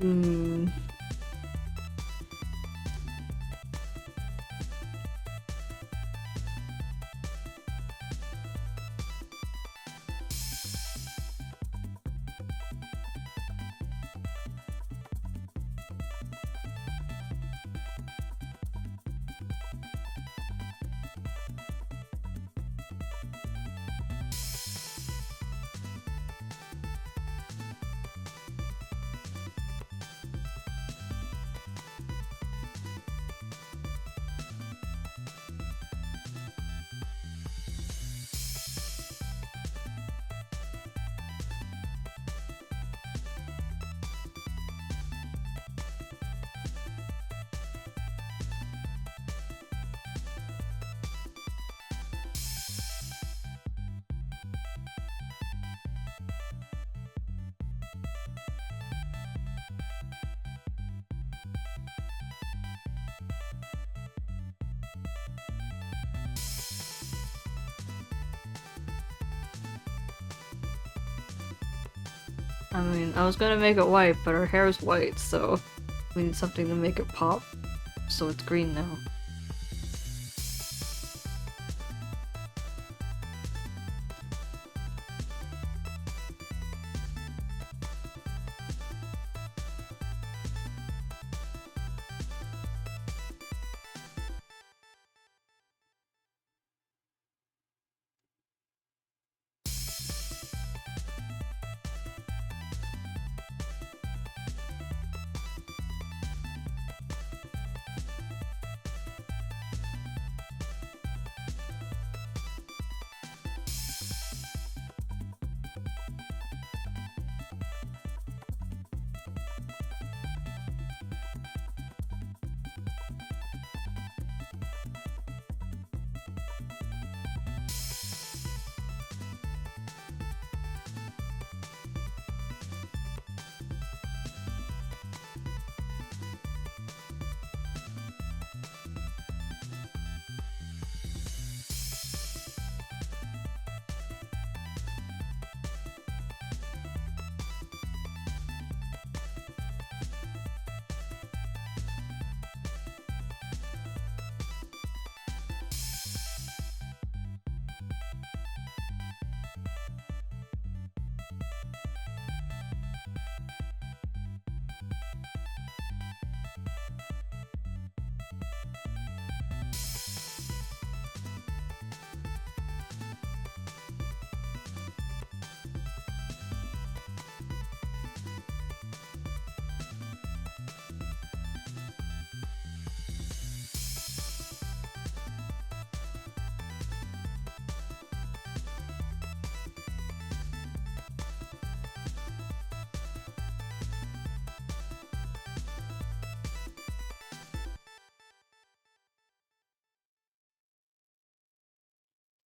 Hmm. I mean, I was gonna make it white, but her hair is white, so we need something to make it pop. So it's green now.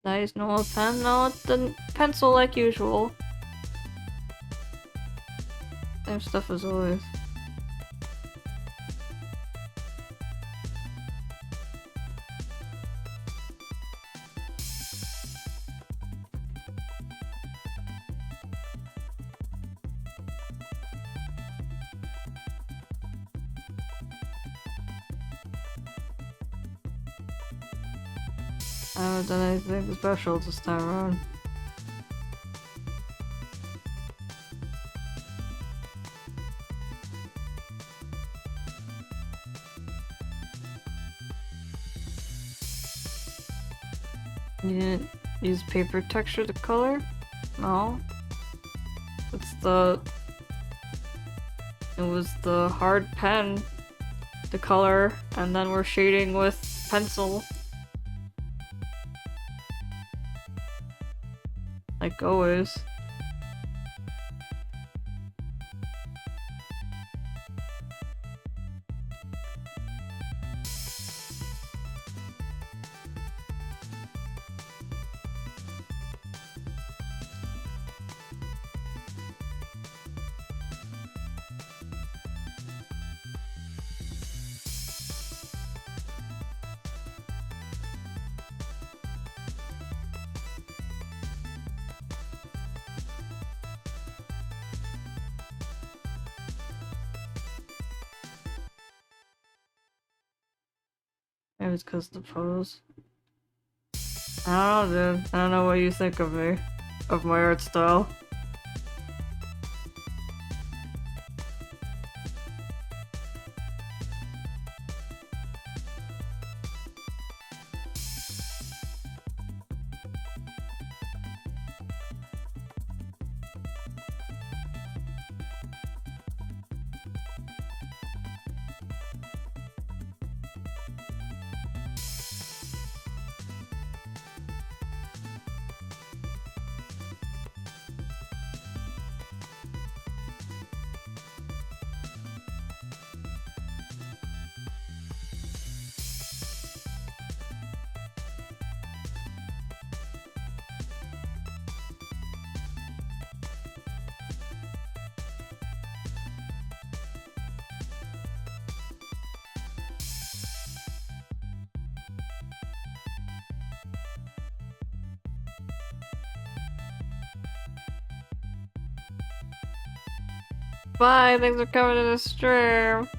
Nice, no pen, no the pencil like usual. Same stuff as always. I haven't done anything special this time around. You didn't use paper texture to color? No. It was the hard pen to color, and then we're shading with pencil. Like always. Maybe it's because the pose. I don't know, dude. I don't know what you think of me. Of my art style. Bye, thanks for coming to the stream.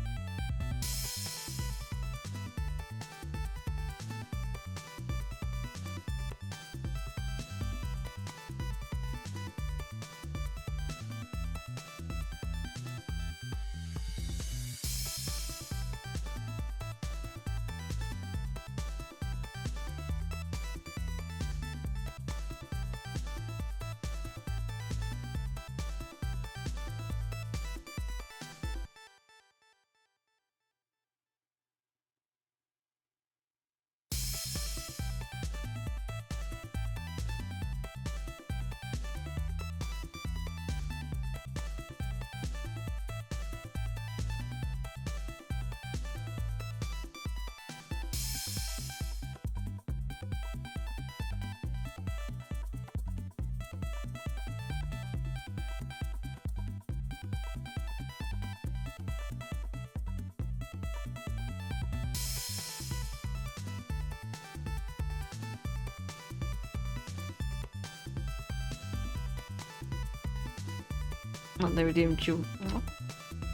Oh, they redeemed you.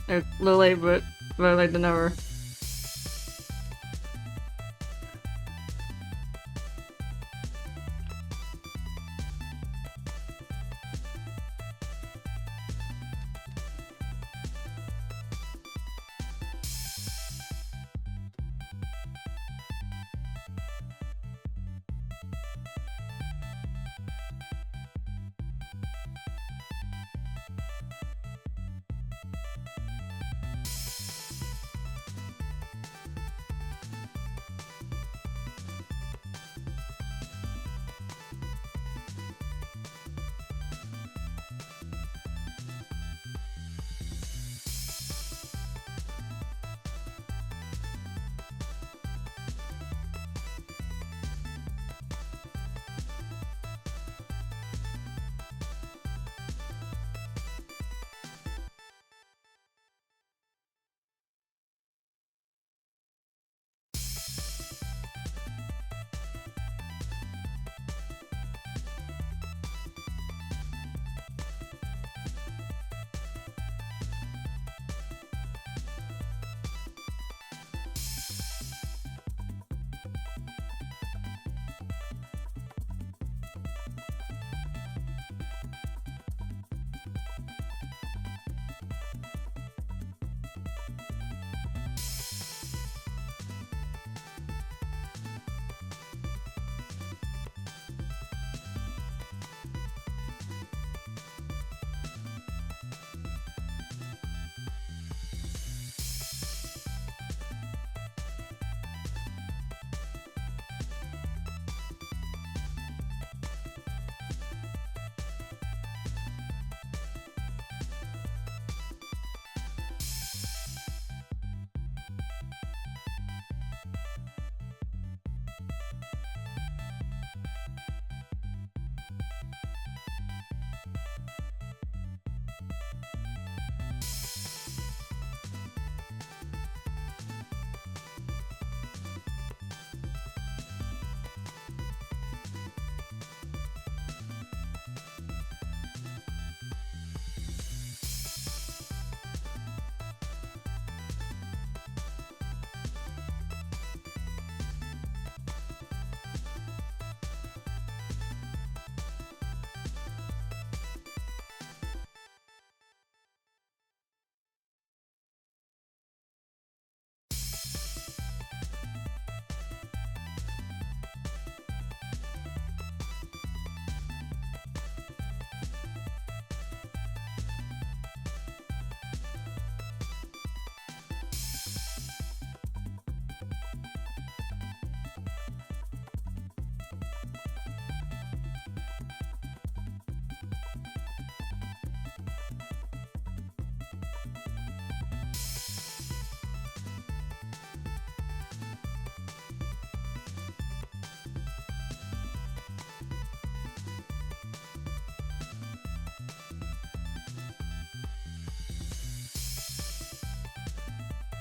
A little late, but better late than never.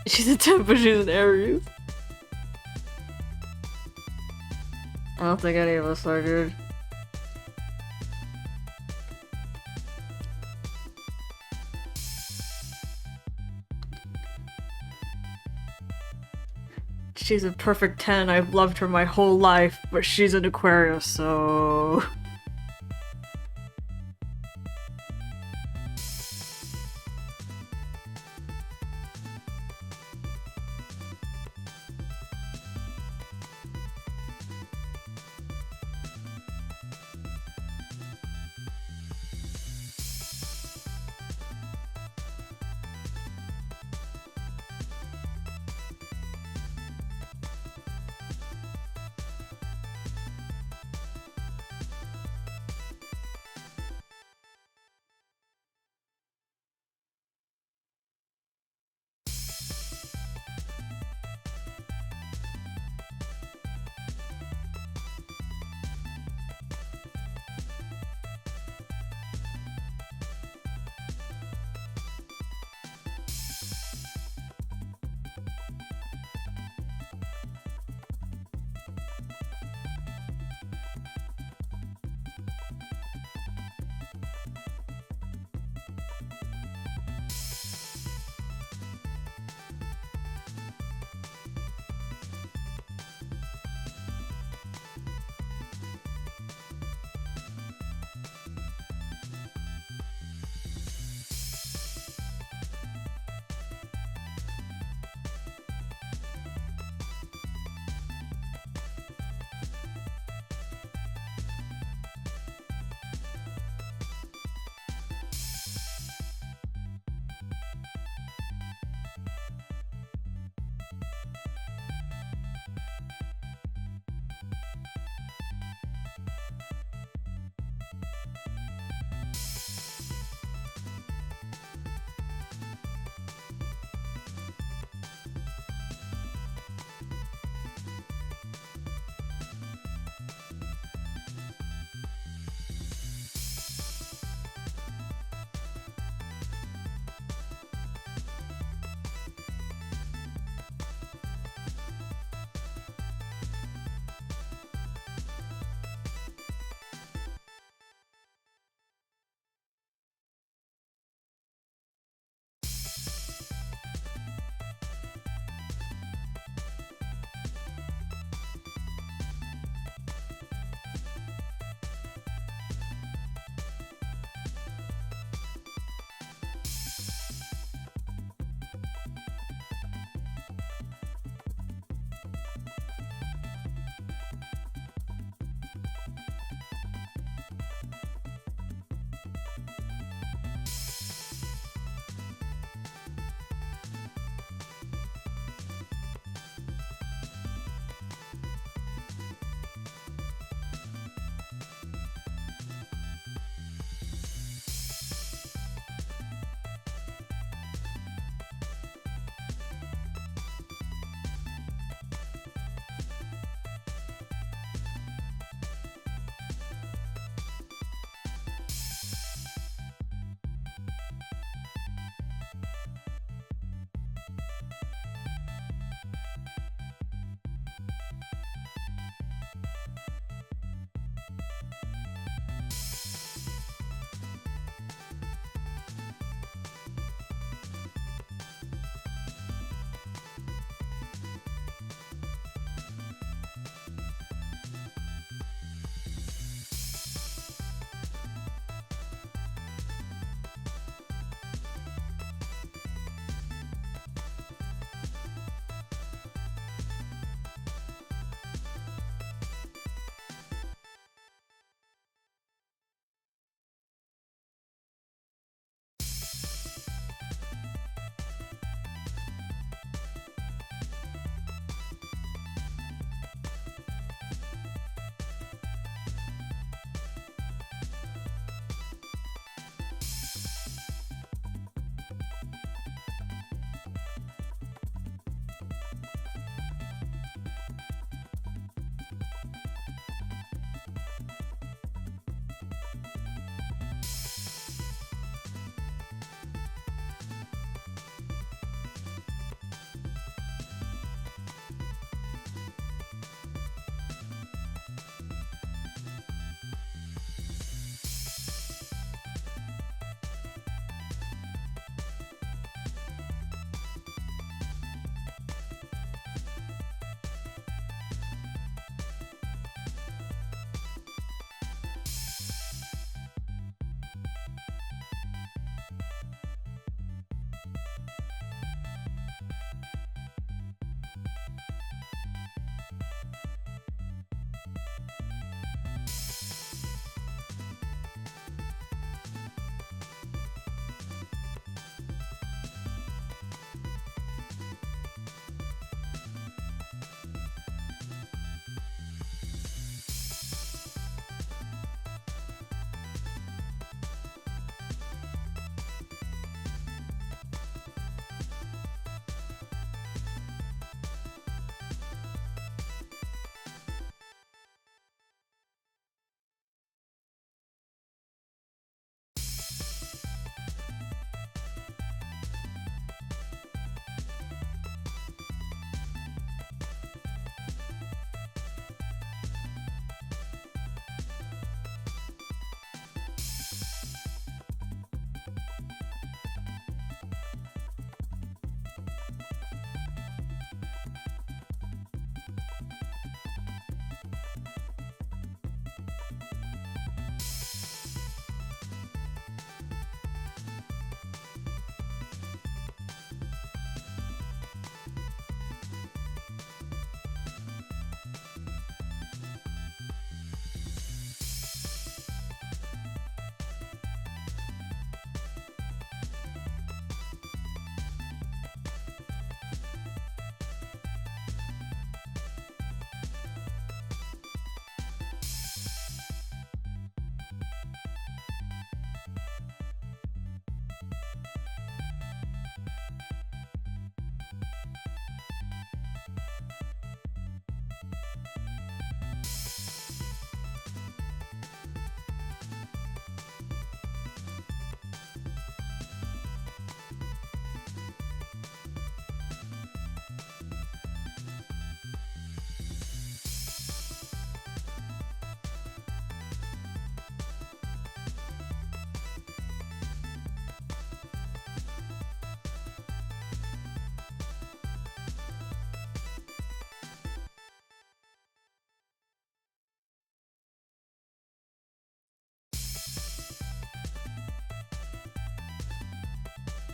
She's a Temper, she's an Aries. I don't think any of us are, dude. She's a perfect 10. I've loved her my whole life, but she's an Aquarius, so...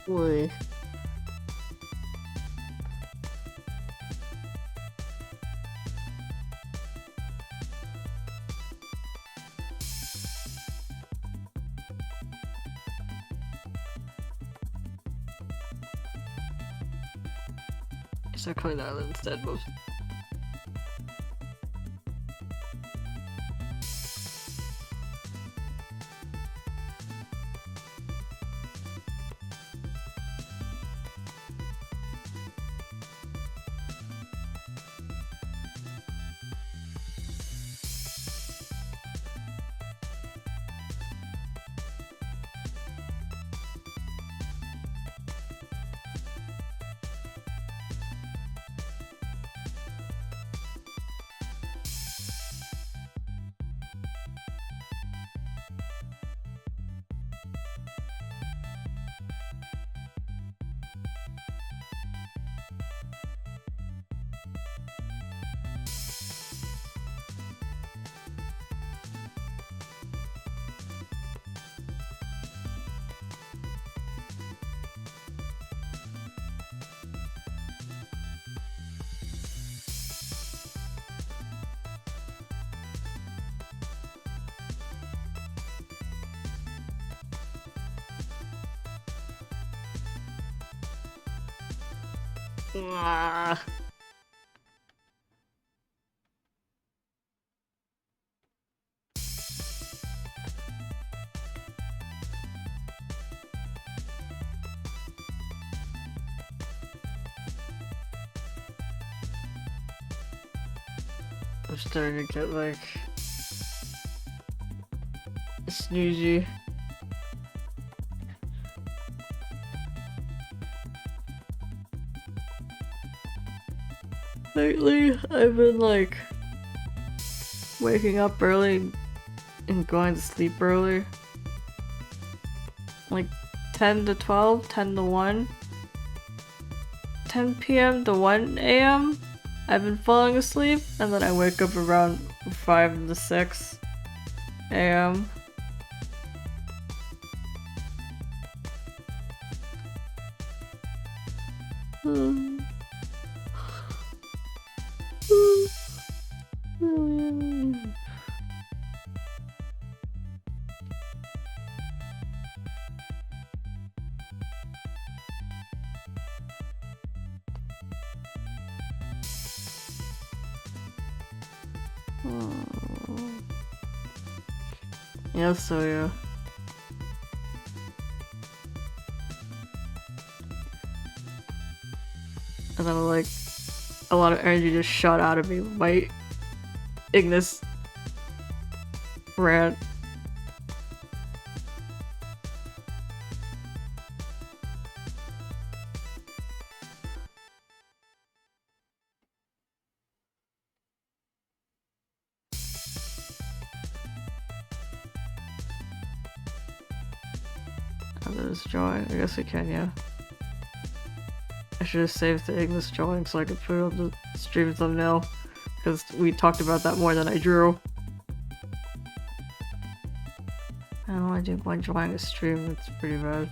Boy. Start calling the island instead, most. Ah. I'm starting to get like snoozy. Lately, I've been like waking up early and going to sleep early. Like 10 to 12, 10 to 1. 10 p.m. to 1 a.m. I've been falling asleep, and then I wake up around 5 to 6 a.m. Yeah, so yeah. And then like a lot of energy just shot out of me with my Ignis rant. This drawing, I guess we can, yeah. I should have saved the Ignis drawing so I could put it on the stream thumbnail, because we talked about that more than I drew. I don't want to do one drawing a stream, it's pretty bad.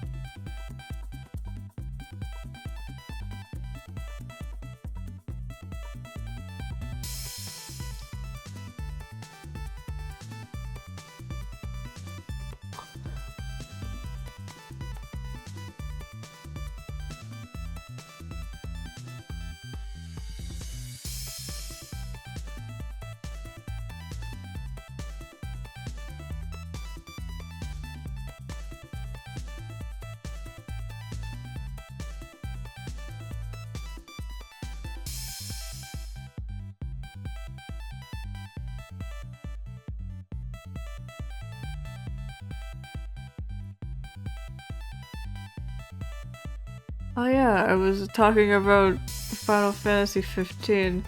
Oh yeah, I was talking about Final Fantasy 15.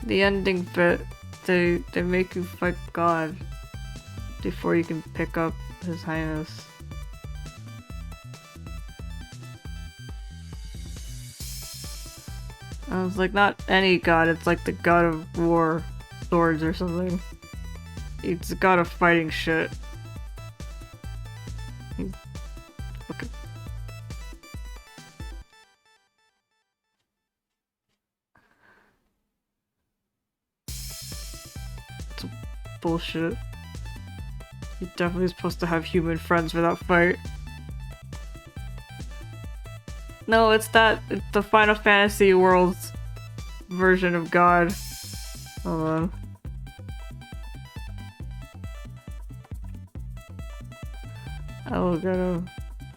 The ending bit, they make you fight God before you can pick up His Highness. I was like, not any god, it's like the god of war, swords or something. It's a god of fighting shit. He's fucking... bullshit. You're definitely supposed to have human friends for that fight. No, it's the Final Fantasy world's version of God. Hold on. I will get him.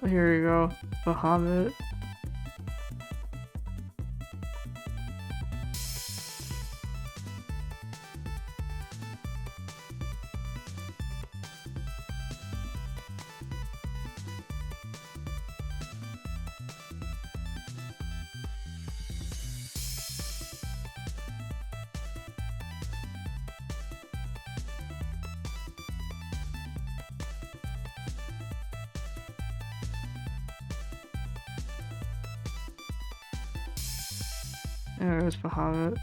Here we go. Bahamut. There's Bahamut.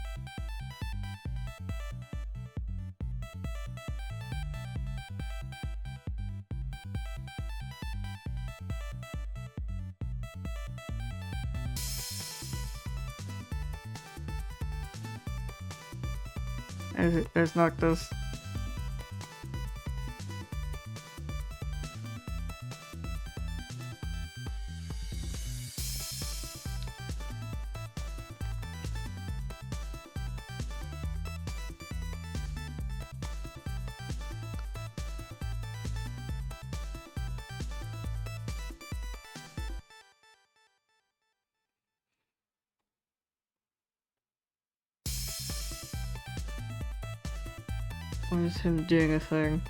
There's Noctis. Or is him doing a thing?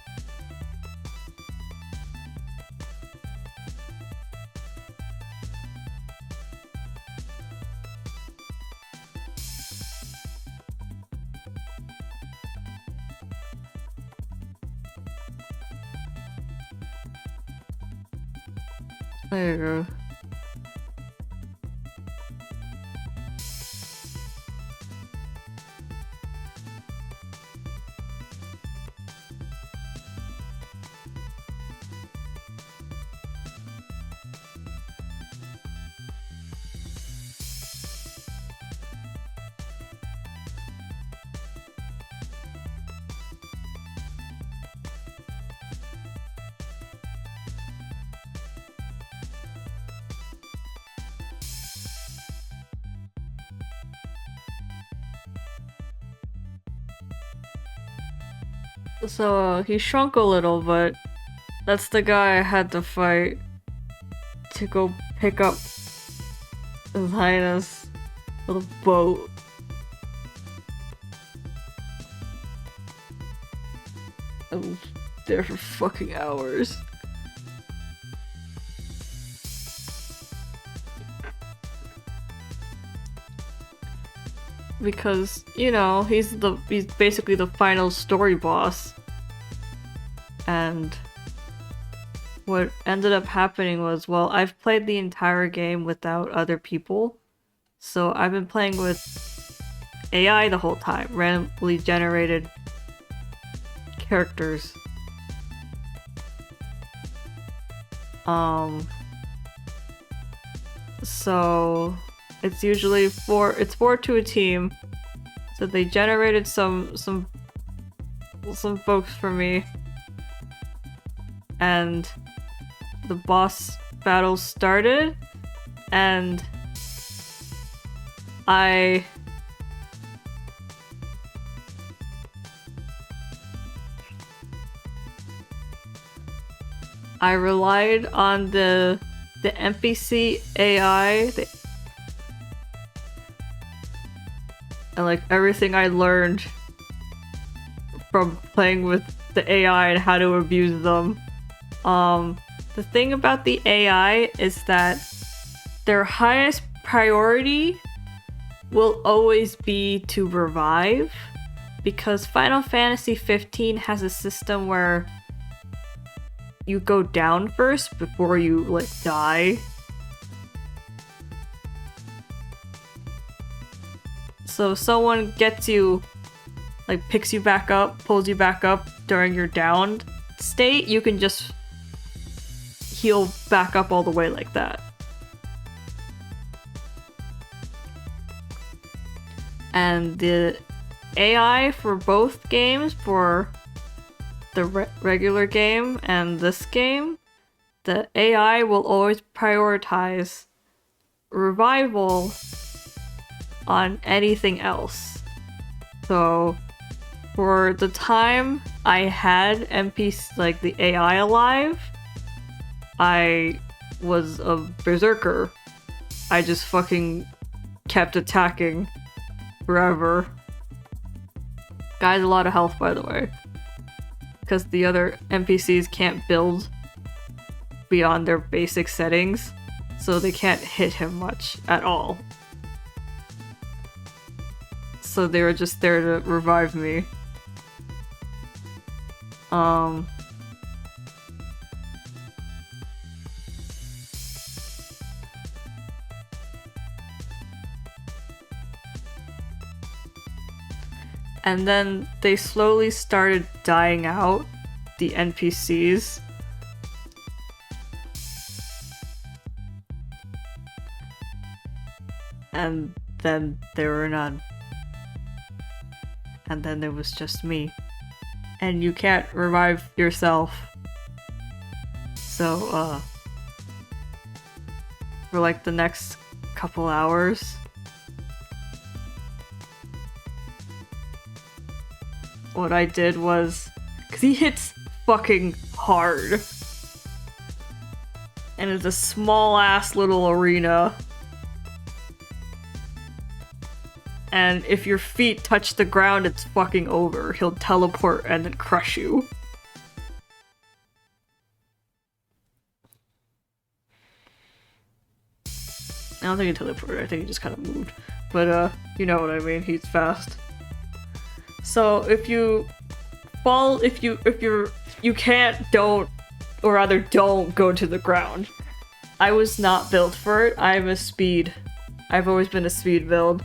There you go. So, he shrunk a little, but that's the guy I had to fight to go pick up His Highness with a boat. I was there for fucking hours. Because, you know, he's basically the final story boss. And what ended up happening was, well, I've played the entire game without other people. So I've been playing with AI the whole time, randomly generated characters. So it's usually four to a team. So they generated some folks for me. And the boss battle started, and I relied on the NPC AI and like everything I learned from playing with the AI and how to abuse them. The thing about the AI is that their highest priority will always be to revive, because Final Fantasy 15 has a system where you go down first before you like die. So if someone gets you, like picks you back up, pulls you back up during your downed state, you can just heal back up all the way like that. And the AI for both games, for the regular game and this game, the AI will always prioritize revival on anything else. So for the time I had NPC, like the AI alive, I was a berserker. I just fucking kept attacking forever. Guy has a lot of health, by the way. Because the other NPCs can't build beyond their basic settings, so they can't hit him much at all. So they were just there to revive me. And then they slowly started dying out, the NPCs. And then there were none. And then there was just me. And you can't revive yourself. So, for like the next couple hours, what I did was, because he hits fucking hard. And it's a small ass little arena. And if your feet touch the ground, it's fucking over. He'll teleport and then crush you. I don't think he teleported, I think he just kind of moved. But, you know what I mean, he's fast. So if you fall, you can't, don't, or rather don't go to the ground. I was not built for it. I'm a speed. I've always been a speed build.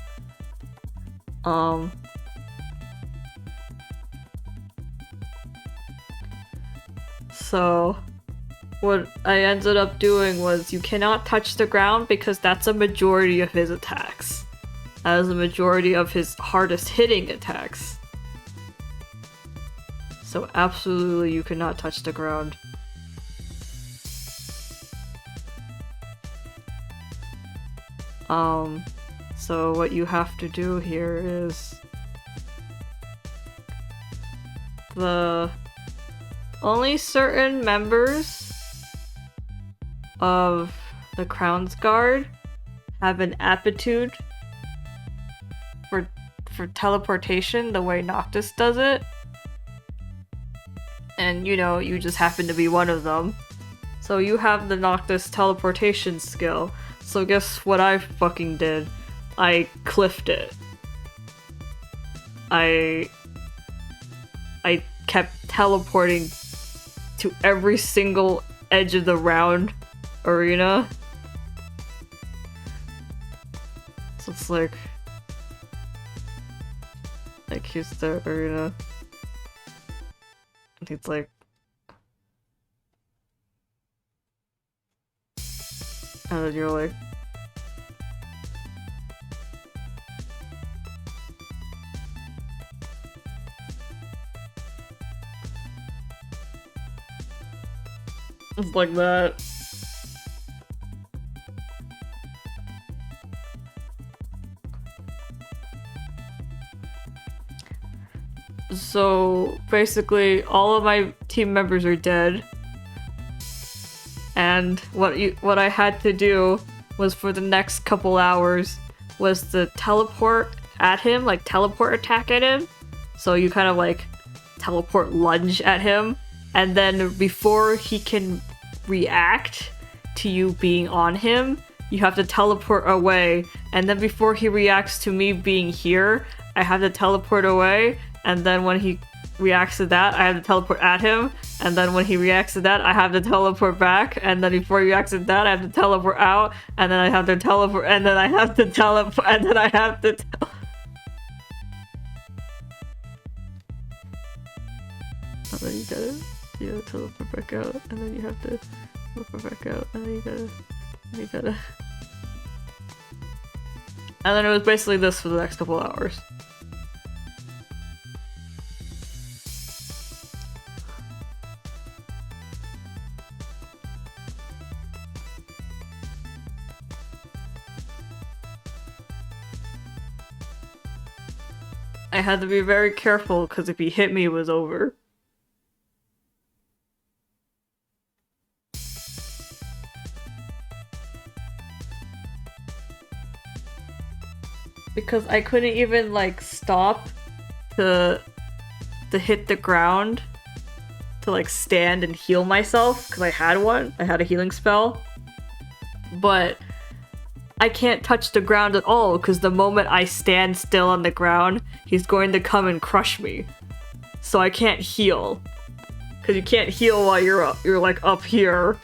So what I ended up doing was, you cannot touch the ground because that's a majority of his attacks. That is a majority of his hardest hitting attacks. So absolutely you cannot touch the ground. So what you have to do here is, the only certain members of the Crown's Guard have an aptitude for teleportation the way Noctis does it. And you know, you just happen to be one of them. So you have the Noctis teleportation skill. So guess what I fucking did? I cliffed it. I kept teleporting to every single edge of the round arena. So it's like here's the arena. And it's like, and then you're like, it's like that. So basically all of my team members are dead. And what I had to do was, for the next couple hours, was to teleport at him, like teleport attack at him. So you kind of like teleport lunge at him, and then before he can react to you being on him, you have to teleport away, and then before he reacts to me being here, I have to teleport away, and then when he reacts to that, I have to teleport at him, and then when he reacts to that, I have to teleport back, and then before he reacts to that, I have to teleport out, and then I have to teleport, and then I have to teleport, and then I have to and then you gotta teleport back out, and then you have to teleport back out, and then you gotta and then it was basically this for the next couple hours. I had to be very careful because if he hit me, it was over. Because I couldn't even like stop to hit the ground to like stand and heal myself because I had one. I had a healing spell. But I can't touch the ground at all because the moment I stand still on the ground, he's going to come and crush me. So I can't heal. Because you can't heal while you're like up here.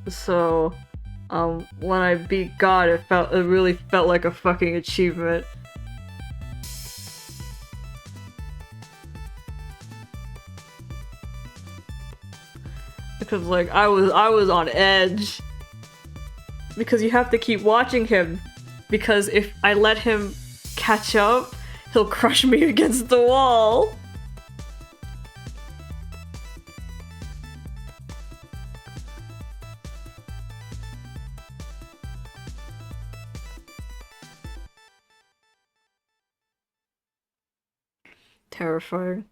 So, when I beat God, it really felt like a fucking achievement. Because like I was on edge. Because you have to keep watching him. Because if I let him catch up, he'll crush me against the wall. Terrifying.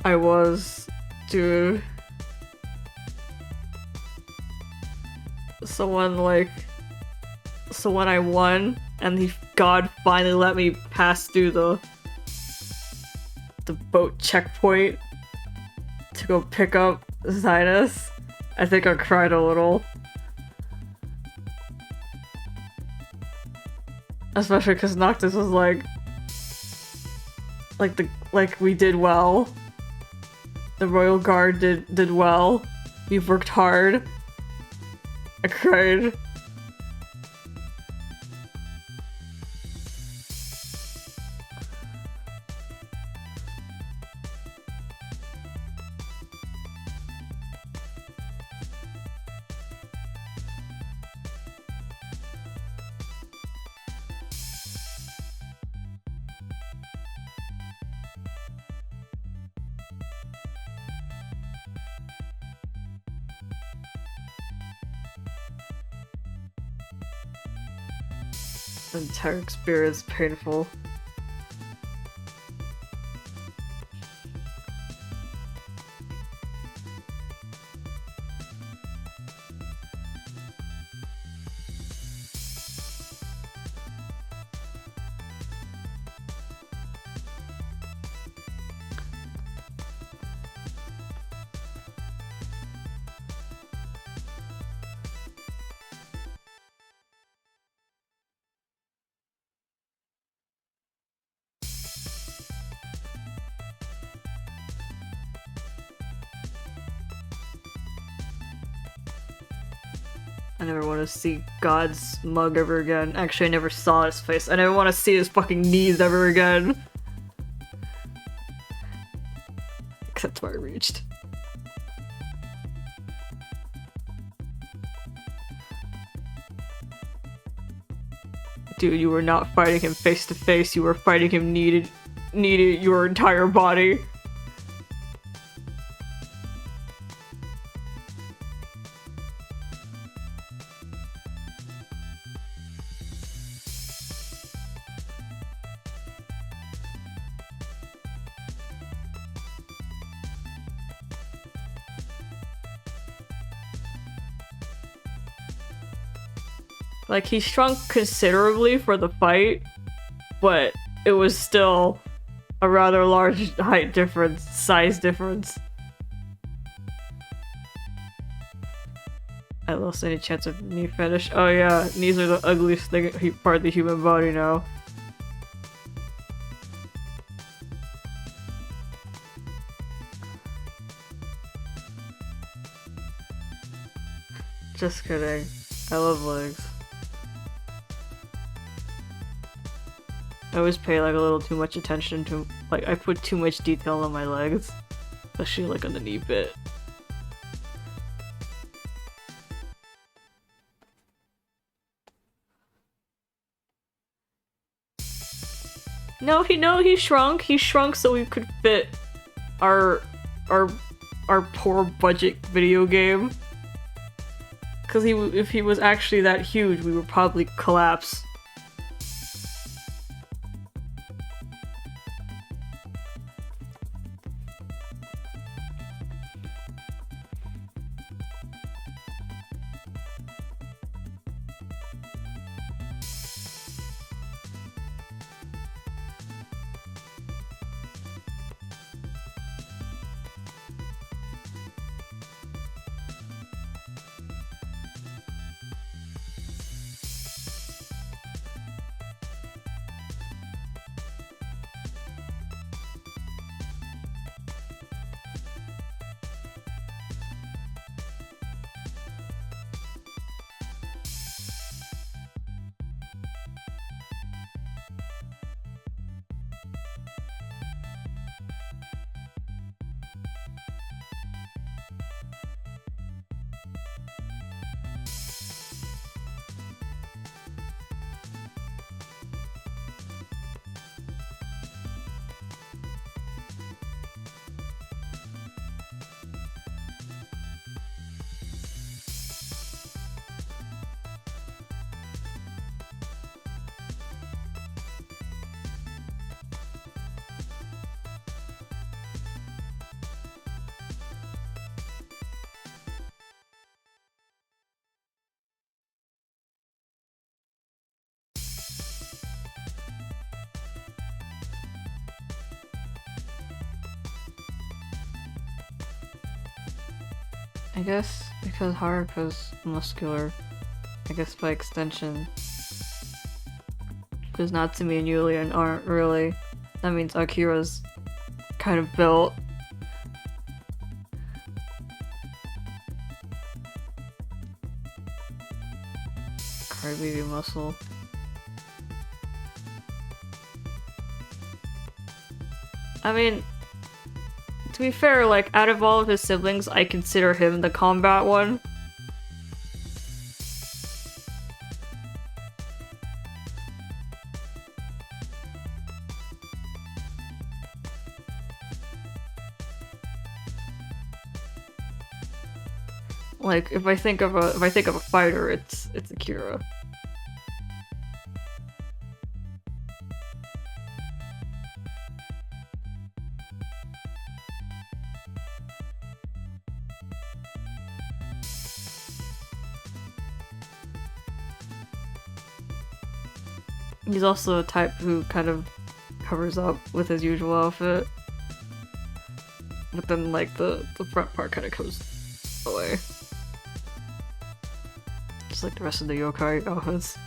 I was, dude. So when I won and God finally let me pass through the boat checkpoint to go pick up Zinus, I think I cried a little. Especially because Noctis was like we did well. The Royal Guard did well. We've worked hard. I cried. The entire experience painful. I never want to see God's mug ever again. Actually, I never saw his face. I never want to see his fucking knees ever again. Except where I reached. Dude, you were not fighting him face to face. You were fighting him needed your entire body. Like, he shrunk considerably for the fight, but it was still a rather large size difference. I lost any chance of knee fetish. Oh yeah, knees are the ugliest part of the human body now. Just kidding. I love legs. I always pay like a little too much attention to, like, I put too much detail on my legs, especially like on the knee bit. No, he shrunk. He shrunk so we could fit our poor budget video game. Cause if he was actually that huge, we would probably collapse. I guess because Haruka's muscular. I guess by extension. Because Natsumi and Yulian aren't really. That means Akira's kind of built. Crybaby muscle. I mean, to be fair, like, out of all of his siblings, I consider him the combat one. Like, if I think of a fighter, it's Akira. He's also a type who kind of covers up with his usual outfit. But then, like, the front part kind of comes away. Just like the rest of the yokai outfits.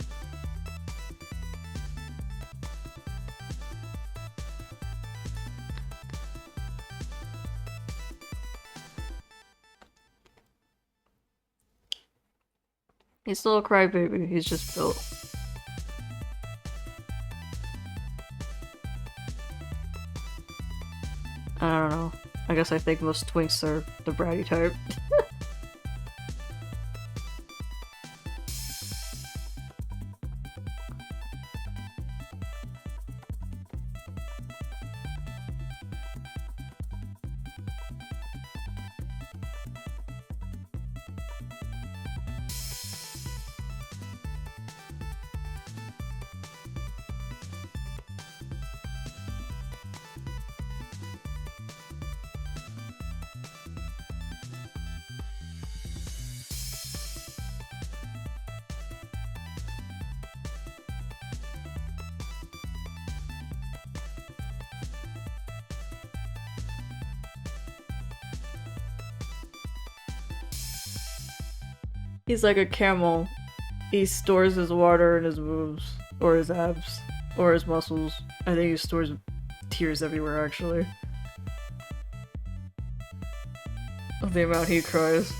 He's still a crybaby, he's just built. I don't know. I guess I think most twinks are the bratty type. He's like a camel. He stores his water in his moves, or his abs, or his muscles. I think he stores tears everywhere, actually. Of the amount he cries.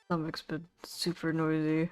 Stomach's been super noisy.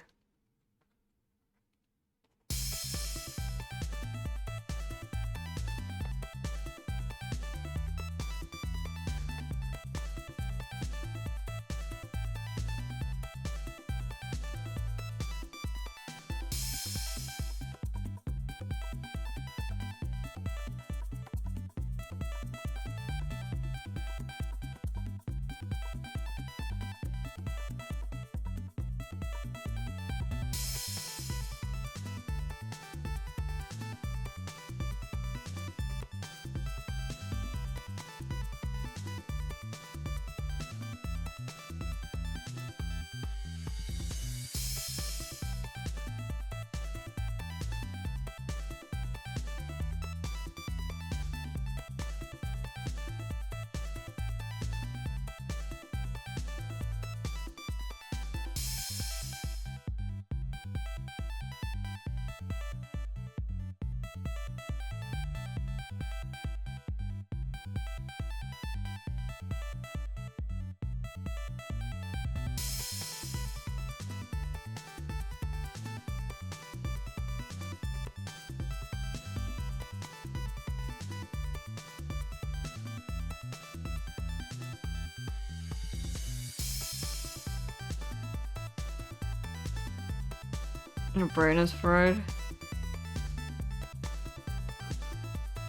Your brain is fried?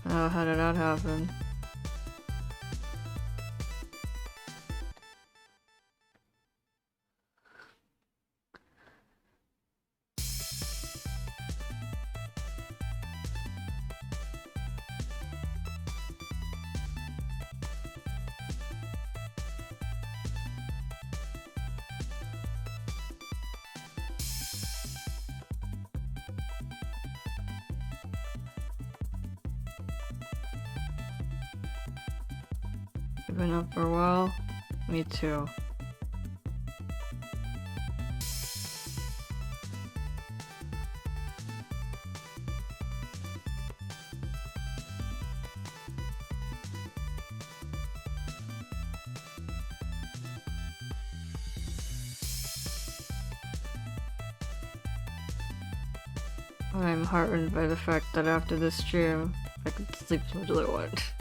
Oh, how did that happen? You've been up for a while? Me too. I'm heartened by the fact that after this stream, I could sleep as much as I want.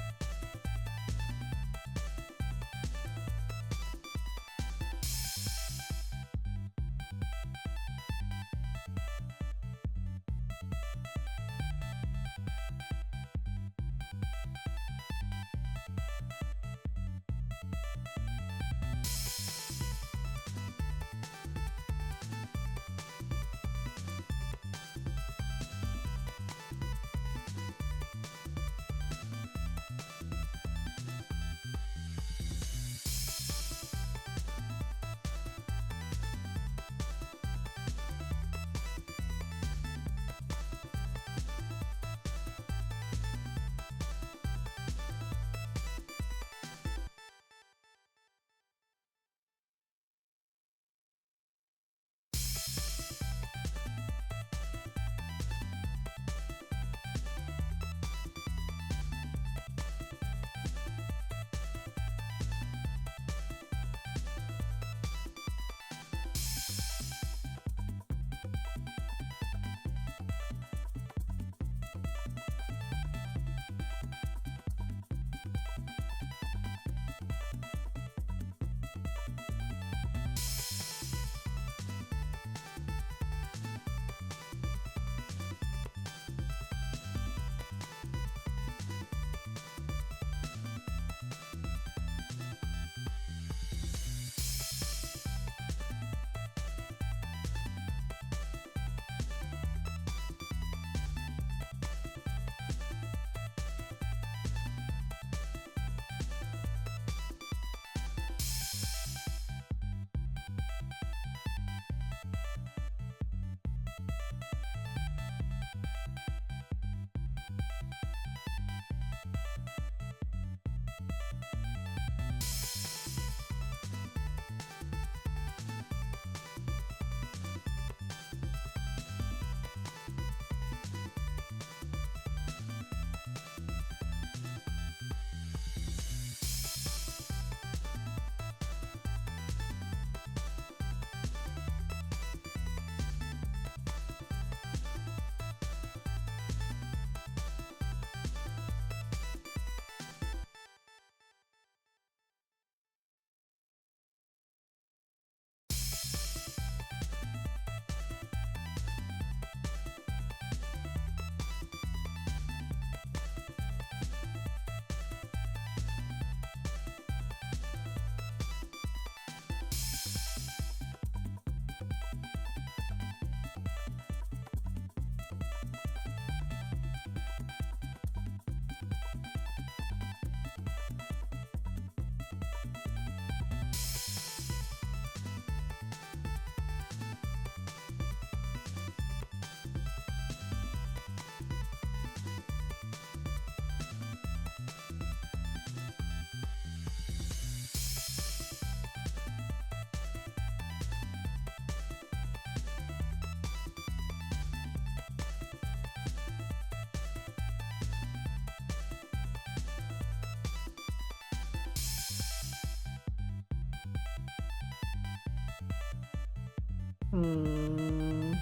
Hmm.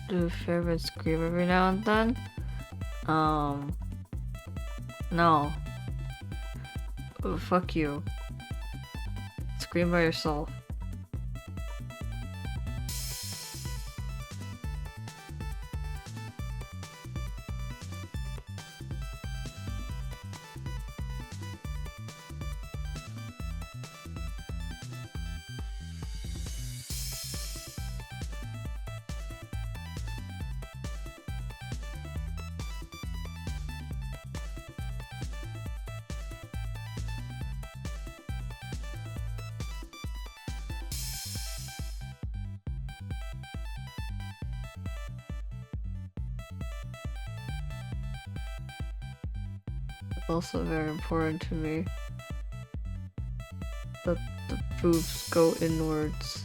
Do a favorite scream every now and then? No. Oh, fuck you. Scream by yourself. Also very important to me that the boobs go inwards.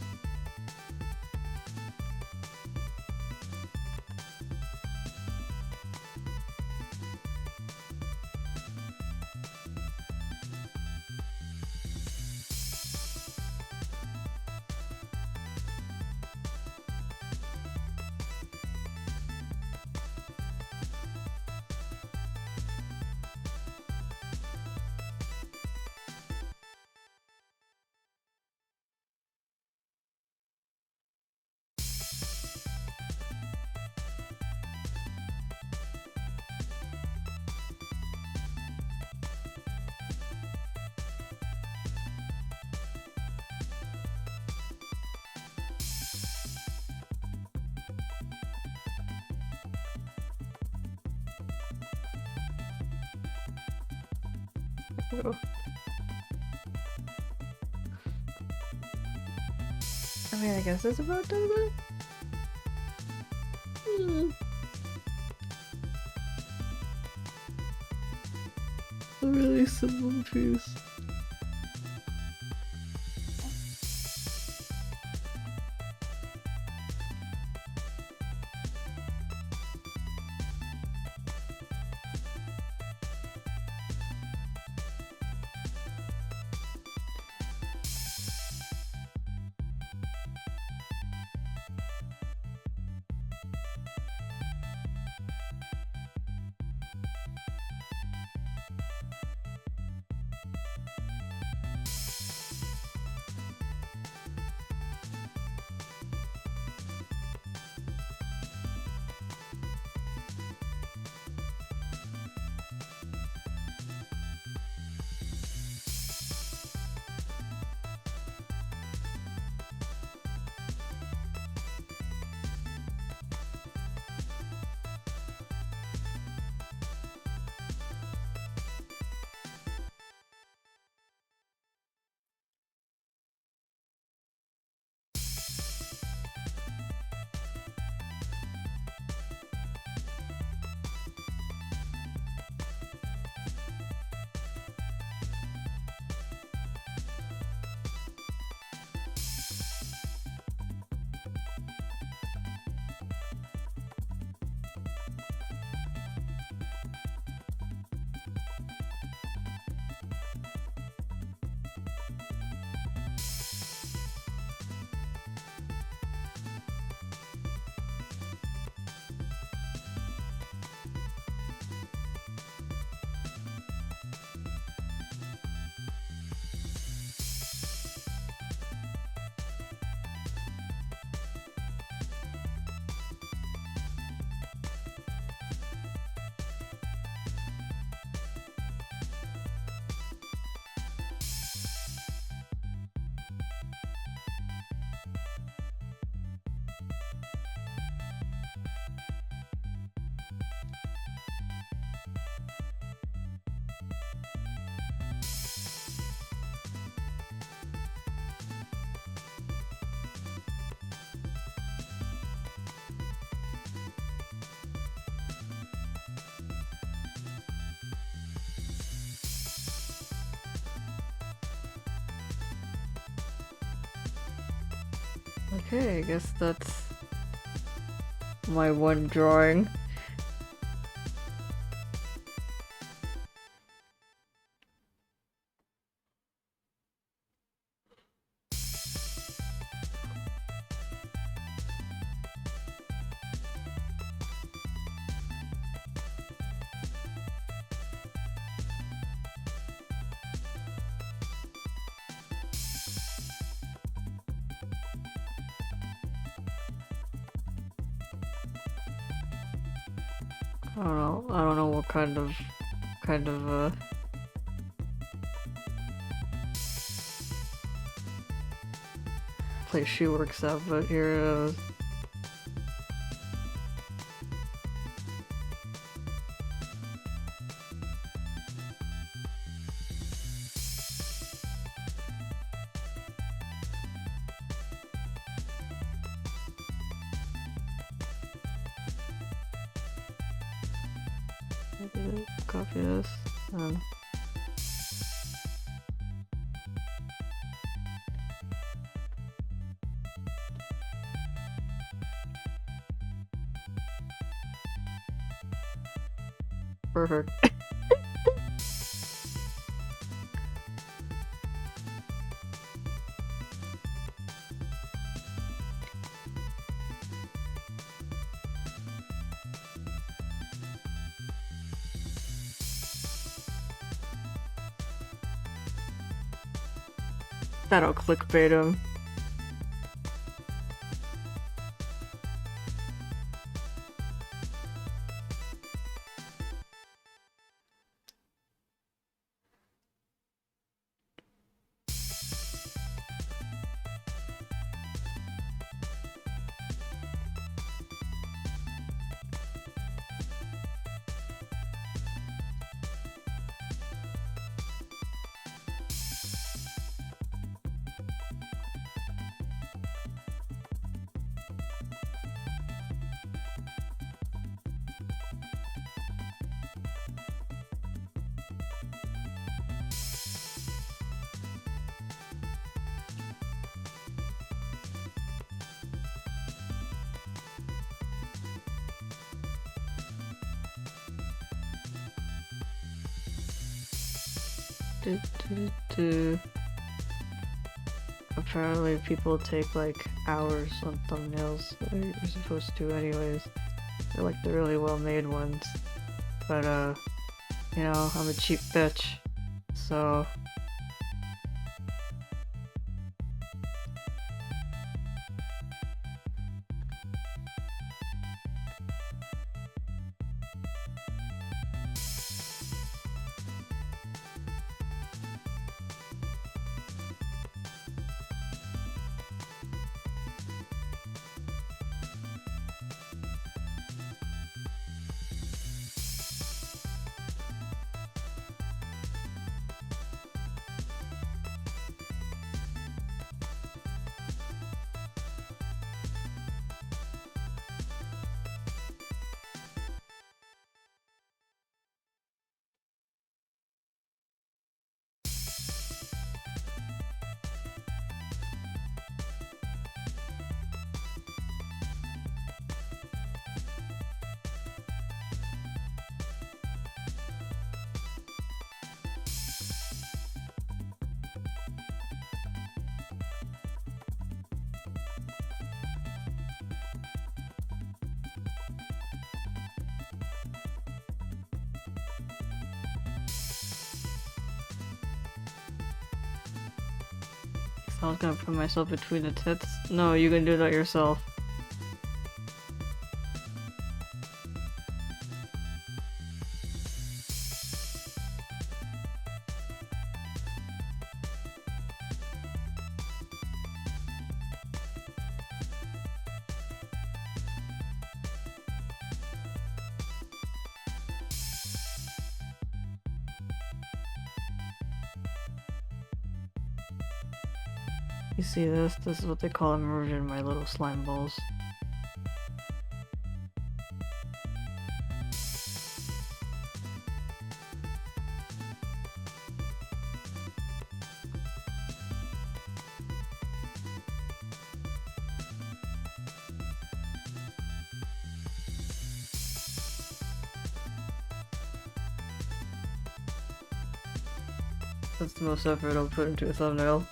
Oh. I mean, I guess that's about done then. A really simple piece. Okay, I guess that's my one drawing. I don't know what kind of place she works at, but here it is. Copy this. Perfect. That'll clickbait him. Apparently people take like hours on thumbnails that you're supposed to anyways. They're like the really well made ones. But you know, I'm a cheap bitch. So I was gonna put myself between the tits. No, you can do that yourself. You see this? This is what they call immersion, my little slime balls. That's the most effort I'll put into a thumbnail.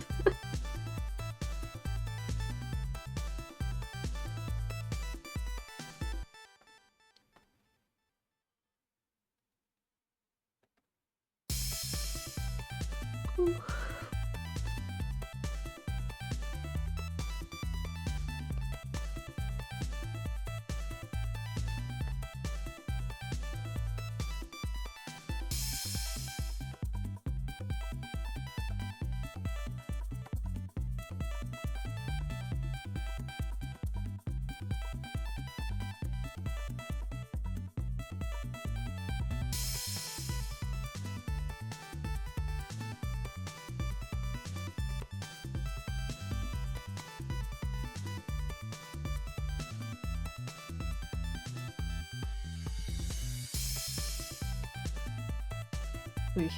Oy.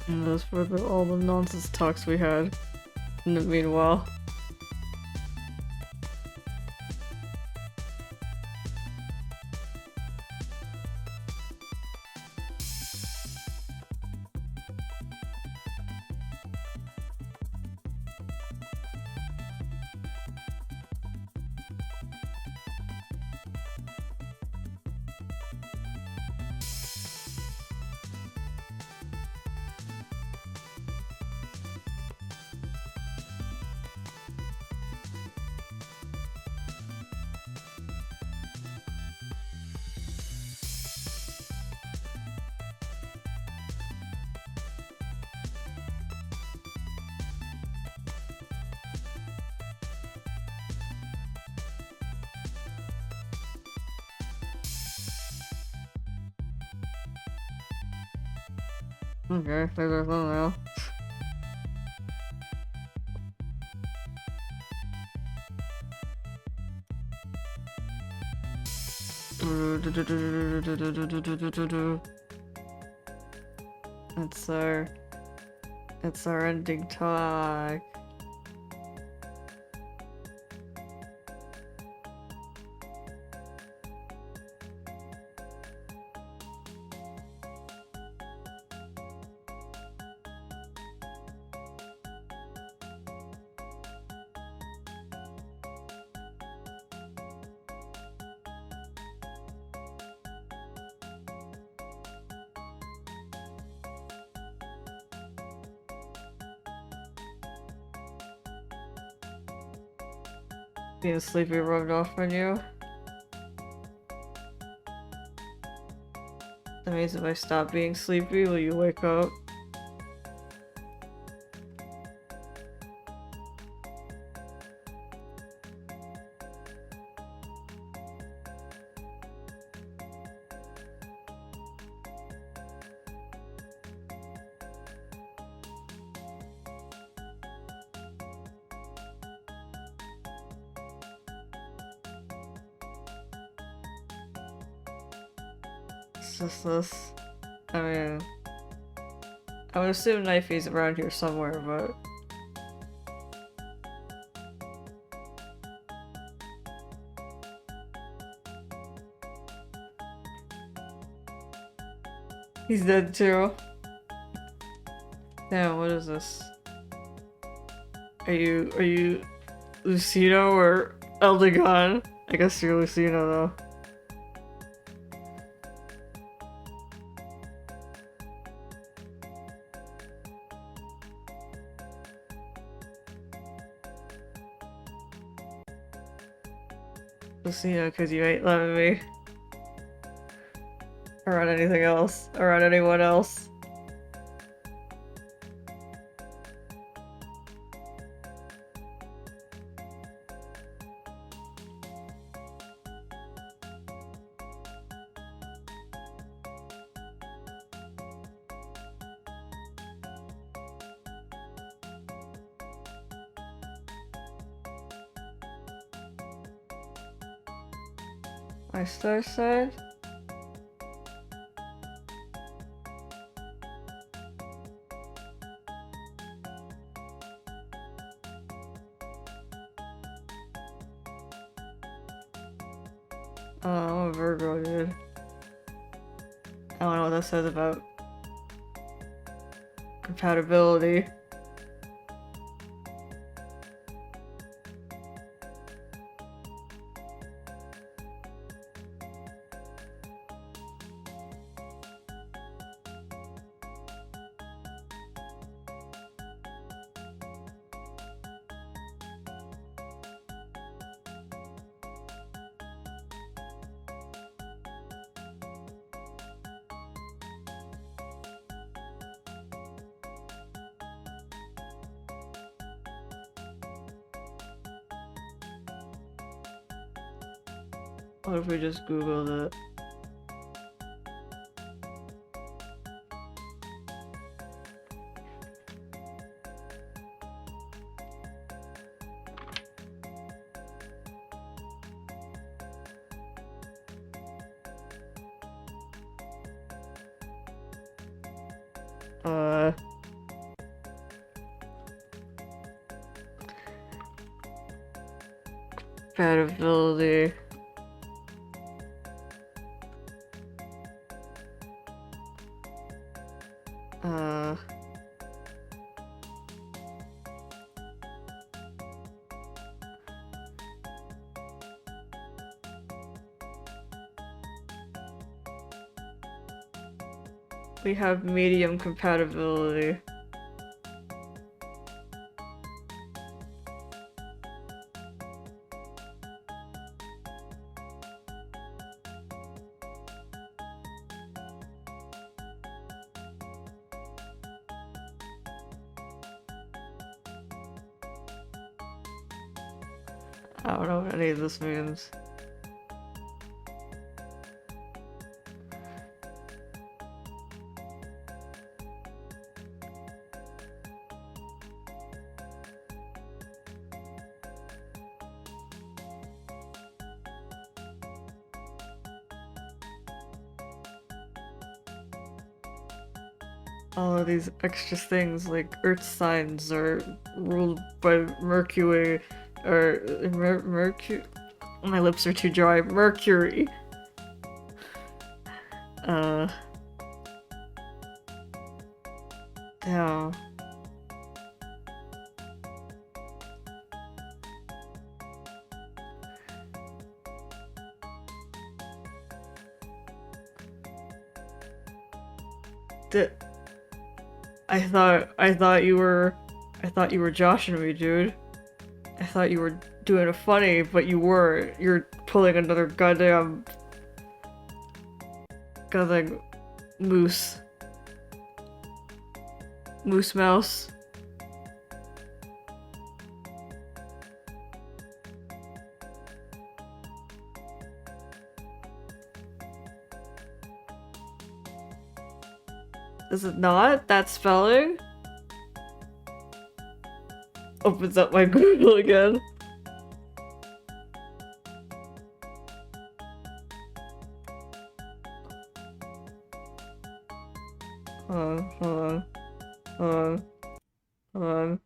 And those were all the nonsense talks we had in the meanwhile. Okay, there's something else. It's our ending talk. Being sleepy rubbed off on you? That means if I stop being sleepy, will you wake up? It's just this. I mean, I would assume Knifey's around here somewhere, but he's dead too. Damn, what is this? Are you Lucino or Eldegon? I guess you're Lucino though. Lucino, because you ain't letting me around anything else, around anyone else. My star side? Oh, I'm a Virgo, dude. I don't know what that says about compatibility. What if we just Googled it? Compatibility. We have medium compatibility. I don't know what any of this means. All of these extra things like earth signs are ruled by Mercury, or Mercury. My lips are too dry. Mercury. Yeah. I thought you were joshing me, dude. I thought you were doing a funny, but you were. You're pulling another goddamn moose. Moose mouse. Is it not? That spelling? Opens up my Google again. Hold on.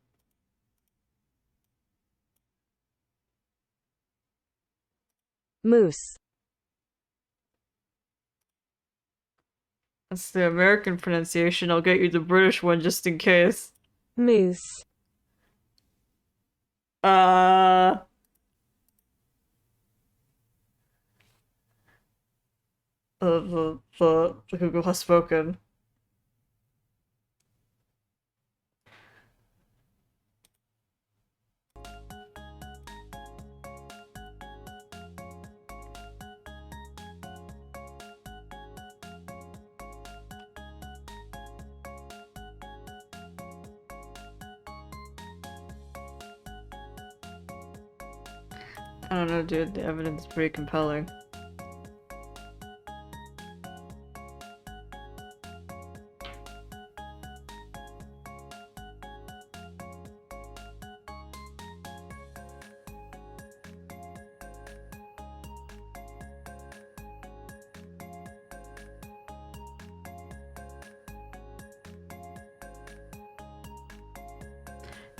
Moose. That's the American pronunciation. I'll get you the British one just in case. Moose. The Google has spoken. I don't know, dude. The evidence is pretty compelling.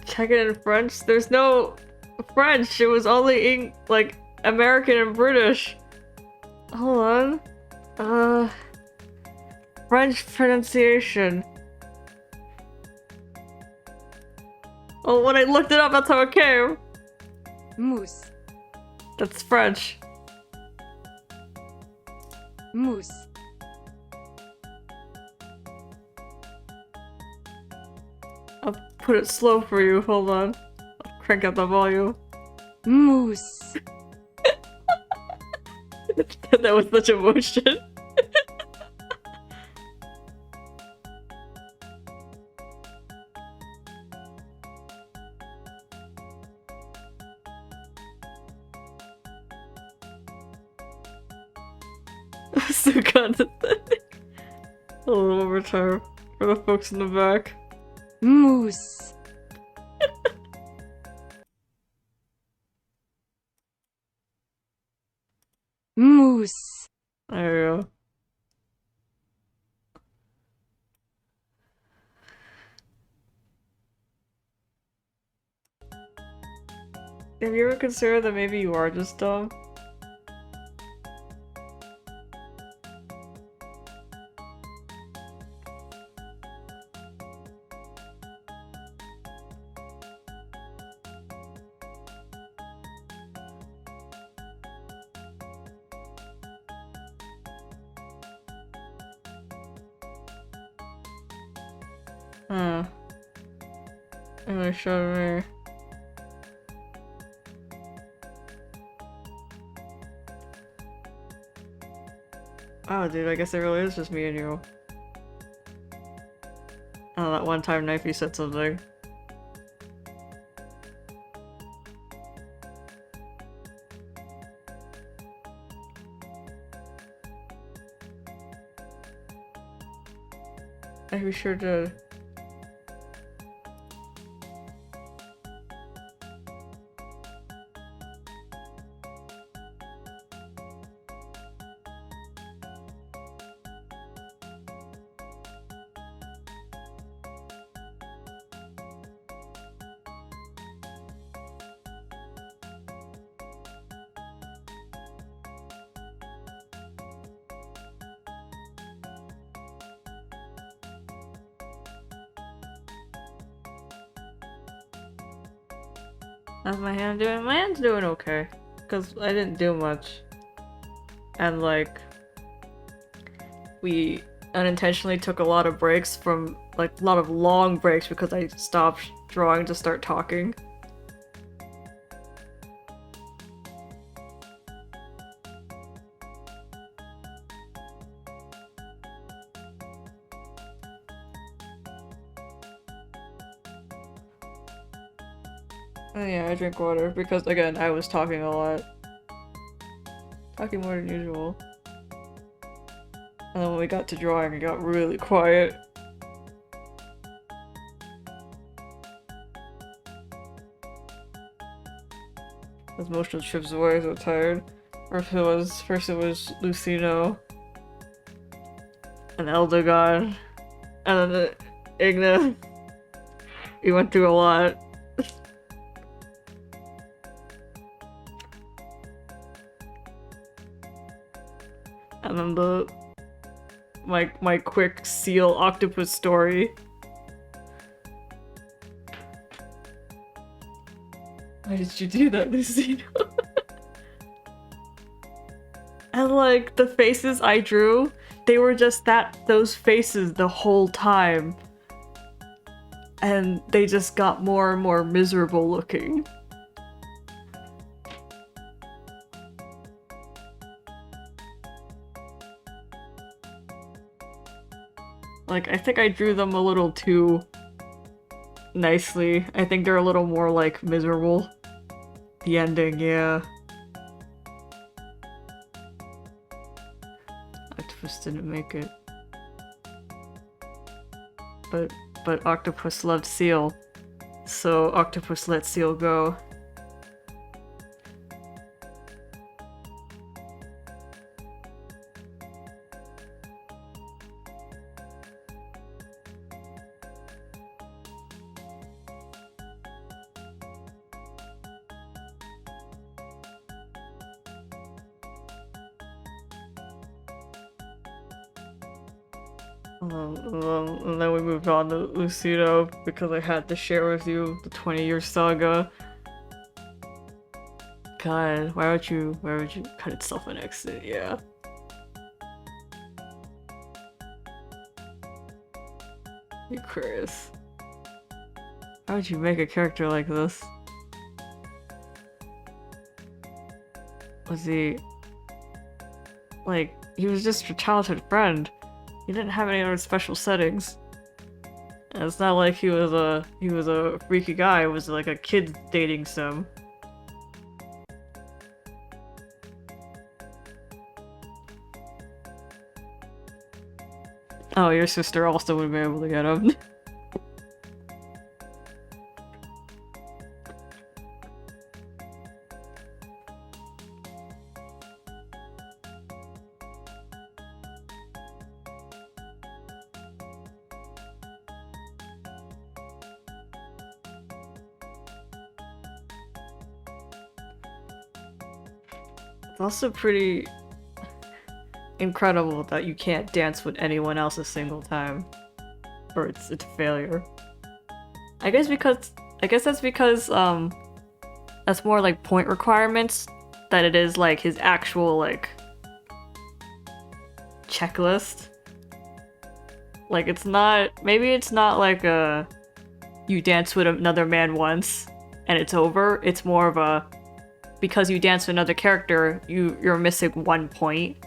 Check it in French. There's no French. It was only like American and British. Hold on. French pronunciation. Well, when I looked it up, that's how it came. Mousse. That's French. Mousse. I'll put it slow for you. Hold on. I'll crank up the volume. Mousse. That was such emotion. So condescending. A little overtime for the folks in the back. Mousse. Mousse. There you go. Have you ever considered that maybe you are just dumb? Huh. I'm gonna show me. Oh, dude, I guess it really is just me and you. Oh, that one time Knifey said something. I sure did. How's my hand doing? My hand's doing okay. Because I didn't do much. And like, we unintentionally took a lot of breaks from, like, a lot of long breaks because I stopped drawing to start talking. And yeah, I drink water because, again, I was talking a lot. Talking more than usual. And then when we got to drawing, it got really quiet. As most of the trips away, so tired. First it was Lucino. And Eldegon. And then Igna. We went through a lot. And then my quick seal octopus story. Why did you do that, Lucino? And like the faces I drew, they were just those faces the whole time. And they just got more and more miserable looking. Like, I think I drew them a little too nicely. I think they're a little more, like, miserable. The ending, yeah. Octopus didn't make it. But Octopus loved Seal. So Octopus let Seal go. And then we moved on to Luciano because I had to share with you the 20-year saga. God, why would you cut itself an exit? Yeah. Aquarius. Why would you make a character like this? Was he... like, he was just your childhood friend. He didn't have any other special settings. And it's not like he was a freaky guy, it was like a kid dating sim. Oh, your sister also would have been able to get him. It's also pretty incredible that you can't dance with anyone else a single time. Or it's a failure. I guess that's because that's more like point requirements than it is like his actual like checklist. Like maybe it's not like you dance with another man once and it's over. It's more of a because you dance with another character, you're missing 1 point.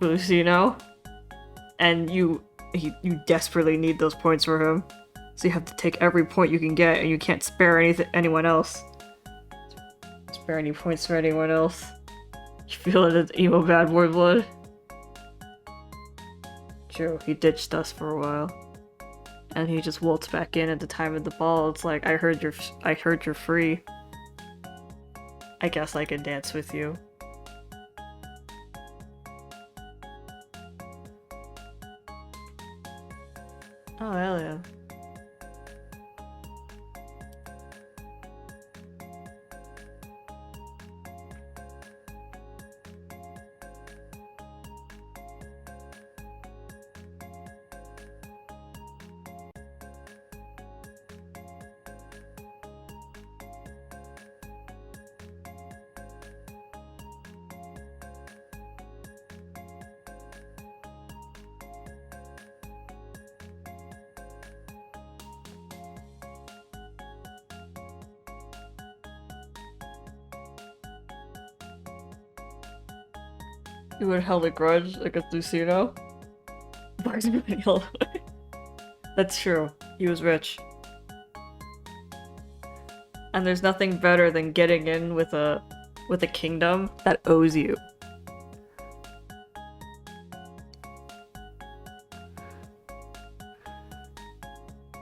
Luciano. And you desperately need those points for him. So you have to take every point you can get and you can't spare anyone else. Spare any points for anyone else. You feel it as emo bad boy blood? True, he ditched us for a while. And he just waltzed back in at the time of the ball. It's like, I heard you're free. I guess I can dance with you. Oh, hell yeah. You would have held a grudge against Luciano? That's true. He was rich. And there's nothing better than getting in with a kingdom that owes you.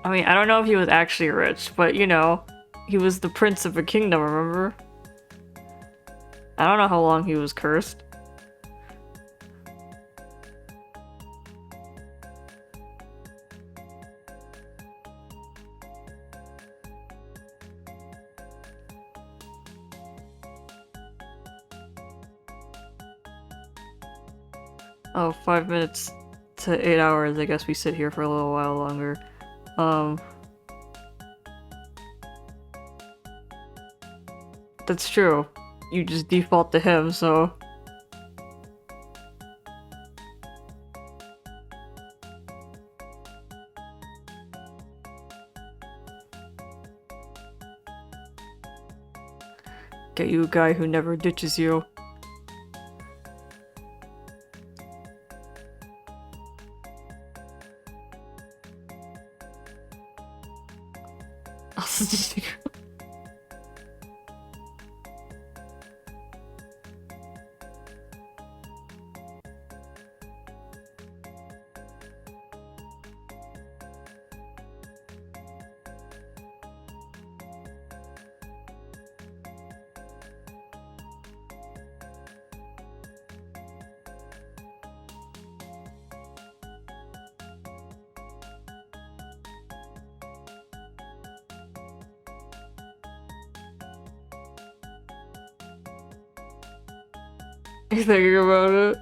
I mean, I don't know if he was actually rich, but you know, he was the prince of a kingdom, remember? I don't know how long he was cursed. Oh, 5 minutes to 8 hours. I guess we sit here for a little while longer. That's true. You just default to him, so... Get you a guy who never ditches you. You thinking about it?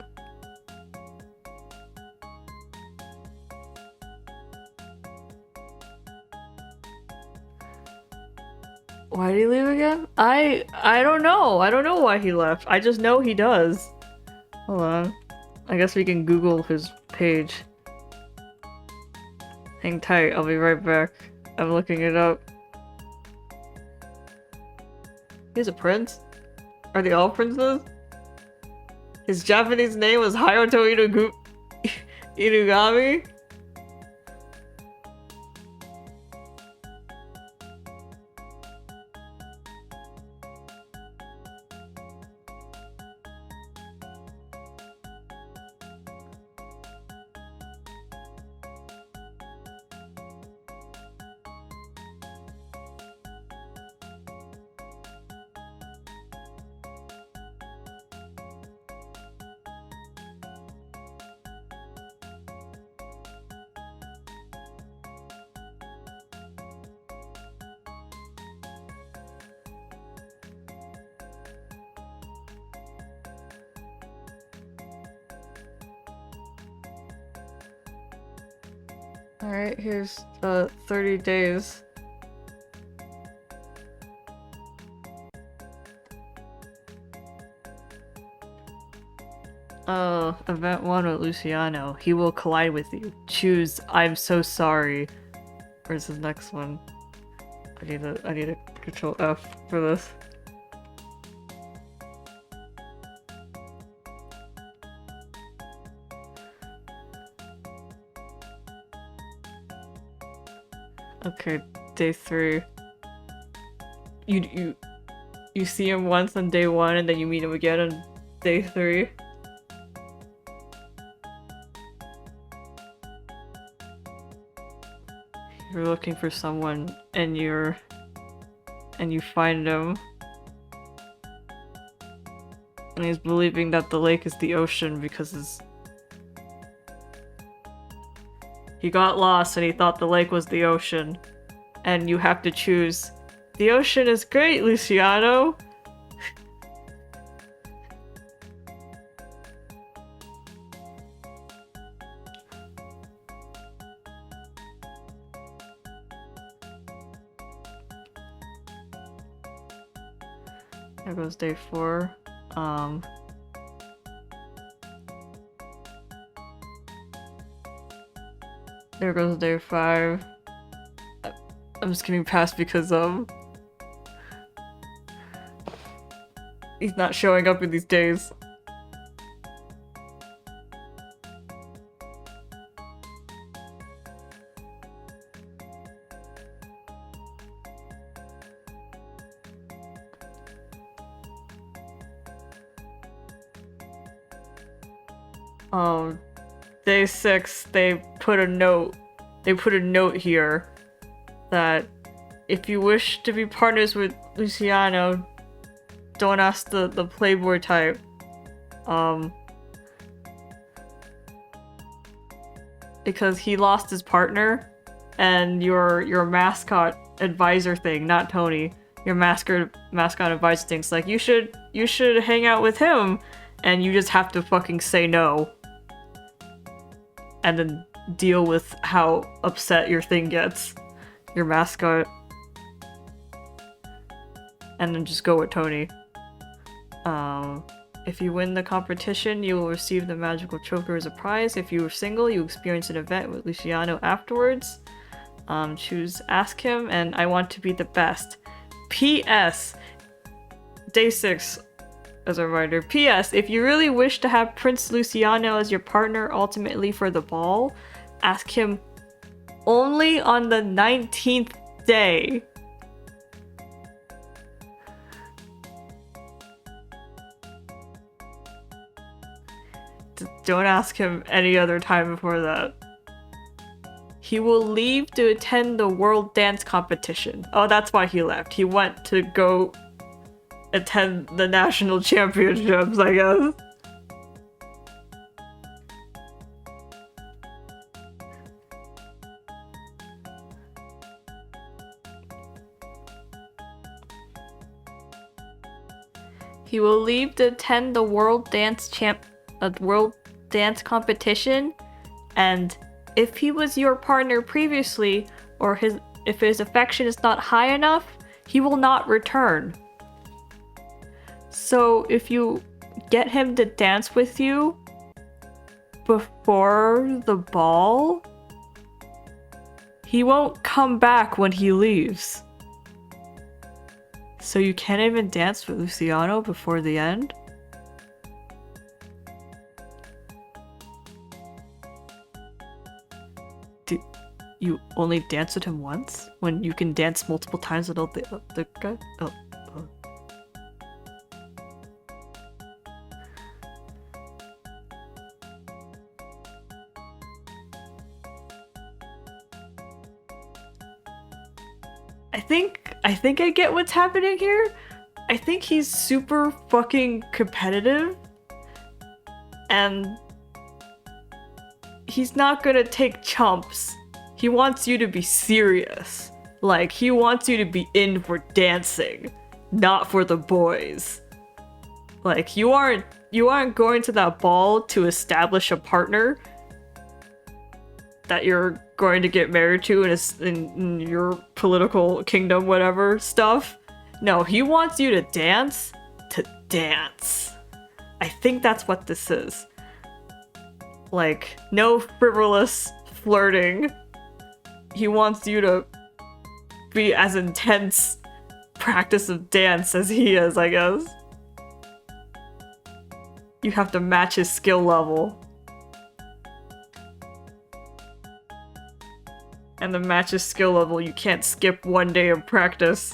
Why did he leave again? I don't know. I don't know why he left. I just know he does. Hold on. I guess we can Google his page. Hang tight, I'll be right back. I'm looking it up. He's a prince? Are they all princes? His Japanese name was Hayato Inugami? Alright, here's 30 days. Event 1 with Luciano. He will collide with you. Choose I'm so sorry. Where's the next one? I need a control F for this. Okay, day 3. You see him once on day 1 and then you meet him again on day 3. You're looking for someone and you find him. And he's believing that the lake is the ocean because he got lost and he thought the lake was the ocean. And you have to choose. The ocean is great, Luciano! There goes day 4. There goes day 5. I'm skipping past because he's not showing up in these days. Day 6, they put a note here that if you wish to be partners with Luciano, don't ask the Playboy type. Because he lost his partner and your mascot advisor thing, not Tony. Your mascot advisor thing's like, you should hang out with him, and you just have to fucking say no. And then deal with how upset your thing gets. Your mascot. And then just go with Tony. If you win the competition, you will receive the magical choker as a prize. If you are single, you experience an event with Luciano afterwards. Choose ask him, and I want to be the best. P.S. Day 6. As a reminder, P.S. If you really wish to have Prince Luciano as your partner ultimately for the ball, ask him only on the 19th day. Don't ask him any other time before that. He will leave to attend the World Dance Competition. Oh, that's why he left. He went to go attend the national championships, I guess. He will leave to attend the World Dance Competition, and if he was your partner previously, or if his affection is not high enough, he will not return. So if you get him to dance with you before the ball, he won't come back when he leaves. So you can't even dance with Luciano before the end? You only dance with him once? When you can dance multiple times with the guy? Oh. I think I get what's happening here. I think he's super fucking competitive. And he's not gonna take chumps. He wants you to be serious. Like, he wants you to be in for dancing, not for the boys. Like, you aren't going to that ball to establish a partner that you're going to get married to in your political kingdom, whatever stuff. No, he wants you to dance. I think that's what this is. Like, no frivolous flirting. He wants you to be as intense practice of dance as he is, I guess. You have to match his skill level. And to match his skill level, you can't skip one day of practice.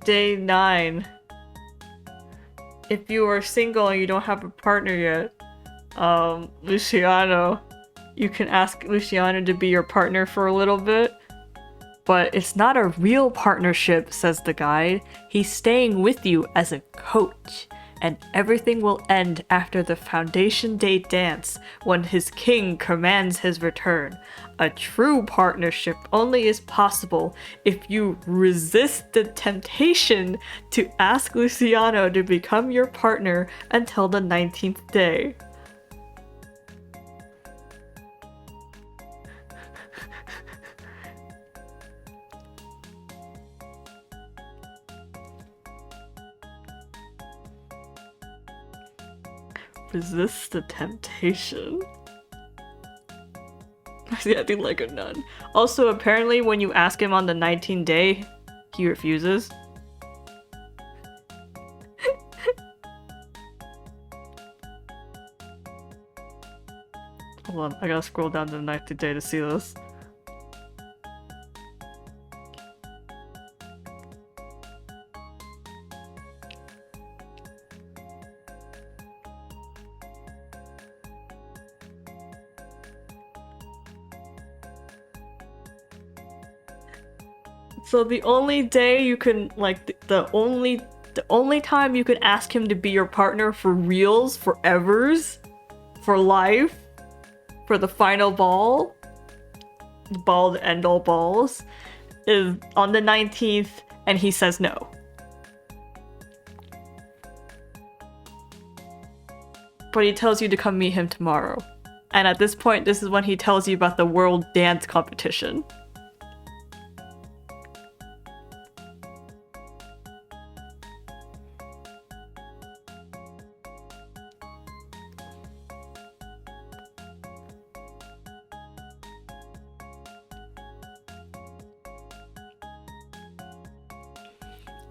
Day 9. If you are single and you don't have a partner yet, Luciano, you can ask Luciano to be your partner for a little bit. But it's not a real partnership, says the guide. He's staying with you as a coach. And everything will end after the Foundation Day dance, when his king commands his return. A true partnership only is possible if you resist the temptation to ask Luciano to become your partner until the 19th day. Resist the temptation. He's acting like a nun. Also, apparently when you ask him on the 19th day, he refuses. Hold on, I gotta scroll down to the 19th day to see this. So the only day you can, like, the only time you can ask him to be your partner for reals, for evers, for life, for the final ball, the ball to end all balls, is on the 19th, and he says no. But he tells you to come meet him tomorrow. And at this point, this is when he tells you about the world dance competition.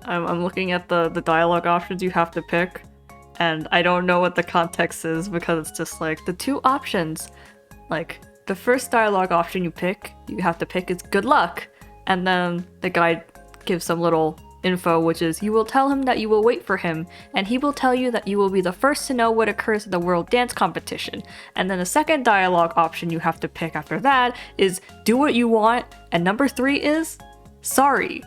I'm looking at the dialogue options you have to pick, and I don't know what the context is because it's just like the two options. Like, the first dialogue option you have to pick is good luck, and then the guy gives some little info, which is you will tell him that you will wait for him, and he will tell you that you will be the first to know what occurs at the World Dance Competition. And then the second dialogue option you have to pick after that is do what you want, and number 3 is sorry.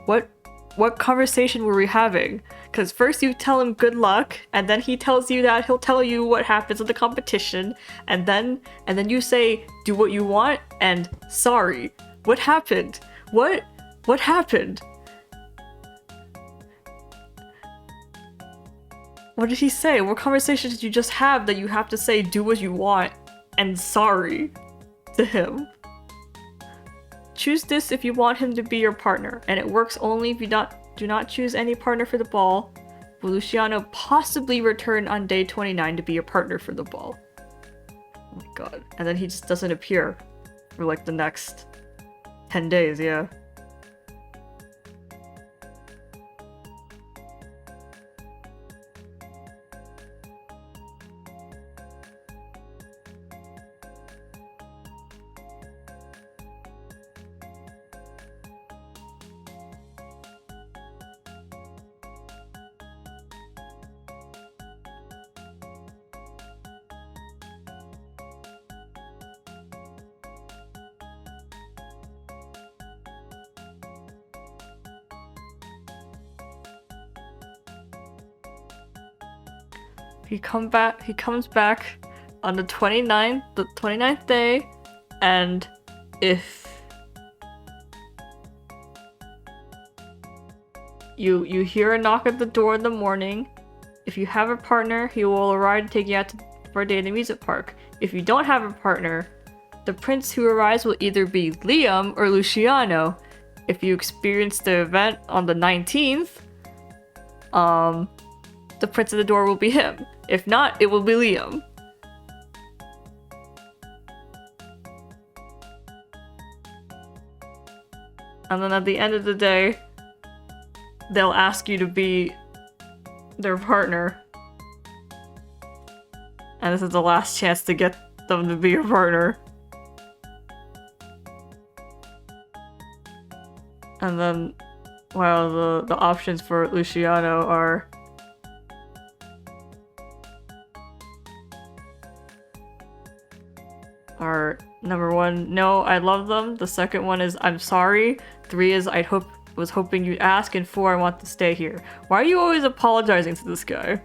What conversation were we having? Because first you tell him good luck, and then he tells you that he'll tell you what happens at the competition, and then you say do what you want and sorry. What happened? What happened? What did he say? What conversation did you just have that you have to say do what you want and sorry to him? Choose this if you want him to be your partner, and it works only if you do not choose any partner for the ball. Will Luciano possibly return on day 29 to be your partner for the ball? Oh my god. And then he just doesn't appear for like the next 10 days, yeah. He comes back on the 29th day, and if you hear a knock at the door in the morning, if you have a partner, he will arrive to take you out for a day in the music park. If you don't have a partner, the prince who arrives will either be Liam or Luciano. If you experience the event on the 19th, the prince at the door will be him. If not, it will be Liam. And then at the end of the day, they'll ask you to be their partner. And this is the last chance to get them to be your partner. And then, well, the options for Luciano are number 1, no, I love them. The second one is I'm sorry. 3 is was hoping you'd ask, and 4, I want to stay here. Why are you always apologizing to this guy?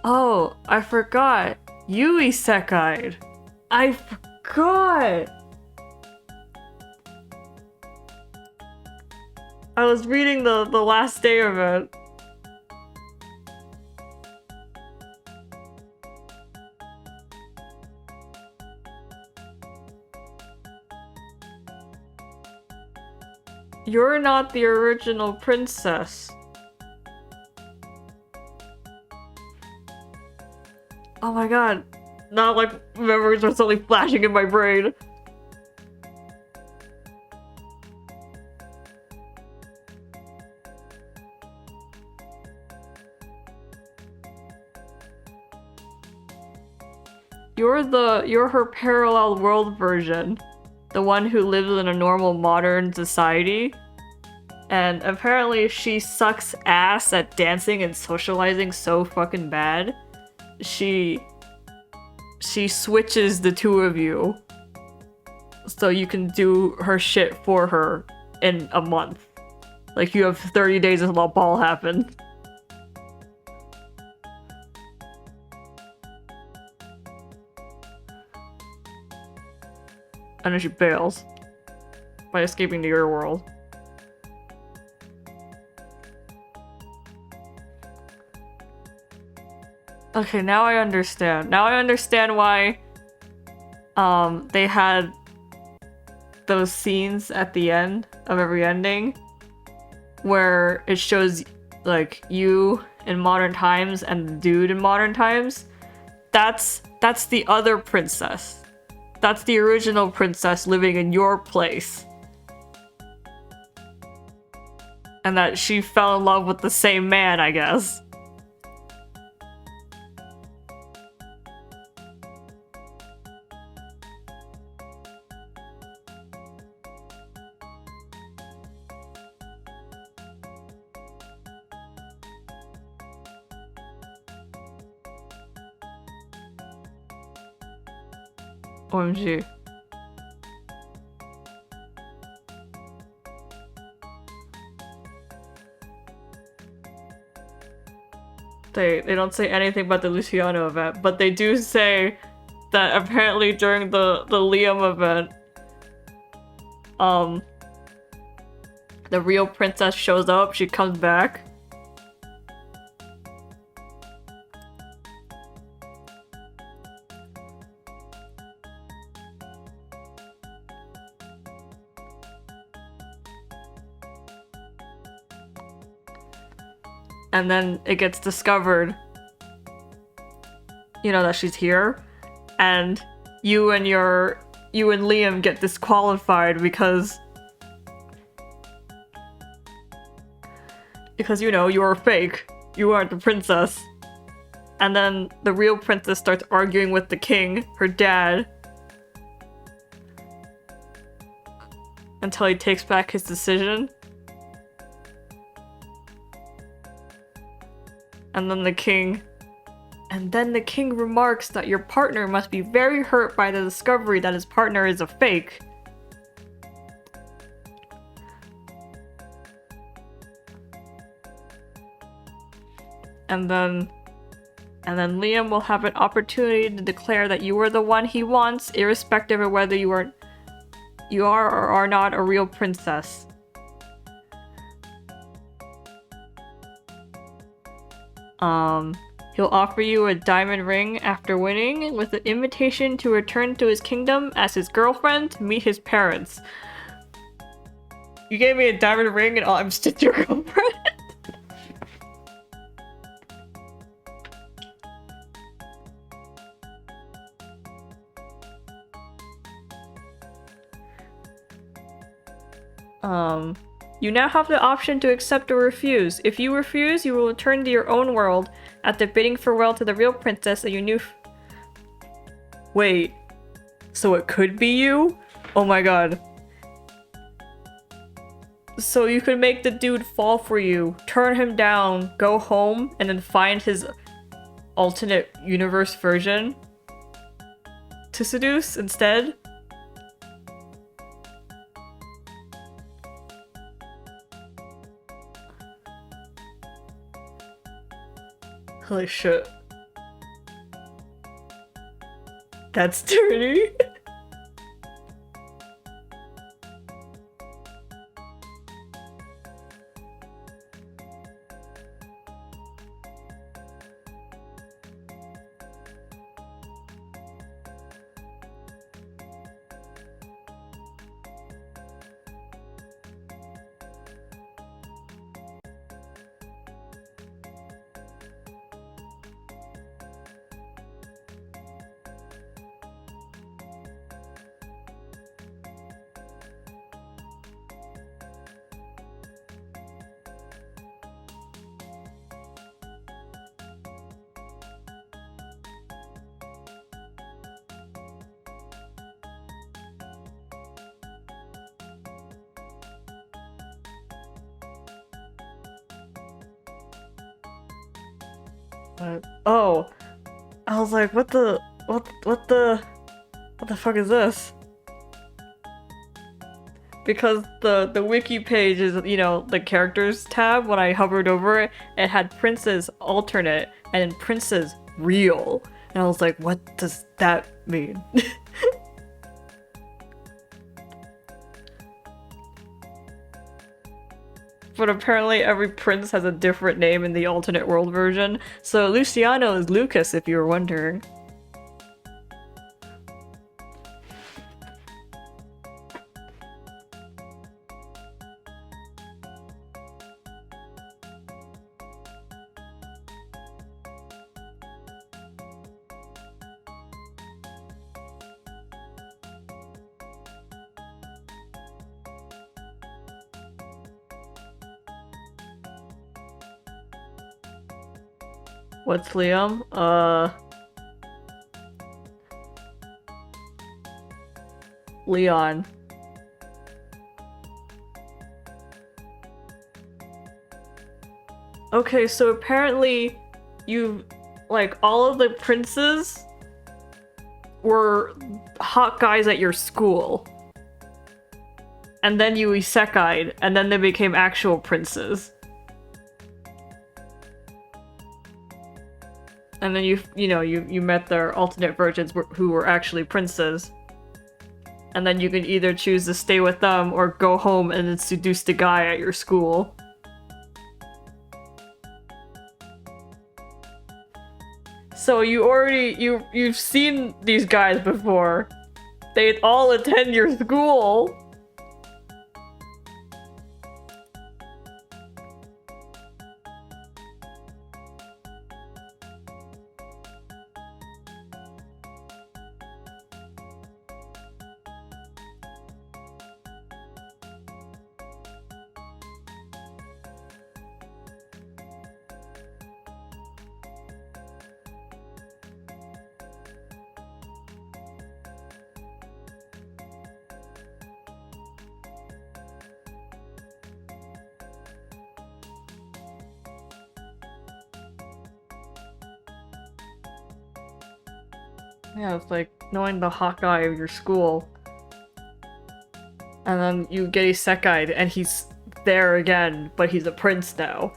Oh, I forgot. You isekai'd. I forgot. I was reading the last day of it. You're not the original princess. Oh my god. Now, like, memories are suddenly flashing in my brain. You're her parallel world version. The one who lives in a normal modern society. And apparently she sucks ass at dancing and socializing so fucking bad. She switches the two of you so you can do her shit for her in a month. Like, you have 30 days until the ball happens. And then she bails by escaping to your world. Okay, now I understand. Now I understand why they had those scenes at the end of every ending where it shows like you in modern times and the dude in modern times, that's the other princess. That's the original princess living in your place. And that she fell in love with the same man, I guess. OMG. They don't say anything about the Luciano event, but they do say that apparently during the Liam event, the real princess shows up, she comes back. And then it gets discovered, you know, that she's here, and you and Liam get disqualified because you know, you are fake. You aren't the princess. And then the real princess starts arguing with the king, her dad, until he takes back his decision. And then the king remarks that your partner must be very hurt by the discovery that his partner is a fake. And then Liam will have an opportunity to declare that you are the one he wants, irrespective of whether you are or are not a real princess. He'll offer you a diamond ring after winning, with an invitation to return to his kingdom as his girlfriend to meet his parents. You gave me a diamond ring and I'm still your girlfriend? You now have the option to accept or refuse. If you refuse, you will return to your own world after bidding farewell to the real princess that you knew. Wait, so it could be you? Oh my god. So you could make the dude fall for you, turn him down, go home, and then find his alternate universe version to seduce instead? Holy shit. That's dirty. Oh, I was like, what the fuck is this? Because the wiki page is, you know, the characters tab, when I hovered over it, it had Princess Alternate and then Princess Real. And I was like, what does that mean? But apparently every prince has a different name in the alternate world version, so Luciano is Lucas if you were wondering. What's Liam? Leon. Okay, so apparently like, all of the princes were hot guys at your school. And then you isekai'd, and then they became actual princes. And then you met their alternate versions who were actually princes. And then you can either choose to stay with them or go home and then seduce the guy at your school. So you've seen these guys before. They all attend your school. Yeah, it's like knowing the hot guy of your school. And then you get isekai'd and he's there again, but he's a prince now.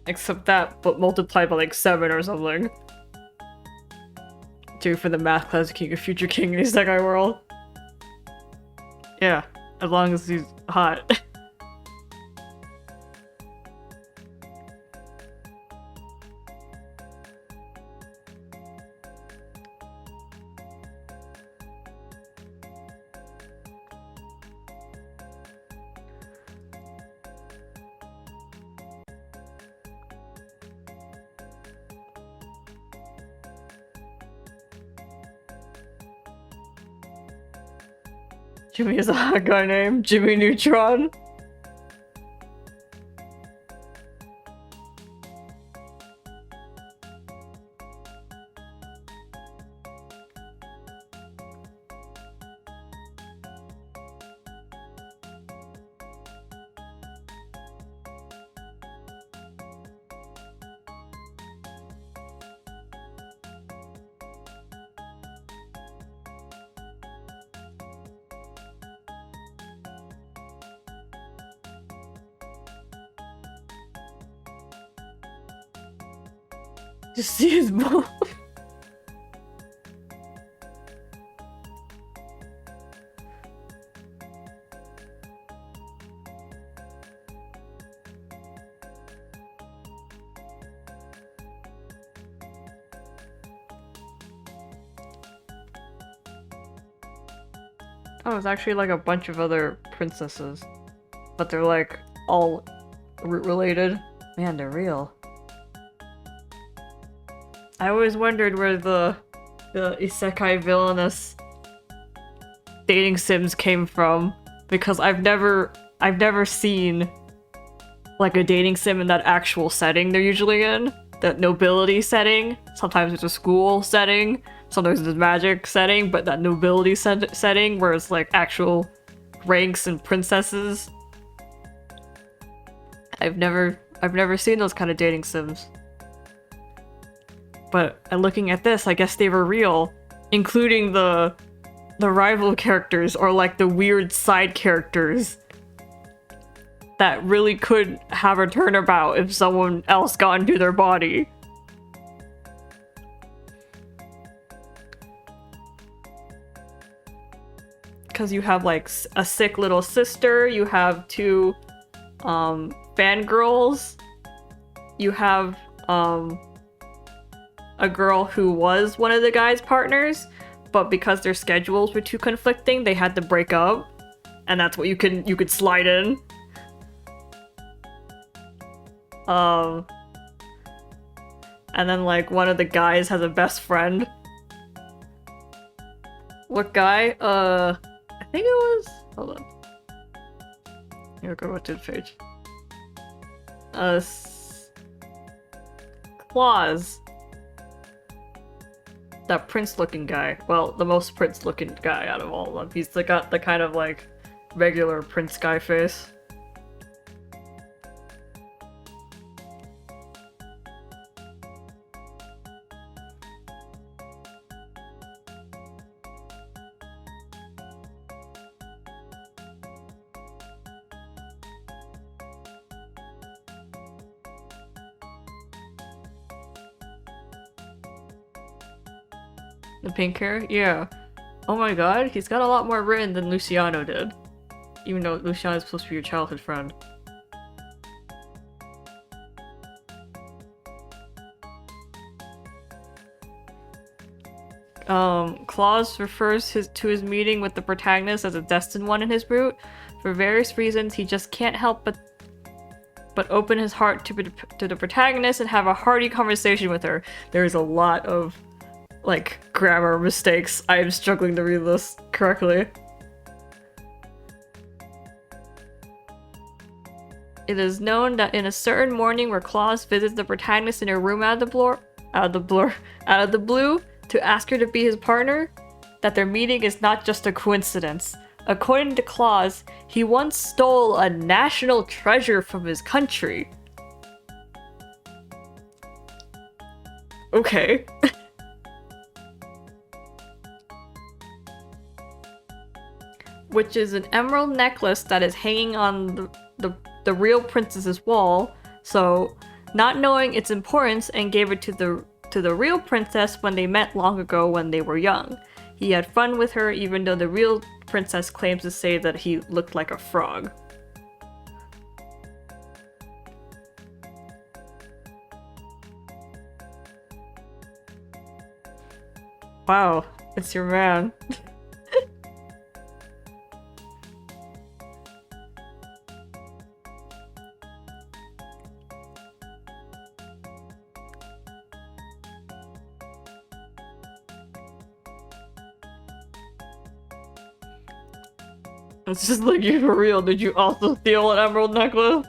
Except that, but multiplied by like 7 or something. 2 for the math class king, a future king in isekai world. Yeah, as long as he's hot. Jimmy is a hot guy named Jimmy Neutron. Just see his mom. Oh, it's actually like a bunch of other princesses. But they're like all root related. Man, they're real. I always wondered where the isekai villainous dating sims came from, because I've never seen like a dating sim in that actual setting they're usually in. That nobility setting. Sometimes it's a school setting, sometimes it's a magic setting, but that nobility setting where it's like actual ranks and princesses. I've never seen those kind of dating sims. But looking at this, I guess they were real, including the rival characters or like the weird side characters that really could have a turnabout if someone else got into their body. Because you have like a sick little sister, you have 2 fangirls, you have a girl who was one of the guy's partners, but because their schedules were too conflicting, they had to break up, and that's what you could slide in. And then like one of the guys has a best friend. What guy? I think it was. Hold on. Here, go to the page. Claus. That prince-looking guy. Well, the most prince-looking guy out of all of them. He's got the kind of like regular prince guy face. The pink hair? Yeah. Oh my god, he's got a lot more written than Luciano did. Even though Luciano is supposed to be your childhood friend. Claus refers to his meeting with the protagonist as a destined one in his route. For various reasons, he just can't help but open his heart to the protagonist and have a hearty conversation with her. There's a lot of like grammar mistakes. I am struggling to read this correctly. It is known that in a certain morning where Claus visits the protagonist in her room out of the blue to ask her to be his partner, that their meeting is not just a coincidence. According to Claus, he once stole a national treasure from his country. Okay. Which is an emerald necklace that is hanging on the real princess's wall, so not knowing its importance and gave it to the real princess when they met long ago when they were young. He had fun with her even though the real princess claims to say that he looked like a frog. Wow, it's your man. It's just like, you for real, did you also steal an emerald necklace?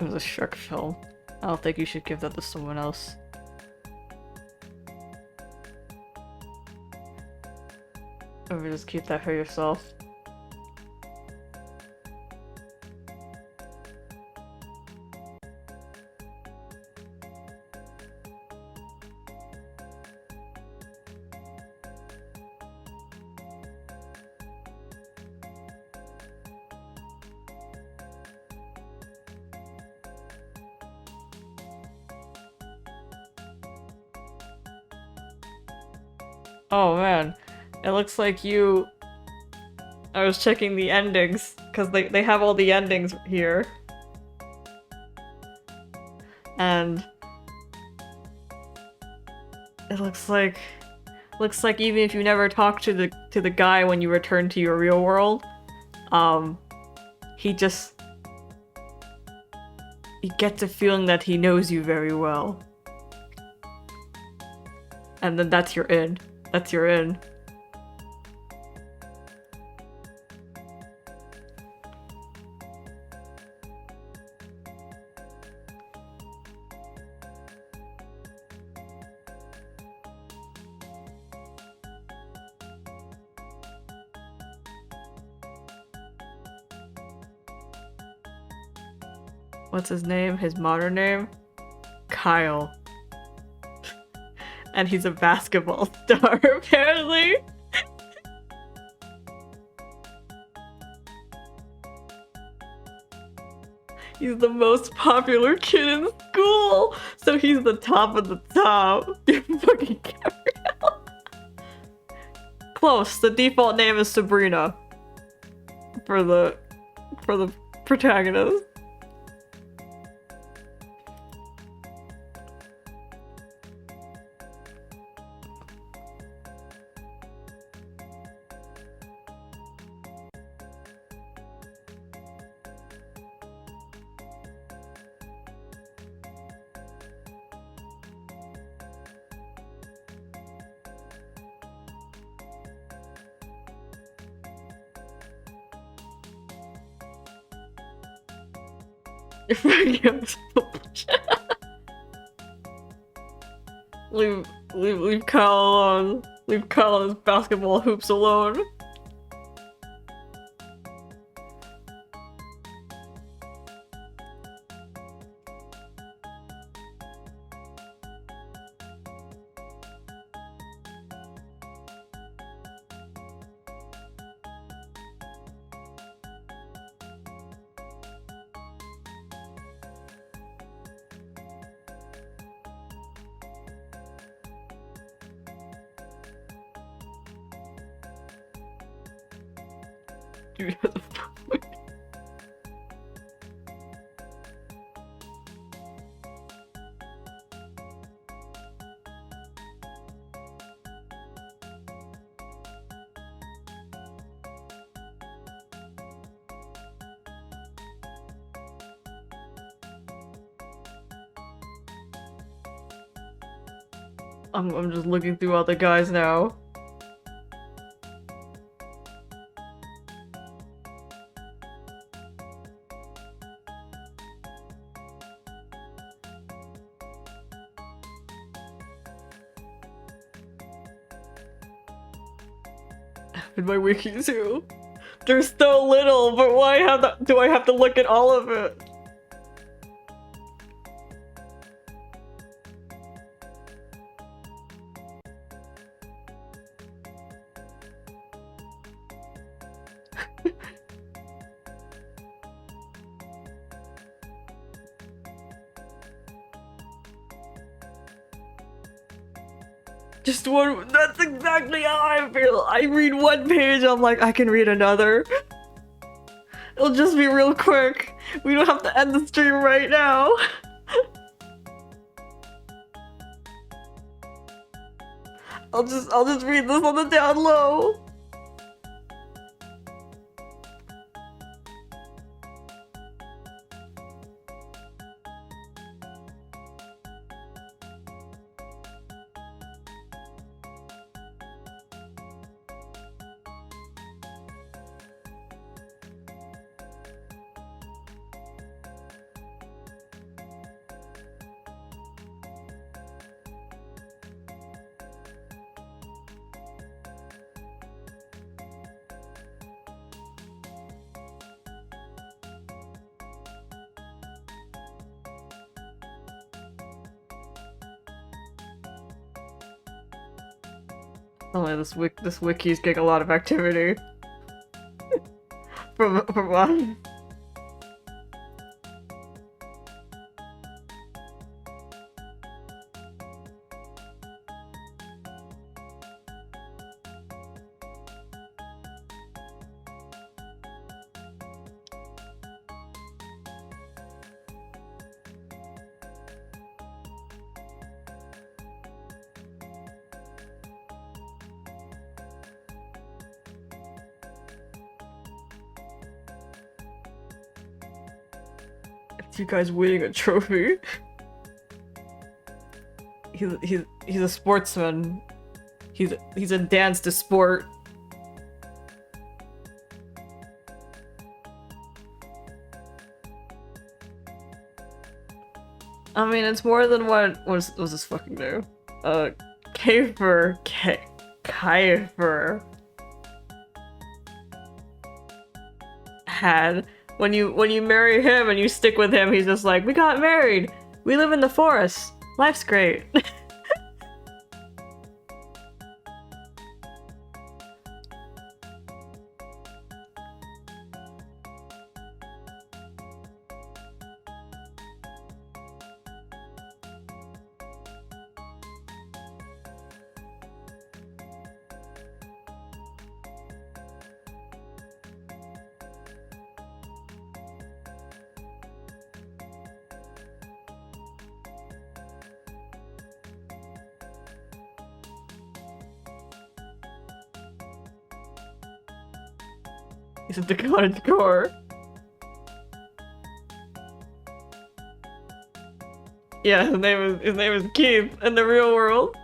It was a Shrek film. I don't think you should give that to someone else. Or just keep that for yourself. Oh man, it looks like you... I was checking the endings, because they have all the endings here. And... it looks like even if you never talk to the guy when you return to your real world, he gets a feeling that he knows you very well. And then that's your end. That's your end. What's his name? His modern name? Kyle. And he's a basketball star, apparently. He's the most popular kid in school, so he's the top of the top. You fucking Gabrielle. Close. The default name is Sabrina for the protagonist. leave Kyle alone. Leave Kyle and his basketball hoops alone. Dude, I'm just looking through other guys now. In my wiki too. There's so little, but why do I have to look at all of it? Just one. That's exactly how I feel. I read one page, I'm like, I can read another. It'll just be real quick. We don't have to end the stream right now. I'll just read this on the down low. Oh, this wiki's getting a lot of activity. from us. You guys winning a trophy. He's a sportsman. He's advanced to sport. I mean, it's more than what was this fucking new? Kiefer had. When you marry him and you stick with him, he's just like, we got married. We live in the forest. Life's great. He's a declined score. Yeah, his name is Keith in the real world.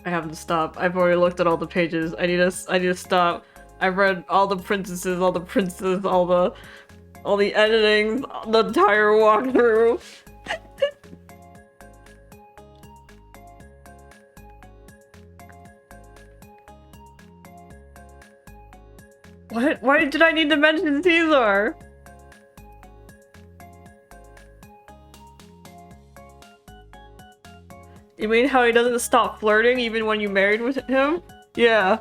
I have to stop. I've already looked at all the pages. I need to stop. I've read all the princesses, all the princes, all the editing, the entire walkthrough. What? Why did I need to mention Caesar? You mean how he doesn't stop flirting even when you married with him? Yeah.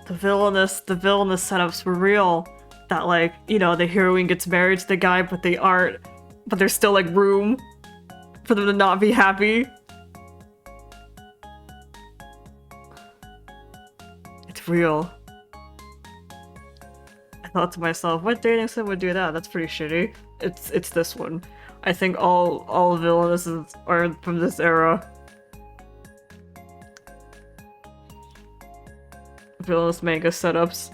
The villainous setups were real. That, like, you know, the heroine gets married to the guy, but there's still, like, room for them to not be happy. It's real. I thought to myself, what dating sim would do that? That's pretty shitty. It's this one. I think all villainesses are from this era. Villainous manga setups.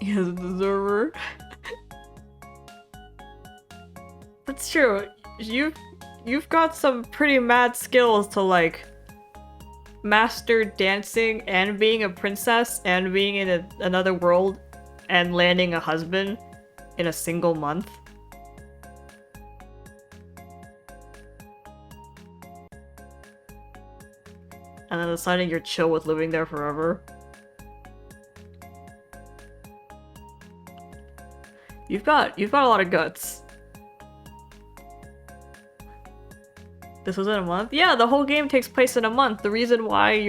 He has a deserver. That's true. You've got some pretty mad skills to, like, master dancing and being a princess and being in another world and landing a husband in a single month. And then deciding you're chill with living there forever. You've got a lot of guts. This was in a month? Yeah, the whole game takes place in a month. The reason why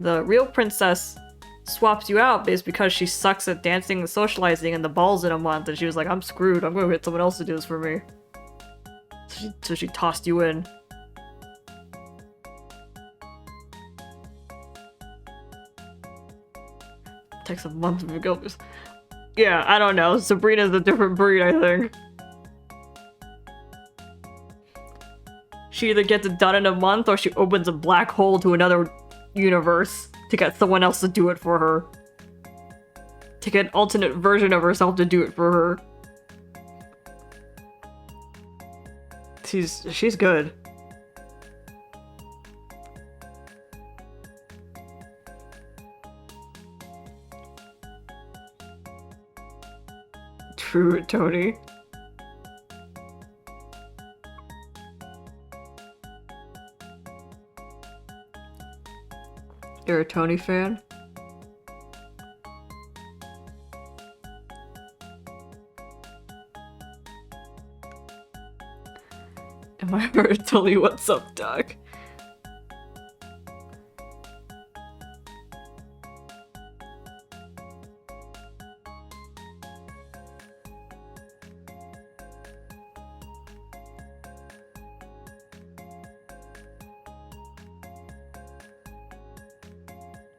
the real princess swaps you out is because she sucks at dancing and socializing and the ball's in a month, and she was like, I'm screwed, I'm gonna get someone else to do this for me. So she tossed you in. Takes a month to go. Yeah, I don't know. Sabrina's a different breed, I think. She either gets it done in a month or she opens a black hole to another universe to get someone else to do it for her. To get an alternate version of herself to do it for her. She's good. True, Tony. You're a Tony fan? Am I ever Tony? What's up, Doc?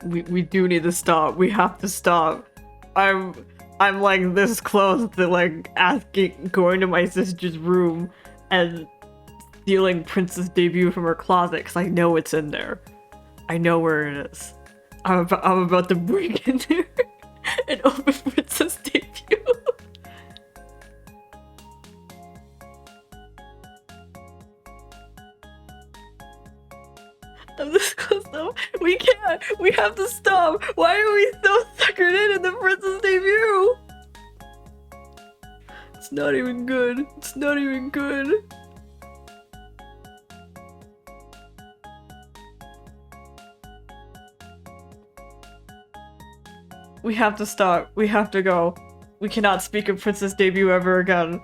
We do need to stop. We have to stop. I'm like this close to like going to my sister's room and stealing Princess Debut from her closet because I know it's in there. I know where it is. I'm about to break in there and open Princess Debut. I'm this close though. We can't. We have to stop. Why are we so suckered in the Princess Debut? It's not even good. It's not even good. We have to stop. We have to go. We cannot speak of Princess Debut ever again.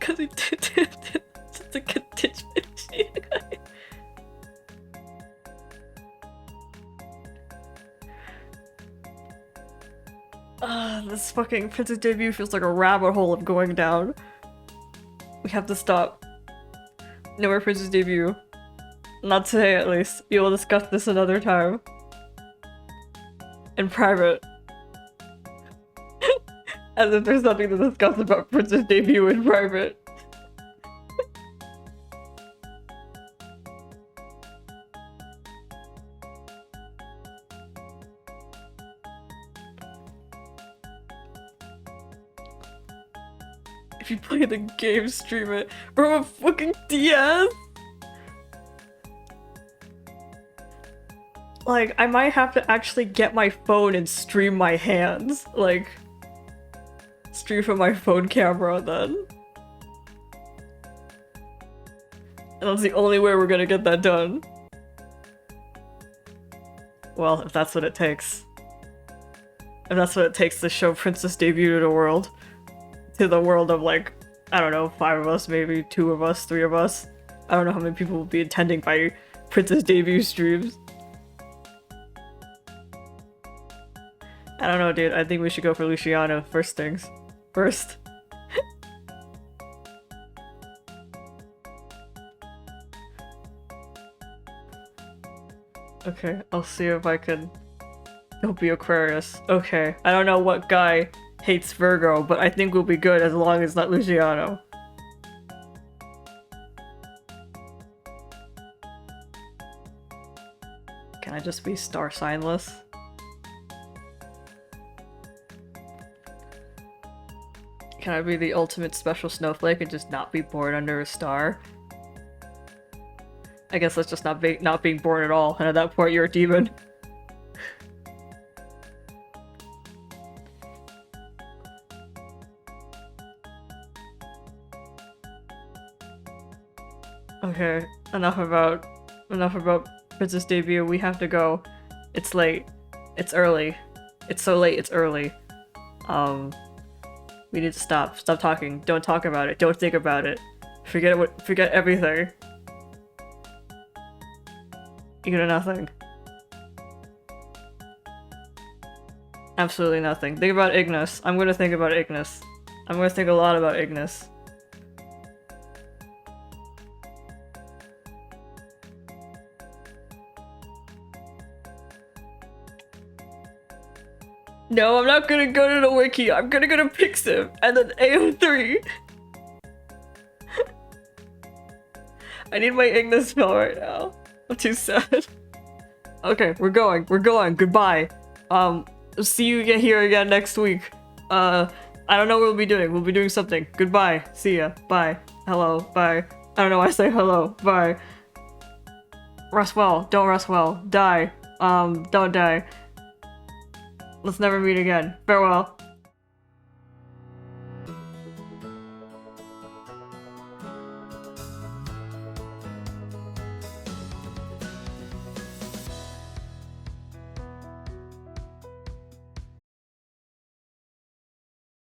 Cause he did it's a contingency. fucking Princess Debut feels like a rabbit hole of going down. We have to stop. No more Princess Debut. Not today, at least. We will discuss this another time. In private. As if there's nothing to discuss about Princess Debut in private. If you play the game, stream it. Bro, a fucking DS? Like, I might have to actually get my phone and stream my hands. Like, stream from my phone camera then. And that's the only way we're gonna get that done. Well, if that's what it takes. If that's what it takes to show Princess Debut to the world. To the world of, like, I don't know, 5 of us, maybe 2 of us, 3 of us. I don't know how many people will be attending my Princess Debut streams. I don't know, dude. I think we should go for Luciano first things. First. Okay, I'll see if I can... Don't be Aquarius. Okay, I don't know what guy hates Virgo, but I think we'll be good as long as it's not Luciano. Can I just be star signless? Can I be the ultimate special snowflake and just not be born under a star? I guess that's just not being born at all, and at that point you're a demon. Okay, enough about Princess Debut. We have to go. It's late. It's early. It's so late, it's early. We need to stop. Stop talking. Don't talk about it. Don't think about it. Forget everything. You know nothing. Absolutely nothing. Think about Ignis. I'm gonna think about Ignis. I'm gonna think a lot about Ignis. No, I'm not gonna go to the wiki. I'm gonna go to Pixim and then AO3. I need my Ignis spell right now. I'm too sad. Okay, we're going. We're going. Goodbye. See you here again next week. I don't know what we'll be doing. We'll be doing something. Goodbye. See ya. Bye. Hello. Bye. I don't know why I say hello. Bye. Rest well. Don't rest well. Die. Don't die. Let's never meet again. Farewell.